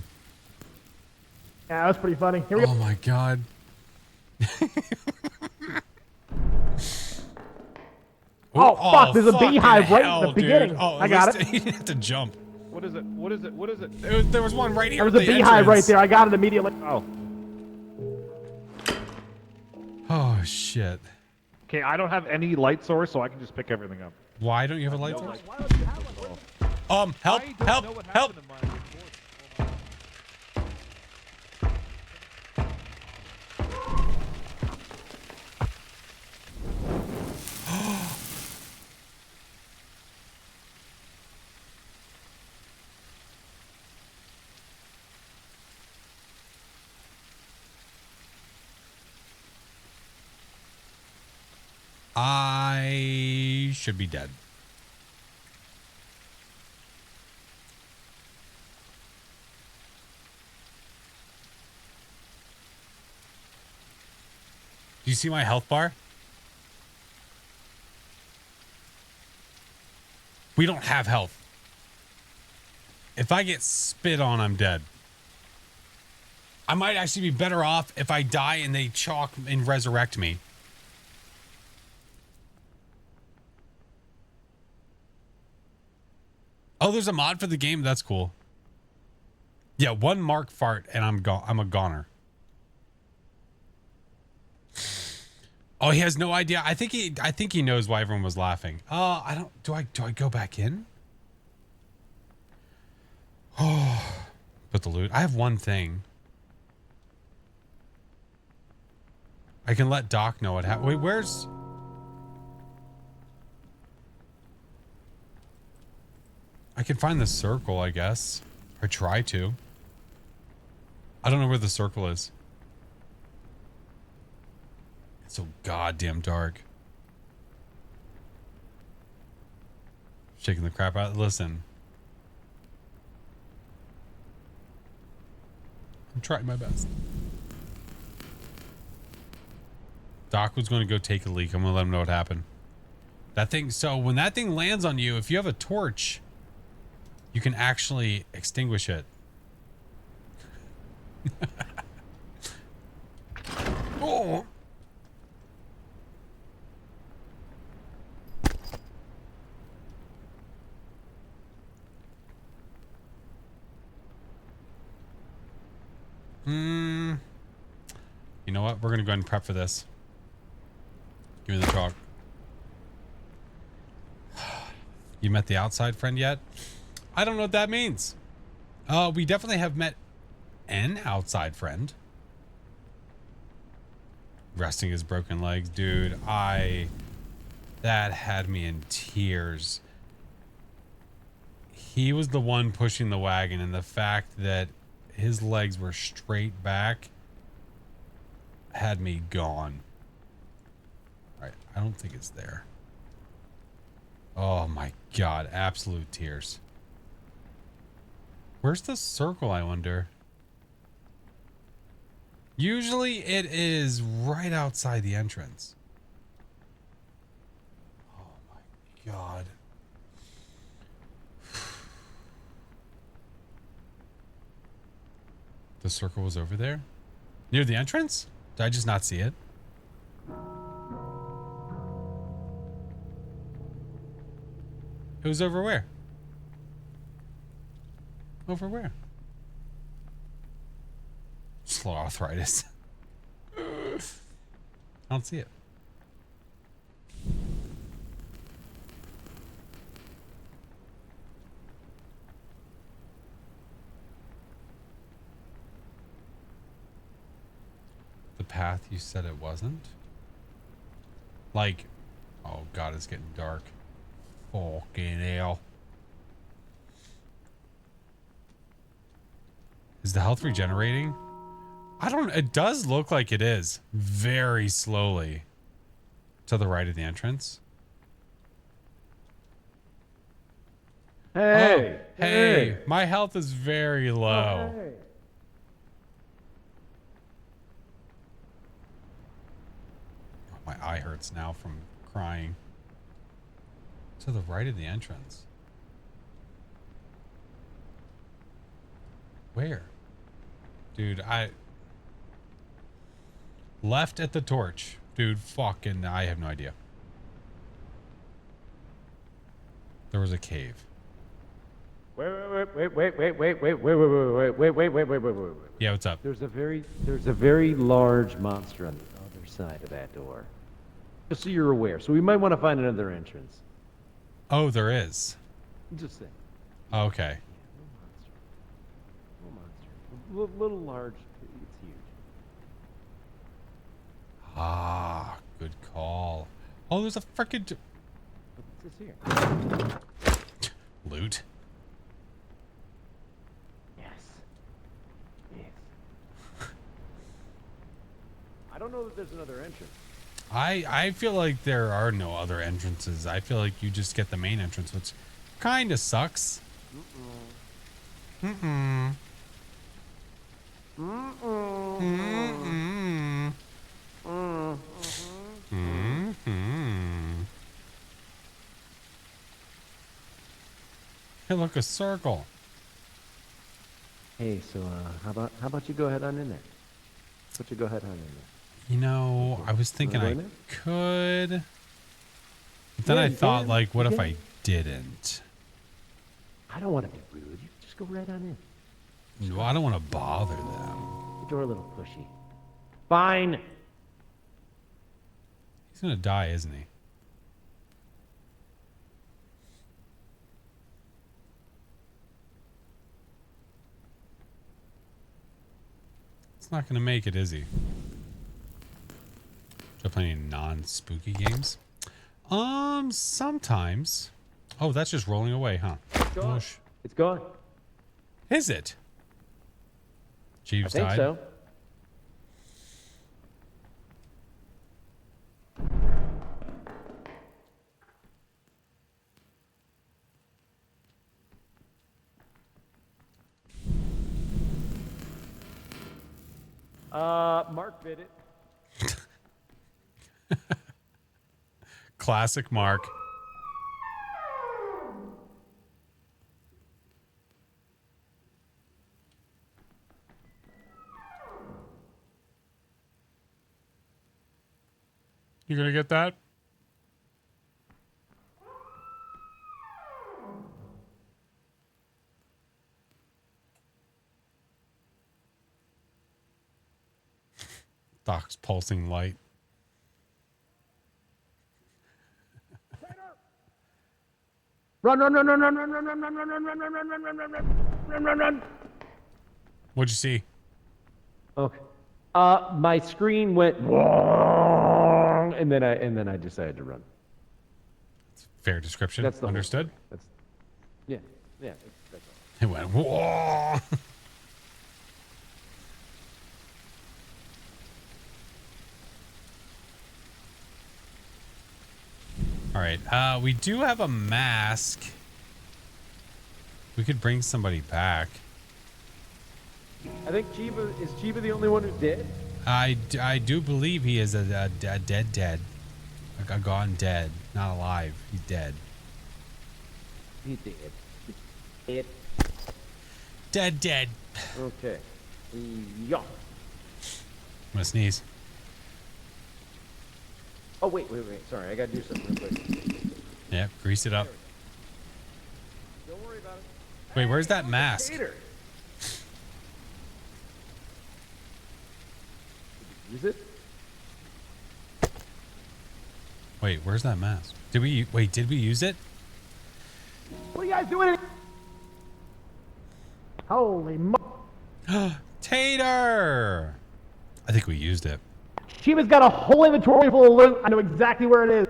Yeah, that was pretty funny. Here we go. Oh my god. Oh, fuck, there's a fucking beehive right in the hell, dude. beginning. Oh, I got at it. least- You didn't have to jump. What is it? What is it? What is it? There was one right here. There was a at the beehive right entrance. there. I got it immediately. Oh. Oh Oh, shit. Okay, I don't have any light source, so I can just pick everything up. Why don't you have a light source? Help, I don't help, know what help. happened to mine before. I should be dead. Do you see my health bar? We don't have health. If I get spit on, I'm dead. I might actually be better off if I die and they chalk and resurrect me. Oh, there's a mod for the game. That's cool. Yeah, one mark fart and I'm a goner. Oh, he has no idea. I think he knows why everyone was laughing. I don't. Do I go back in? Oh, put the loot. I have one thing. I can let Doc know what happened. Wait, where's? I can find the circle, I guess. Or try to. I don't know where the circle is. It's so goddamn dark. Shaking the crap out. Listen. I'm trying my best. Doc was going to go take a leak. I'm going to let him know what happened. That thing. So when that thing lands on you, if you have a torch, you can actually extinguish it. Oh. You know what? We're going to go ahead and prep for this. Give me the chalk. You met the outside friend yet? I don't know what that means. We definitely have met an outside friend. Resting his broken legs. Dude, that had me in tears. He was the one pushing the wagon, and the fact that his legs were straight back had me gone. All right, I don't think it's there. Oh my God, absolute tears. Where's the circle, I wonder? Usually it is right outside the entrance. Oh my God. The circle was over there? Near the entrance? Did I just not see it? It was over where? Over where? Slow arthritis. I don't see it. The path you said it wasn't? Like, oh God, it's getting dark. Fucking hell. Is the health regenerating? I don't, it does look like it is. Very slowly. To the right of the entrance. Hey! Oh, hey, my health is very low. Hey. Oh, my eye hurts now from crying. To the right of the entrance. Where? Dude, left at the torch. Dude, fucking, I have no idea. There was a cave. Wait. Yeah, what's up? There's a very large monster on the other side of that door. Just so you're aware. So we might want to find another entrance. Oh, there is. Just saying. Okay. Little monster. Little large. It's huge. Ah, good call. Oh, there's a freaking What's this here? loot. Yes. Yes. I don't know that there's another entrance. I feel like there are no other entrances. I feel like you just get the main entrance, which kind of sucks. Mm-mm. Mm-mm. Mm-mm. Hey, look, a circle. Hey, so how about you go ahead on in there? How about you go ahead on in there? You know, I was thinking I could. But then I thought, like, what if I didn't? I don't want to be rude. You just go right on in. Well, I don't want to bother them. The door a little pushy. Fine. He's going to die, isn't he? It's not going to make it, is he? Still playing non-spooky games? Sometimes. Oh, that's just rolling away, huh? Oh, It's gone. is it? Jeeves I think died. so. Mark did it. Classic Mark. You gonna get that? Doc's pulsing light. Run, run, run, run, run, run, run, run, run, run, run, run, run, run, run, run, run, run, run, run. What'd you see? Okay. My screen went wrong, and then I decided to run. Fair description. That's the Understood. That's yeah. That's all. It went whoa. All right. We do have a mask. We could bring somebody back. I think is Chiba the only one who's dead? I do believe he is a dead. A gone dead. Not alive. He's dead. He's dead. Dead. Okay. Yeah. I'm gonna sneeze. Oh wait. Sorry, I gotta do something real quick. Yeah, grease it up. Don't worry about it. Wait, where's that mask? Peter. Use it? Wait, where's that mask? Did we use it? What are you guys doing? Holy mo! Tater! I think we used it. Shiva's got a whole inventory full of loot. I know exactly where it is.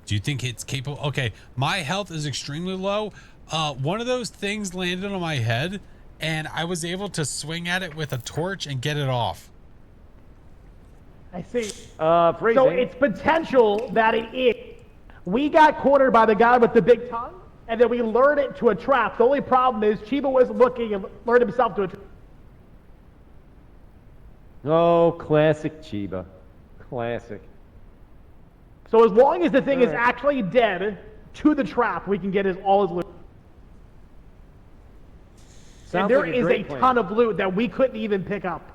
Do you think it's capable? Okay, my health is extremely low. One of those things landed on my head, and I was able to swing at it with a torch and get it off. I see. Freezing. So it's potential that it is. We got cornered by the guy with the big tongue, and then we lured it to a trap. The only problem is Chiba was looking and lured himself to a trap. Oh, classic Chiba. Classic. So as long as the thing is actually dead to the trap, we can get all his loot. Sounds and there like is great a plan. ton of loot that we couldn't even pick up.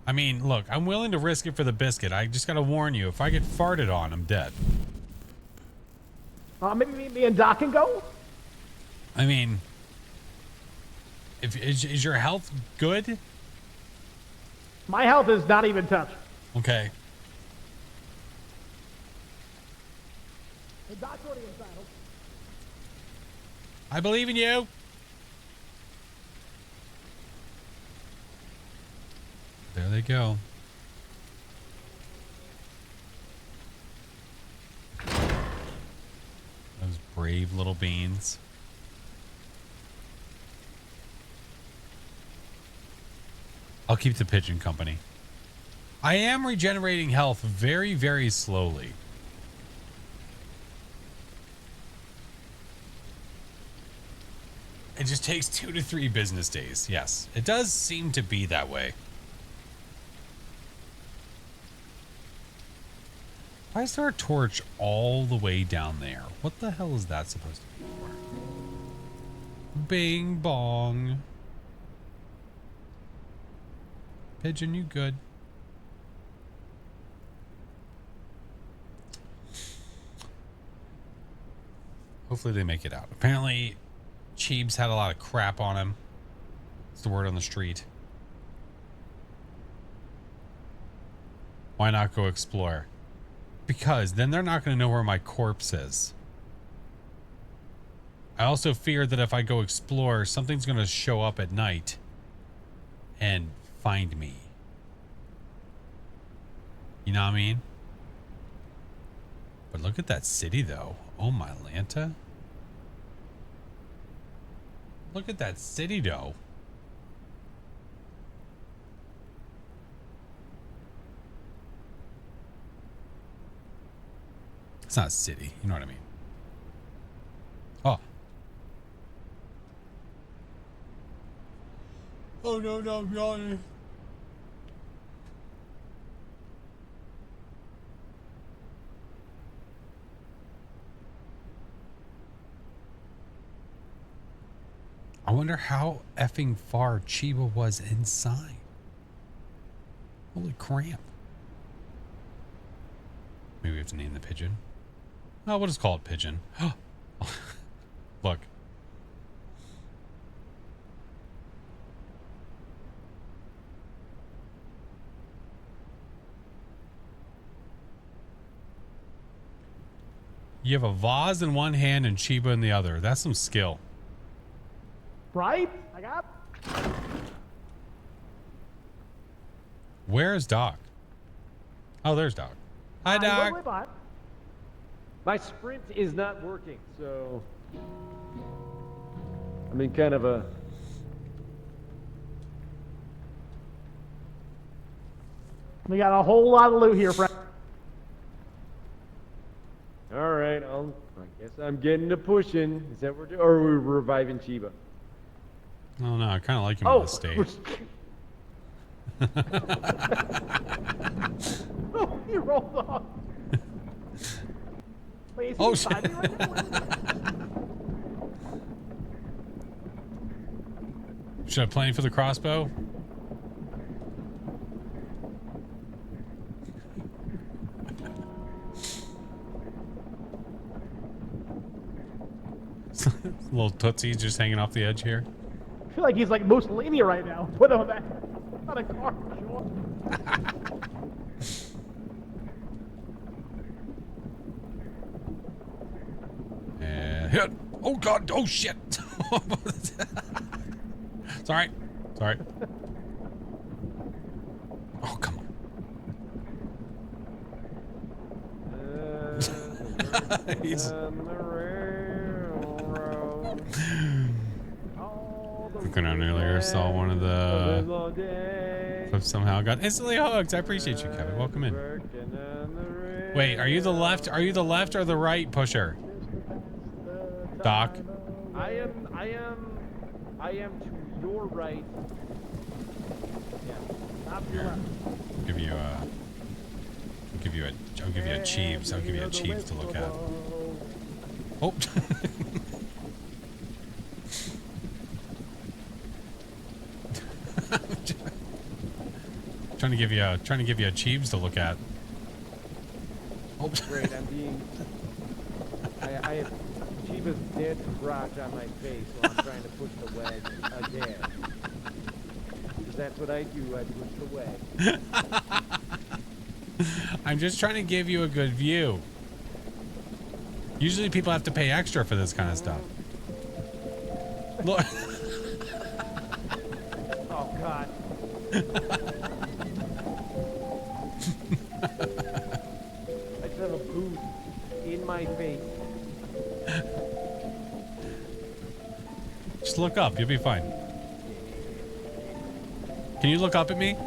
I mean, look, I'm willing to risk it for the biscuit. I just gotta warn you, if I get farted on, I'm dead. Maybe me and Doc can go? I mean, is your health good? My health is not even touched. Okay. The Doc's already inside. I believe in you. There they go. Those brave little beans. I'll keep the pigeon company. I am regenerating health very, very slowly. It just takes 2 to 3 business days. Yes, it does seem to be that way. Why is there a torch all the way down there? What the hell is that supposed to be for? Bing bong. Pigeon, you good? Hopefully they make it out. Apparently, Cheeb's had a lot of crap on him. It's the word on the street. Why not go explore? Because then they're not going to know where my corpse is. I also fear that if I go explore, something's going to show up at night and find me. You know what I mean? But look at that city, though. Oh, my Lanta. Look at that city, though. It's not a city. You know what I mean? Oh. Oh, no, no, I'm yawning. I wonder how effing far Chiba was inside. Holy crap. Maybe we have to name the pigeon. Oh, we'll just call it Pigeon. Look. You have a vase in one hand and Chiba in the other. That's some skill. Right? I got. Where is Doc? Oh, there's Doc. Hi, Doc. Wait, wait, My sprint is not working, so I'm in kind of a. We got a whole lot of loot here, friend. All right, I guess I'm getting to pushing. Is that what we're doing? Or are we reviving Chiba? Oh, no, I kind of like him in this state. Oh, he rolled off. Wait, is he Oh, inside shit. me right now? Should I plan for the crossbow? Little Tootsie just hanging off the edge here. I feel like he's like Mussolini right now. Put him back on a car. And hit. Oh god. Oh shit. It's all right. It's all right. Oh come on. He's looking on earlier. Saw one of the clips somehow. Got instantly hooked. I appreciate you, Kevin. Welcome in. Wait, are you the left? Are you the left or the right pusher? Doc. I am to your right. Here. I'll give you a Cheebs. I'll give you a Cheebs to look at. Oh. trying to give you a Cheebs to look at. Oh. Great, I'm being. I have Chiba's dead crotch on my face, so I'm trying to push the wedge again. Because that's what I do. I push the wedge. I'm just trying to give you a good view. Usually people have to pay extra for this kind of stuff. Look. Oh, God. I just have a boot in my face. Just look up. You'll be fine. Can you look up at me?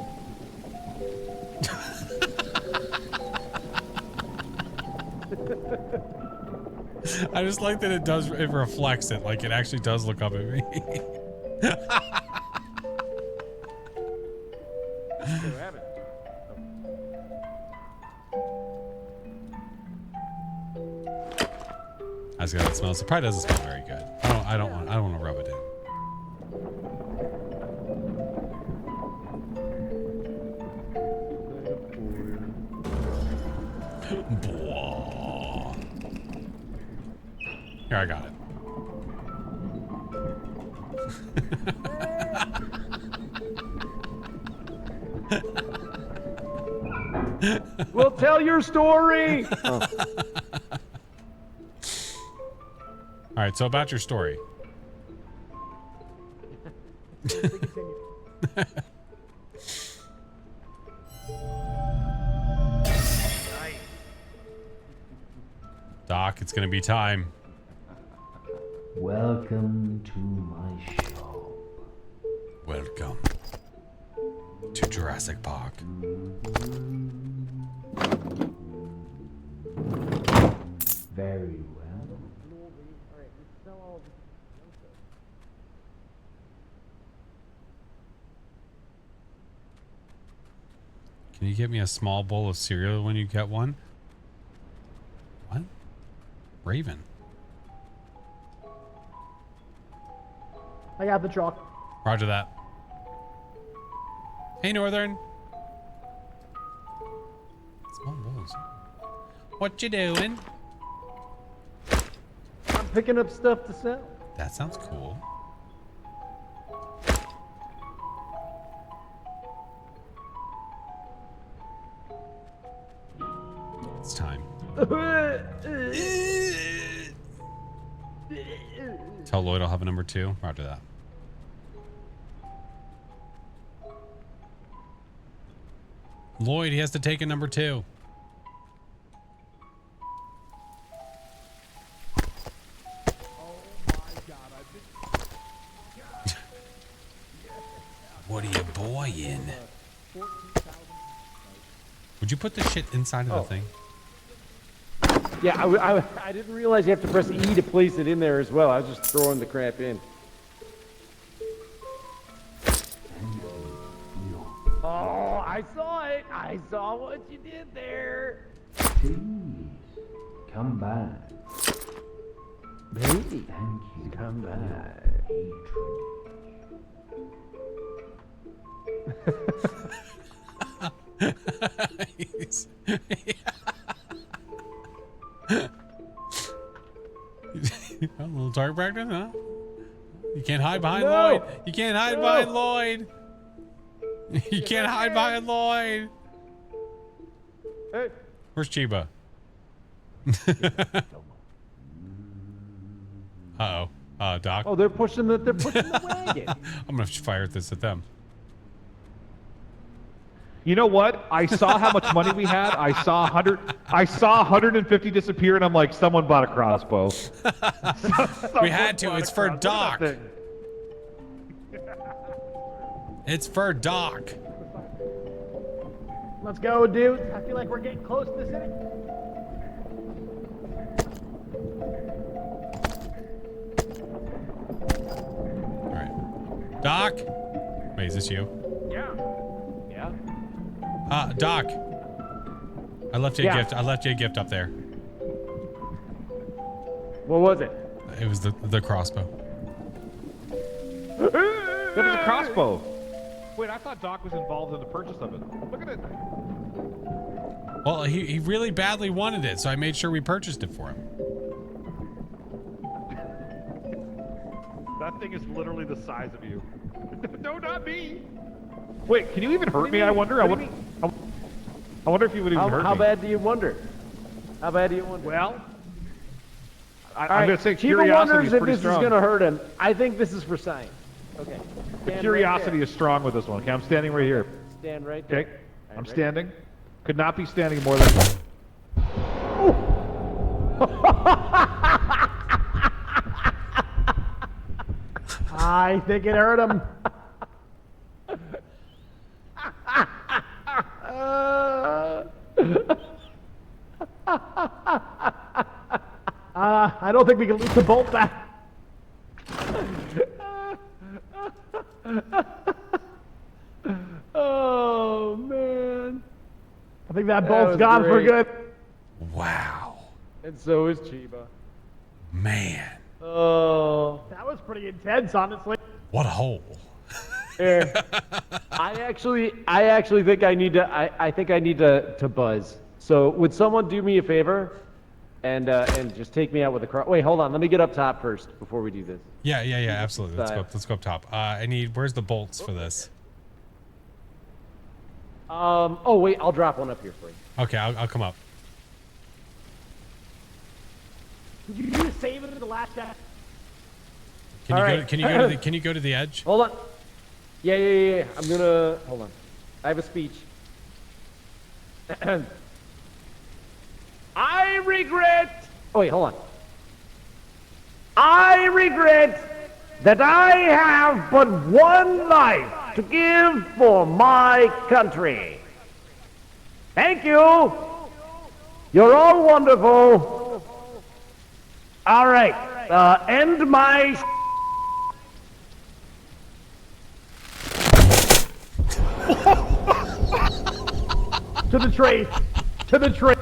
I just like that it reflects it, like it actually does look up at me. I just got it smells. It probably doesn't smell very good. I don't want to rub it in. Here, I got it. We'll tell your story. All right, so about your story. Doc, it's gonna be time. Welcome to my shop. Welcome to Jurassic Park. Very well. Can you get me a small bowl of cereal when you get one? What? Raven. I got the truck. Roger that. Hey, Northern. Small bowls. What you doing? I'm picking up stuff to sell. That sounds cool. It's time. Tell Lloyd I'll have a number 2. Roger that. Lloyd, he has to take a number 2. What are you boying? Would you put the shit inside of the thing? Yeah, I didn't realize you have to press E to place it in there as well. I was just throwing the crap in. Oh, I saw it. I saw what you did there. Please, come back. Baby, Thank you. come for back. your patronage. A little target practice, huh? You can't hide behind No. Lloyd. You can't hide No. behind Lloyd. You can't hide behind Lloyd. Hey. Where's Chiba? Uh-oh. Doc. Oh, they're pushing the wagon. I'm gonna fire this at them. You know what? I saw how much money we had. I saw 150 disappear, and I'm like, someone bought a crossbow. We had to. It's for Doc. It's for Doc. Let's go, dude. I feel like we're getting close to the city. All right. Doc. Wait, is this you? Yeah. Yeah. Doc. I left you a Yeah. gift. I left you a gift up there. What was it? It was the crossbow. There was a crossbow. Wait, I thought Doc was involved in the purchase of it. Look at it. Well, he really badly wanted it, so I made sure we purchased it for him. That thing is literally the size of you. No, not me. Wait, can you even hurt me? I wonder. I wonder if you would even hurt me. How bad do you wonder? How bad do you wonder? Well, I'm going to say Chiba curiosity wonders is if pretty this strong. is going to hurt him. I think this is for science. Okay. The Stand curiosity right is strong with this one. Okay, I'm standing right here. there. Stand right there. Okay, I'm Right. standing. Could not be standing more than. I think it hurt him. I don't think we can lose the bolt back. Oh, man. I think that That bolt's was gone for great. good. Wow. And so is Chiba. Man. Oh. That was pretty intense, honestly. What a hole. Here. I actually think I need to. I think I need to buzz. So would someone do me a favor, and just take me out with a car? Wait, hold on. Let me get up top first before we do this. Yeah, absolutely. Let's go up top. Where's the bolts for this? Oh wait, I'll drop one up here for you. Okay, I'll come up. Did you just save it at the last second? Can you go to the edge? Hold on. Yeah. I'm gonna hold on. I have a speech. I regret. Oh wait, hold on. I regret that I have but one life to give for my country. Thank you. You're all wonderful. All right. End my. To the tree. To the tree.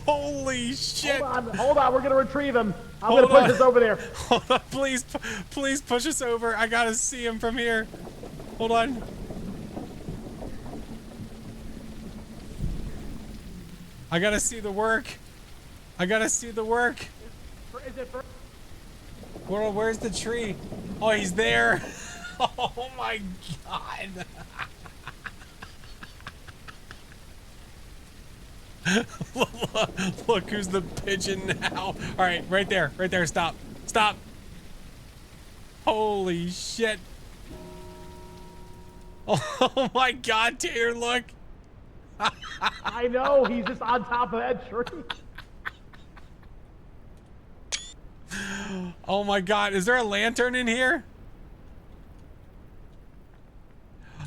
Holy shit. Hold on. We're going to retrieve him. I'm Hold going to push on. this over there. Hold on, please push us over. I gotta see him from here. Hold on. I gotta see the work. Is it for Where's the tree? Oh, he's there. Oh my god. Look who's the pigeon now. All right, right there. Stop. Holy shit. Oh my god, Tater, look. I know. He's just on top of that tree. Oh my god, is there a lantern in here?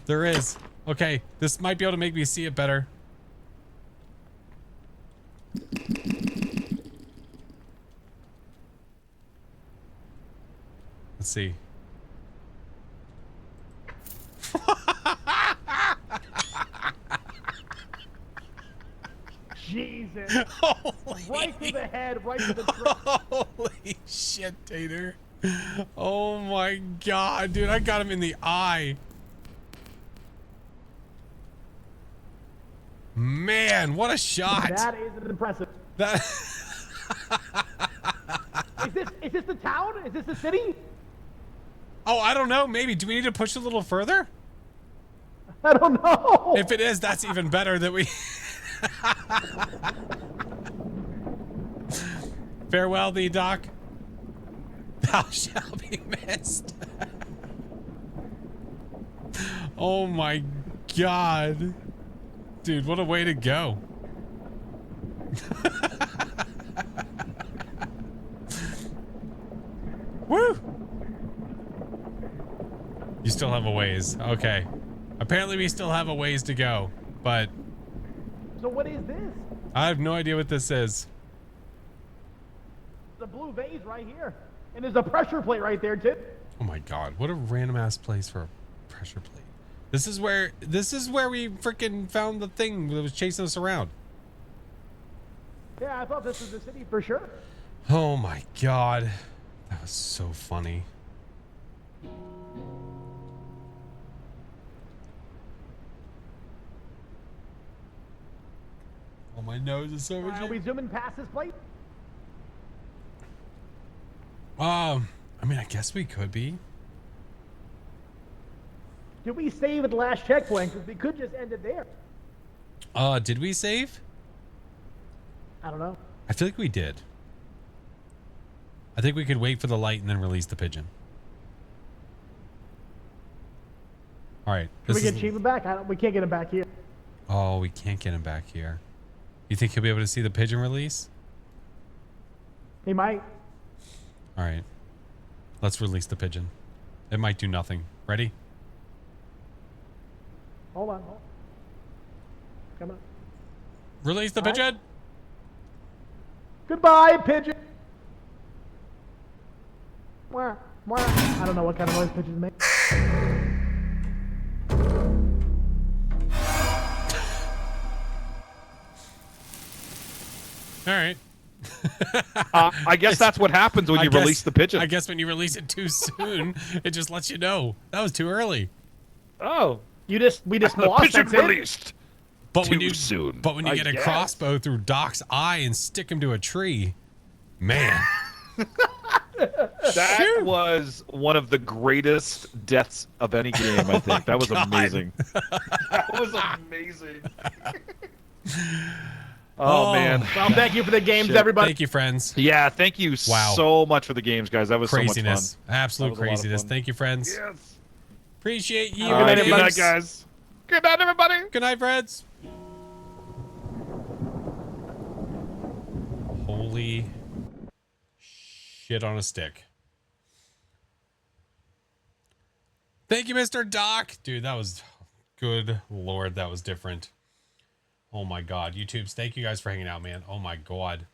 There is. Okay, this might be able to make me see it better. Let's see. Jesus. Holy, Right to the head, right to the tree. holy shit, Tater. Oh my god, dude, I got him in the eye. Man, what a shot. That is impressive. That Is this the town? Is this the city? Oh, I don't know. Maybe. Do we need to push a little further? I don't know. If it is, that's even better that we... Farewell thee, Doc. Thou shalt be missed. Oh my god. Dude, what a way to go. Woo! You still have a ways. Okay. Apparently we still have a ways to go, but So what is this? I have no idea what this is. The blue vase right here. And there's a pressure plate right there, too. Oh my god, what a random ass place for a pressure plate. This is where we freaking found the thing that was chasing us around. Yeah, I thought this was the city for sure. Oh my god. That was so funny. Oh, my nose is so Are we zooming past this plate? I mean, I guess we could be. Did we save at the last checkpoint? Because we could just end it there. Did we save? I don't know. I feel like we did. I think we could wait for the light and then release the pigeon. All right. Can we this get is- Chiba back? We can't get him back here. Oh, we can't get him back here. You think he'll be able to see the pigeon release? He might. All right. Let's release the pigeon. It might do nothing. Ready? Hold on. Come on. Release the All right. pigeon. Goodbye, pigeon. Mwah, mwah. I don't know what kind of noise pigeons make. All right. I guess that's what happens when you release the pigeon. I guess when you release it too soon, it just lets you know. That was too early. Oh, We just the lost. pigeon That's it. released. But when Too you soon, But when you I get a guess. crossbow through Doc's eye and stick him to a tree, man. That was one of the greatest deaths of any game, I think. That was God. amazing. That was amazing. Oh, man. Well, thank you for the games, Shit. everybody. Thank you, friends. Yeah, thank you Wow. so much for the games, guys. That was Craziness. so much Absolute That was a lot of craziness. fun. Thank you, friends. fun. Yes. Appreciate you. All right, good everybody. night, guys. Good night, everybody. Good night, friends. Holy shit on a stick. Thank you, Mr. Doc. Dude, that was good. Lord, that was different. Oh my God. YouTubes, thank you guys for hanging out, man. Oh my God.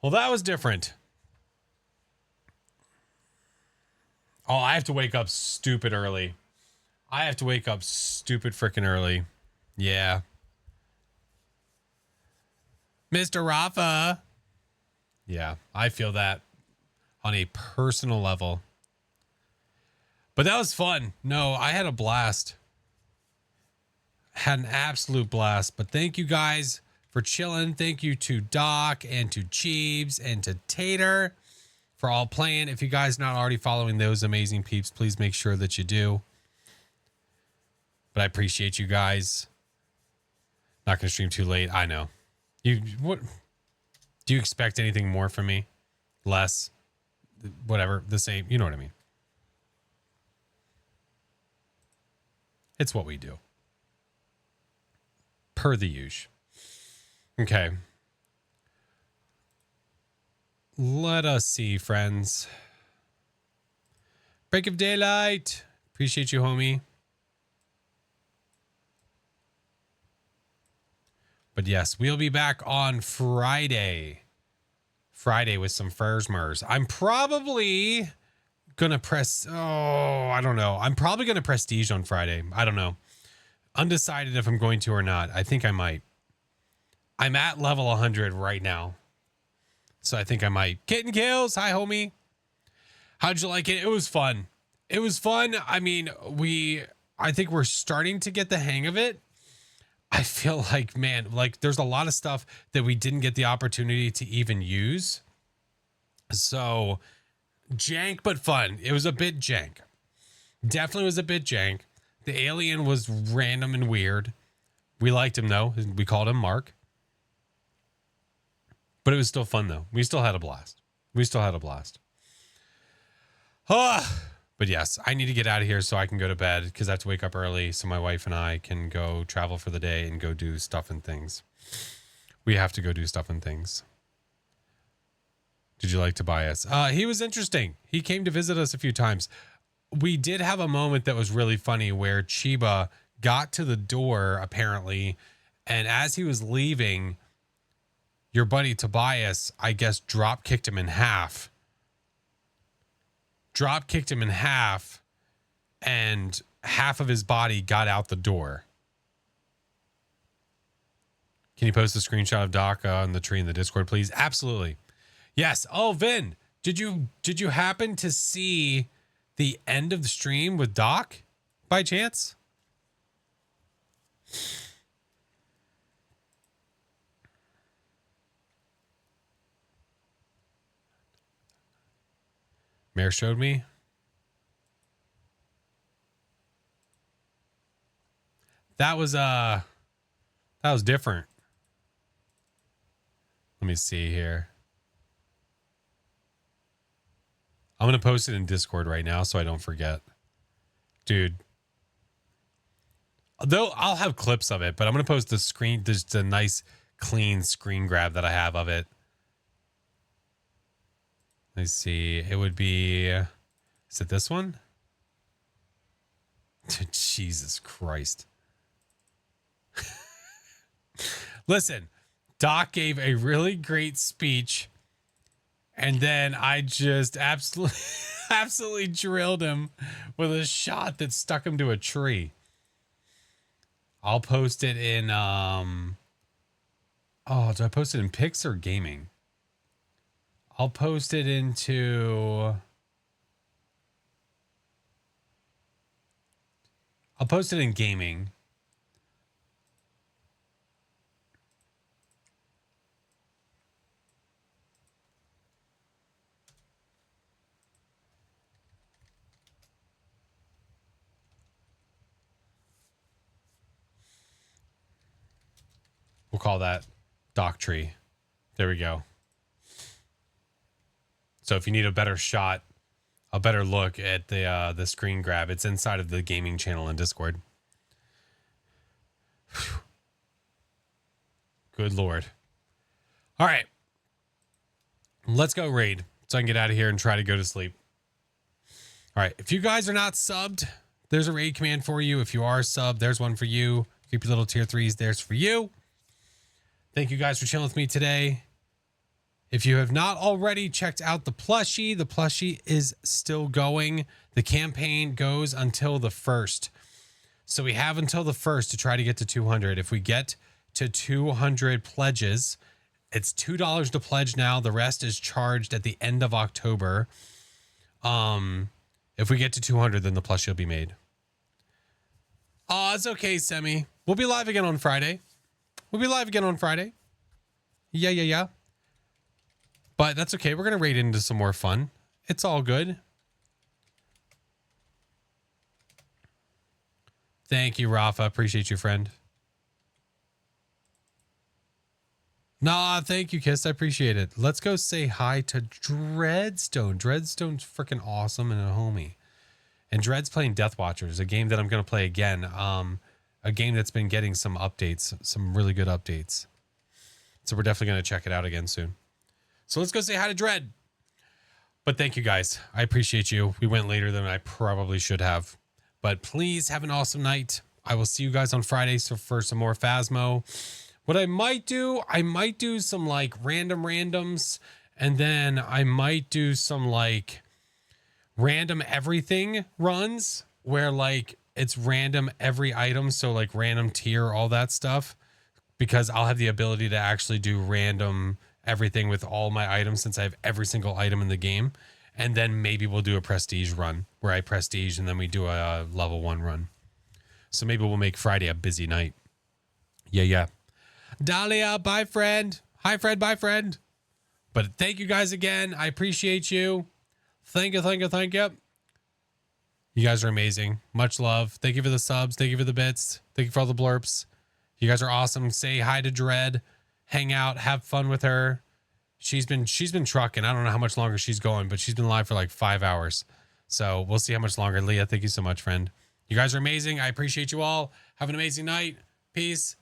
Well, that was different. Oh, I have to wake up stupid early. I have to wake up stupid freaking early. Yeah. Mr. Rafa. Yeah, I feel that on a personal level. But that was fun. No, I had a blast. Had an absolute blast. But thank you guys for chilling. Thank you to Doc and to Cheebs and to Tater for all playing. If you guys not already following those amazing peeps, please make sure that you do. But I appreciate you guys. Not gonna stream too late. I know. What do you expect anything more from me? Less? Whatever. The same. You know what I mean. It's what we do. Per the usual. Okay. Let us see, friends. Break of daylight. Appreciate you, homie. But yes, we'll be back on Friday. Friday with some Fursmers. I'm probably gonna press. Oh, I don't know. I'm probably gonna prestige on Friday. I don't know. Undecided if I'm going to or not. I think I might. I'm at level 100 right now, so I think I might. Kitten Kills, hi homie. How'd you like it? It was fun. It was fun. I mean, I think we're starting to get the hang of it. I feel like, man, like there's a lot of stuff that we didn't get the opportunity to even use. So jank, but fun. It was a bit jank. Definitely was a bit jank. The alien was random and weird. We liked him though. We called him Mark. But it was still fun though. We still had a blast. But yes, I need to get out of here so I can go to bed because I have to wake up early so my wife and I can go travel for the day and go do stuff and things. We have to go do stuff and things. Did you like Tobias? He was interesting. He came to visit us a few times. We did have a moment that was really funny where Chiba got to the door apparently, and as he was leaving, your buddy Tobias, I guess, drop kicked him in half, and half of his body got out the door. Can you post a screenshot of Doc on the tree in the Discord, please? Absolutely. Yes. Oh, Vin, did you happen to see the end of the stream with Doc by chance? Mare showed me. That was different. Let me see here. I'm going to post it in Discord right now so I don't forget. Dude. Though I'll have clips of it, but I'm going to post the screen. There's a nice clean screen grab that I have of it. Let's see. It would be, is it this one? Jesus Christ. Listen, Doc gave a really great speech, and then I just absolutely drilled him with a shot that stuck him to a tree. I'll post it in, do I post it in pics or gaming? I'll post it into, I'll post it in gaming. We'll call that Doc Tree. There we go. So if you need a better shot, a better look at the screen grab, it's inside of the gaming channel in Discord. Whew. Good Lord. All right. Let's go raid so I can get out of here and try to go to sleep. All right. If you guys are not subbed, there's a raid command for you. If you are subbed, there's one for you. Keep your little tier 3s. There's for you. Thank you guys for chilling with me today. If you have not already checked out the plushie is still going. The campaign goes until the 1st. So we have until the 1st to try to get to 200. If we get to 200 pledges, it's $2 to pledge now. The rest is charged at the end of October. If we get to 200, then the plushie will be made. Oh, it's okay, Semi. We'll be live again on Friday. Yeah. But that's okay. We're going to raid into some more fun. It's all good. Thank you, Rafa. Appreciate you, friend. Nah, thank you, Kiss. I appreciate it. Let's go say hi to Dreadstone. Dreadstone's freaking awesome and a homie. And Dread's playing Death Watchers, a game that I'm going to play again. A game that's been getting some updates, some really good updates. So we're definitely going to check it out again soon. So let's go say hi to Dread. But thank you guys. I appreciate you. We went later than I probably should have. But please have an awesome night. I will see you guys on Friday for some more Phasmo. What I might do some like randoms. And then I might do some like random everything runs where like it's random every item. So like random tier, all that stuff. Because I'll have the ability to actually do random everything with all my items since I have every single item in the game. And then maybe we'll do a prestige run where I prestige and then we do a level 1 run. So maybe we'll make Friday a busy night. Yeah. Dahlia, bye, friend. Hi, Fred. Bye, friend. But thank you guys again. I appreciate you. Thank you. You guys are amazing. Much love. Thank you for the subs. Thank you for the bits. Thank you for all the blurps. You guys are awesome. Say hi to Dread. Hang out. Have fun with her. She's been trucking. I don't know how much longer she's going, but she's been live for like 5 hours. So we'll see how much longer. Leah, thank you so much, friend. You guys are amazing. I appreciate you all. Have an amazing night. Peace.